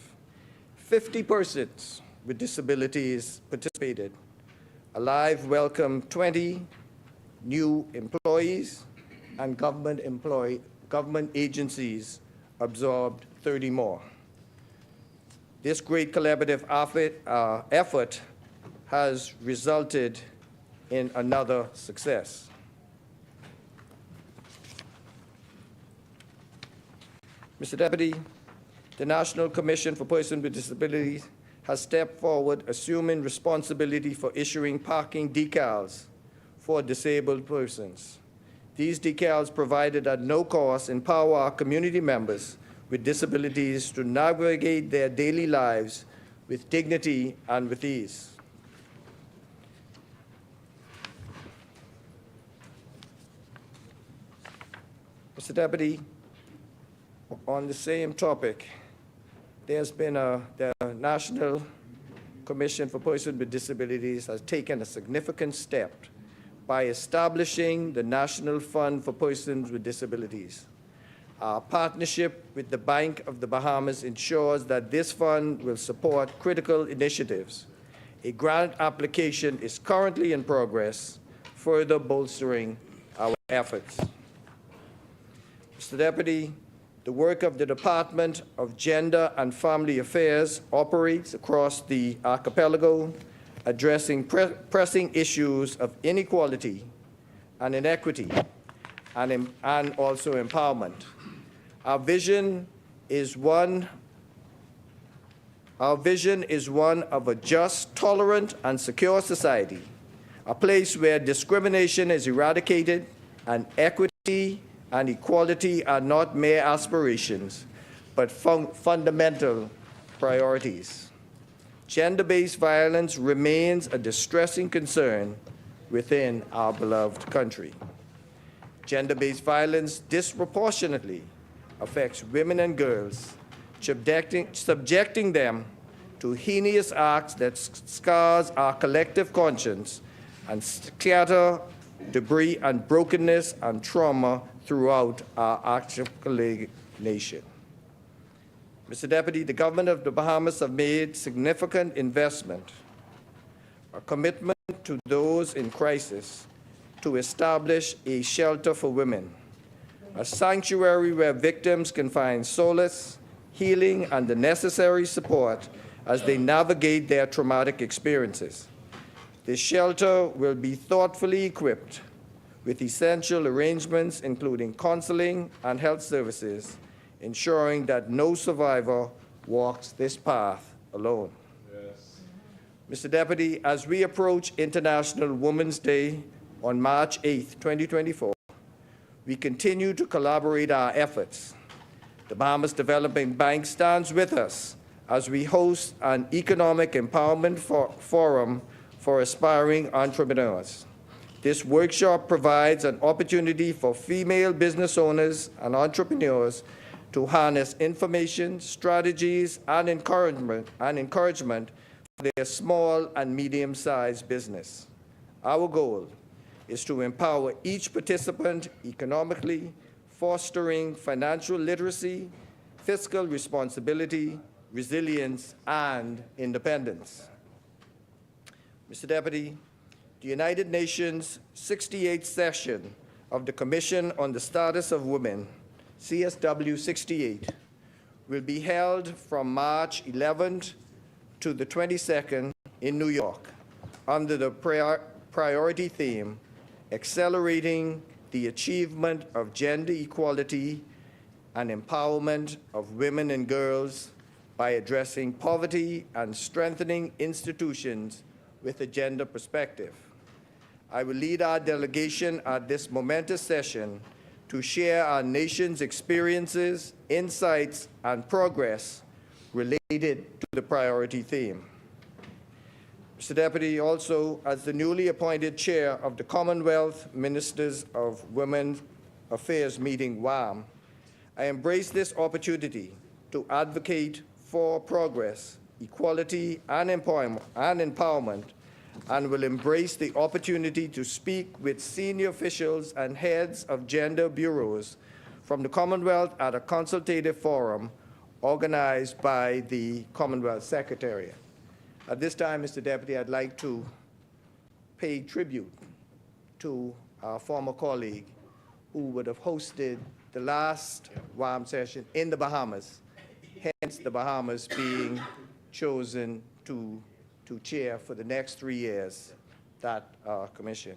50 persons with disabilities participated. Alive welcomed 20 new employees, and government agencies absorbed 30 more. This great collaborative effort has resulted in another success. Mr. Deputy, the National Commission for Persons with Disabilities has stepped forward, assuming responsibility for issuing parking decals for disabled persons. These decals, provided at no cost, empower our community members with disabilities to navigate their daily lives with dignity and with ease. Mr. Deputy, on the same topic, there's been the National Commission for Persons with Disabilities has taken a significant step by establishing the National Fund for Persons with Disabilities. Our partnership with the Bank of the Bahamas ensures that this fund will support critical initiatives. A grant application is currently in progress, further bolstering our efforts. Mr. Deputy, the work of the Department of Gender and Family Affairs operates across the archipelago, addressing pressing issues of inequality and inequity, and also empowerment. Our vision is one of a just, tolerant, and secure society, a place where discrimination is eradicated and equity and equality are not mere aspirations, but fundamental priorities. Gender-based violence remains a distressing concern within our beloved country. Gender-based violence disproportionately affects women and girls, subjecting them to heinous acts that scars our collective conscience and scatter debris and brokenness and trauma throughout our archipelago nation. Mr. Deputy, the government of the Bahamas have made significant investment, a commitment to those in crisis to establish a shelter for women, a sanctuary where victims can find solace, healing, and the necessary support as they navigate their traumatic experiences. This shelter will be thoughtfully equipped with essential arrangements including counseling and health services, ensuring that no survivor walks this path alone. Mr. Deputy, as we approach International Women's Day on March 8, 2024, we continue to collaborate our efforts. The Bahamas Development Bank stands with us as we host an economic empowerment forum for aspiring entrepreneurs. This workshop provides an opportunity for female business owners and entrepreneurs to harness information, strategies, and encouragement for their small and medium-sized business. Our goal is to empower each participant economically, fostering financial literacy, fiscal responsibility, resilience, and independence. Mr. Deputy, the United Nations 68th session of the Commission on the Status of Women, CSW 68, will be held from March 11th to the 22nd in New York under the priority theme, Accelerating the Achievement of Gender Equality and Empowerment of Women and Girls by Addressing Poverty and Strengthening Institutions with a Gender Perspective. I will lead our delegation at this momentous session to share our nation's experiences, insights, and progress related to the priority theme. Mr. Deputy, also, as the newly appointed chair of the Commonwealth Ministers of Women's Affairs meeting, WAM, I embrace this opportunity to advocate for progress, equality, and empowerment, and will embrace the opportunity to speak with senior officials and heads of gender bureaus from the Commonwealth at a consultative forum organized by the Commonwealth Secretariat. At this time, Mr. Deputy, I'd like to pay tribute to our former colleague who would have hosted the last WAM session in the Bahamas, hence the Bahamas being chosen to chair for the next 3 years that commission.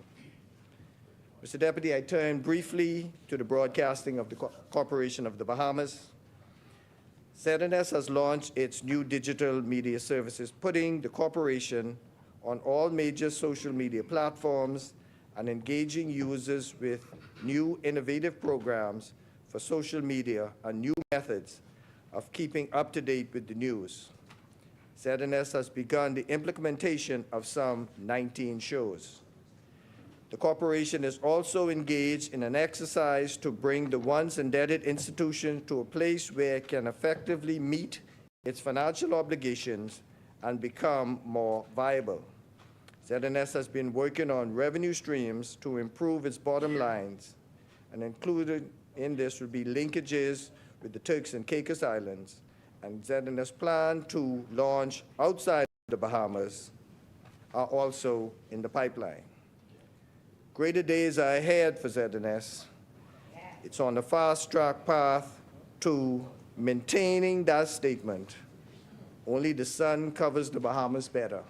Mr. Deputy, I turn briefly to the broadcasting of the Corporation of the Bahamas. ZNS has launched its new digital media services, putting the corporation on all major social media platforms and engaging users with new innovative programs for social media and new methods of keeping up to date with the news. ZNS has begun the implementation of some 19 shows. The corporation is also engaged in an exercise to bring the once indebted institution to a place where it can effectively meet its financial obligations and become more viable. ZNS has been working on revenue streams to improve its bottom lines, and included in this would be linkages with the Turks and Caicos Islands, and ZNS plan to launch outside the Bahamas are also in the pipeline. Greater days are ahead for ZNS. It's on the fast-track path to maintaining that statement. Only the sun covers the Bahamas better.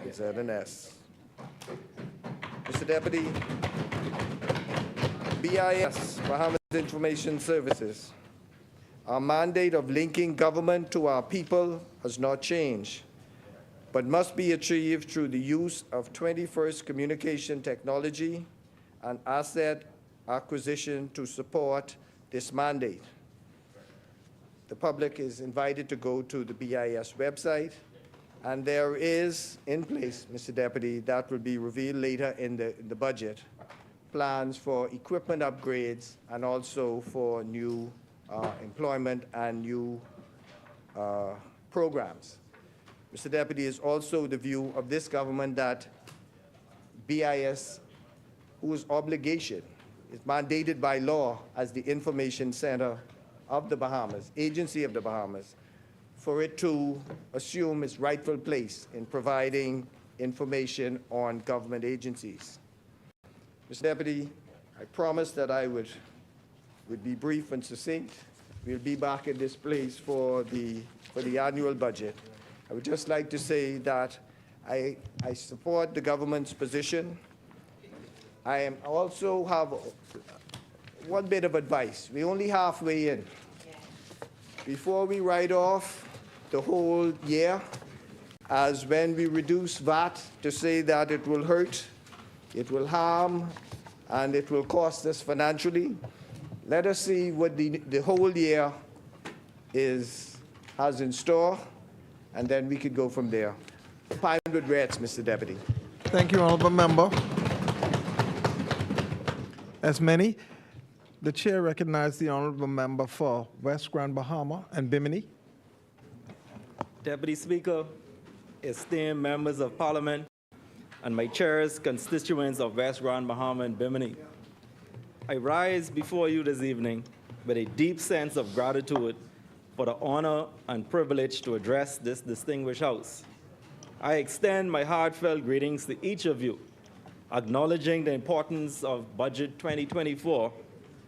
ZNS. Mr. Deputy, BIS, Bahamas Information Services. Our mandate of linking government to our people has not changed, but must be achieved through the use of 21st communication technology and asset acquisition to support this mandate. The public is invited to go to the BIS website, and there is in place, Mr. Deputy, that will be revealed later in the budget, plans for equipment upgrades and also for new employment and new programs. Mr. Deputy, is also the view of this government that BIS, whose obligation is mandated by law as the information center of the Bahamas, agency of the Bahamas, for it to assume its rightful place in providing information on government agencies. Mr. Deputy, I promised that I would be brief and succinct. We'll be back in this place for the annual budget. I would just like to say that I support the government's position I also have one bit of advice. We're only halfway in. Before we write off the whole year, as when we reduce VAT to say that it will hurt, it will harm, and it will cost us financially, let us see what the whole year has in store, and then we could go from there. Pine regrets, Mr. Deputy. Thank you, Honorable Member. As many, the chair recognizes the Honorable Member for West Grand Bahama and Bimini. Deputy Speaker, esteemed members of Parliament, and my chair's constituents of West Grand Bahama and Bimini, I rise before you this evening with a deep sense of gratitude for the honor and privilege to address this distinguished House. I extend my heartfelt greetings to each of you, acknowledging the importance of Budget 2024,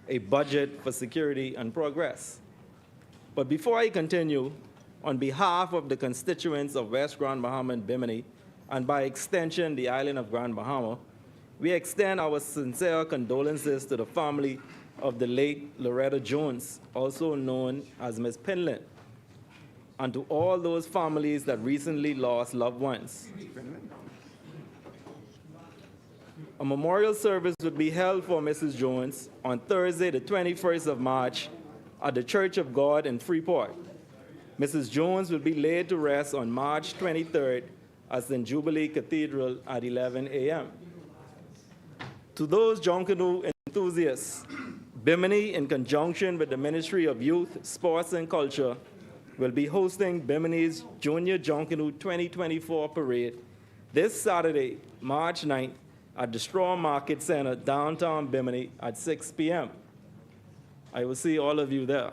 a budget for security and progress. But before I continue, on behalf of the constituents of West Grand Bahama and Bimini, and by extension the island of Grand Bahama, we extend our sincere condolences to the family of the late Loretta Jones, also known as Ms. Pinland, and to all those families that recently lost loved ones. A memorial service would be held for Mrs. Jones on Thursday, the 21st of March, at the Church of God in Freeport. Mrs. Jones will be laid to rest on March 23rd at St. Jubilee Cathedral at 11 a.m. To those Junkanoo enthusiasts, Bimini, in conjunction with the Ministry of Youth, Sports and Culture, will be hosting Bimini's Junior Junkanoo 2024 parade this Saturday, March 9th, at the Straw Market Center, downtown Bimini, at 6 p.m. I will see all of you there.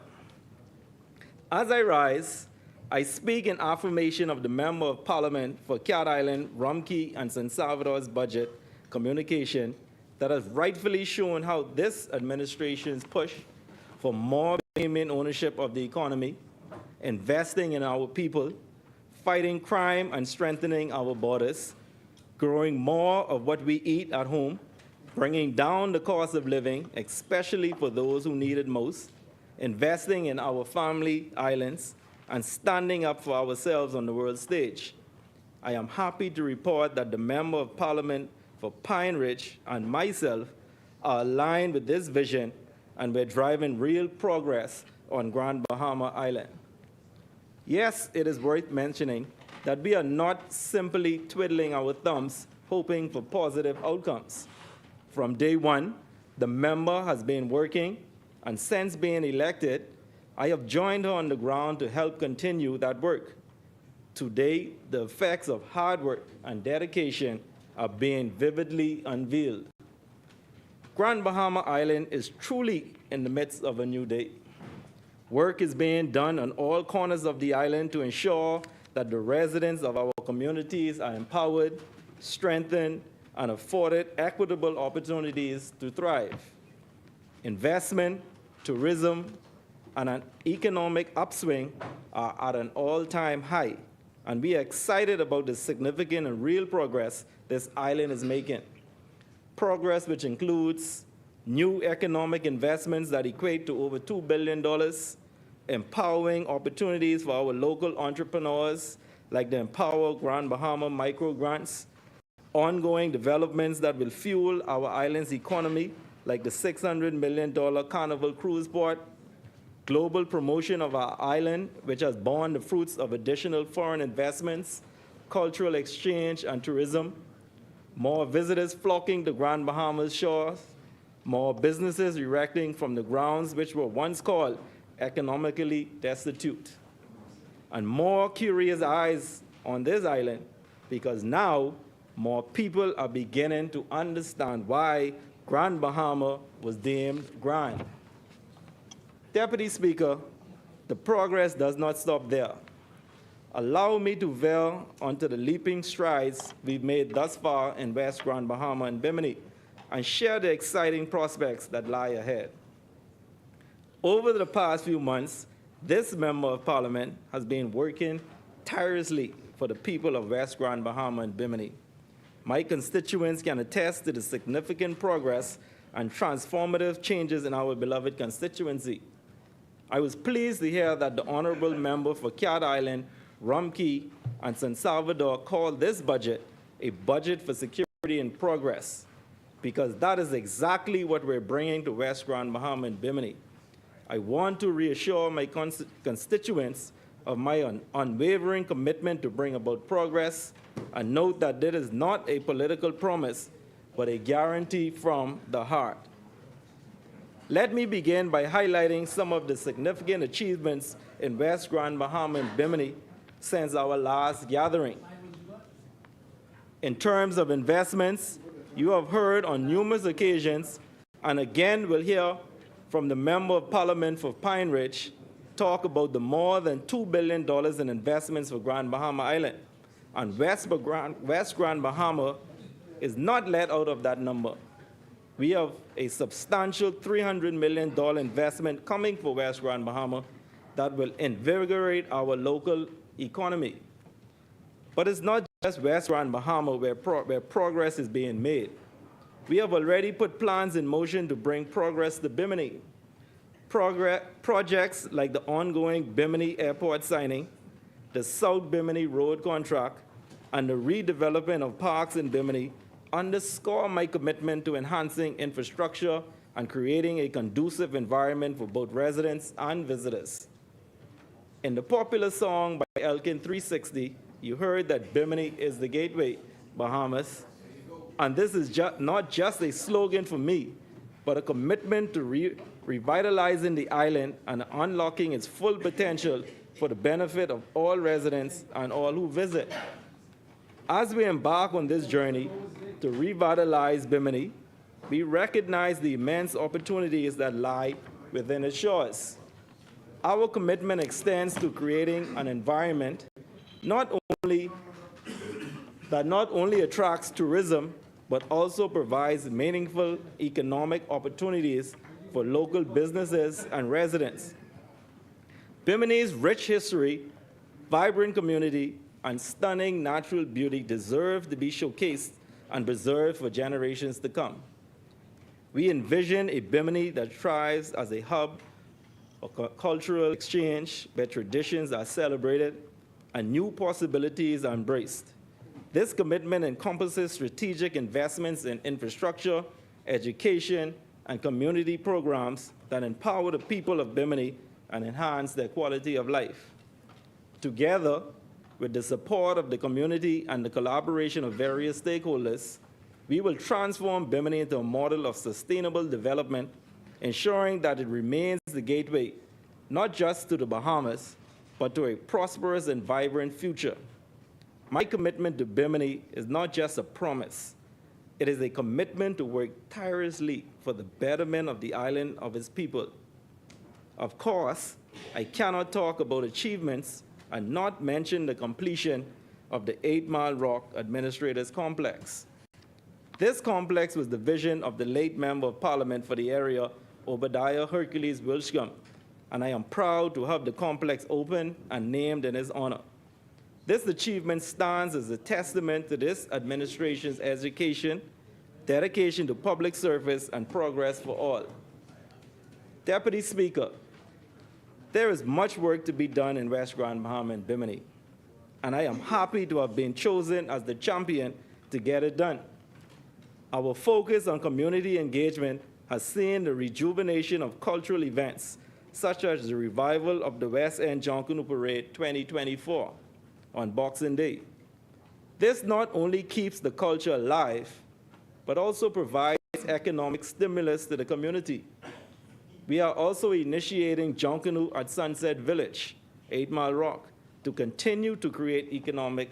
As I rise, I speak in affirmation of the Member of Parliament for Cat Island, Rumkey, and San Salvador's budget communication that has rightfully shown how this administration's push for more payment ownership of the economy, investing in our people, fighting crime and strengthening our borders, growing more of what we eat at home, bringing down the cost of living, especially for those who need it most, investing in our family islands, and standing up for ourselves on the world stage. I am happy to report that the Member of Parliament for Pine Ridge and myself are aligned with this vision, and we're driving real progress on Grand Bahama Island. Yes, it is worth mentioning that we are not simply twiddling our thumbs hoping for positive outcomes. From day one, the member has been working, and since being elected, I have joined her on the ground to help continue that work. Today, the effects of hard work and dedication are being vividly unveiled. Grand Bahama Island is truly in the midst of a new day. Work is being done on all corners of the island to ensure that the residents of our communities are empowered, strengthened, and afforded equitable opportunities to thrive. Investment, tourism, and an economic upswing are at an all-time high, and we are excited about the significant and real progress this island is making. Progress which includes new economic investments that equate to over $2 billion, empowering opportunities for our local entrepreneurs, like the Empower Grand Bahama micro grants, ongoing developments that will fuel our island's economy, like the $600 million Carnival cruise port, global promotion of our island, which has borne the fruits of additional foreign investments, cultural exchange, and tourism, more visitors flocking to Grand Bahama's shores, more businesses erecting from the grounds which were once called economically destitute, and more curious eyes on this island, because now more people are beginning to understand why Grand Bahama was deemed grand. Deputy Speaker, the progress does not stop there. Allow me to veer onto the leaping strides we've made thus far in West Grand Bahama and Bimini, and share the exciting prospects that lie ahead. Over the past few months, this Member of Parliament has been working tirelessly for the people of West Grand Bahama and Bimini. My constituents can attest to the significant progress and transformative changes in our beloved constituency. I was pleased to hear that the honorable member for Cat Island, Rum Key, and San Salvador called this budget a budget for security and progress, because that is exactly what we're bringing to West Grand Bahama and Bimini. I want to reassure my constituents of my unwavering commitment to bring about progress, and note that this is not a political promise, but a guarantee from the heart. Let me begin by highlighting some of the significant achievements in West Grand Bahama and Bimini since our last gathering. In terms of investments, you have heard on numerous occasions, and again will hear from the Member of Parliament for Pine Ridge, talk about the more than $2 billion in investments for Grand Bahama Island. And West Grand Bahama is not let out of that number. We have a substantial $300 million investment coming for West Grand Bahama that will invigorate our local economy. But it's not just West Grand Bahama where progress is being made. We have already put plans in motion to bring progress to Bimini. Projects like the ongoing Bimini Airport signing, the South Bimini Road contract, and the redevelopment of parks in Bimini underscore my commitment to enhancing infrastructure and creating a conducive environment for both residents and visitors. In the popular song by Elkin 360, you heard that Bimini is the gateway, Bahamas. And this is not just a slogan for me, but a commitment to revitalizing the island and unlocking its full potential for the benefit of all residents and all who visit. As we embark on this journey to revitalize Bimini, we recognize the immense opportunities that lie within its shores. Our commitment extends to creating an environment that not only attracts tourism, but also provides meaningful economic opportunities for local businesses and residents. Bimini's rich history, vibrant community, and stunning natural beauty deserve to be showcased and preserved for generations to come. We envision a Bimini that thrives as a hub of cultural exchange where traditions are celebrated and new possibilities are embraced. This commitment encompasses strategic investments in infrastructure, education, and community programs that empower the people of Bimini and enhance their quality of life. Together, with the support of the community and the collaboration of various stakeholders, we will transform Bimini into a model of sustainable development, ensuring that it remains the gateway not just to the Bahamas, but to a prosperous and vibrant future. My commitment to Bimini is not just a promise. It is a commitment to work tirelessly for the betterment of the island of its people. Of course, I cannot talk about achievements and not mention the completion of the 8 Mile Rock Administrators Complex. This complex was the vision of the late Member of Parliament for the area, Obadiah Hercules Wilschcombe, and I am proud to have the complex open and named in his honor. This achievement stands as a testament to this administration's education, dedication to public service, and progress for all. Deputy Speaker, there is much work to be done in West Grand Bahama and Bimini, and I am happy to have been chosen as the champion to get it done. Our focus on community engagement has seen the rejuvenation of cultural events, such as the revival of the West End Jonkunu Parade 2024 on Boxing Day. This not only keeps the culture alive, but also provides economic stimulus to the community. We are also initiating Jonkunu at Sunset Village, 8 Mile Rock, to continue to create economic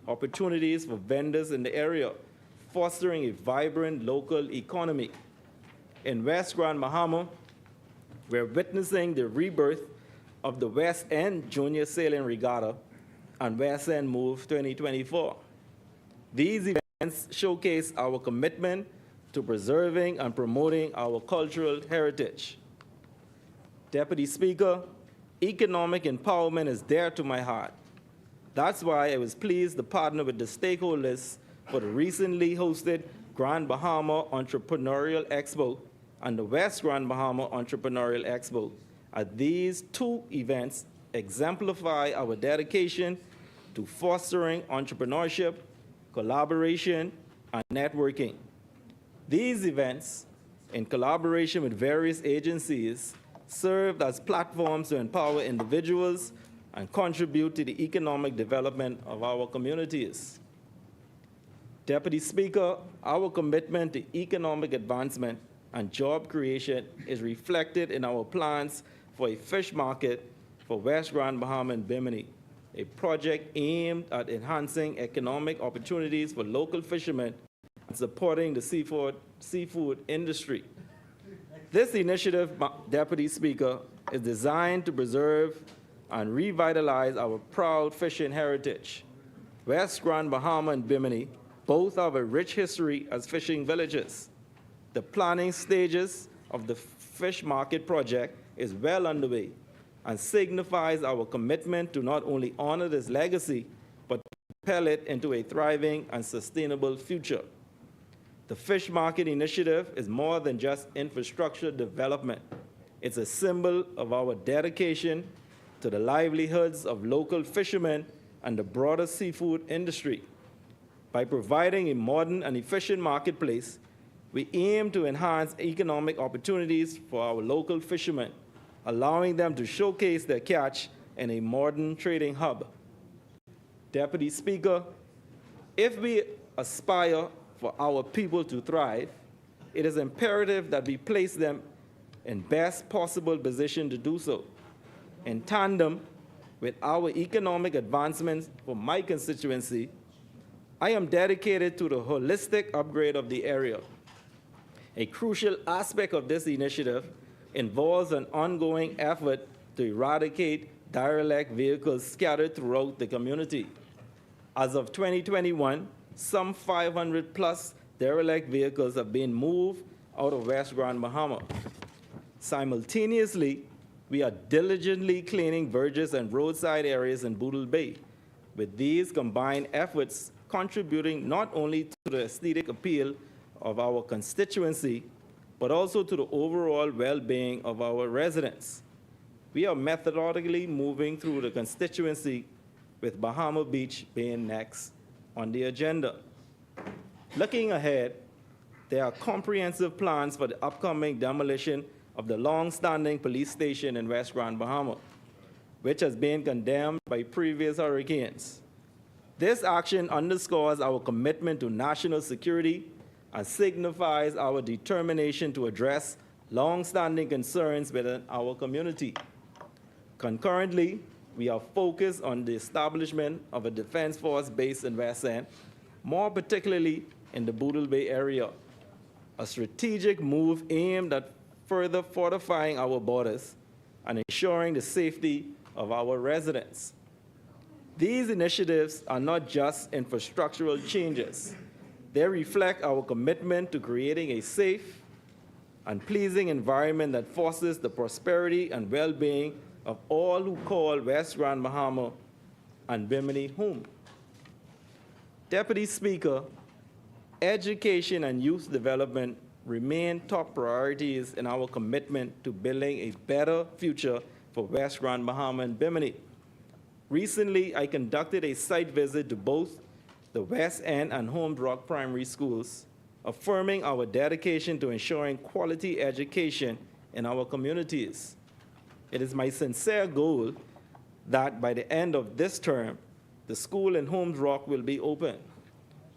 opportunities for vendors in the area, fostering a vibrant local economy. In West Grand Bahama, we're witnessing the rebirth of the West End Junior Sailing Regatta and West End Move 2024. These events showcase our commitment to preserving and promoting our cultural heritage. Deputy Speaker, economic empowerment is dear to my heart. That's why I was pleased to partner with the stakeholders for the recently hosted Grand Bahama Entrepreneurial Expo and the West Grand Bahama Entrepreneurial Expo, as these two events exemplify our dedication to fostering entrepreneurship, collaboration, and networking. These events, in collaboration with various agencies, serve as platforms to empower individuals and contribute to the economic development of our communities. Deputy Speaker, our commitment to economic advancement and job creation is reflected in our plans for a fish market for West Grand Bahama and Bimini, a project aimed at enhancing economic opportunities for local fishermen and supporting the seafood industry. This initiative, Deputy Speaker, is designed to preserve and revitalize our proud fishing heritage. West Grand Bahama and Bimini both have a rich history as fishing villages. The planning stages of the fish market project is well underway and signifies our commitment to not only honor this legacy, but propel it into a thriving and sustainable future. The fish market initiative is more than just infrastructure development. It's a symbol of our dedication to the livelihoods of local fishermen and the broader seafood industry. By providing a modern and efficient marketplace, we aim to enhance economic opportunities for our local fishermen, allowing them to showcase their catch in a modern trading hub. Deputy Speaker, if we aspire for our people to thrive, it is imperative that we place them in best possible position to do so. In tandem with our economic advancements for my constituency, I am dedicated to the holistic upgrade of the area. A crucial aspect of this initiative involves an ongoing effort to eradicate derelict vehicles scattered throughout the community. As of 2021, some 500+ derelict vehicles have been moved out of West Grand Bahama. Simultaneously, we are diligently cleaning verges and roadside areas in Boodle Bay, with these combined efforts contributing not only to the aesthetic appeal of our constituency, but also to the overall well-being of our residents. We are methodically moving through the constituency, with Bahama Beach being next on the agenda. Looking ahead, there are comprehensive plans for the upcoming demolition of the long-standing police station in West Grand Bahama, which has been condemned by previous hurricanes. This action underscores our commitment to national security and signifies our determination to address long-standing concerns within our community. Concurrently, we are focused on the establishment of a defense force based in West End, more particularly in the Boodle Bay area, a strategic move aimed at further fortifying our borders and ensuring the safety of our residents. These initiatives are not just infrastructural changes. They reflect our commitment to creating a safe and pleasing environment that fosters the prosperity and well-being of all who call West Grand Bahama and Bimini home. Deputy Speaker, education and youth development remain top priorities in our commitment to building a better future for West Grand Bahama and Bimini. Recently, I conducted a site visit to both the West End and Holmes Rock primary schools, affirming our dedication to ensuring quality education in our communities. It is my sincere goal that by the end of this term, the school in Holmes Rock will be open,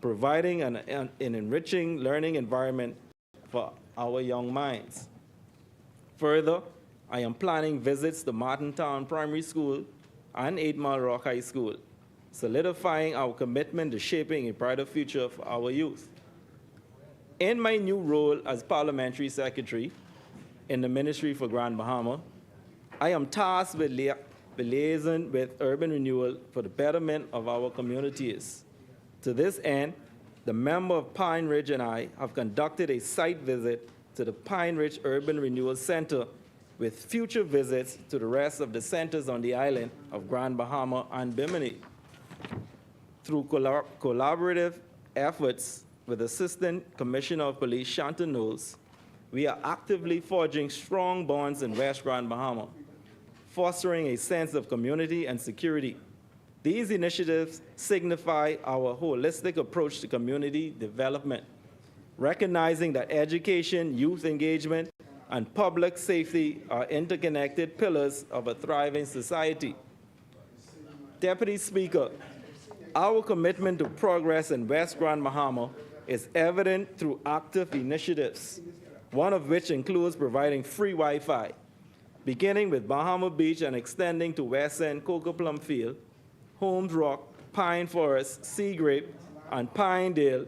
providing an enriching learning environment for our young minds. Further, I am planning visits to Martintown Primary School and 8 Mile Rock High School, solidifying our commitment to shaping a brighter future for our youth. In my new role as Parliamentary Secretary in the Ministry for Grand Bahama, I am tasked with liaison with urban renewal for the betterment of our communities. To this end, the member of Pine Ridge and I have conducted a site visit to the Pine Ridge Urban Renewal Center, with future visits to the rest of the centers on the island of Grand Bahama and Bimini. Through collaborative efforts with Assistant Commissioner of Police Shanta Knowles, we are actively forging strong bonds in West Grand Bahama, fostering a sense of community and security. These initiatives signify our holistic approach to community development, recognizing that education, youth engagement, and public safety are interconnected pillars of a thriving society. Deputy Speaker, our commitment to progress in West Grand Bahama is evident through active initiatives, one of which includes providing free Wi-Fi, beginning with Bahama Beach and extending to West End, Cocoa Plum Field, Holmes Rock, Pine Forest, Sea Grape, and Pinedale.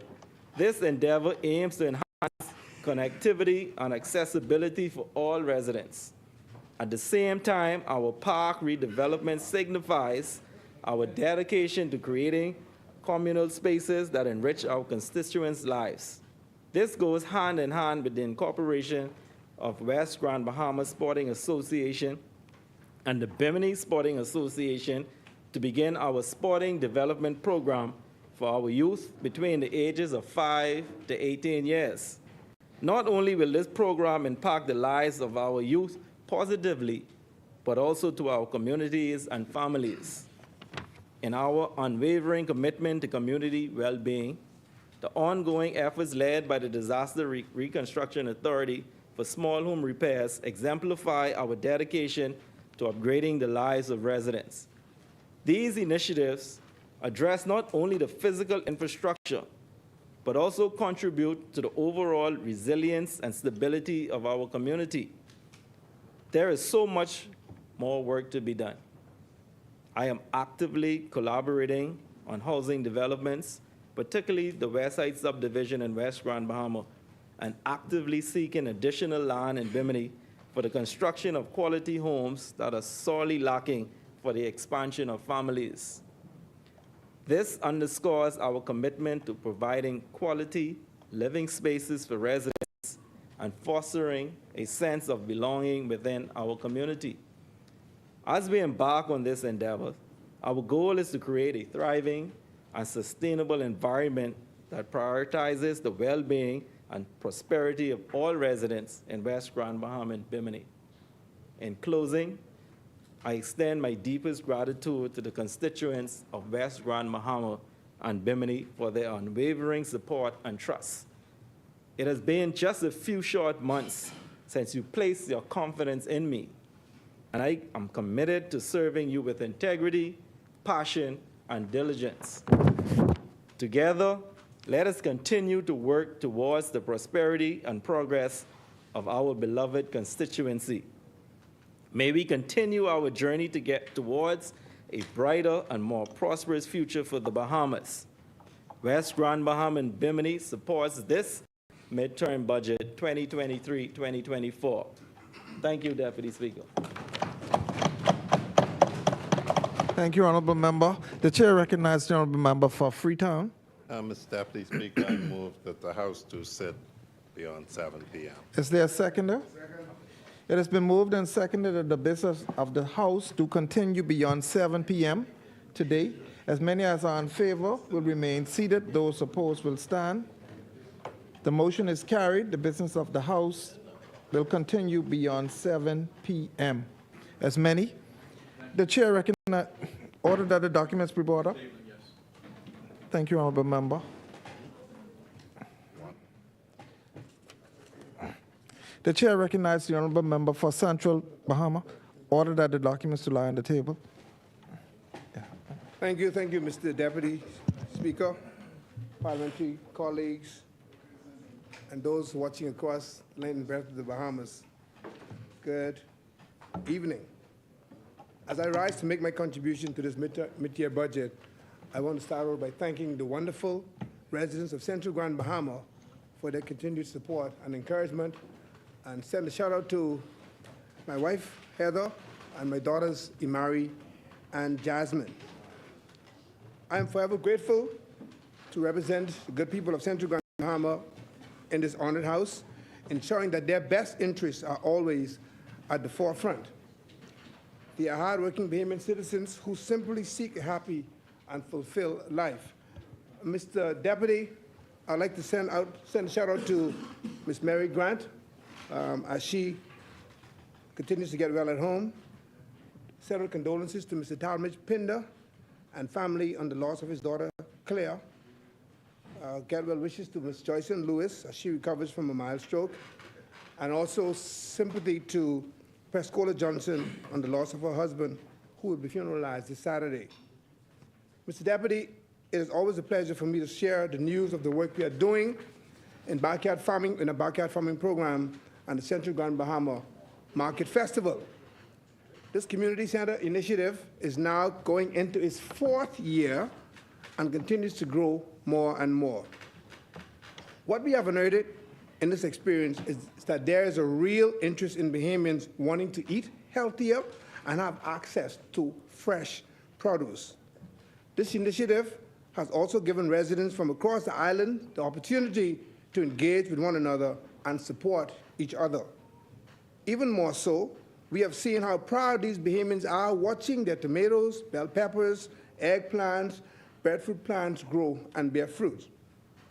This endeavor aims to enhance connectivity and accessibility for all residents. At the same time, our park redevelopment signifies our dedication to creating communal spaces that enrich our constituents' lives. This goes hand in hand with the incorporation of West Grand Bahama Sporting Association and the Bimini Sporting Association to begin our sporting development program for our youth between the ages of 5 to 18 years. Not only will this program impact the lives of our youth positively, but also to our communities and families. In our unwavering commitment to community well-being, the ongoing efforts led by the Disaster Reconstruction Authority for Small Home Repairs exemplify our dedication to upgrading the lives of residents. These initiatives address not only the physical infrastructure, but also contribute to the overall resilience and stability of our community. There is so much more work to be done. I am actively collaborating on housing developments, particularly the West Side subdivision in West Grand Bahama, and actively seeking additional land in Bimini for the construction of quality homes that are sorely lacking for the expansion of families. This underscores our commitment to providing quality living spaces for residents and fostering a sense of belonging within our community. As we embark on this endeavor, our goal is to create a thriving and sustainable environment that prioritizes the well-being and prosperity of all residents in West Grand Bahama and Bimini. In closing, I extend my deepest gratitude to the constituents of West Grand Bahama and Bimini for their unwavering support and trust. It has been just a few short months since you placed your confidence in me, and I am committed to serving you with integrity, passion, and diligence. Together, let us continue to work towards the prosperity and progress of our beloved constituency. May we continue our journey to get towards a brighter and more prosperous future for the Bahamas. West Grand Bahama and Bimini supports this midterm budget 2023-2024. Thank you, Deputy Speaker. Thank you, Honorable Member. The Chair recognizes the Honorable Member for Freetown. Mr. Deputy Speaker, I move that the House to sit beyond 7 p.m. Is there a seconder? It has been moved and seconded that the business of the House to continue beyond 7 p.m. today. As many as are in favor will remain seated. Those opposed will stand. The motion is carried. The business of the House will continue beyond 7 p.m. As many. The Chair recognizes, order that the documents be brought up. Thank you, Honorable Member. The Chair recognizes the Honorable Member for Central Bahama. Order that the documents to lie on the table. Thank you, Mr. Deputy Speaker, parliamentary colleagues, and those watching across the length and breadth of the Bahamas. Good evening. As I rise to make my contribution to this mid-year budget, I want to start out by thanking the wonderful residents of Central Grand Bahama for their continued support and encouragement, and send a shout out to my wife, Heather, and my daughters, Imari and Jasmine. I am forever grateful to represent the good people of Central Grand Bahama in this honored House, ensuring that their best interests are always at the forefront. They are hardworking Bahamian citizens who simply seek a happy and fulfilled life. Mr. Deputy, I'd like to send a shout out to Miss Mary Grant as she continues to get well at home. Several condolences to Mr. Talmadge Pinder and family on the loss of his daughter, Claire. Get well wishes to Ms. Joycelyn Lewis as she recovers from a mild stroke. And also sympathy to Prescola Johnson on the loss of her husband, who will be funeralized this Saturday. Mr. Deputy, it is always a pleasure for me to share the news of the work we are doing in backyard farming, in a backyard farming program and the Central Grand Bahama Market Festival. This community center initiative is now going into its 4th year and continues to grow more and more. What we have unearthed in this experience is that there is a real interest in Bahamians wanting to eat healthier and have access to fresh produce. This initiative has also given residents from across the island the opportunity to engage with one another and support each other. Even more so, we have seen how proud these Bahamians are watching their tomatoes, bell peppers, eggplants, breadfruit plants grow and bear fruit.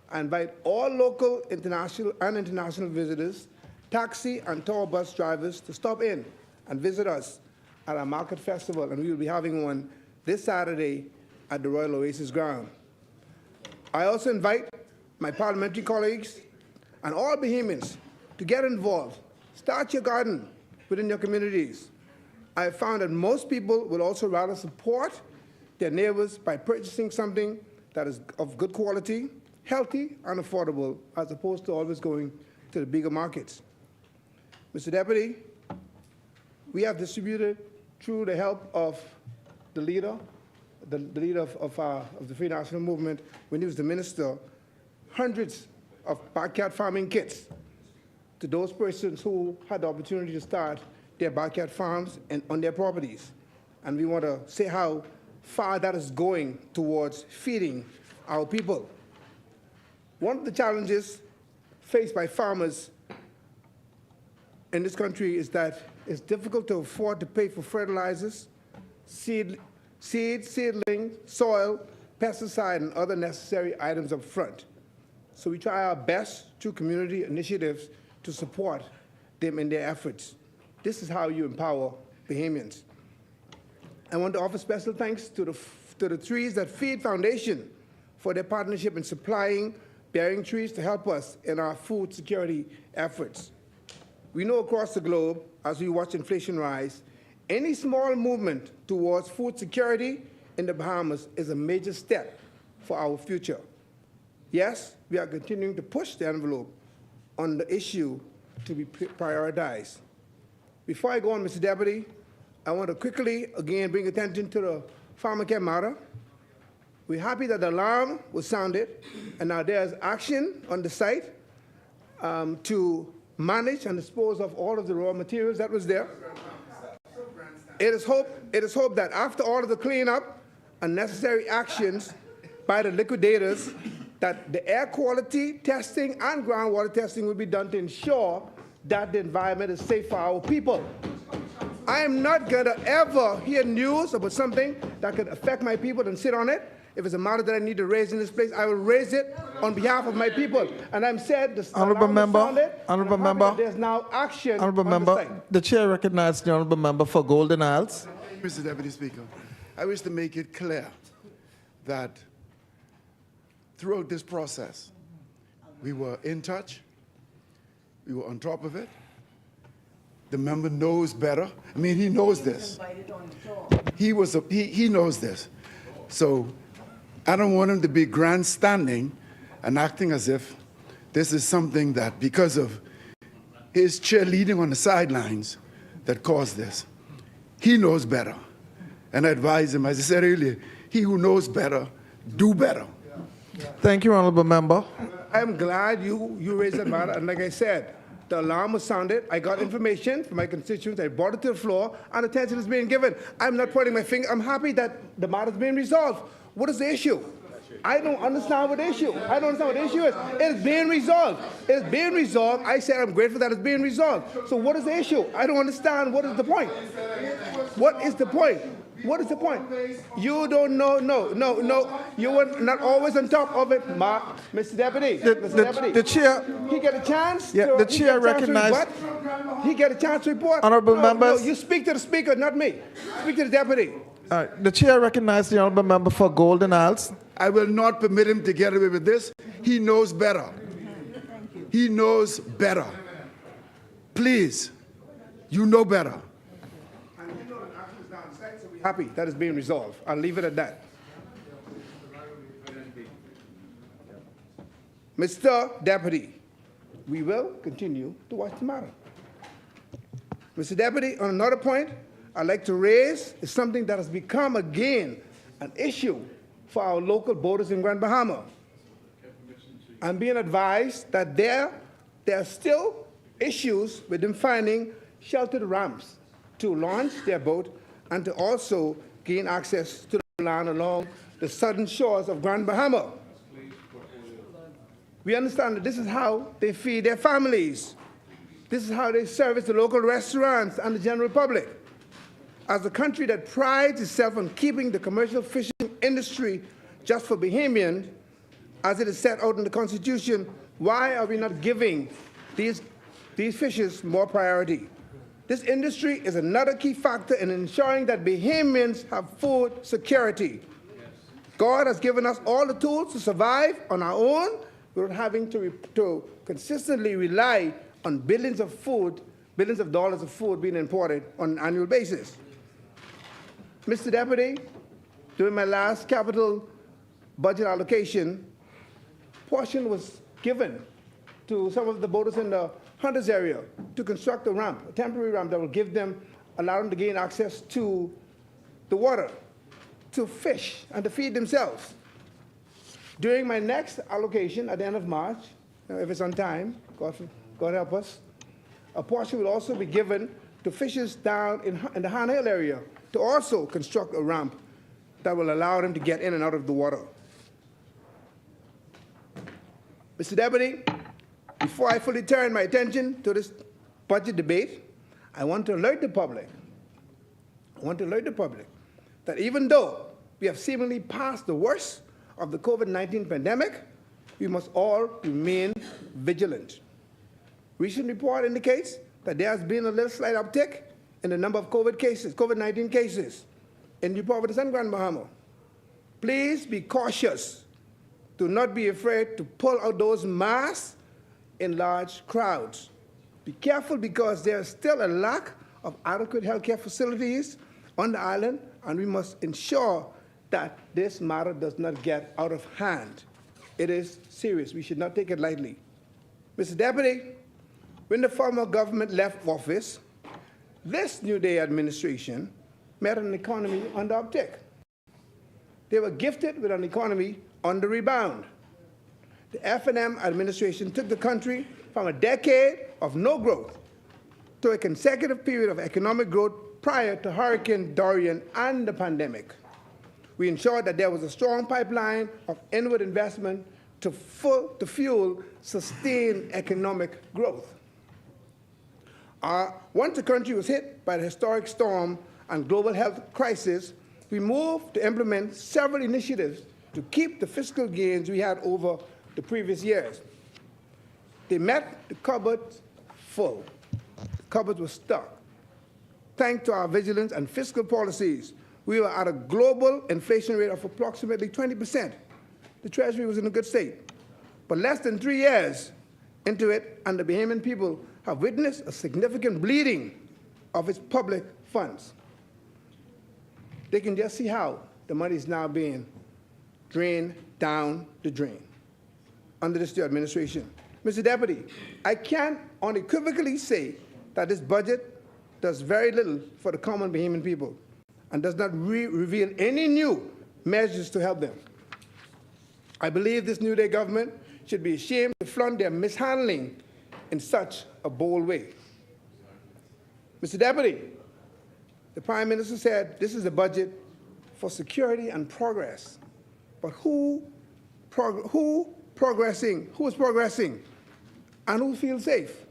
I invite all local, international, and international visitors, taxi and tour bus drivers to stop in and visit us at our market festival, and we will be having one this Saturday at the Royal Oasis ground. I also invite my parliamentary colleagues and all Bahamians to get involved. Start your garden within your communities. I have found that most people will also rather support their neighbors by purchasing something that is of good quality, healthy, and affordable, as opposed to always going to the bigger markets. Mr. Deputy, we have distributed, through the help of the leader, the leader of the Free National Movement, when he was the minister, hundreds of backyard farming kits to those persons who had the opportunity to start their backyard farms and on their properties. And we want to say how far that is going towards feeding our people. One of the challenges faced by farmers in this country is that it's difficult to afford to pay for fertilizers, seedling, soil, pesticide, and other necessary items up front. So we try our best through community initiatives to support them in their efforts. This is how you empower Bahamians. I want to offer special thanks to the Trees That Feed Foundation for their partnership in supplying bearing trees to help us in our food security efforts. We know across the globe, as we watch inflation rise, any small movement towards food security in the Bahamas is a major step for our future. Yes, we are continuing to push the envelope on the issue to be prioritized. Before I go on, Mr. Deputy, I want to quickly, again, bring attention to the farmer care matter. We're happy that the alarm was sounded, and now there's action on the site to manage and dispose of all of the raw materials that was there. It is hoped that after all of the cleanup and necessary actions by the liquidators, that the air quality testing and groundwater testing will be done to ensure that the environment is safe for our people. I am not going to ever hear news about something that could affect my people and sit on it. If it's a matter that I need to raise in this place, I will raise it on behalf of my people. And I'm said the Honourable member, there's now action. Honourable on member, the site. the chair recognizes the honourable member for Golden Isles. Mr. Deputy Speaker, I wish to make it clear that throughout this process, we were in touch, we were on top of it. The member knows better. I mean, he knows this. He knows this. So I don't want him to be grandstanding and acting as if this is something that, because of his cheerleading on the sidelines, that caused this. He knows better. And I advise him, as I said earlier, he who knows better, do better. Thank you, honourable member. I'm glad you raised that matter. And like I said, the alarm was sounded. I got information from my constituents. I brought it to the floor, and attention is being given. I'm not pointing my finger. I'm happy that the matter is being resolved. What is the issue? I don't understand what the issue. I don't understand what the issue is. It is being resolved. It is being resolved. I said I'm grateful that it's being resolved. So what is the issue? I don't understand. What is the point? What is the point? What is the point? You don't know, no. You were not always on top of it, Mr. Deputy. Mr. Deputy. The chair, He get a chance. Yeah, the chair recognized- He get a chance to report. Honorable members. No, you speak to the speaker, not me. Speak to the deputy. all right, the chair recognized the honorable member for Golden Isles. I will not permit him to get away with this. He knows better. He knows better. Please, you know better. And you know the action is down the site, so we're happy that is being resolved. I'll leave it at that. Mr. Deputy, we will continue to watch the matter. Mr. Deputy, on another point, I'd like to raise is something that has become again an issue for our local boaters in Grand Bahama. I'm being advised that there are still issues with them finding sheltered ramps to launch their boat and to also gain access to the land along the southern shores of Grand Bahama. We understand that this is how they feed their families. This is how they service the local restaurants and the general public. As a country that prides itself on keeping the commercial fishing industry just for Bahamians, as it is set out in the Constitution, why are we not giving these fishes more priority? This industry is another key factor in ensuring that Bahamians have food security. God has given us all the tools to survive on our own without having to consistently rely on billions of dollars of food being imported on an annual basis. Mr. Deputy, during my last capital budget allocation, portion was given to some of the boaters in the Hunters area to construct a ramp, a temporary ramp that will allow them to gain access to the water, to fish, and to feed themselves. During my next allocation at the end of March, if it's on time, God help us, a portion will also be given to fishers down in the Han Hill area to also construct a ramp that will allow them to get in and out of the water. Mr. Deputy, before I fully turn my attention to this budget debate, I want to alert the public that even though we have seemingly passed the worst of the COVID-19 pandemic, we must all remain vigilant. Recent report indicates that there has been a little slight uptick in the number of COVID-19 cases in the Province and Grand Bahama. Please be cautious. Do not be afraid to pull out those masks in large crowds. Be careful because there is still a lack of adequate healthcare facilities on the island, and we must ensure that this matter does not get out of hand. It is serious. We should not take it lightly. Mr. Deputy, when the former government left office, this New Day administration met an economy on the uptick. They were gifted with an economy on the rebound. The F&M administration took the country from a decade of no growth to a consecutive period of economic growth prior to Hurricane Dorian and the pandemic. We ensured that there was a strong pipeline of inward investment to fuel sustained economic growth. Once the country was hit by the historic storm and global health crisis, we moved to implement several initiatives to keep the fiscal gains we had over the previous years. They met the cupboards full. The cupboards were stuck. Thanks to our vigilance and fiscal policies, we were at a global inflation rate of approximately 20%. The Treasury was in a good state. But less than 3 years into it, and the Bahamian people have witnessed a significant bleeding of its public funds. They can just see how the money is now being drained down the drain under this new administration. Mr. Deputy, I can unequivocally say that this budget does very little for the common Bahamian people and does not reveal any new measures to help them. I believe this New Day government should be ashamed to flaunt their mishandling in such a bold way. Mr. Deputy, the Prime Minister said this is a budget for security and progress. But who is progressing, and who feels safe?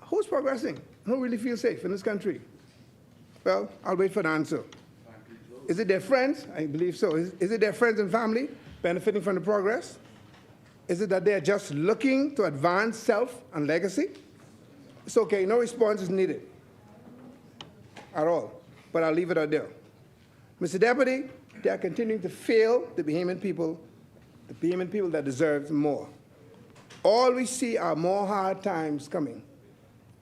Who's progressing? Who really feels safe in this country? Well, I'll wait for the answer. Is it their friends? I believe so. Is it their friends and family benefiting from the progress? Is it that they're just looking to advance self and legacy? It's okay, no response is needed at all, but I'll leave it out there. Mr. Deputy, they are continuing to fail the Bahamian people that deserve more. All we see are more hard times coming.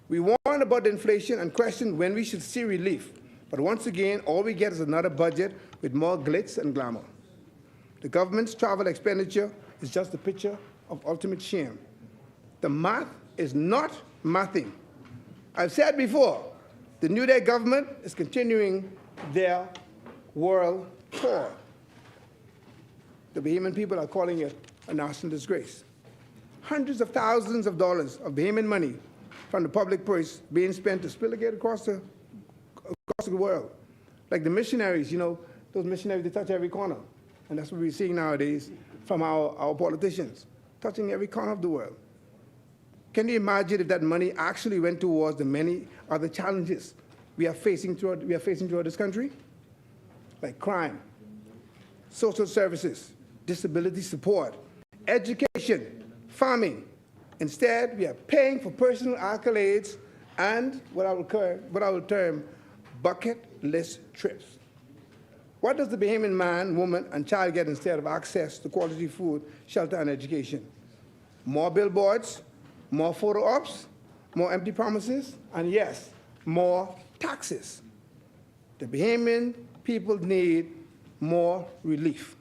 We warn about the inflation and question when we should see relief. But once again, all we get is another budget with more glitz and glamour. The government's travel expenditure is just a picture of ultimate shame. The math is not mathing. I've said before, the New Day government is continuing their world tour. The Bahamian people are calling it a national disgrace. Hundreds of thousands of dollars of Bahamian money from the public purse being spent to spilligate across the world. Like the missionaries, you know, those missionaries, they touch every corner. And that's what we're seeing nowadays from our politicians, touching every corner of the world. Can you imagine if that money actually went towards the many other challenges we are facing throughout this country? Like crime, social services, disability support, education, farming. Instead, we are paying for personal accolades and what I will term bucket list trips. What does the Bahamian man, woman, and child get instead of access to quality food, shelter, and education? More billboards, more photo ops, more empty promises, and yes, more taxes. The Bahamian people need more relief.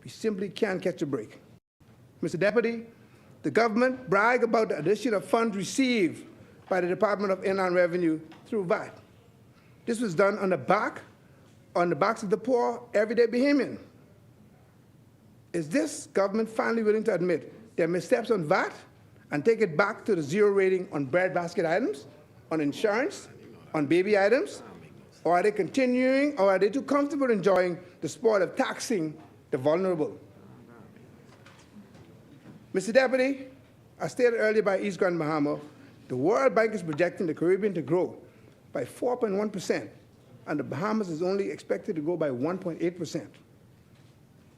We simply can't catch a break. Mr. Deputy, the government bragged about the addition of funds received by the Department of Inland Revenue through VAT. This was done on the backs of the poor, everyday Bahamian. Is this government finally willing to admit their missteps on VAT and take it back to the zero rating on breadbasket items, on insurance, on baby items? Or are they continuing, or are they too comfortable enjoying the sport of taxing the vulnerable? Mr. Deputy, as stated earlier by East Grand Bahama, the World Bank is projecting the Caribbean to grow by 4.1%, and the Bahamas is only expected to grow by 1.8%.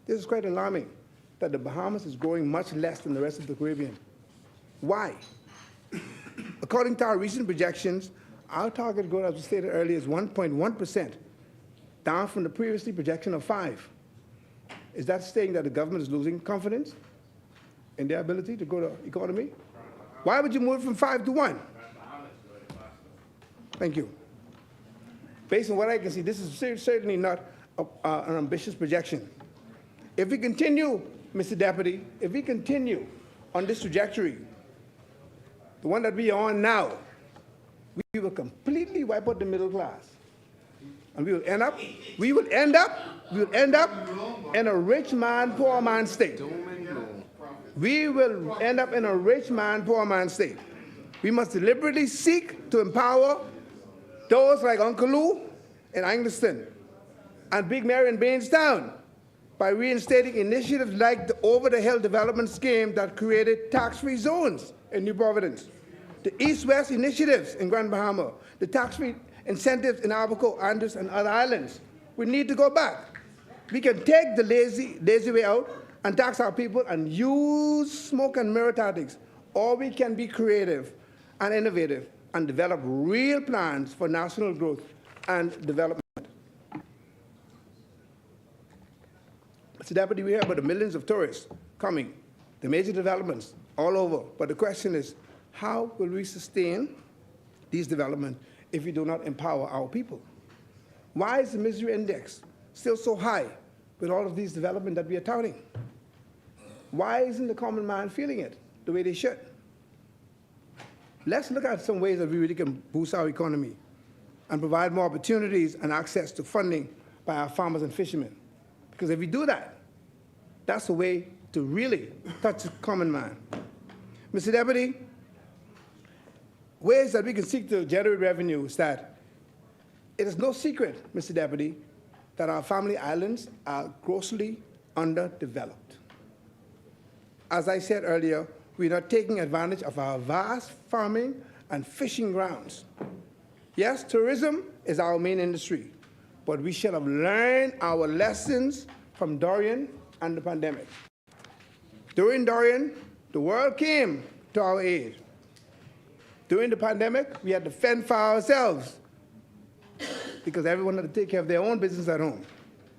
This is quite alarming, that the Bahamas is growing much less than the rest of the Caribbean. Why? According to our recent projections, our target growth, as we stated earlier, is 1.1%, down from the previously projection of 5%. Is that saying that the government is losing confidence in their ability to grow the economy? Why would you move from 5 to 1? Thank you. Based on what I can see, this is certainly not an ambitious projection. If we continue, Mr. Deputy, if we continue on this trajectory, the one that we are on now, we will completely wipe out the middle class. And we will end up in a rich man, poor man state. We will end up in a rich man, poor man state. We must deliberately seek to empower those like Uncle Lou in Angleton and Big Mary in Bainstown by reinstating initiatives like the over-the-hill development scheme that created tax-free zones in New Providence, the East-West initiatives in Grand Bahama, the tax-free incentives in Abaco, Andros, and other islands. We need to go back. We can take the lazy way out and tax our people and use smoke and mirror tactics, or we can be creative and innovative and develop real plans for national growth and development. Mr. Deputy, we hear about the millions of tourists coming, the major developments all over, but the question is, how will we sustain these developments if we do not empower our people? Why is the misery index still so high with all of these developments that we are touting? Why isn't the common man feeling it the way they should? Let's look at some ways that we really can boost our economy and provide more opportunities and access to funding by our farmers and fishermen. Because if we do that, that's a way to really touch the common man. Mr. Deputy, ways that we can seek to generate revenue is that it is no secret, Mr. Deputy, that our family islands are grossly underdeveloped. As I said earlier, we're not taking advantage of our vast farming and fishing grounds. Yes, tourism is our main industry, but we should have learned our lessons from Dorian and the pandemic. During Dorian, the world came to our aid. During the pandemic, we had to fend for ourselves because everyone had to take care of their own business at home.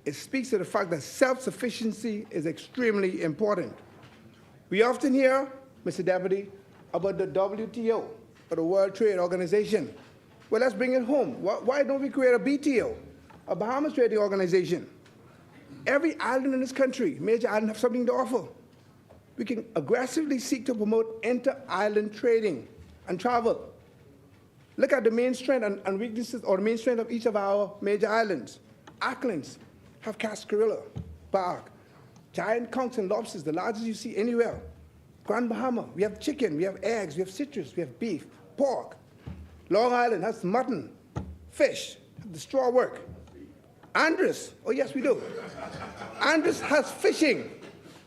It speaks to the fact that self-sufficiency is extremely important. We often hear, Mr. Deputy, about the WTO, or the World Trade Organization. Well, let's bring it home. Why don't we create a BTO, a Bahamas Trading Organization? Every island in this country, major island, have something to offer. We can aggressively seek to promote inter-island trading and travel. Look at the main strength and weaknesses, or the main strength of each of our major islands. Auckland's have cascarilla, bark, giant conchs and lobsters, the largest you see anywhere. Grand Bahama, we have chicken, we have eggs, we have citrus, we have beef, pork. Long Island has mutton, fish, the straw work. Andros, oh yes we do. Andros has fishing.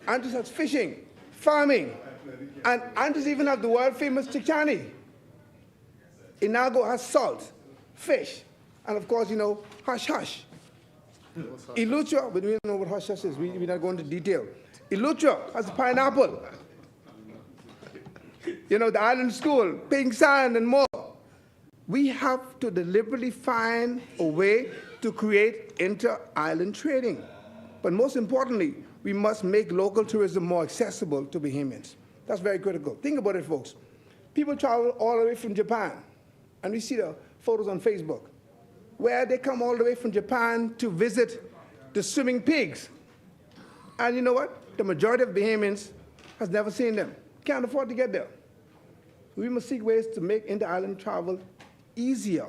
Andros has fishing, farming, and Andros even have the world famous chichani. Inago has salt, fish, and of course, you know, hush hush. Ilutra, but we don't know what hush hush is, we're not going into detail. Ilutra has pineapple. You know, the island school, pink sand and more. We have to deliberately find a way to create inter-island trading. But most importantly, we must make local tourism more accessible to Bahamians. That's very critical. Think about it, folks. People travel all the way from Japan, and we see the photos on Facebook, where they come all the way from Japan to visit the swimming pigs. And you know what? The majority of Bahamians has never seen them. Can't afford to get there. We must seek ways to make inter-island travel easier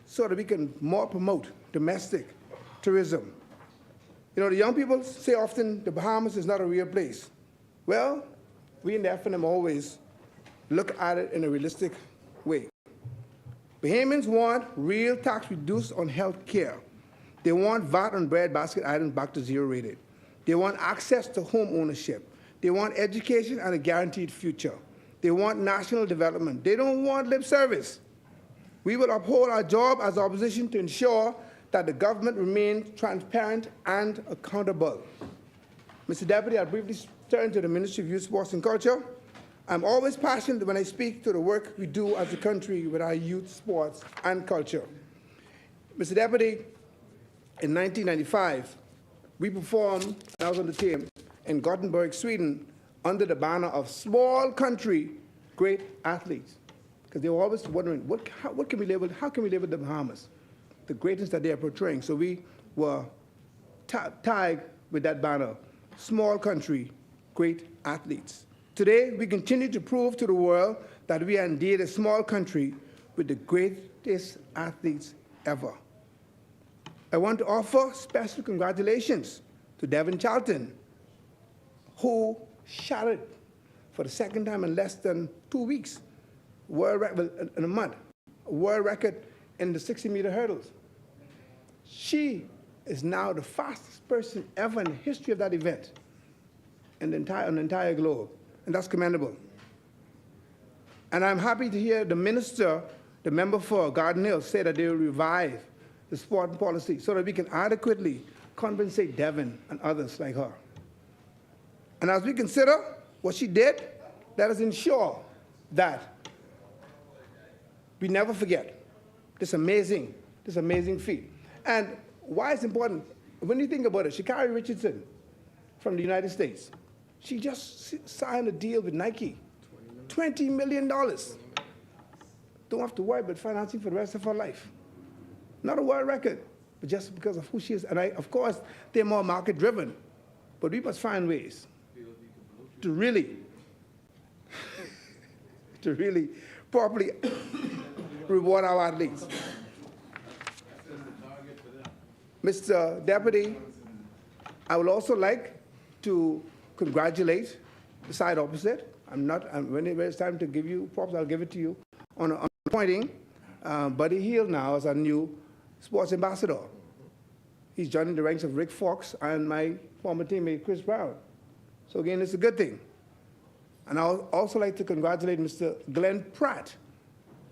so that we can more promote domestic tourism. You know, the young people say often the Bahamas is not a real place. Well, we in the FNM always look at it in a realistic way. Bahamians want real tax reduced on health care. They want VAT on breadbasket items back to zero rated. They want access to home ownership. They want education and a guaranteed future. They want national development. They don't want lip service. We will uphold our job as opposition to ensure that the government remains transparent and accountable. Mr. Deputy, I'll briefly turn to the Ministry of Youth, Sports and Culture. I'm always passionate when I speak to the work we do as a country with our youth, sports, and culture. Mr. Deputy, in 1995, we performed, I was on the team, in Gothenburg, Sweden, under the banner of small country, great athletes. Because they were always wondering, how can we label the Bahamas? The greatness that they are portraying. So we were tagged with that banner, small country, great athletes. Today, we continue to prove to the world that we are indeed a small country with the greatest athletes ever. I want to offer special congratulations to Devin Charlton, who shattered for the second time in less than 2 weeks, in a month, a world record in the 60-meter hurdles. She is now the fastest person ever in the history of that event on the entire globe, and that's commendable. And I'm happy to hear the minister, the member for Garden Hill, say that they will revive the sport policy so that we can adequately compensate Devin and others like her. And as we consider what she did, let us ensure that we never forget this amazing feat. And why it's important, when you think about it, Sha'Carri Richardson from the United States, she just signed a deal with Nike, $20 million. Don't have to worry about financing for the rest of her life. Not a world record, but just because of who she is. And of course, they're more market-driven, but we must find ways to really properly reward our athletes. Mr. Deputy, I would also like to congratulate the side opposite. When it's time to give you props, I'll give it to you, on appointing Buddy Hield now as our new sports ambassador. He's joining the ranks of Rick Fox and my former teammate, Chris Brown. So again, it's a good thing. And I would also like to congratulate Mr. Glenn Pratt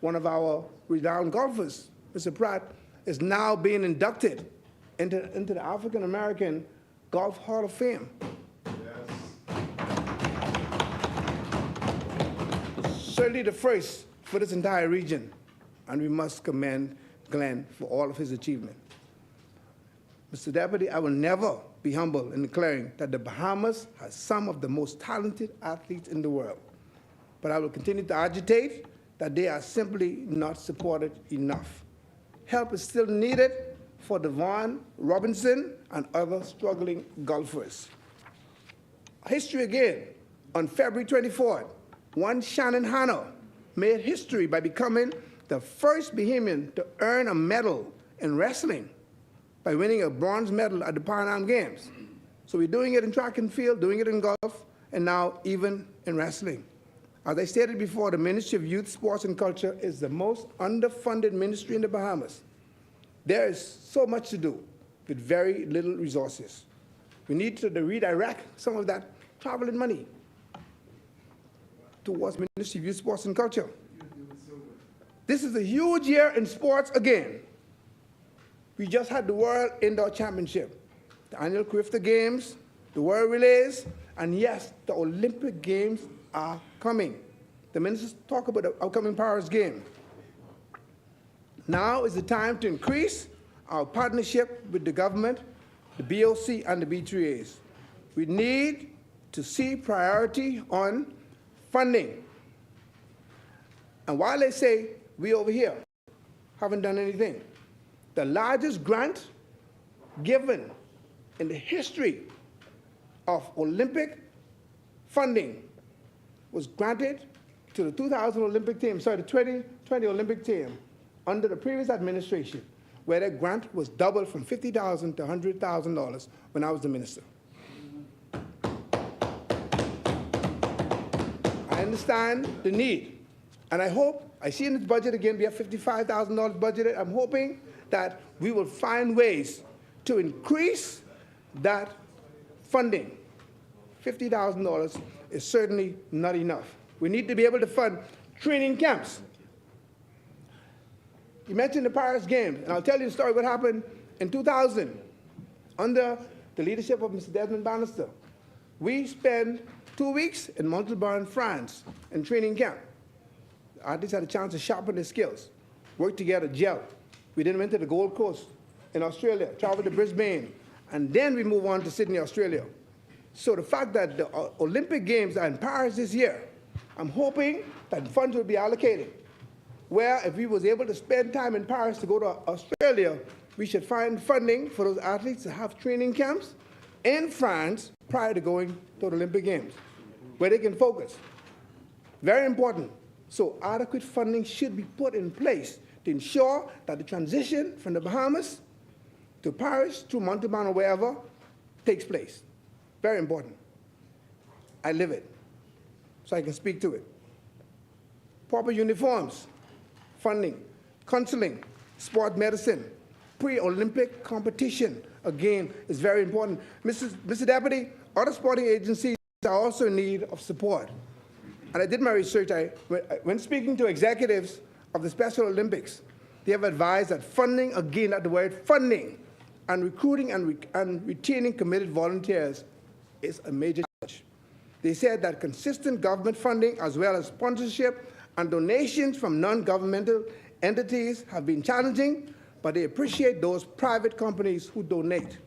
one of our renowned golfers, Mr. Pratt, is now being inducted into the African American Golf Hall of Fame. Certainly the first for this entire region, and we must commend Glenn for all of his achievement. Mr. Deputy, I will never be humble in declaring that the Bahamas has some of the most talented athletes in the world, but I will continue to agitate that they are simply not supported enough. Help is still needed for Devon Robinson and other struggling golfers. History again. On February 24th, one Shannon Hanna made history by becoming the first Bahamian to earn a medal in wrestling by winning a bronze medal at the Pan Am Games. So we're doing it in track and field, doing it in golf, and now even in wrestling. As I stated before, the Ministry of Youth, Sports and Culture is the most underfunded ministry in the Bahamas. There is so much to do with very little resources. We need to redirect some of that traveling money towards Ministry of Youth, Sports and Culture. This is a huge year in sports again. We just had the World Indoor Championship, the annual Crifter Games, the World Relays, and yes, the Olympic Games are coming. The ministers talk about the upcoming Paris Game. Now is the time to increase our partnership with the government, the BOC, and the B3As. We need to see priority on funding. And while they say we over here haven't done anything, the largest grant given in the history of Olympic funding was granted to the 2000 Olympic team, sorry, the 2020 Olympic team under the previous administration, where that grant was doubled from $50,000 to $100,000 when I was the minister. I understand the need, and I see in this budget again, we have $55,000 budgeted. I'm hoping that we will find ways to increase that funding. $50,000 is certainly not enough. We need to be able to fund training camps. You mentioned the Paris Games, and I'll tell you the story what happened in 2000 under the leadership of Mr. Desmond Bannister. We spent 2 weeks in Montauban, France, in training camp. The athletes had a chance to sharpen their skills, work together, gel. We then went to the Gold Coast in Australia, traveled to Brisbane, and then we move on to Sydney, Australia. So the fact that the Olympic Games are in Paris this year, I'm hoping that funds will be allocated, where if we was able to spend time in Paris to go to Australia, we should find funding for those athletes to have training camps in France prior to going to the Olympic Games, where they can focus. Very important. So adequate funding should be put in place to ensure that the transition from the Bahamas to Paris, to Montauban, or wherever, takes place. Very important. I live it, so I can speak to it. Proper uniforms, funding, counseling, sport medicine, pre-Olympic competition, again, is very important. Mr. Deputy, other sporting agencies are also in need of support. And I did my research. When speaking to executives of the Special Olympics, they have advised that funding, again, that the word funding, and recruiting and retaining committed volunteers is a major challenge. They said that consistent government funding, as well as sponsorship and donations from non-governmental entities, have been challenging, but they appreciate those private companies who donate.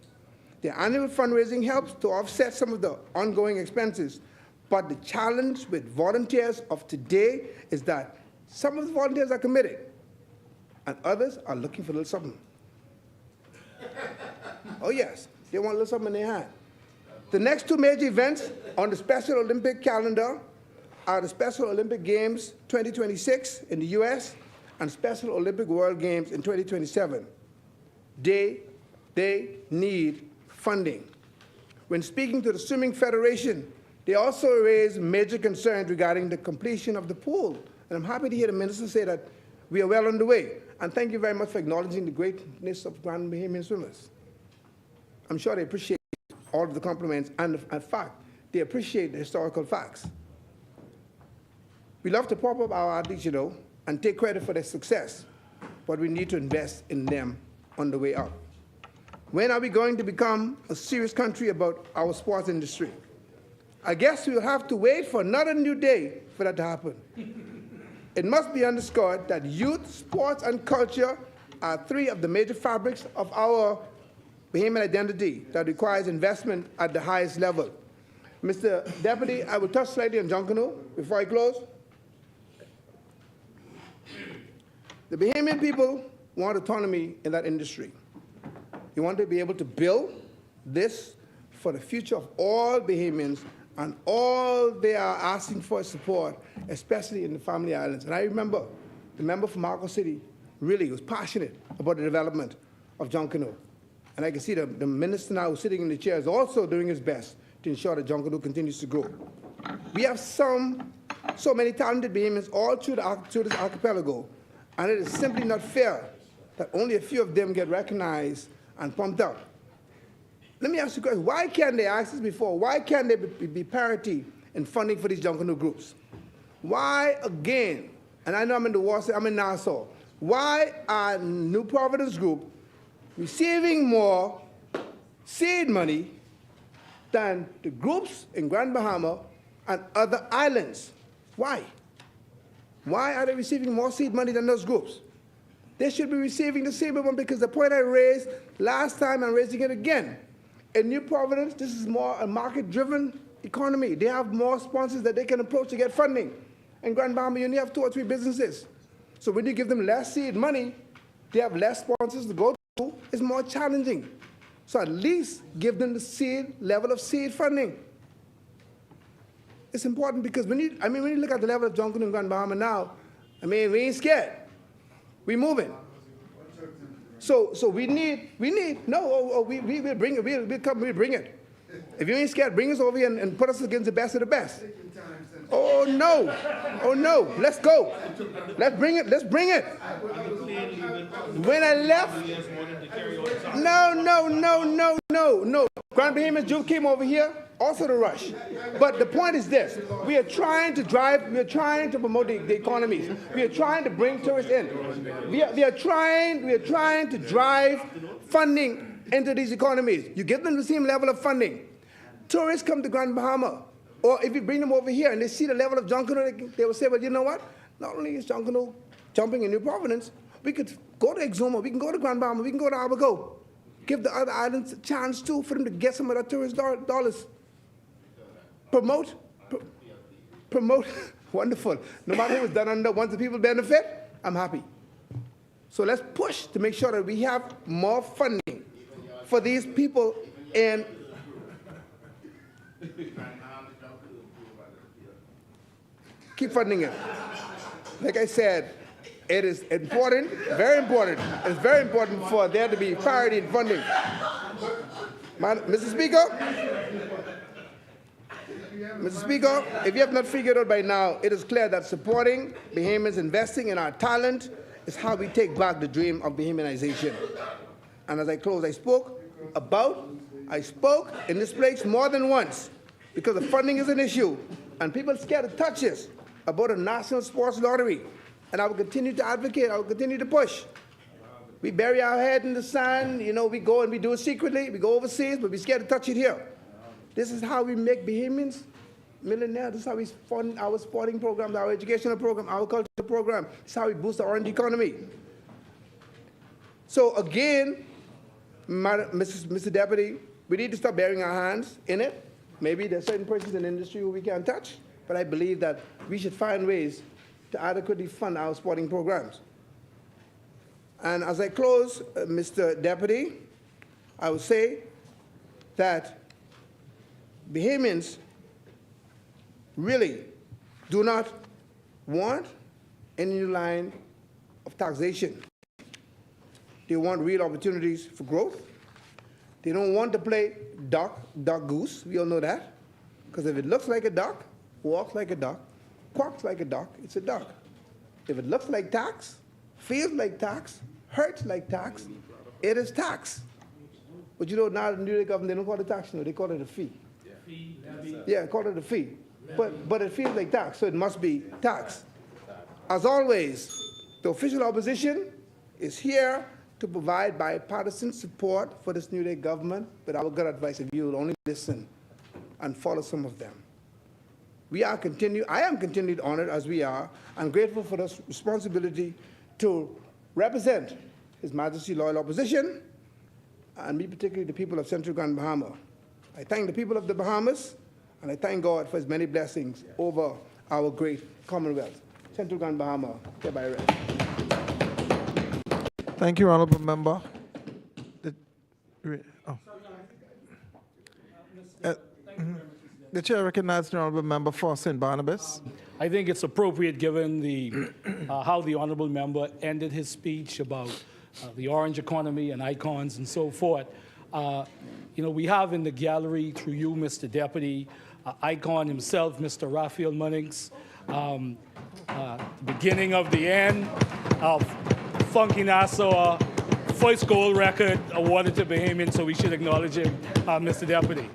Their annual fundraising helps to offset some of the ongoing expenses, but the challenge with volunteers of today is that some of the volunteers are committed, and others are looking for a little something. Oh yes, they want a little something in their hand. The next two major events on the Special Olympic calendar are the Special Olympic Games 2026 in the US and Special Olympic World Games in 2027. They need funding. When speaking to the Swimming Federation, they also raised major concerns regarding the completion of the pool. And I'm happy to hear the minister say that we are well underway. And thank you very much for acknowledging the greatness of Grand Bahamian swimmers. I'm sure they appreciate all of the compliments, and in fact, they appreciate the historical facts. We love to prop up our athletes, you know, and take credit for their success, but we need to invest in them on the way up. When are we going to become a serious country about our sports industry? I guess we'll have to wait for another new day for that to happen. It must be underscored that youth, sports, and culture are three of the major fabrics of our Bahamian identity that requires investment at the highest level. Mr. Deputy, I will touch slightly on Junkanoo before I close. The Bahamian people want autonomy in that industry. They want to be able to build this for the future of all Bahamians, and all they are asking for is support, especially in the Family Islands. And I remember the member from Marco City really was passionate about the development of Junkanoo. And I can see the minister now who's sitting in the chair is also doing his best to ensure that Junkanoo continues to grow. We have so many talented Bahamians all through this archipelago, and it is simply not fair that only a few of them get recognized and pumped up. Let me ask you a question. Why can't they, I asked this before, why can't there be parity in funding for these Junkanoo groups? Why, again, and I know I'm in the Warsaw, I'm in Nassau, why are New Providence Group receiving more seed money than the groups in Grand Bahama and other islands? Why? Why are they receiving more seed money than those groups? They should be receiving the same amount, because the point I raised last time, I'm raising it again. In New Providence, this is more a market-driven economy. They have more sponsors that they can approach to get funding. In Grand Bahama, you only have 2 or 3 businesses. So when you give them less seed money, they have less sponsors to go to. It's more challenging. So at least give them the level of seed funding. It's important because when you look at the level of Junkanoo in Grand Bahama now, we ain't scared. We moving. So we will bring it. We'll bring it. If you ain't scared, bring us over here and put us against the best of the best. Oh no, let's go. Let's bring it. When I left, no. Grand Bahamian Jew came over here, also to rush. But the point is this: we are trying to promote the economies. We are trying to bring tourists in. We are trying to drive funding into these economies. You give them the same level of funding. Tourists come to Grand Bahama, or if you bring them over here and they see the level of Junkanoo, they will say, well, you know what? Not only is Junkanoo jumping in New Providence, we could go to Exuma, we can go to Grand Bahama, we can go to Abaco. Give the other islands a chance too for them to get some of that tourist dollars. Promote, wonderful. No matter who is done under, once the people benefit, I'm happy. So let's push to make sure that we have more funding for these people and keep funding it. Like I said, it is important, very important. It's very important for there to be parity in funding. Mr. Speaker, if you have not figured out by now, it is clear that supporting Bahamians, investing in our talent, is how we take back the dream of Bahamianization. And as I close, I spoke in this place more than once, because the funding is an issue, and people are scared to touch this, about a national sports lottery. And I will continue to advocate, I will continue to push. We bury our head in the sand, we go and we do it secretly, we go overseas, but we're scared to touch it here. This is how we make Bahamians millionaires. This is how we fund our sporting programs, our educational program, our cultural program. This is how we boost our own economy. So again, Mr. Deputy, we need to stop burying our hands in it. Maybe there's certain persons in the industry who we can't touch, but I believe that we should find ways to adequately fund our sporting programs. And as I close, Mr. Deputy, I will say that Bahamians really do not want any new line of taxation. They want real opportunities for growth. They don't want to play duck, goose. We all know that. Because if it looks like a duck, walks like a duck, quacks like a duck, it's a duck. If it looks like tax, feels like tax, hurts like tax, it is tax. But now the new government, they don't call it tax, they call it a fee. Yeah, call it a fee. But it feels like tax, so it must be tax. As always, the official opposition is here to provide bipartisan support for this New Day government, but our good advice, if you will only listen and follow some of them. I am continued honored, as we are, and grateful for this responsibility to represent His Majesty loyal opposition, and me particularly the people of Central Grand Bahama. I thank the people of the Bahamas, and I thank God for His many blessings over our great Commonwealth. Central Grand Bahama, hereby read. Thank you, Honorable Member. The chair recognizes the Honorable Member for St. Barnabas. I think it's appropriate given the, how the Honorable Member ended his speech about the orange economy and icons and so forth. You know, we have in the gallery, through you, Mr. Deputy, icon himself, Mr. Raphael Munnings, the beginning of the end of Funky Nassau, first gold record awarded to Bahamian, so we should acknowledge him, Mr. Deputy.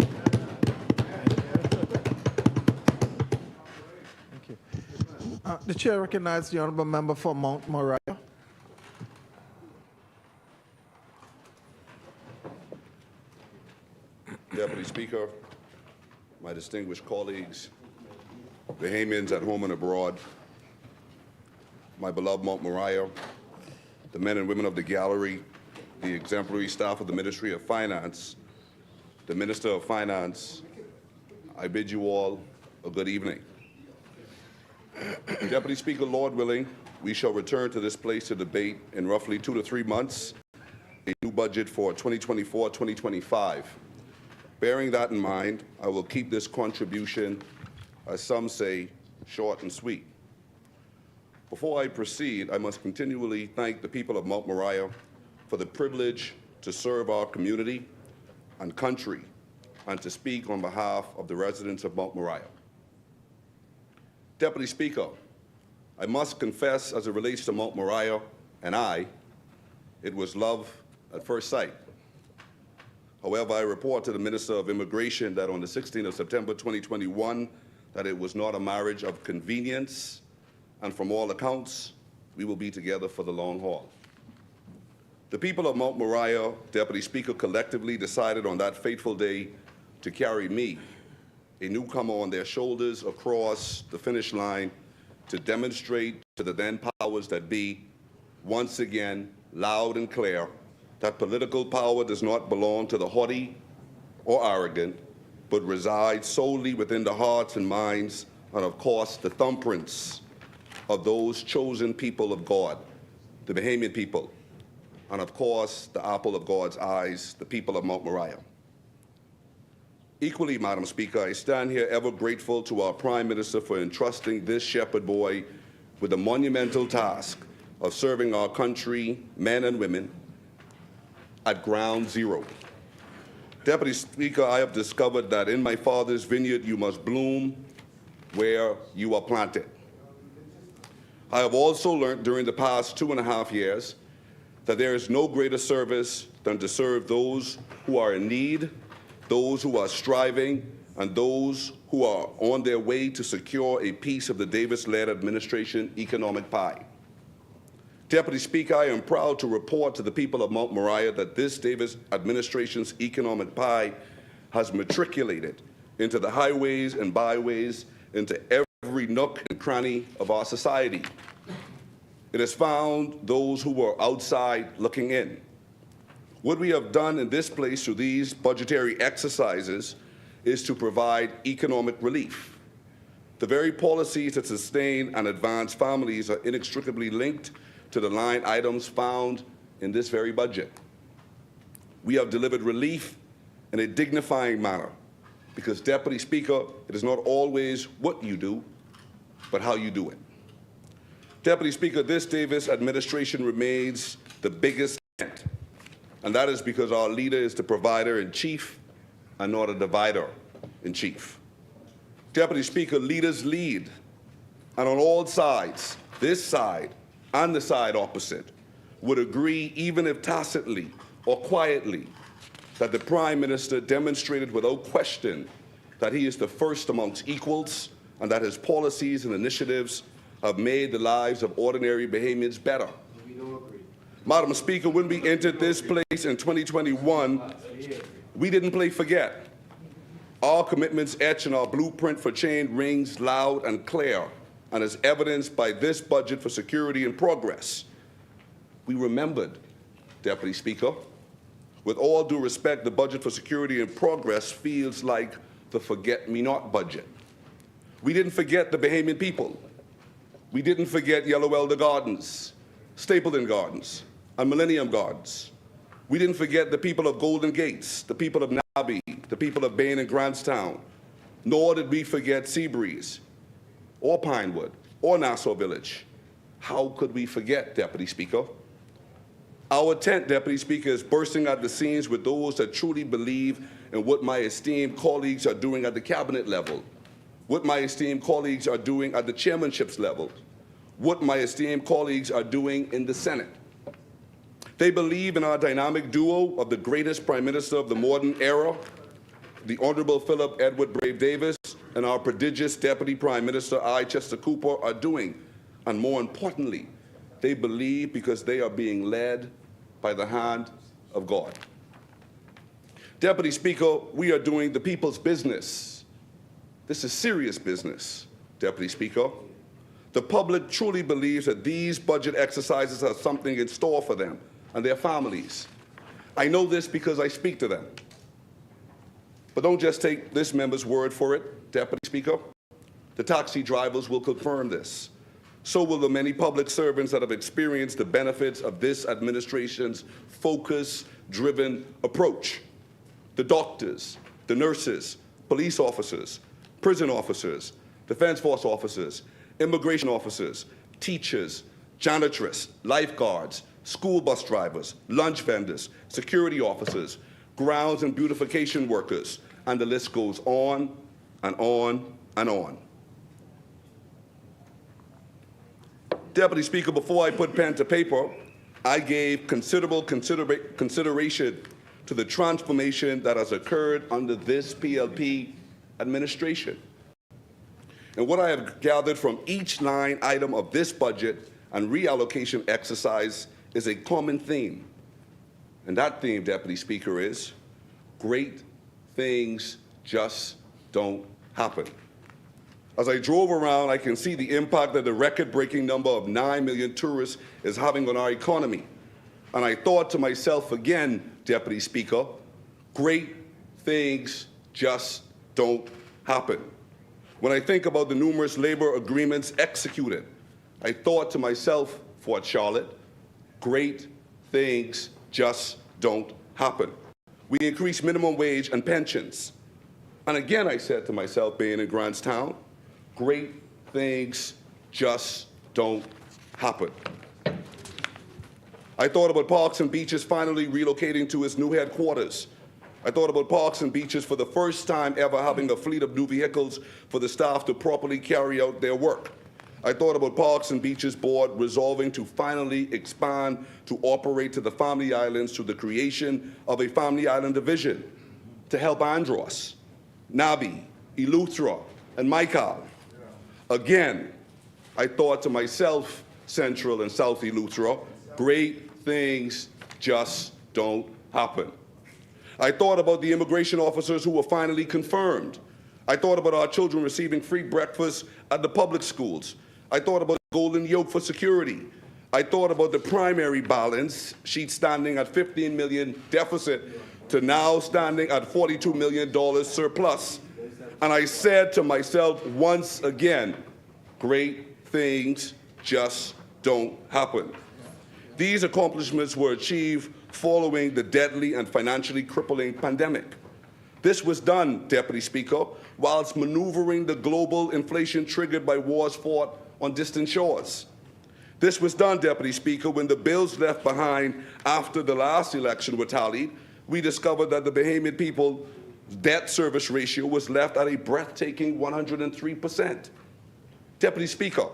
The chair recognizes the Honorable Member for Mount Moriah. Deputy Speaker, my distinguished colleagues, Bahamians at home and abroad, my beloved Mount Moriah, the men and women of the gallery, the exemplary staff of the Ministry of Finance, the Minister of Finance, I bid you all a good evening. Deputy Speaker, Lord willing, we shall return to this place to debate in roughly 2 to 3 months a new budget for 2024-2025. Bearing that in mind, I will keep this contribution, as some say, short and sweet. Before I proceed, I must continually thank the people of Mount Moriah for the privilege to serve our community and country and to speak on behalf of the residents of Mount Moriah. Deputy Speaker, I must confess, as it relates to Mount Moriah and it was love at first sight. However, I report to the Minister of Immigration that on the 16th of September 2021, that it was not a marriage of convenience, and from all accounts, we will be together for the long haul. The people of Mount Moriah, Deputy Speaker, collectively decided on that fateful day to carry me, a newcomer, on their shoulders across the finish line to demonstrate to the then powers that be, once again, loud and clear, that political power does not belong to the haughty or arrogant, but resides solely within the hearts and minds, and of course, the thumbprints of those chosen people of God, the Bahamian people, and of course, the apple of God's eyes, the people of Mount Moriah. Equally, Madam Speaker, I stand here ever grateful to our Prime Minister for entrusting this shepherd boy with the monumental task of serving our country, men and women, at ground zero. Deputy Speaker, I have discovered that in my father's vineyard you must bloom where you are planted. I have also learned during the past 2.5 years that there is no greater service than to serve those who are in need, those who are striving, and those who are on their way to secure a piece of the Davis-led administration economic pie. Deputy Speaker, I am proud to report to the people of Mount Moriah that this Davis administration's economic pie has matriculated into the highways and byways, into every nook and cranny of our society. It has found those who were outside looking in. What we have done in this place through these budgetary exercises is to provide economic relief. The very policies that sustain and advance families are inextricably linked to the line items found in this very budget. We have delivered relief in a dignifying manner because, Deputy Speaker, it is not always what you do, but how you do it. Deputy Speaker, this Davis administration remains the biggest tent, and that is because our leader is the provider-in-chief and not a divider-in-chief. Deputy Speaker, leaders lead, and on all sides, this side and the side opposite, would agree, even if tacitly or quietly, that the Prime Minister demonstrated without question that he is the first amongst equals and that his policies and initiatives have made the lives of ordinary Bahamians better. Madam Speaker, when we entered this place in 2021, we didn't play forget. Our commitments etched in our blueprint for change rings loud and clear, and is evidenced by this budget for security and progress. We remembered, Deputy Speaker. With all due respect, the budget for security and progress feels like the forget-me-not budget. We didn't forget the Bahamian people. We didn't forget Yellow Elder Gardens, Stapleton Gardens, and Millennium Gardens. We didn't forget the people of Golden Gates, the people of Nabi, the people of Bain and Grantstown, nor did we forget Seabreeze, or Pinewood, or Nassau Village. How could we forget, Deputy Speaker? Our tent, Deputy Speaker, is bursting at the seams with those that truly believe in what my esteemed colleagues are doing at the cabinet level, what my esteemed colleagues are doing at the chairmanships level, what my esteemed colleagues are doing in the Senate. They believe in our dynamic duo of the greatest Prime Minister of the modern era, the Honorable Philip Edward Brave Davis, and our prodigious Deputy Prime Minister I. Chester Cooper are doing. And more importantly, they believe because they are being led by the hand of God. Deputy Speaker, we are doing the people's business. This is serious business, Deputy Speaker. The public truly believes that these budget exercises have something in store for them and their families. I know this because I speak to them. But don't just take this member's word for it, Deputy Speaker. The taxi drivers will confirm this. So will the many public servants that have experienced the benefits of this administration's focus-driven approach. The doctors, the nurses, police officers, prison officers, defense force officers, immigration officers, teachers, janitress, lifeguards, school bus drivers, lunch vendors, security officers, grounds and beautification workers, and the list goes on and on and on. Deputy Speaker, before I put pen to paper, I gave considerable consideration to the transformation that has occurred under this PLP administration. And what I have gathered from each line item of this budget and reallocation exercise is a common theme. And that theme, Deputy Speaker, is great things just don't happen. As I drove around, I can see the impact that the record-breaking number of 9 million tourists is having on our economy. And I thought to myself again, Deputy Speaker, great things just don't happen. When I think about the numerous labor agreements executed, I thought to myself, Fort Charlotte, great things just don't happen. We increased minimum wage and pensions. And again, I said to myself, being in Grantstown, great things just don't happen. I thought about Parks and Beaches finally relocating to its new headquarters. I thought about Parks and Beaches for the first time ever having a fleet of new vehicles for the staff to properly carry out their work. I thought about Parks and Beaches Board resolving to finally expand to operate to the Family Islands through the creation of a Family Island division to help Andros, Nabi, Eleuthera, and Michael. Again, I thought to myself, Central and South Eleuthera, great things just don't happen. I thought about the immigration officers who were finally confirmed. I thought about our children receiving free breakfast at the public schools. I thought about the golden yoke for security. I thought about the primary balance sheet standing at $15 million deficit to now standing at $42 million surplus. And I said to myself once again, great things just don't happen. These accomplishments were achieved following the deadly and financially crippling pandemic. This was done, Deputy Speaker, whilst maneuvering the global inflation triggered by wars fought on distant shores. This was done, Deputy Speaker, when the bills left behind after the last election were tallied. We discovered that the Bahamian people's debt service ratio was left at a breathtaking 103%. Deputy Speaker,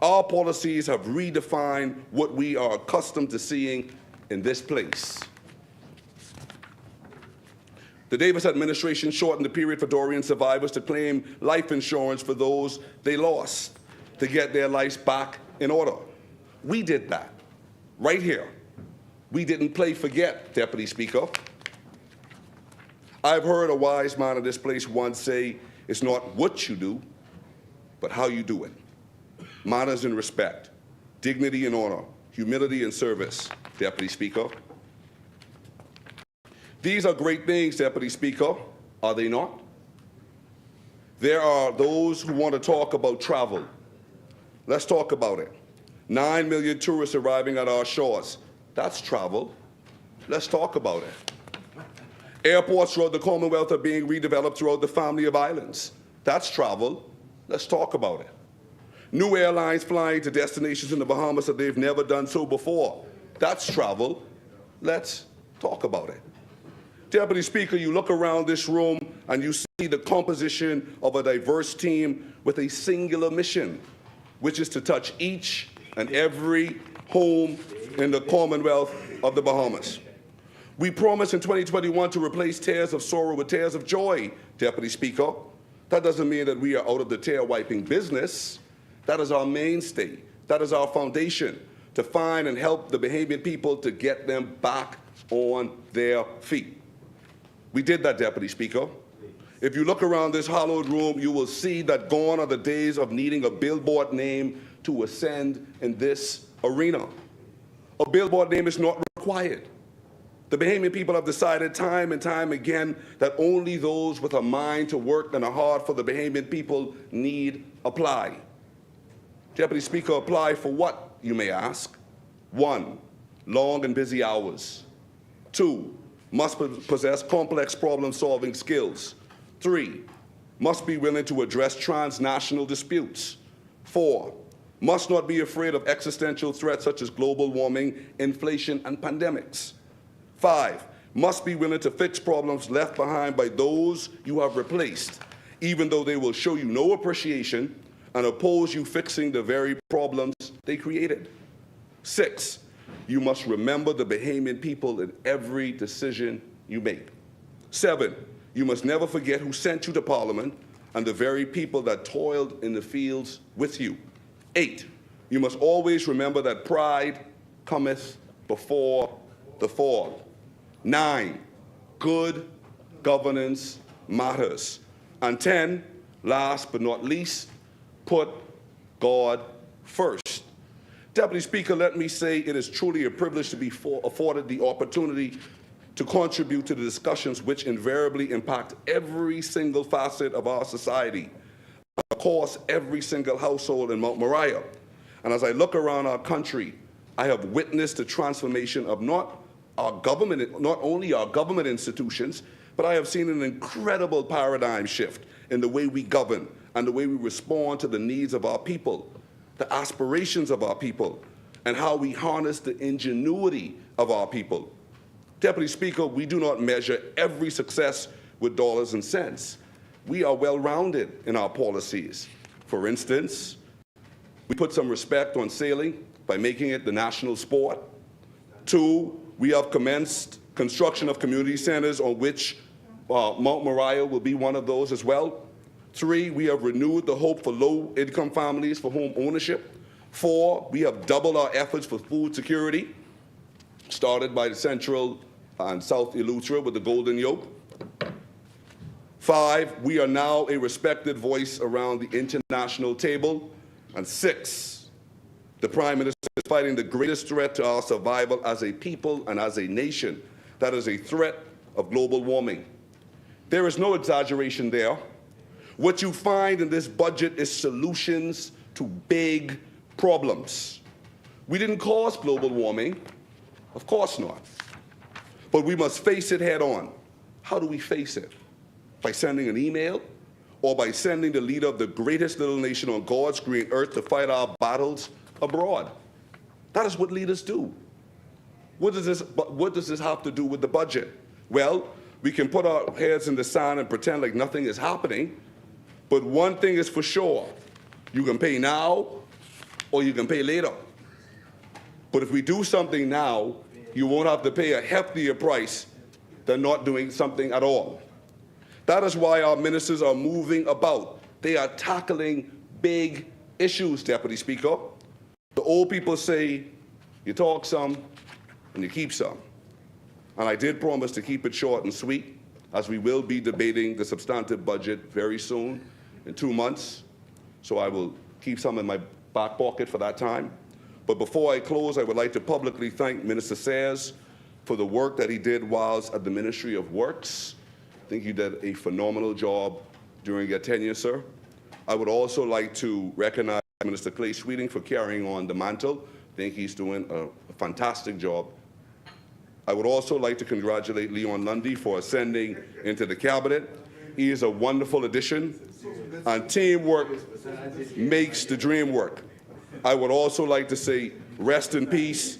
our policies have redefined what we are accustomed to seeing in this place. The Davis administration shortened the period for Dorian survivors to claim life insurance for those they lost. to get their lives back in order. We did that right here. We didn't play forget, Deputy Speaker. I've heard a wise man in this place once say, it's not what you do, but how you do it. Manners and respect, dignity and honor, humility and service, Deputy Speaker. These are great things, Deputy Speaker, are they not? There are those who want to talk about travel. Let's talk about it. 9 million tourists arriving at our shores. That's travel. Let's talk about it. Airports throughout the Commonwealth are being redeveloped throughout the family of islands. That's travel. Let's talk about it. New airlines flying to destinations in the Bahamas that they've never done so before. That's travel. Let's talk about it. Deputy Speaker, you look around this room and you see the composition of a diverse team with a singular mission, which is to touch each and every home in the Commonwealth of the Bahamas. We promised in 2021 to replace tears of sorrow with tears of joy, Deputy Speaker. That doesn't mean that we are out of the tear-wiping business. That is our mainstay. That is our foundation, to find and help the Bahamian people to get them back on their feet. We did that, Deputy Speaker. If you look around this hallowed room, you will see that gone are the days of needing a billboard name to ascend in this arena. A billboard name is not required. The Bahamian people have decided time and time again that only those with a mind to work and a heart for the Bahamian people need apply. Deputy Speaker, apply for what, you may ask? 1, long and busy hours. 2, must possess complex problem-solving skills. 3, must be willing to address transnational disputes. 4, must not be afraid of existential threats such as global warming, inflation, and pandemics. 5, must be willing to fix problems left behind by those you have replaced, even though they will show you no appreciation and oppose you fixing the very problems they created. 6, you must remember the Bahamian people in every decision you make. 7, you must never forget who sent you to Parliament and the very people that toiled in the fields with you. 8, you must always remember that pride cometh before the fall. 9, good governance matters. And 10, last but not least, put God first. Deputy Speaker, let me say it is truly a privilege to be afforded the opportunity to contribute to the discussions which invariably impact every single facet of our society, of course, every single household in Mount Moriah. And as I look around our country, I have witnessed the transformation of not only our government institutions, but I have seen an incredible paradigm shift in the way we govern and the way we respond to the needs of our people, the aspirations of our people, and how we harness the ingenuity of our people. Deputy Speaker, we do not measure every success with dollars and cents. We are well-rounded in our policies. For instance, we put some respect on sailing by making it the national sport. 2, we have commenced construction of community centers on which Mount Moriah will be one of those as well. 3, we have renewed the hope for low-income families for home ownership. 4, we have doubled our efforts for food security, started by the Central and South Eleuthera with the Golden Yoke. 5, we are now a respected voice around the international table. And 6, the Prime Minister is fighting the greatest threat to our survival as a people and as a nation. That is a threat of global warming. There is no exaggeration there. What you find in this budget is solutions to big problems. We didn't cause global warming, of course not. But we must face it head on. How do we face it? By sending an email? Or by sending the leader of the greatest little nation on God's green earth to fight our battles abroad? That is what leaders do. What does this have to do with the budget? Well, we can put our heads in the sand and pretend like nothing is happening, but one thing is for sure. You can pay now or you can pay later. But if we do something now, you won't have to pay a heftier price than not doing something at all. That is why our ministers are moving about. They are tackling big issues, Deputy Speaker. The old people say you talk some and you keep some. And I did promise to keep it short and sweet, as we will be debating the substantive budget very soon, in 2 months. So I will keep some in my back pocket for that time. But before I close, I would like to publicly thank Minister Sayers for the work that he did whilst at the Ministry of Works. I think you did a phenomenal job during your tenure, sir. I would also like to recognize Minister Clay Sweeting for carrying on the mantle. I think he's doing a fantastic job. I would also like to congratulate Leon Lundy for ascending into the cabinet. He is a wonderful addition, and teamwork makes the dream work. I would also like to say rest in peace.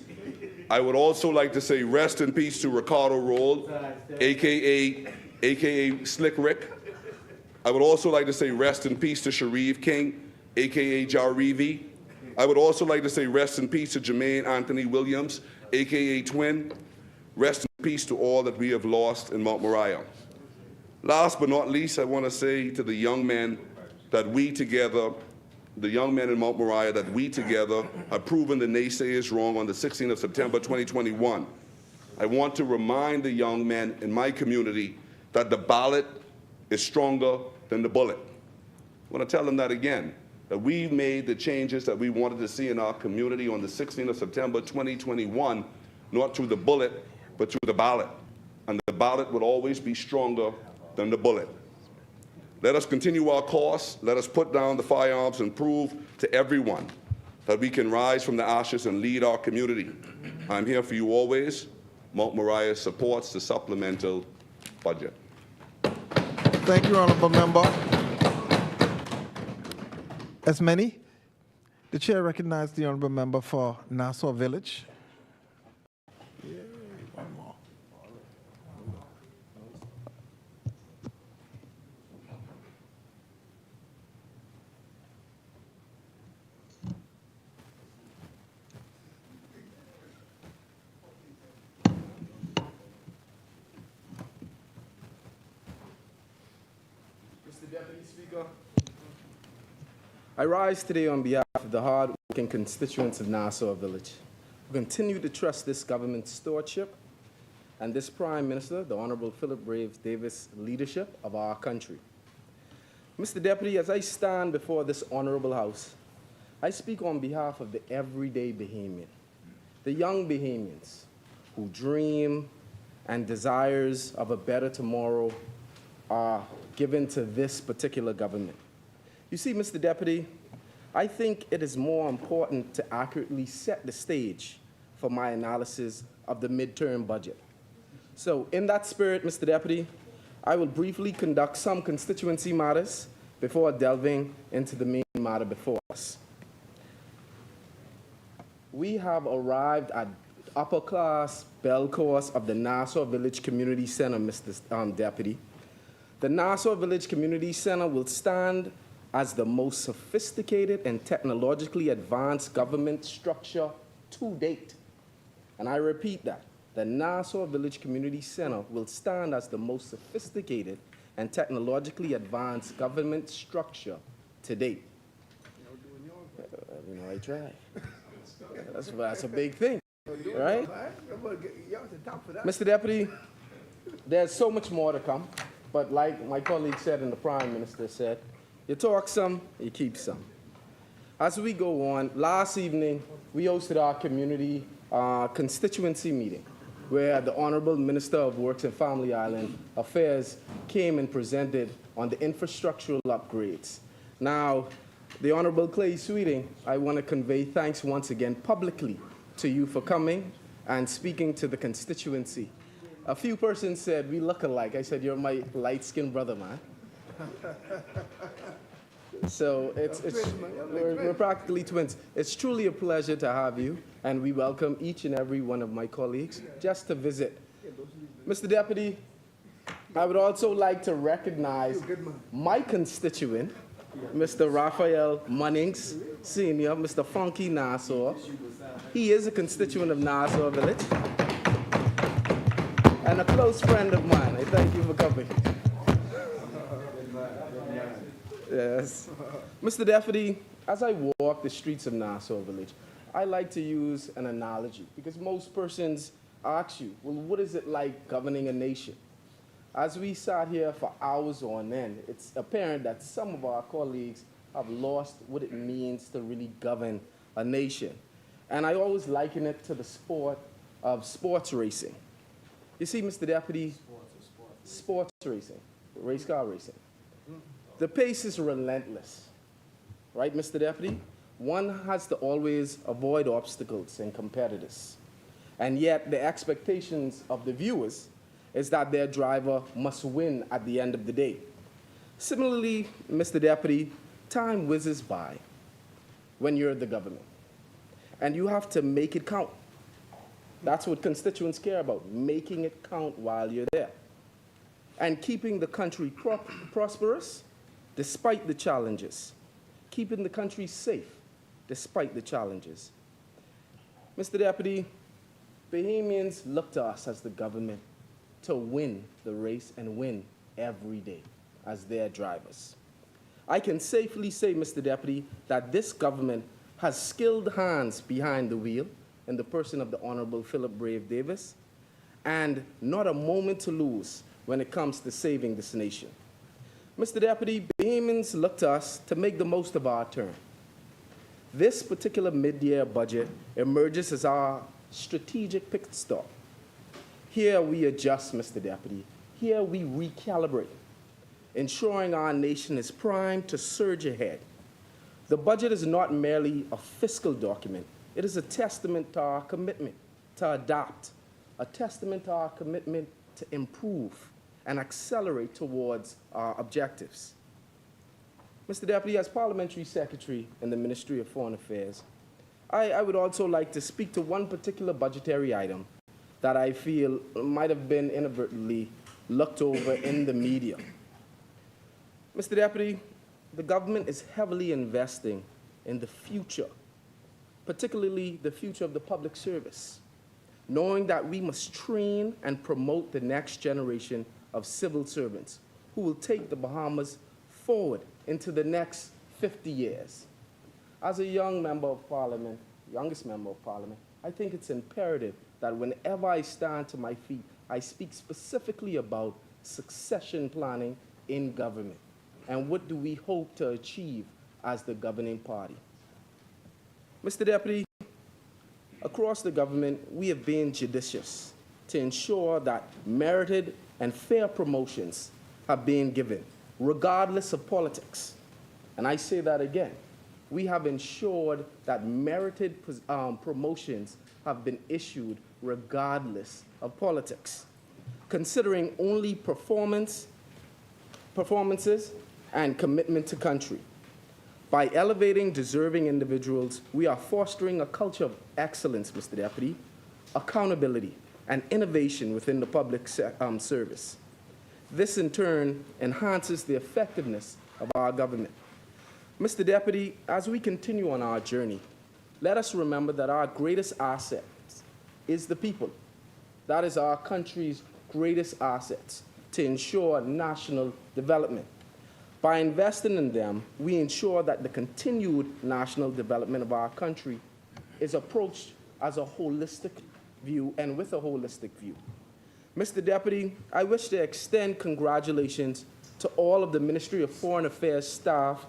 I would also like to say rest in peace to Ricardo Roll, AKA Slick Rick. I would also like to say rest in peace to Sharif King, AKA Jarivi. I would also like to say rest in peace to Jermaine Anthony Williams, AKA Twin. Rest in peace to all that we have lost in Mount Moriah. Last but not least, I want to say to the young men that we together, the young men in Mount Moriah, that we together have proven the naysayers wrong on the 16th of September 2021. I want to remind the young men in my community that the ballot is stronger than the bullet. I want to tell them that again, that we made the changes that we wanted to see in our community on the 16th of September 2021, not through the bullet, but through the ballot. And the ballot will always be stronger than the bullet. Let us continue our course. Let us put down the firearms and prove to everyone that we can rise from the ashes and lead our community. I'm here for you always. Mount Moriah supports the supplemental budget. Thank you, Honorable Member. As many, the chair recognizes the Honorable Member for Nassau Village. Mr. Deputy Speaker, I rise today on behalf of the hard-working constituents of Nassau Village, who continue to trust this government's stewardship and this Prime Minister, the Honorable Philip Braves Davis' leadership of our country. Mr. Deputy, as I stand before this honorable House, I speak on behalf of the everyday Bahamian, the young Bahamians who dream and desires of a better tomorrow are given to this particular government. You see, Mr. Deputy, I think it is more important to accurately set the stage for my analysis of the midterm budget. So in that spirit, Mr. Deputy, I will briefly conduct some constituency matters before delving into the main matter before us. We have arrived at upper class bell course of the Nassau Village Community Center, Mr. Deputy. The Nassau Village Community Center will stand as the most sophisticated and technologically advanced government structure to date. And I repeat that. The Nassau Village Community Center will stand as the most sophisticated and technologically advanced government structure to date. You know, I try. That's a big thing, right? Mr. Deputy, there's so much more to come, but like my colleague said and the Prime Minister said, you talk some, you keep some. As we go on, last evening, we hosted our community constituency meeting, where the Honorable Minister of Works and Family Island Affairs came and presented on the infrastructural upgrades. Now, the Honorable Clay Sweeting, I want to convey thanks once again publicly to you for coming and speaking to the constituency. A few persons said, we look alike. I said, you're my light-skinned brother, man. So we're practically twins. It's truly a pleasure to have you, and we welcome each and every one of my colleagues just to visit. Mr. Deputy, I would also like to recognize my constituent, Mr. Raphael Munnings, Sr., Mr. Funky Nassau. He is a constituent of Nassau Village and a close friend of mine. I thank you for coming. Yes. Mr. Deputy, as I walk the streets of Nassau Village, I like to use an analogy because most persons ask you, well, what is it like governing a nation? As we sat here for hours on end, it's apparent that some of our colleagues have lost what it means to really govern a nation. And I always liken it to the sport of sports racing. You see, Mr. Deputy, sports racing, race car racing. The pace is relentless, right, Mr. Deputy? One has to always avoid obstacles and competitors. And yet the expectations of the viewers is that their driver must win at the end of the day. Similarly, Mr. Deputy, time whizzes by when you're the government. And you have to make it count. That's what constituents care about, making it count while you're there. And keeping the country prosperous despite the challenges. Keeping the country safe despite the challenges. Mr. Deputy, Bahamians look to us as the government to win the race and win every day as their drivers. I can safely say, Mr. Deputy, that this government has skilled hands behind the wheel in the person of the Honorable Philip Brave Davis, and not a moment to lose when it comes to saving this nation. Mr. Deputy, Bahamians look to us to make the most of our term. This particular mid-year budget emerges as our strategic pit stop. Here we adjust, Mr. Deputy. Here we recalibrate, ensuring our nation is primed to surge ahead. The budget is not merely a fiscal document. It is a testament to our commitment to adapt, a testament to our commitment to improve and accelerate towards our objectives. Mr. Deputy, as Parliamentary Secretary in the Ministry of Foreign Affairs, I would also like to speak to one particular budgetary item that I feel might have been inadvertently looked over in the media. Mr. Deputy, the government is heavily investing in the future, particularly the future of the public service, knowing that we must train and promote the next generation of civil servants who will take the Bahamas forward into the next 50 years. As a young member of Parliament, youngest member of Parliament, I think it's imperative that whenever I stand to my feet, I speak specifically about succession planning in government and what do we hope to achieve as the governing party. Mr. Deputy, across the government, we have been judicious to ensure that merited and fair promotions have been given, regardless of politics. And I say that again. We have ensured that merited promotions have been issued regardless of politics, considering only performances and commitment to country. By elevating deserving individuals, we are fostering a culture of excellence, Mr. Deputy, accountability, and innovation within the public service. This, in turn, enhances the effectiveness of our government. Mr. Deputy, as we continue on our journey, let us remember that our greatest asset is the people. That is our country's greatest assets to ensure national development. By investing in them, we ensure that the continued national development of our country is approached as a holistic view and with a holistic view. Mr. Deputy, I wish to extend congratulations to all of the Ministry of Foreign Affairs staff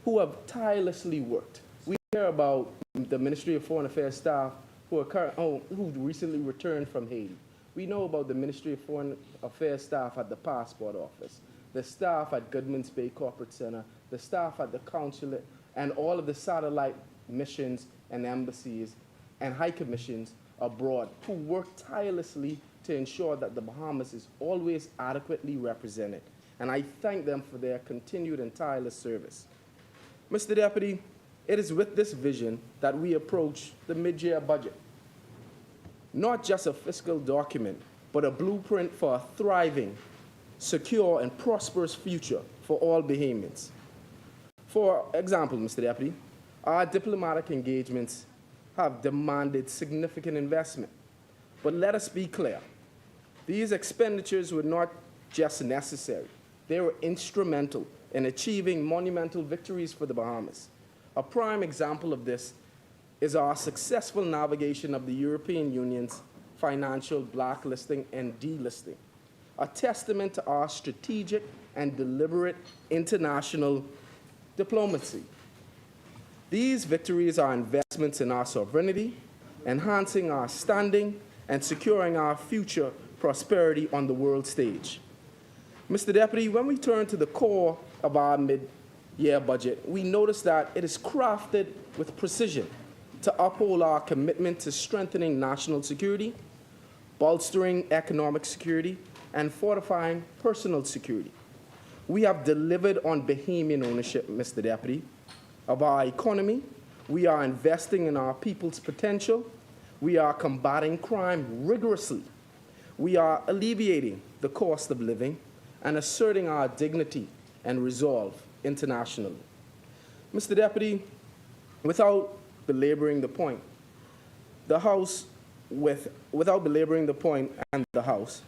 who have tirelessly worked. We hear about the Ministry of Foreign Affairs staff who recently returned from Haiti. We know about the Ministry of Foreign Affairs staff at the Passport Office, the staff at Goodman's Bay Corporate Center, the staff at the consulate, and all of the satellite missions and embassies and high commissions abroad who work tirelessly to ensure that the Bahamas is always adequately represented. And I thank them for their continued and tireless service. Mr. Deputy, it is with this vision that we approach the mid-year budget. Not just a fiscal document, but a blueprint for a thriving, secure, and prosperous future for all Bahamians. For example, Mr. Deputy, our diplomatic engagements have demanded significant investment. But let us be clear, these expenditures were not just necessary, they were instrumental in achieving monumental victories for the Bahamas. A prime example of this is our successful navigation of the European Union's financial blacklisting and delisting, a testament to our strategic and deliberate international diplomacy. These victories are investments in our sovereignty, enhancing our standing, and securing our future prosperity on the world stage. Mr. Deputy, when we turn to the core of our mid-year budget, we notice that it is crafted with precision to uphold our commitment to strengthening national security, bolstering economic security, and fortifying personal security. We have delivered on Bahamian ownership, Mr. Deputy, of our economy. We are investing in our people's potential. We are combating crime rigorously. We are alleviating the cost of living and asserting our dignity and resolve internationally. Mr. Deputy, without belaboring the point, without belaboring the point and the House,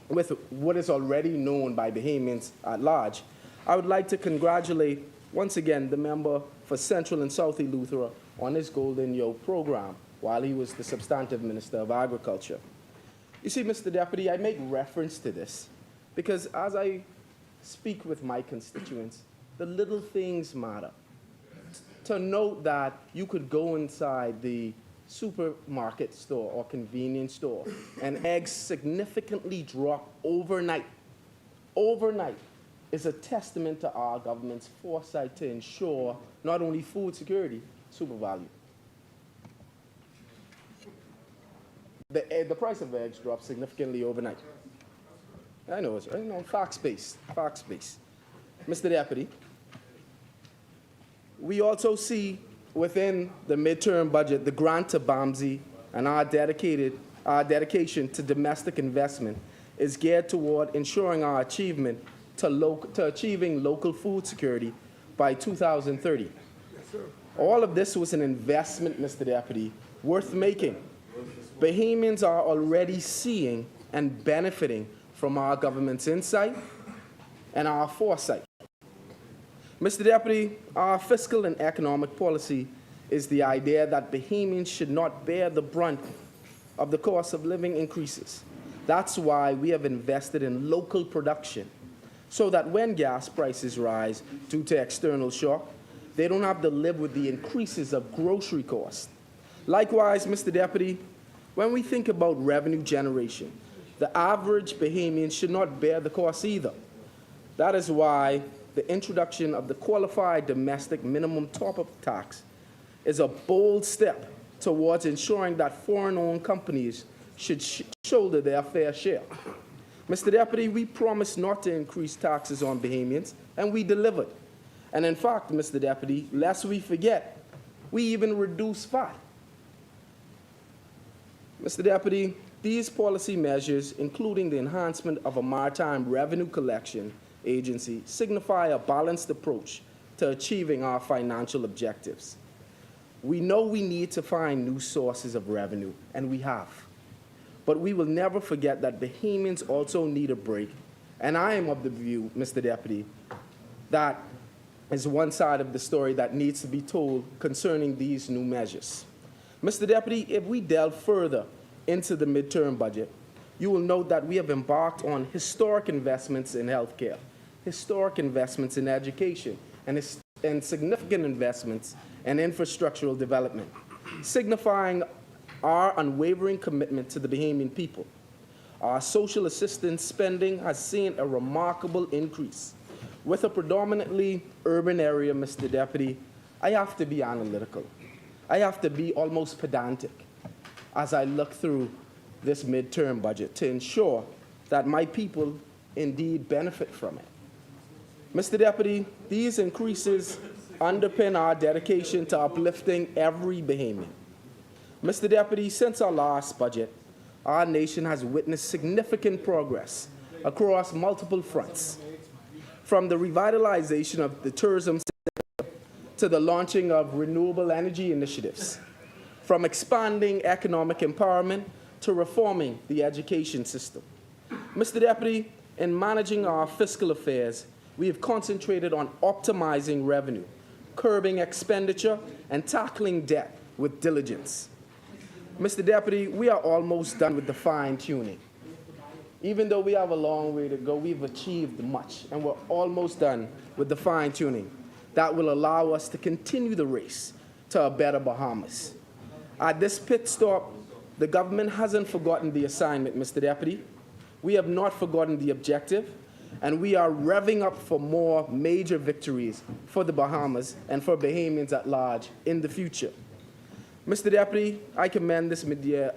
with what is already known by Bahamians at large, I would like to congratulate once again the member for Central and South Eleuthera on his Golden Yoke program while he was the substantive Minister of Agriculture. You see, Mr. Deputy, I make reference to this because as I speak with my constituents, the little things matter. To note that you could go inside the supermarket store or convenience store and eggs significantly drop overnight is a testament to our government's foresight to ensure not only food security, super value. The price of eggs dropped significantly overnight. I know, it's fact-based. Mr. Deputy, we also see within the midterm budget the grant to BAMSI and our dedication to domestic investment is geared toward ensuring our achievement to achieving local food security by 2030. All of this was an investment, Mr. Deputy, worth making. Bahamians are already seeing and benefiting from our government's insight and our foresight. Mr. Deputy, our fiscal and economic policy is the idea that Bahamians should not bear the brunt of the cost of living increases. That's why we have invested in local production, so that when gas prices rise due to external shock, they don't have to live with the increases of grocery costs. Likewise, Mr. Deputy, when we think about revenue generation, the average Bahamian should not bear the cost either. That is why the introduction of the qualified domestic minimum top-up tax is a bold step towards ensuring that foreign-owned companies should shoulder their fair share. Mr. Deputy, we promised not to increase taxes on Bahamians, and we delivered. And in fact, Mr. Deputy, lest we forget, we even reduced VAT. Mr. Deputy, these policy measures, including the enhancement of a maritime revenue collection agency, signify a balanced approach to achieving our financial objectives. We know we need to find new sources of revenue, and we have. But we will never forget that Bahamians also need a break. And I am of the view, Mr. Deputy, that is one side of the story that needs to be told concerning these new measures. Mr. Deputy, if we delve further into the midterm budget, you will note that we have embarked on historic investments in healthcare, historic investments in education, and significant investments in infrastructural development, signifying our unwavering commitment to the Bahamian people. Our social assistance spending has seen a remarkable increase. With a predominantly urban area, Mr. Deputy, I have to be analytical. I have to be almost pedantic as I look through this midterm budget to ensure that my people indeed benefit from it. Mr. Deputy, these increases underpin our dedication to uplifting every Bahamian. Mr. Deputy, since our last budget, our nation has witnessed significant progress across multiple fronts, from the revitalization of the tourism sector to the launching of renewable energy initiatives, from expanding economic empowerment to reforming the education system. Mr. Deputy, in managing our fiscal affairs, we have concentrated on optimizing revenue, curbing expenditure, and tackling debt with diligence. Mr. Deputy, we are almost done with the fine-tuning. Even though we have a long way to go, we've achieved much, and we're almost done with the fine-tuning. That will allow us to continue the race to a better Bahamas. At this pit stop, the government hasn't forgotten the assignment, Mr. Deputy. We have not forgotten the objective, and we are revving up for more major victories for the Bahamas and for Bahamians at large in the future. Mr. Deputy, I commend this mid-year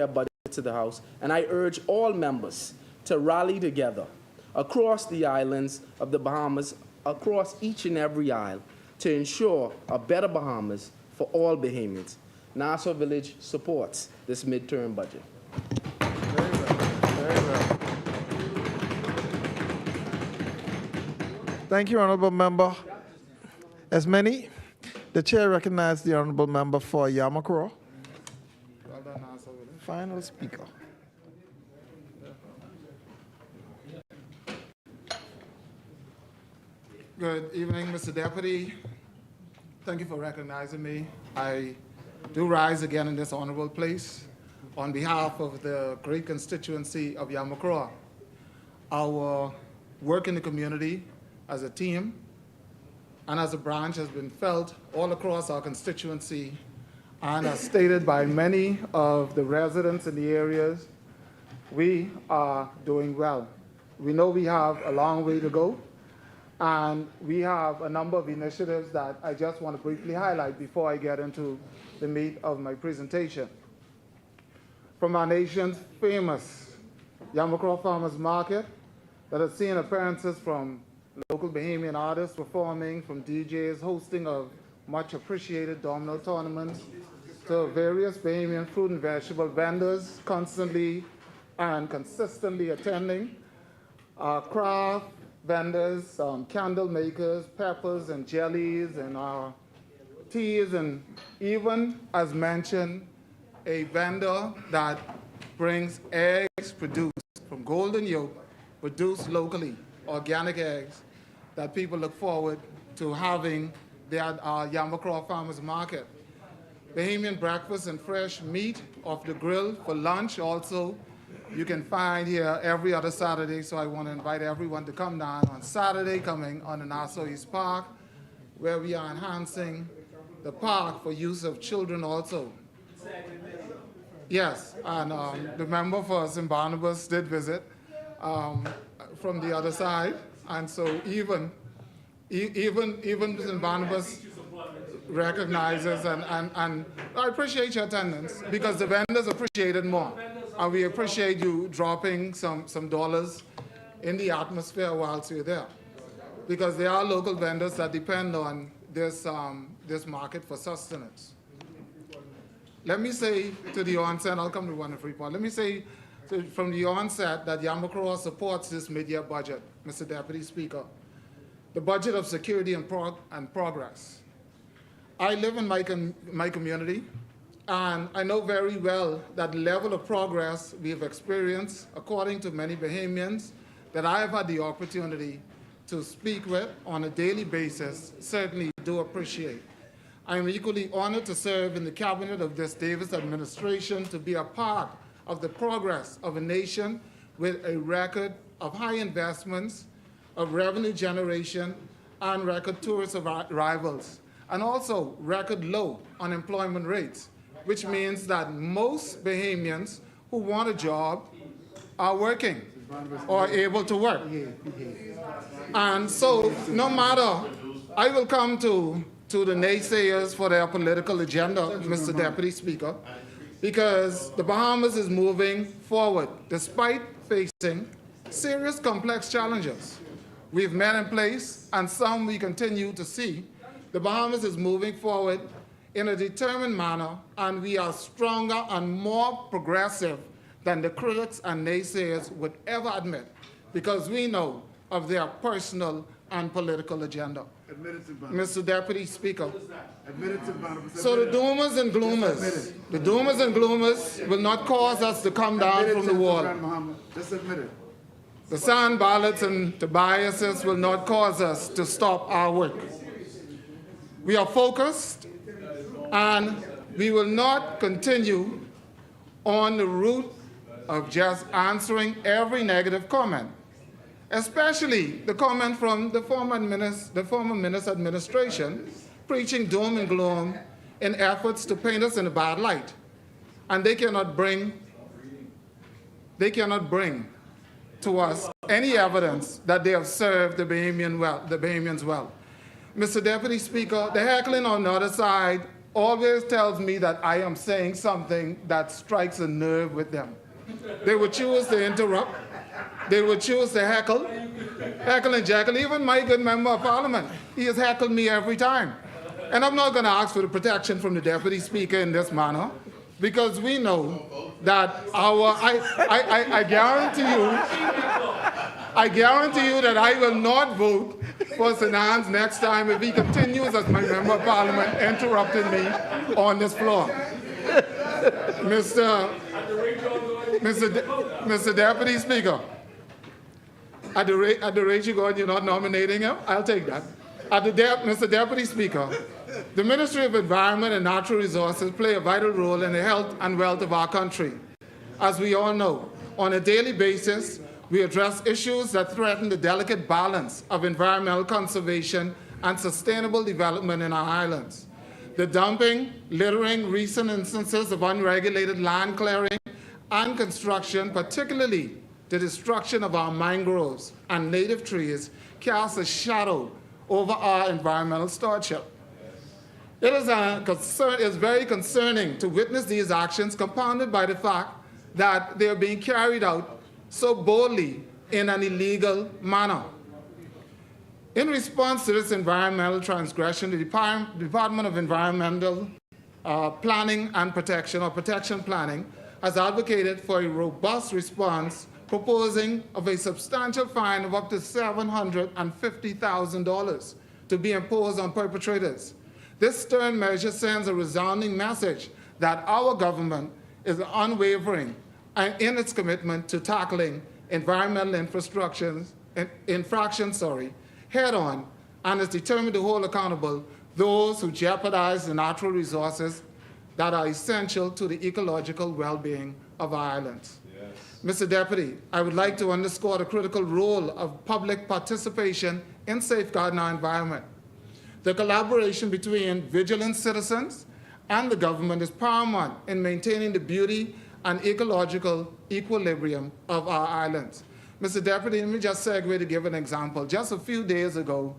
budget to the House, and I urge all members to rally together across the islands of the Bahamas, across each and every isle, to ensure a better Bahamas for all Bahamians. Nassau Village supports this midterm budget. Thank you, Honorable Member. As many, the Chair recognizes the Honorable Member for Yamakro. Final speaker. Good evening, Mr. Deputy. Thank you for recognizing me. I do rise again in this honorable place on behalf of the great constituency of Yamakroa. Our work in the community as a team and as a branch has been felt all across our constituency, and as stated by many of the residents in the areas, we are doing well. We know we have a long way to go, and we have a number of initiatives that I just want to briefly highlight before I get into the meat of my presentation. From our nation's famous Yamakroa Farmers Market that has seen appearances from local Bahamian artists performing, from DJs hosting of much appreciated domino tournaments, to various Bahamian fruit and vegetable vendors constantly and consistently attending, craft vendors, candle makers, peppers and jellies, and teas, and even, as mentioned, a vendor that brings eggs produced from golden yolk, produced locally, organic eggs, that people look forward to having at our Yamakroa Farmers Market. Bahamian breakfast and fresh meat off the grill for lunch also you can find here every other Saturday, so I want to invite everyone to come down on Saturday coming on the Nassau East Park, where we are enhancing the park for use of children also. Yes, and the member for St. Barnabas did visit from the other side, and so even St. Barnabas recognizes, and I appreciate your attendance, because the vendors appreciate it more. And we appreciate you dropping some dollars in the atmosphere whilst you're there, because there are local vendors that depend on this market for sustenance. Let me say to the onset, I'll come to one in Freeport. Let me say from the onset that Yamakroa supports this mid-year budget, Mr. Deputy Speaker, the budget of security and progress. I live in my community, and I know very well that the level of progress we have experienced, according to many Bahamians that I have had the opportunity to speak with on a daily basis, certainly do appreciate. I am equally honored to serve in the cabinet of this Davis administration, to be a part of the progress of a nation with a record of high investments, of revenue generation, and record tourist arrivals, and also record low unemployment rates, which means that most Bahamians who want a job are working or able to work. And so no matter, I will come to the naysayers for their political agenda, Mr. Deputy Speaker, because the Bahamas is moving forward despite facing serious complex challenges we've met in place, and some we continue to see. The Bahamas is moving forward in a determined manner, and we are stronger and more progressive than the critics and naysayers would ever admit, because we know of their personal and political agenda. Mr. Deputy Speaker, so the doomers and gloomers will not cause us to come down from the wall. Just admit it. The sand ballots and the biases will not cause us to stop our work. We are focused, and we will not continue on the route of just answering every negative comment, especially the comment from the former Minister administration preaching doom and gloom in efforts to paint us in a bad light. And they cannot bring to us any evidence that they have served the Bahamians well. Mr. Deputy Speaker, the heckling on the other side always tells me that I am saying something that strikes a nerve with them. They would choose to interrupt. They would choose to heckle and jackal. Even my good member of parliament, he has heckled me every time. And I'm not going to ask for the protection from the Deputy Speaker in this manner, because we know that I guarantee you that I will not vote for Sinan's next time if he continues as my member of parliament interrupting me on this floor. Mr. Deputy Speaker, at the rate you're going, you're not nominating him? I'll take that. Mr. Deputy Speaker, the Ministry of Environment and Natural Resources play a vital role in the health and wealth of our country. As we all know, on a daily basis, we address issues that threaten the delicate balance of environmental conservation and sustainable development in our islands. The dumping, littering, recent instances of unregulated land clearing and construction, particularly the destruction of our mangroves and native trees, cast a shadow over our environmental stewardship. It is very concerning to witness these actions, compounded by the fact that they are being carried out so boldly in an illegal manner. In response to this environmental transgression, the Department of Environmental Planning and Protection, or Protection Planning, has advocated for a robust response, proposing of a substantial fine of up to $750,000 to be imposed on perpetrators. This stern measure sends a resounding message that our government is unwavering in its commitment to tackling environmental infractions head-on, and is determined to hold accountable those who jeopardize the natural resources that are essential to the ecological well-being of our islands. Yes. Mr. Deputy, I would like to underscore the critical role of public participation in safeguarding our environment. The collaboration between vigilant citizens and the government is paramount in maintaining the beauty and ecological equilibrium of our islands. Mr. Deputy, let me just segue to give an example. Just a few days ago,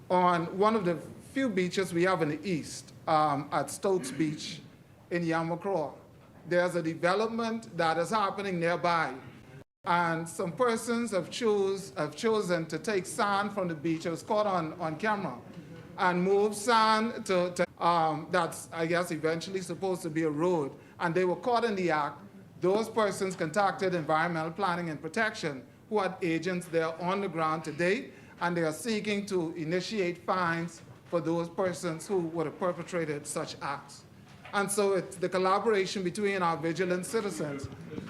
on one of the few beaches we have in the east, at Stokes Beach in Yamakroa, there's a development that is happening nearby. And some persons have chosen to take sand from the beach. It was caught on camera, and move sand that's, I guess, eventually supposed to be a road. And they were caught in the act. Those persons contacted Environmental Planning and Protection, who had agents there on the ground today, and they are seeking to initiate fines for those persons who would have perpetrated such acts. And so it's the collaboration between our vigilant citizens.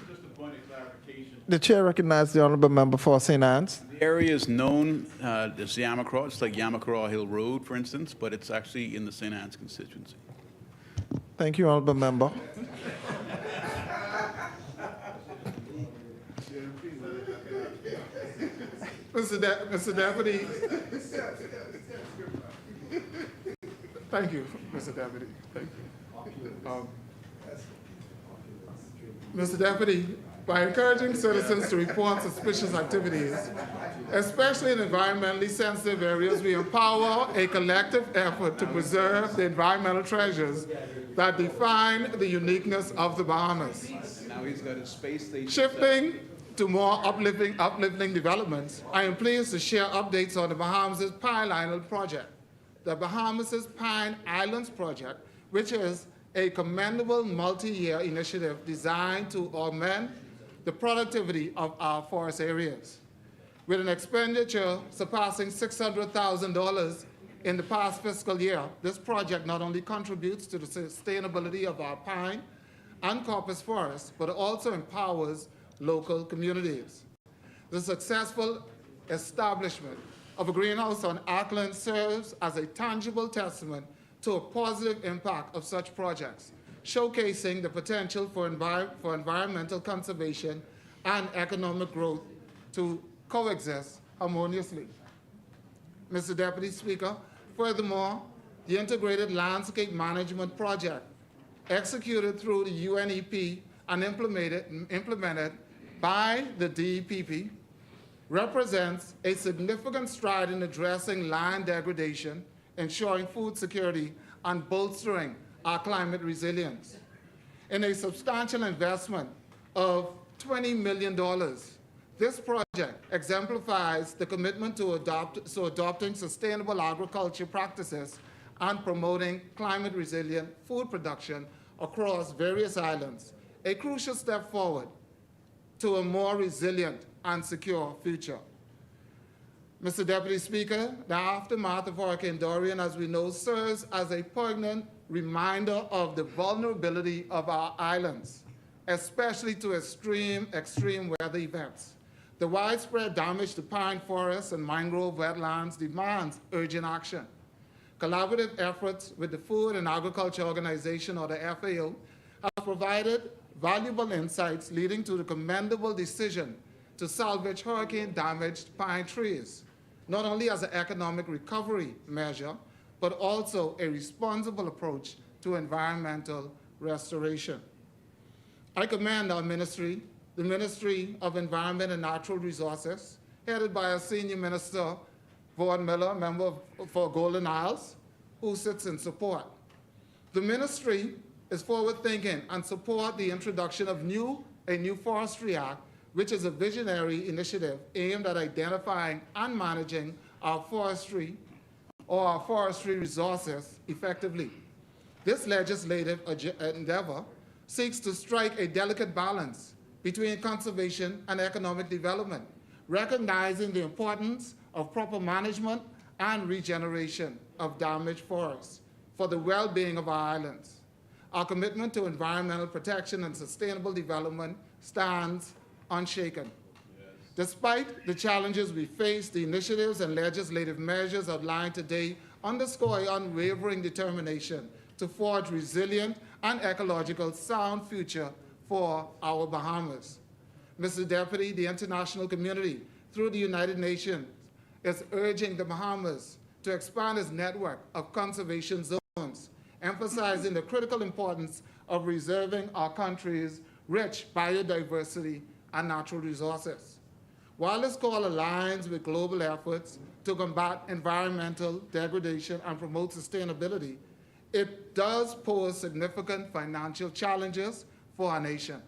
Just a point of clarification. The chair recognizes the honourable member for St. Anne's. The area is known as Yamakroa. It's like Yamakroa Hill Road, for instance, but it's actually in the St. Anne's constituency. Thank you, honourable member. Mr. Deputy. Thank you, Mr. Deputy. Thank you. Mr. Deputy, by encouraging citizens to report suspicious activities, especially in environmentally sensitive areas, we empower a collective effort to preserve the environmental treasures that define the uniqueness of the Bahamas. Now he's got his space station. Shifting to more uplifting developments, I am pleased to share updates on the Bahamas' Pine Island project. The Bahamas' Pine Islands project, which is a commendable multi-year initiative designed to augment the productivity of our forest areas. With an expenditure surpassing $600,000 in the past fiscal year, this project not only contributes to the sustainability of our pine and coppice forests, but also empowers local communities. The successful establishment of a greenhouse on Auckland serves as a tangible testament to a positive impact of such projects, showcasing the potential for environmental conservation and economic growth to coexist harmoniously. Mr. Deputy Speaker, furthermore, the Integrated Landscape Management Project, executed through the UNEP and implemented by the DEPP, represents a significant stride in addressing land degradation, ensuring food security, and bolstering our climate resilience. In a substantial investment of $20 million, this project exemplifies the commitment to adopting sustainable agriculture practices and promoting climate-resilient food production across various islands, a crucial step forward to a more resilient and secure future. Mr. Deputy Speaker, the aftermath of Hurricane Dorian, as we know, serves as a poignant reminder of the vulnerability of our islands, especially to extreme weather events. The widespread damage to pine forests and mangrove wetlands demands urgent action. Collaborative efforts with the Food and Agriculture Organization, or the FAO, have provided valuable insights leading to the commendable decision to salvage hurricane-damaged pine trees, not only as an economic recovery measure, but also a responsible approach to environmental restoration. I commend our ministry, the Ministry of Environment and Natural Resources, headed by our Senior Minister, Vaughan Miller, member for Golden Isles, who sits in support. The ministry is forward-thinking and support the introduction of a new Forestry Act, which is a visionary initiative aimed at identifying and managing our forestry resources effectively. This legislative endeavor seeks to strike a delicate balance between conservation and economic development, recognizing the importance of proper management and regeneration of damaged forests for the well-being of our islands. Our commitment to environmental protection and sustainable development stands unshaken. Despite the challenges we face, the initiatives and legislative measures outlined today underscore an unwavering determination to forge resilient and ecological sound future for our Bahamas. Mr. Deputy, the international community, through the United Nations, is urging the Bahamas to expand its network of conservation zones, emphasizing the critical importance of preserving our country's rich biodiversity and natural resources. While this call aligns with global efforts to combat environmental degradation and promote sustainability, it does pose significant financial challenges for our nation.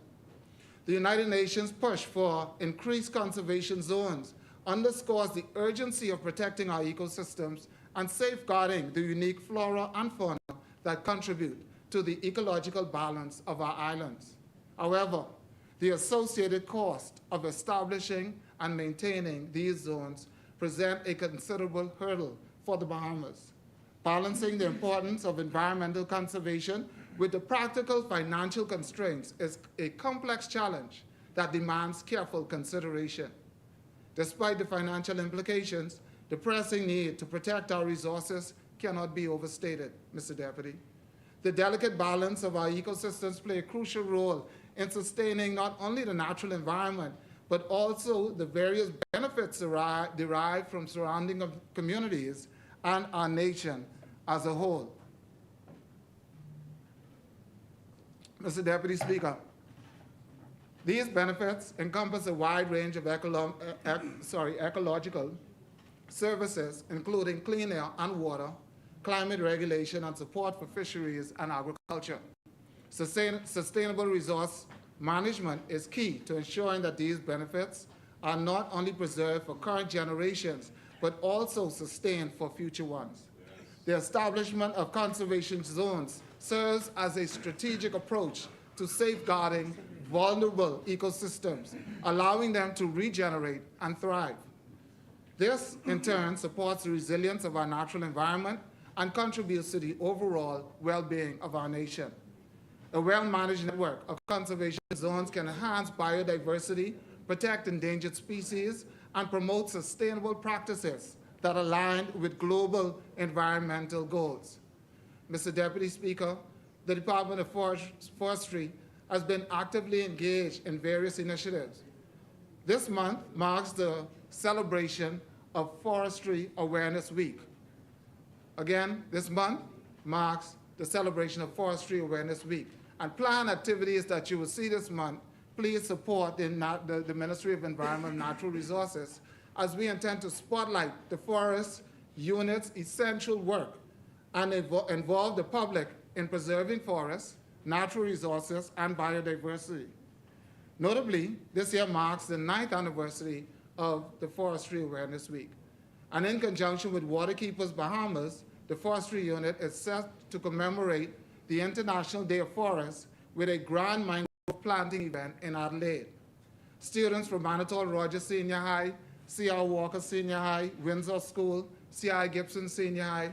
The United Nations push for increased conservation zones underscores the urgency of protecting our ecosystems and safeguarding the unique flora and fauna that contribute to the ecological balance of our islands. However, the associated cost of establishing and maintaining these zones present a considerable hurdle for the Bahamas. Balancing the importance of environmental conservation with the practical financial constraints is a complex challenge that demands careful consideration. Despite the financial implications, the pressing need to protect our resources cannot be overstated, Mr. Deputy. The delicate balance of our ecosystems play a crucial role in sustaining not only the natural environment, but also the various benefits derived from surrounding communities and our nation as a whole. Mr. Deputy Speaker, these benefits encompass a wide range of ecological services, including clean air and water, climate regulation, and support for fisheries and agriculture. Sustainable resource management is key to ensuring that these benefits are not only preserved for current generations, but also sustained for future ones. The establishment of conservation zones serves as a strategic approach to safeguarding vulnerable ecosystems, allowing them to regenerate and thrive. This, in turn, supports the resilience of our natural environment and contributes to the overall well-being of our nation. A well-managed network of conservation zones can enhance biodiversity, protect endangered species, and promote sustainable practices that align with global environmental goals. Mr. Deputy Speaker, the Department of Forestry has been actively engaged in various initiatives. This month marks the celebration of Forestry Awareness Week. Again, this month marks the celebration of Forestry Awareness Week. And planned activities that you will see this month, please support the Ministry of Environment and Natural Resources, as we intend to spotlight the forest unit's essential work and involve the public in preserving forests, natural resources, and biodiversity. Notably, this year marks the 9th anniversary of the Forestry Awareness Week. And in conjunction with Waterkeepers Bahamas, the Forestry Unit is set to commemorate the International Day of Forests with a grand mangrove planting event in Adelaide. Students from Manitoul Rogers Senior High, C.R. Walker Senior High, Windsor School, C.I. Gibson Senior High,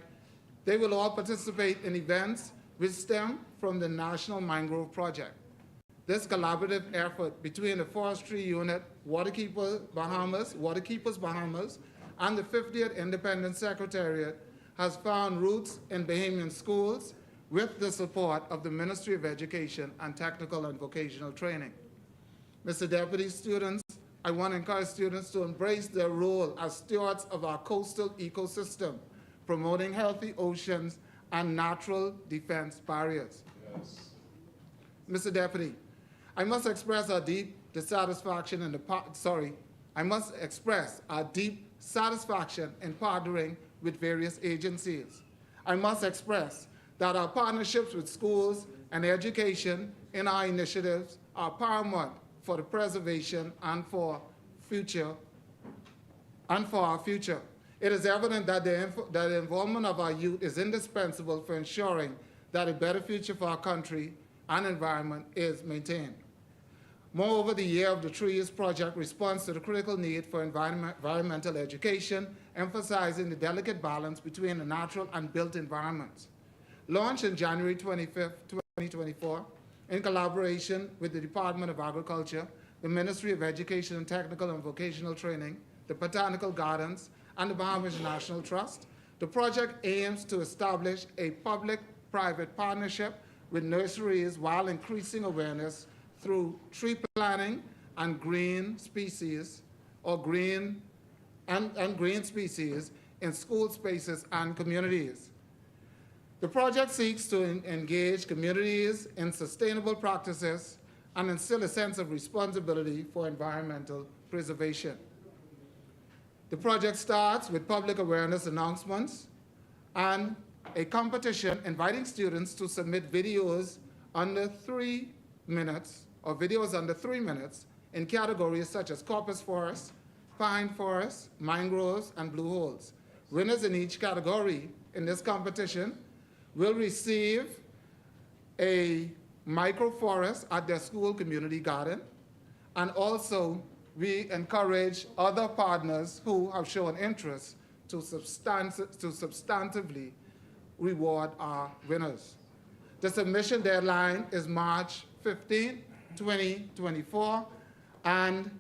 they will all participate in events which stem from the National Mangrove Project. This collaborative effort between the Forestry Unit, Waterkeepers Bahamas, and the 50th Independent Secretariat has found roots in Bahamian schools with the support of the Ministry of Education and Technical and Vocational Training. Mr. Deputy, students, I want to encourage students to embrace their role as stewards of our coastal ecosystem, promoting healthy oceans and natural defense barriers. Yes. Mr. Deputy, I must express our deep satisfaction in partnering with various agencies. I must express that our partnerships with schools and education in our initiatives are paramount for the preservation and for our future. It is evident that the involvement of our youth is indispensable for ensuring that a better future for our country and environment is maintained. Moreover, the Year of the Trees project responds to the critical need for environmental education, emphasizing the delicate balance between the natural and built environments. Launched in January 25, 2024, in collaboration with the Department of Agriculture, the Ministry of Education and Technical and Vocational Training, the Botanical Gardens, and the Bahamas National Trust, the project aims to establish a public-private partnership with nurseries while increasing awareness through tree planting and green species in school spaces and communities. The project seeks to engage communities in sustainable practices and instill a sense of responsibility for environmental preservation. The project starts with public awareness announcements and a competition inviting students to submit videos under 3 minutes or videos under 3 minutes in categories such as coppice forests, pine forests, mangroves, and blue holes. Winners in each category in this competition will receive a microforest at their school community garden, and also we encourage other partners who have shown interest to substantively reward our winners. The submission deadline is March 15, 2024, and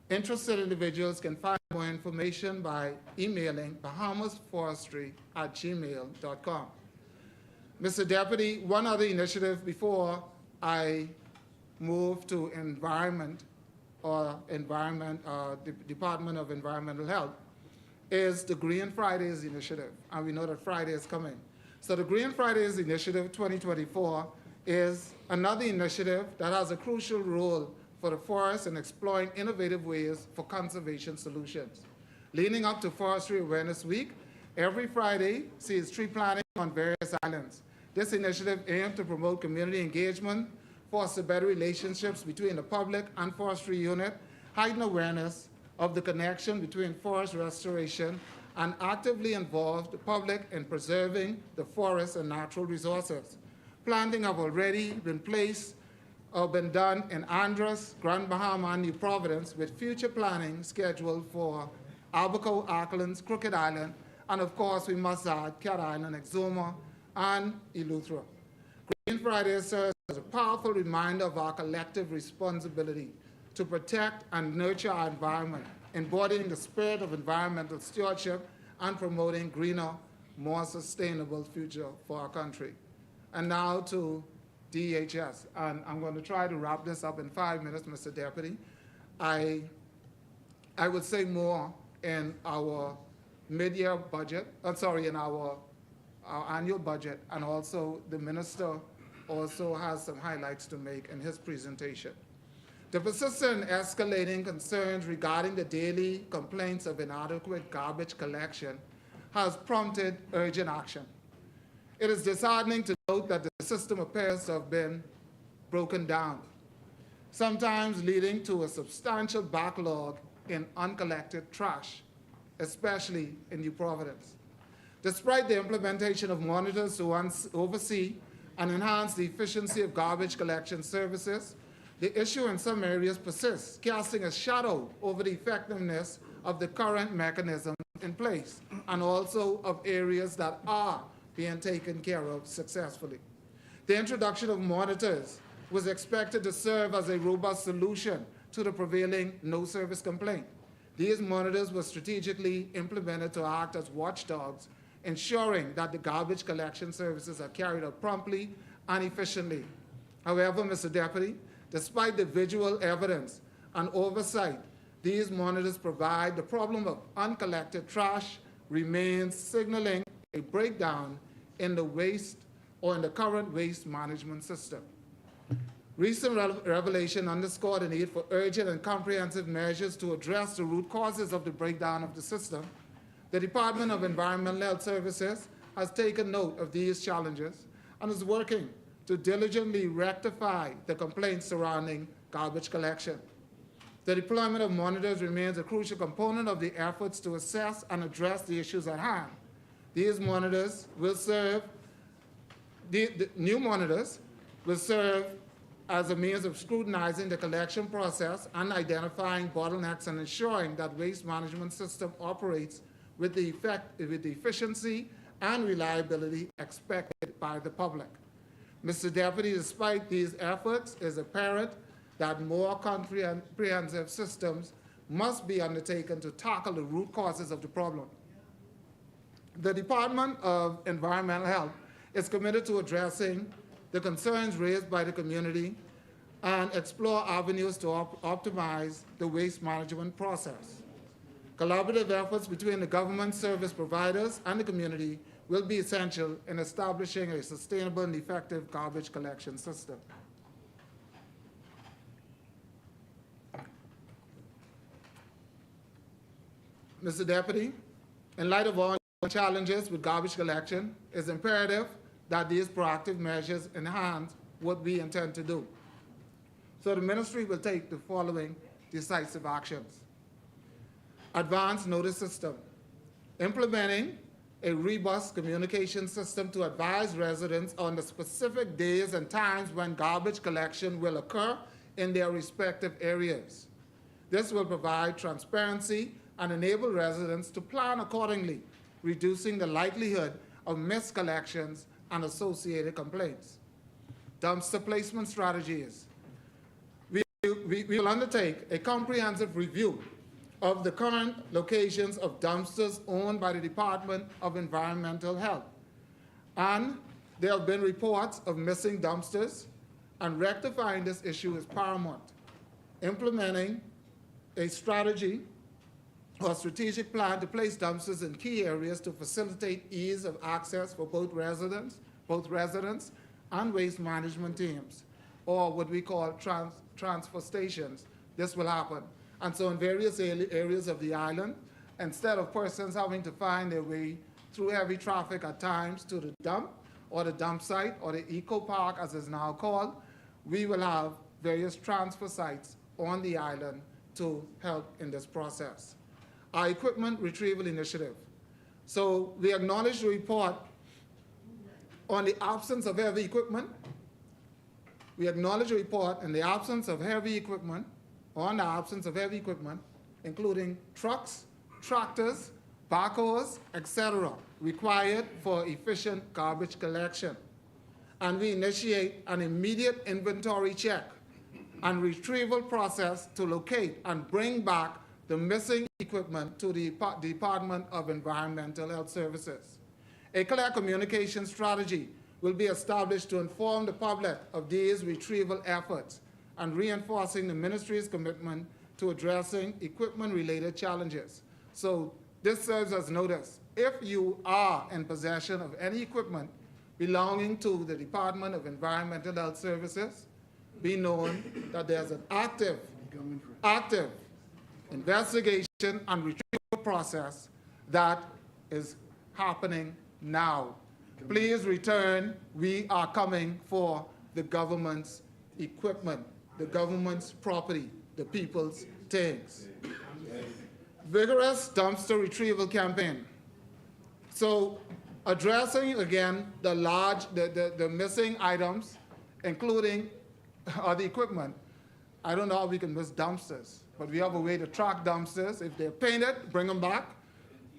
interested individuals can find more information by emailing bahamasforestry@gmail.com. Mr. Deputy, one other initiative before I move to Department of Environmental Health is the Green Fridays Initiative, and we know that Friday is coming. So the Green Fridays Initiative 2024 is another initiative that has a crucial role for the forest in exploring innovative ways for conservation solutions. Leading up to Forestry Awareness Week, every Friday sees tree planting on various islands. This initiative aims to promote community engagement, foster better relationships between the public and forestry unit, heighten awareness of the connection between forest restoration, and actively involve the public in preserving the forests and natural resources. Planting have already been done in Andros, Grand Bahama, and New Providence, with future planning scheduled for Abaco, Arklands, Crooked Island, and of course we must add Cat Island, Exuma, and Eleuthera. Green Friday serves as a powerful reminder of our collective responsibility to protect and nurture our environment, embodying the spirit of environmental stewardship and promoting greener, more sustainable future for our country. and now to DHS. And I'm going to try to wrap this up in 5 minutes, Mr. Deputy. I would say more in our mid-year budget, in our annual budget, and also the minister also has some highlights to make in his presentation. The persistent escalating concerns regarding the daily complaints of inadequate garbage collection has prompted urgent action. It is disheartening to note that the system appears to have been broken down, sometimes leading to a substantial backlog in uncollected trash, especially in New Providence. Despite the implementation of monitors to oversee and enhance the efficiency of garbage collection services, the issue in some areas persists, casting a shadow over the effectiveness of the current mechanism in place, and also of areas that are being taken care of successfully. The introduction of monitors was expected to serve as a robust solution to the prevailing no-service complaint. These monitors were strategically implemented to act as watchdogs, ensuring that the garbage collection services are carried out promptly and efficiently. However, Mr. Deputy, despite the visual evidence and oversight these monitors provide, the problem of uncollected trash remains, signaling a breakdown in the waste or in the current waste management system. Recent revelation underscored the need for urgent and comprehensive measures to address the root causes of the breakdown of the system. The Department of Environmental Health Services has taken note of these challenges and is working to diligently rectify the complaints surrounding garbage collection. The deployment of monitors remains a crucial component of the efforts to assess and address the issues at hand. These monitors will serve, the new monitors will serve as a means of scrutinizing the collection process and identifying bottlenecks and ensuring that waste management system operates with the efficiency and reliability expected by the public. Mr. Deputy, despite these efforts, it is apparent that more comprehensive systems must be undertaken to tackle the root causes of the problem. The Department of Environmental Health is committed to addressing the concerns raised by the community and explore avenues to optimize the waste management process. Collaborative efforts between the government service providers and the community will be essential in establishing a sustainable and effective garbage collection system. Mr. Deputy, in light of all challenges with garbage collection, it's imperative that these proactive measures enhance what we intend to do. So the ministry will take the following decisive actions. Advanced notice system, implementing a robust communication system to advise residents on the specific days and times when garbage collection will occur in their respective areas. This will provide transparency and enable residents to plan accordingly, reducing the likelihood of missed collections and associated complaints. Dumpster placement strategies. We will undertake a comprehensive review of the current locations of dumpsters owned by the Department of Environmental Health. And there have been reports of missing dumpsters, and rectifying this issue is paramount. Implementing a strategy or strategic plan to place dumpsters in key areas to facilitate ease of access for both residents and waste management teams, or what we call transfer stations. This will happen. And so in various areas of the island, instead of persons having to find their way through heavy traffic at times to the dump or the dump site or the eco park as it's now called, we will have various transfer sites on the island to help in this process. Our equipment retrieval initiative. So we acknowledge the report on the absence of heavy equipment. We acknowledge the report in the absence of heavy equipment, including trucks, tractors, backhoes, etc., required for efficient garbage collection. And we initiate an immediate inventory check and retrieval process to locate and bring back the missing equipment to the Department of Environmental Health Services. A clear communication strategy will be established to inform the public of these retrieval efforts and reinforcing the ministry's commitment to addressing equipment-related challenges. So this serves as notice. If you are in possession of any equipment belonging to the Department of Environmental Health Services, be known that there's an active investigation and retrieval process that is happening now. Please return. We are coming for the government's equipment, the government's property, the people's things. Vigorous dumpster retrieval campaign. So addressing again the missing items, including the equipment. I don't know how we can miss dumpsters, but we have a way to track dumpsters. If they're painted, bring them back.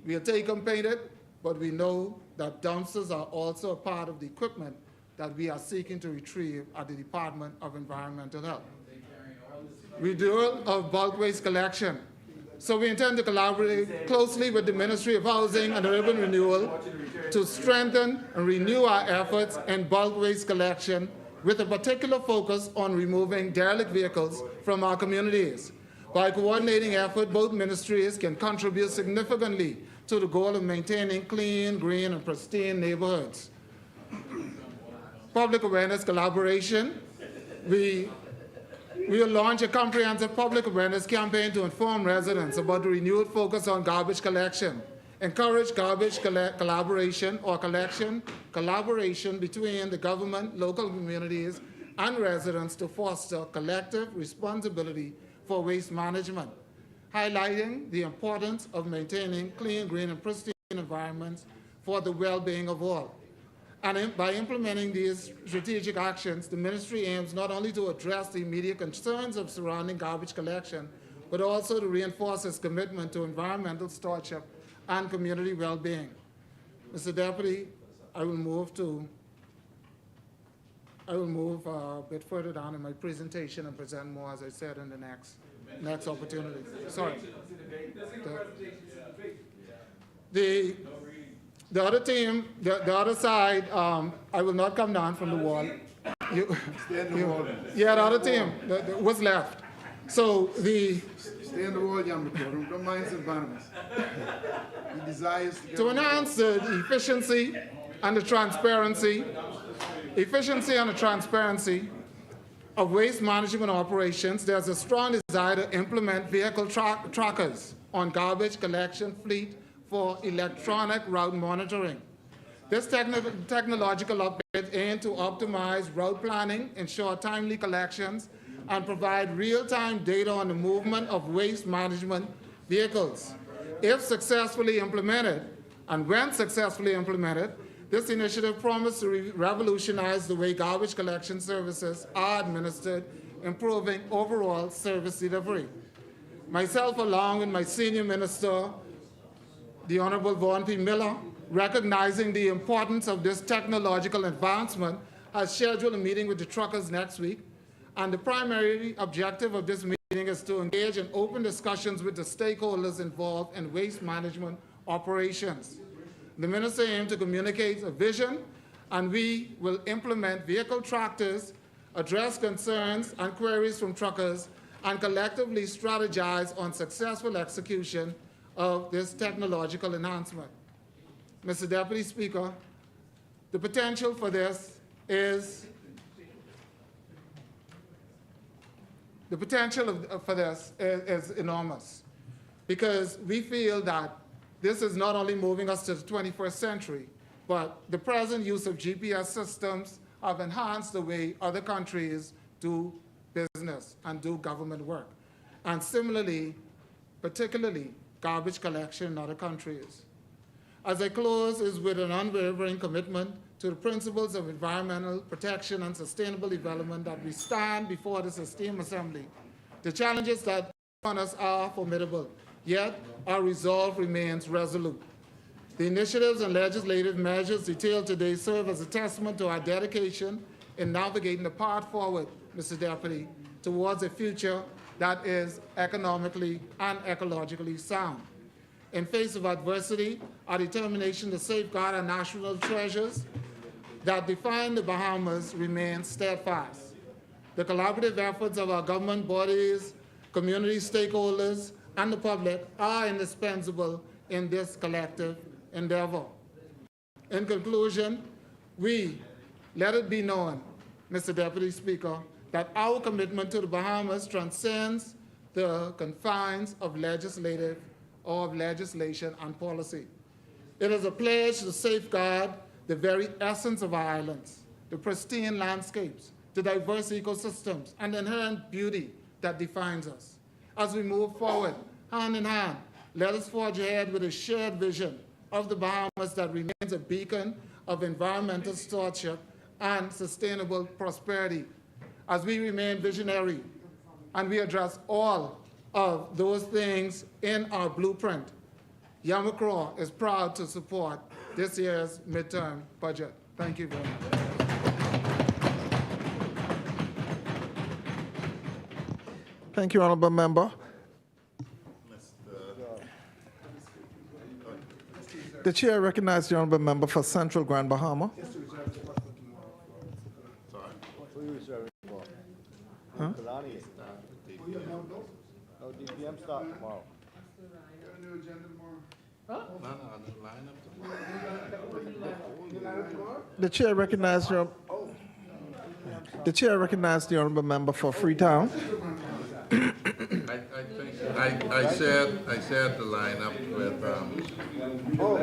We'll take them painted, but we know that dumpsters are also a part of the equipment that we are seeking to retrieve at the Department of Environmental Health. Renewal of bulk waste collection. So we intend to collaborate closely with the Ministry of Housing and Urban Renewal to strengthen and renew our efforts in bulk waste collection with a particular focus on removing derelict vehicles from our communities. By coordinating effort, both ministries can contribute significantly to the goal of maintaining clean, green, and pristine neighborhoods. Public awareness collaboration. We will launch a comprehensive public awareness campaign to inform residents about the renewed focus on garbage collection, encourage garbage collaboration or collaboration between the government, local communities, and residents to foster collective responsibility for waste management, highlighting the importance of maintaining clean, green, and pristine environments for the well-being of all. And by implementing these strategic actions, the ministry aims not only to address the immediate concerns of surrounding garbage collection, but also to reinforce its commitment to environmental stewardship and community well-being. Mr. Deputy, I will move a bit further down in my presentation and present more, as I said, in the next opportunity. Sorry. The other team, the other side, I will not come down from the wall. Yeah, the other team, what's left. So Stay in the wall, young people. Don't mind St. Barnabas. He desires to enhance the efficiency and the transparency of waste management operations, there's a strong desire to implement vehicle trackers on garbage collection fleet for electronic route monitoring. This technological upgrade aims to optimize route planning, ensure timely collections, and provide real-time data on the movement of waste management vehicles. If successfully implemented, and when successfully implemented, this initiative promises to revolutionize the way garbage collection services are administered, improving overall service delivery. Myself, along with my senior minister, the Honorable Vaughan P. Miller, recognizing the importance of this technological advancement, has scheduled a meeting with the truckers next week. And the primary objective of this meeting is to engage in open discussions with the stakeholders involved in waste management operations. The minister aims to communicate a vision, and we will implement vehicle tractors, address concerns and queries from truckers, and collectively strategize on successful execution of this technological enhancement. Mr. Deputy Speaker, the potential for this is enormous, because we feel that this is not only moving us to the 21st century, but the present use of GPS systems have enhanced the way other countries do business and do government work. And similarly, particularly garbage collection in other countries. As I close is with an unwavering commitment to the principles of environmental protection and sustainable development that we stand before this esteemed assembly. The challenges that on us are formidable, yet our resolve remains resolute. The initiatives and legislative measures detailed today serve as a testament to our dedication in navigating the path forward, Mr. Deputy, towards a future that is economically and ecologically sound. In face of adversity, our determination to safeguard our national treasures that define the Bahamas remain steadfast. The collaborative efforts of our government bodies, community stakeholders, and the public are indispensable in this collective endeavor. In conclusion, let it be known, Mr. Deputy Speaker, that our commitment to the Bahamas transcends the confines of legislation and policy. It is a pledge to safeguard the very essence of our islands, the pristine landscapes, the diverse ecosystems, and the inherent beauty that defines us. As we move forward, hand in hand, let us forge ahead with a shared vision of the Bahamas that remains a beacon of environmental stewardship and sustainable prosperity. As we remain visionary and we address all of those things in our blueprint, Yamakro is proud to support this year's midterm budget. Thank you very much. Thank you, Honorable Member. The chair recognizes the Honorable Member for Central Grand Bahama. Huh? DPM start tomorrow. The chair recognizes the Honorable Member for Freetown. I shared the lineup with the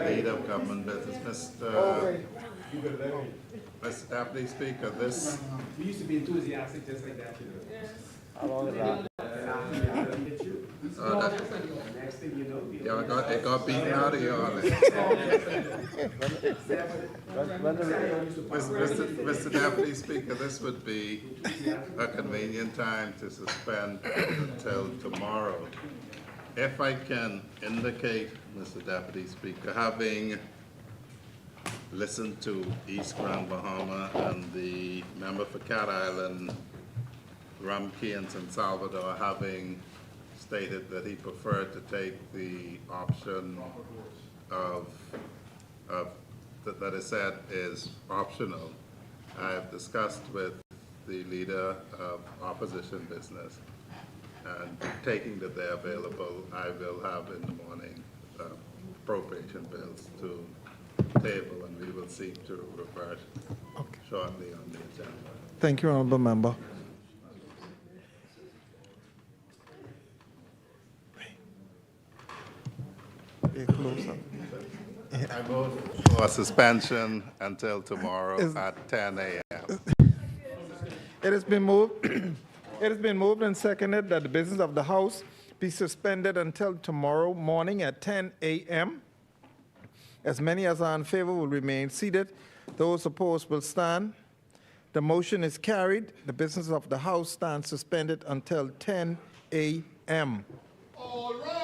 leader of government business, Mr. Deputy Speaker. This. We used to be enthusiastic just like that, How long is that? Next thing you know, It got beaten out of you on it. Mr. Deputy Speaker, this would be a convenient time to suspend until tomorrow. If I can indicate, Mr. Deputy Speaker, having listened to East Grand Bahama and the member for Cat Island, Rumkey and San Salvador, having stated that he preferred to take the option of that is said is optional. I have discussed with the leader of opposition business, and taking that they're available, I will have in the morning appropriation bills to table, and we will seek to revert shortly on the agenda. Thank you, Honorable Member. I vote for suspension until tomorrow at 10 a.m. It has been moved. It has been moved and seconded that the business of the House be suspended until tomorrow morning at 10 a.m. As many as are in favor will remain seated. Those opposed will stand. The motion is carried. The business of the House stands suspended until 10 a.m. All right.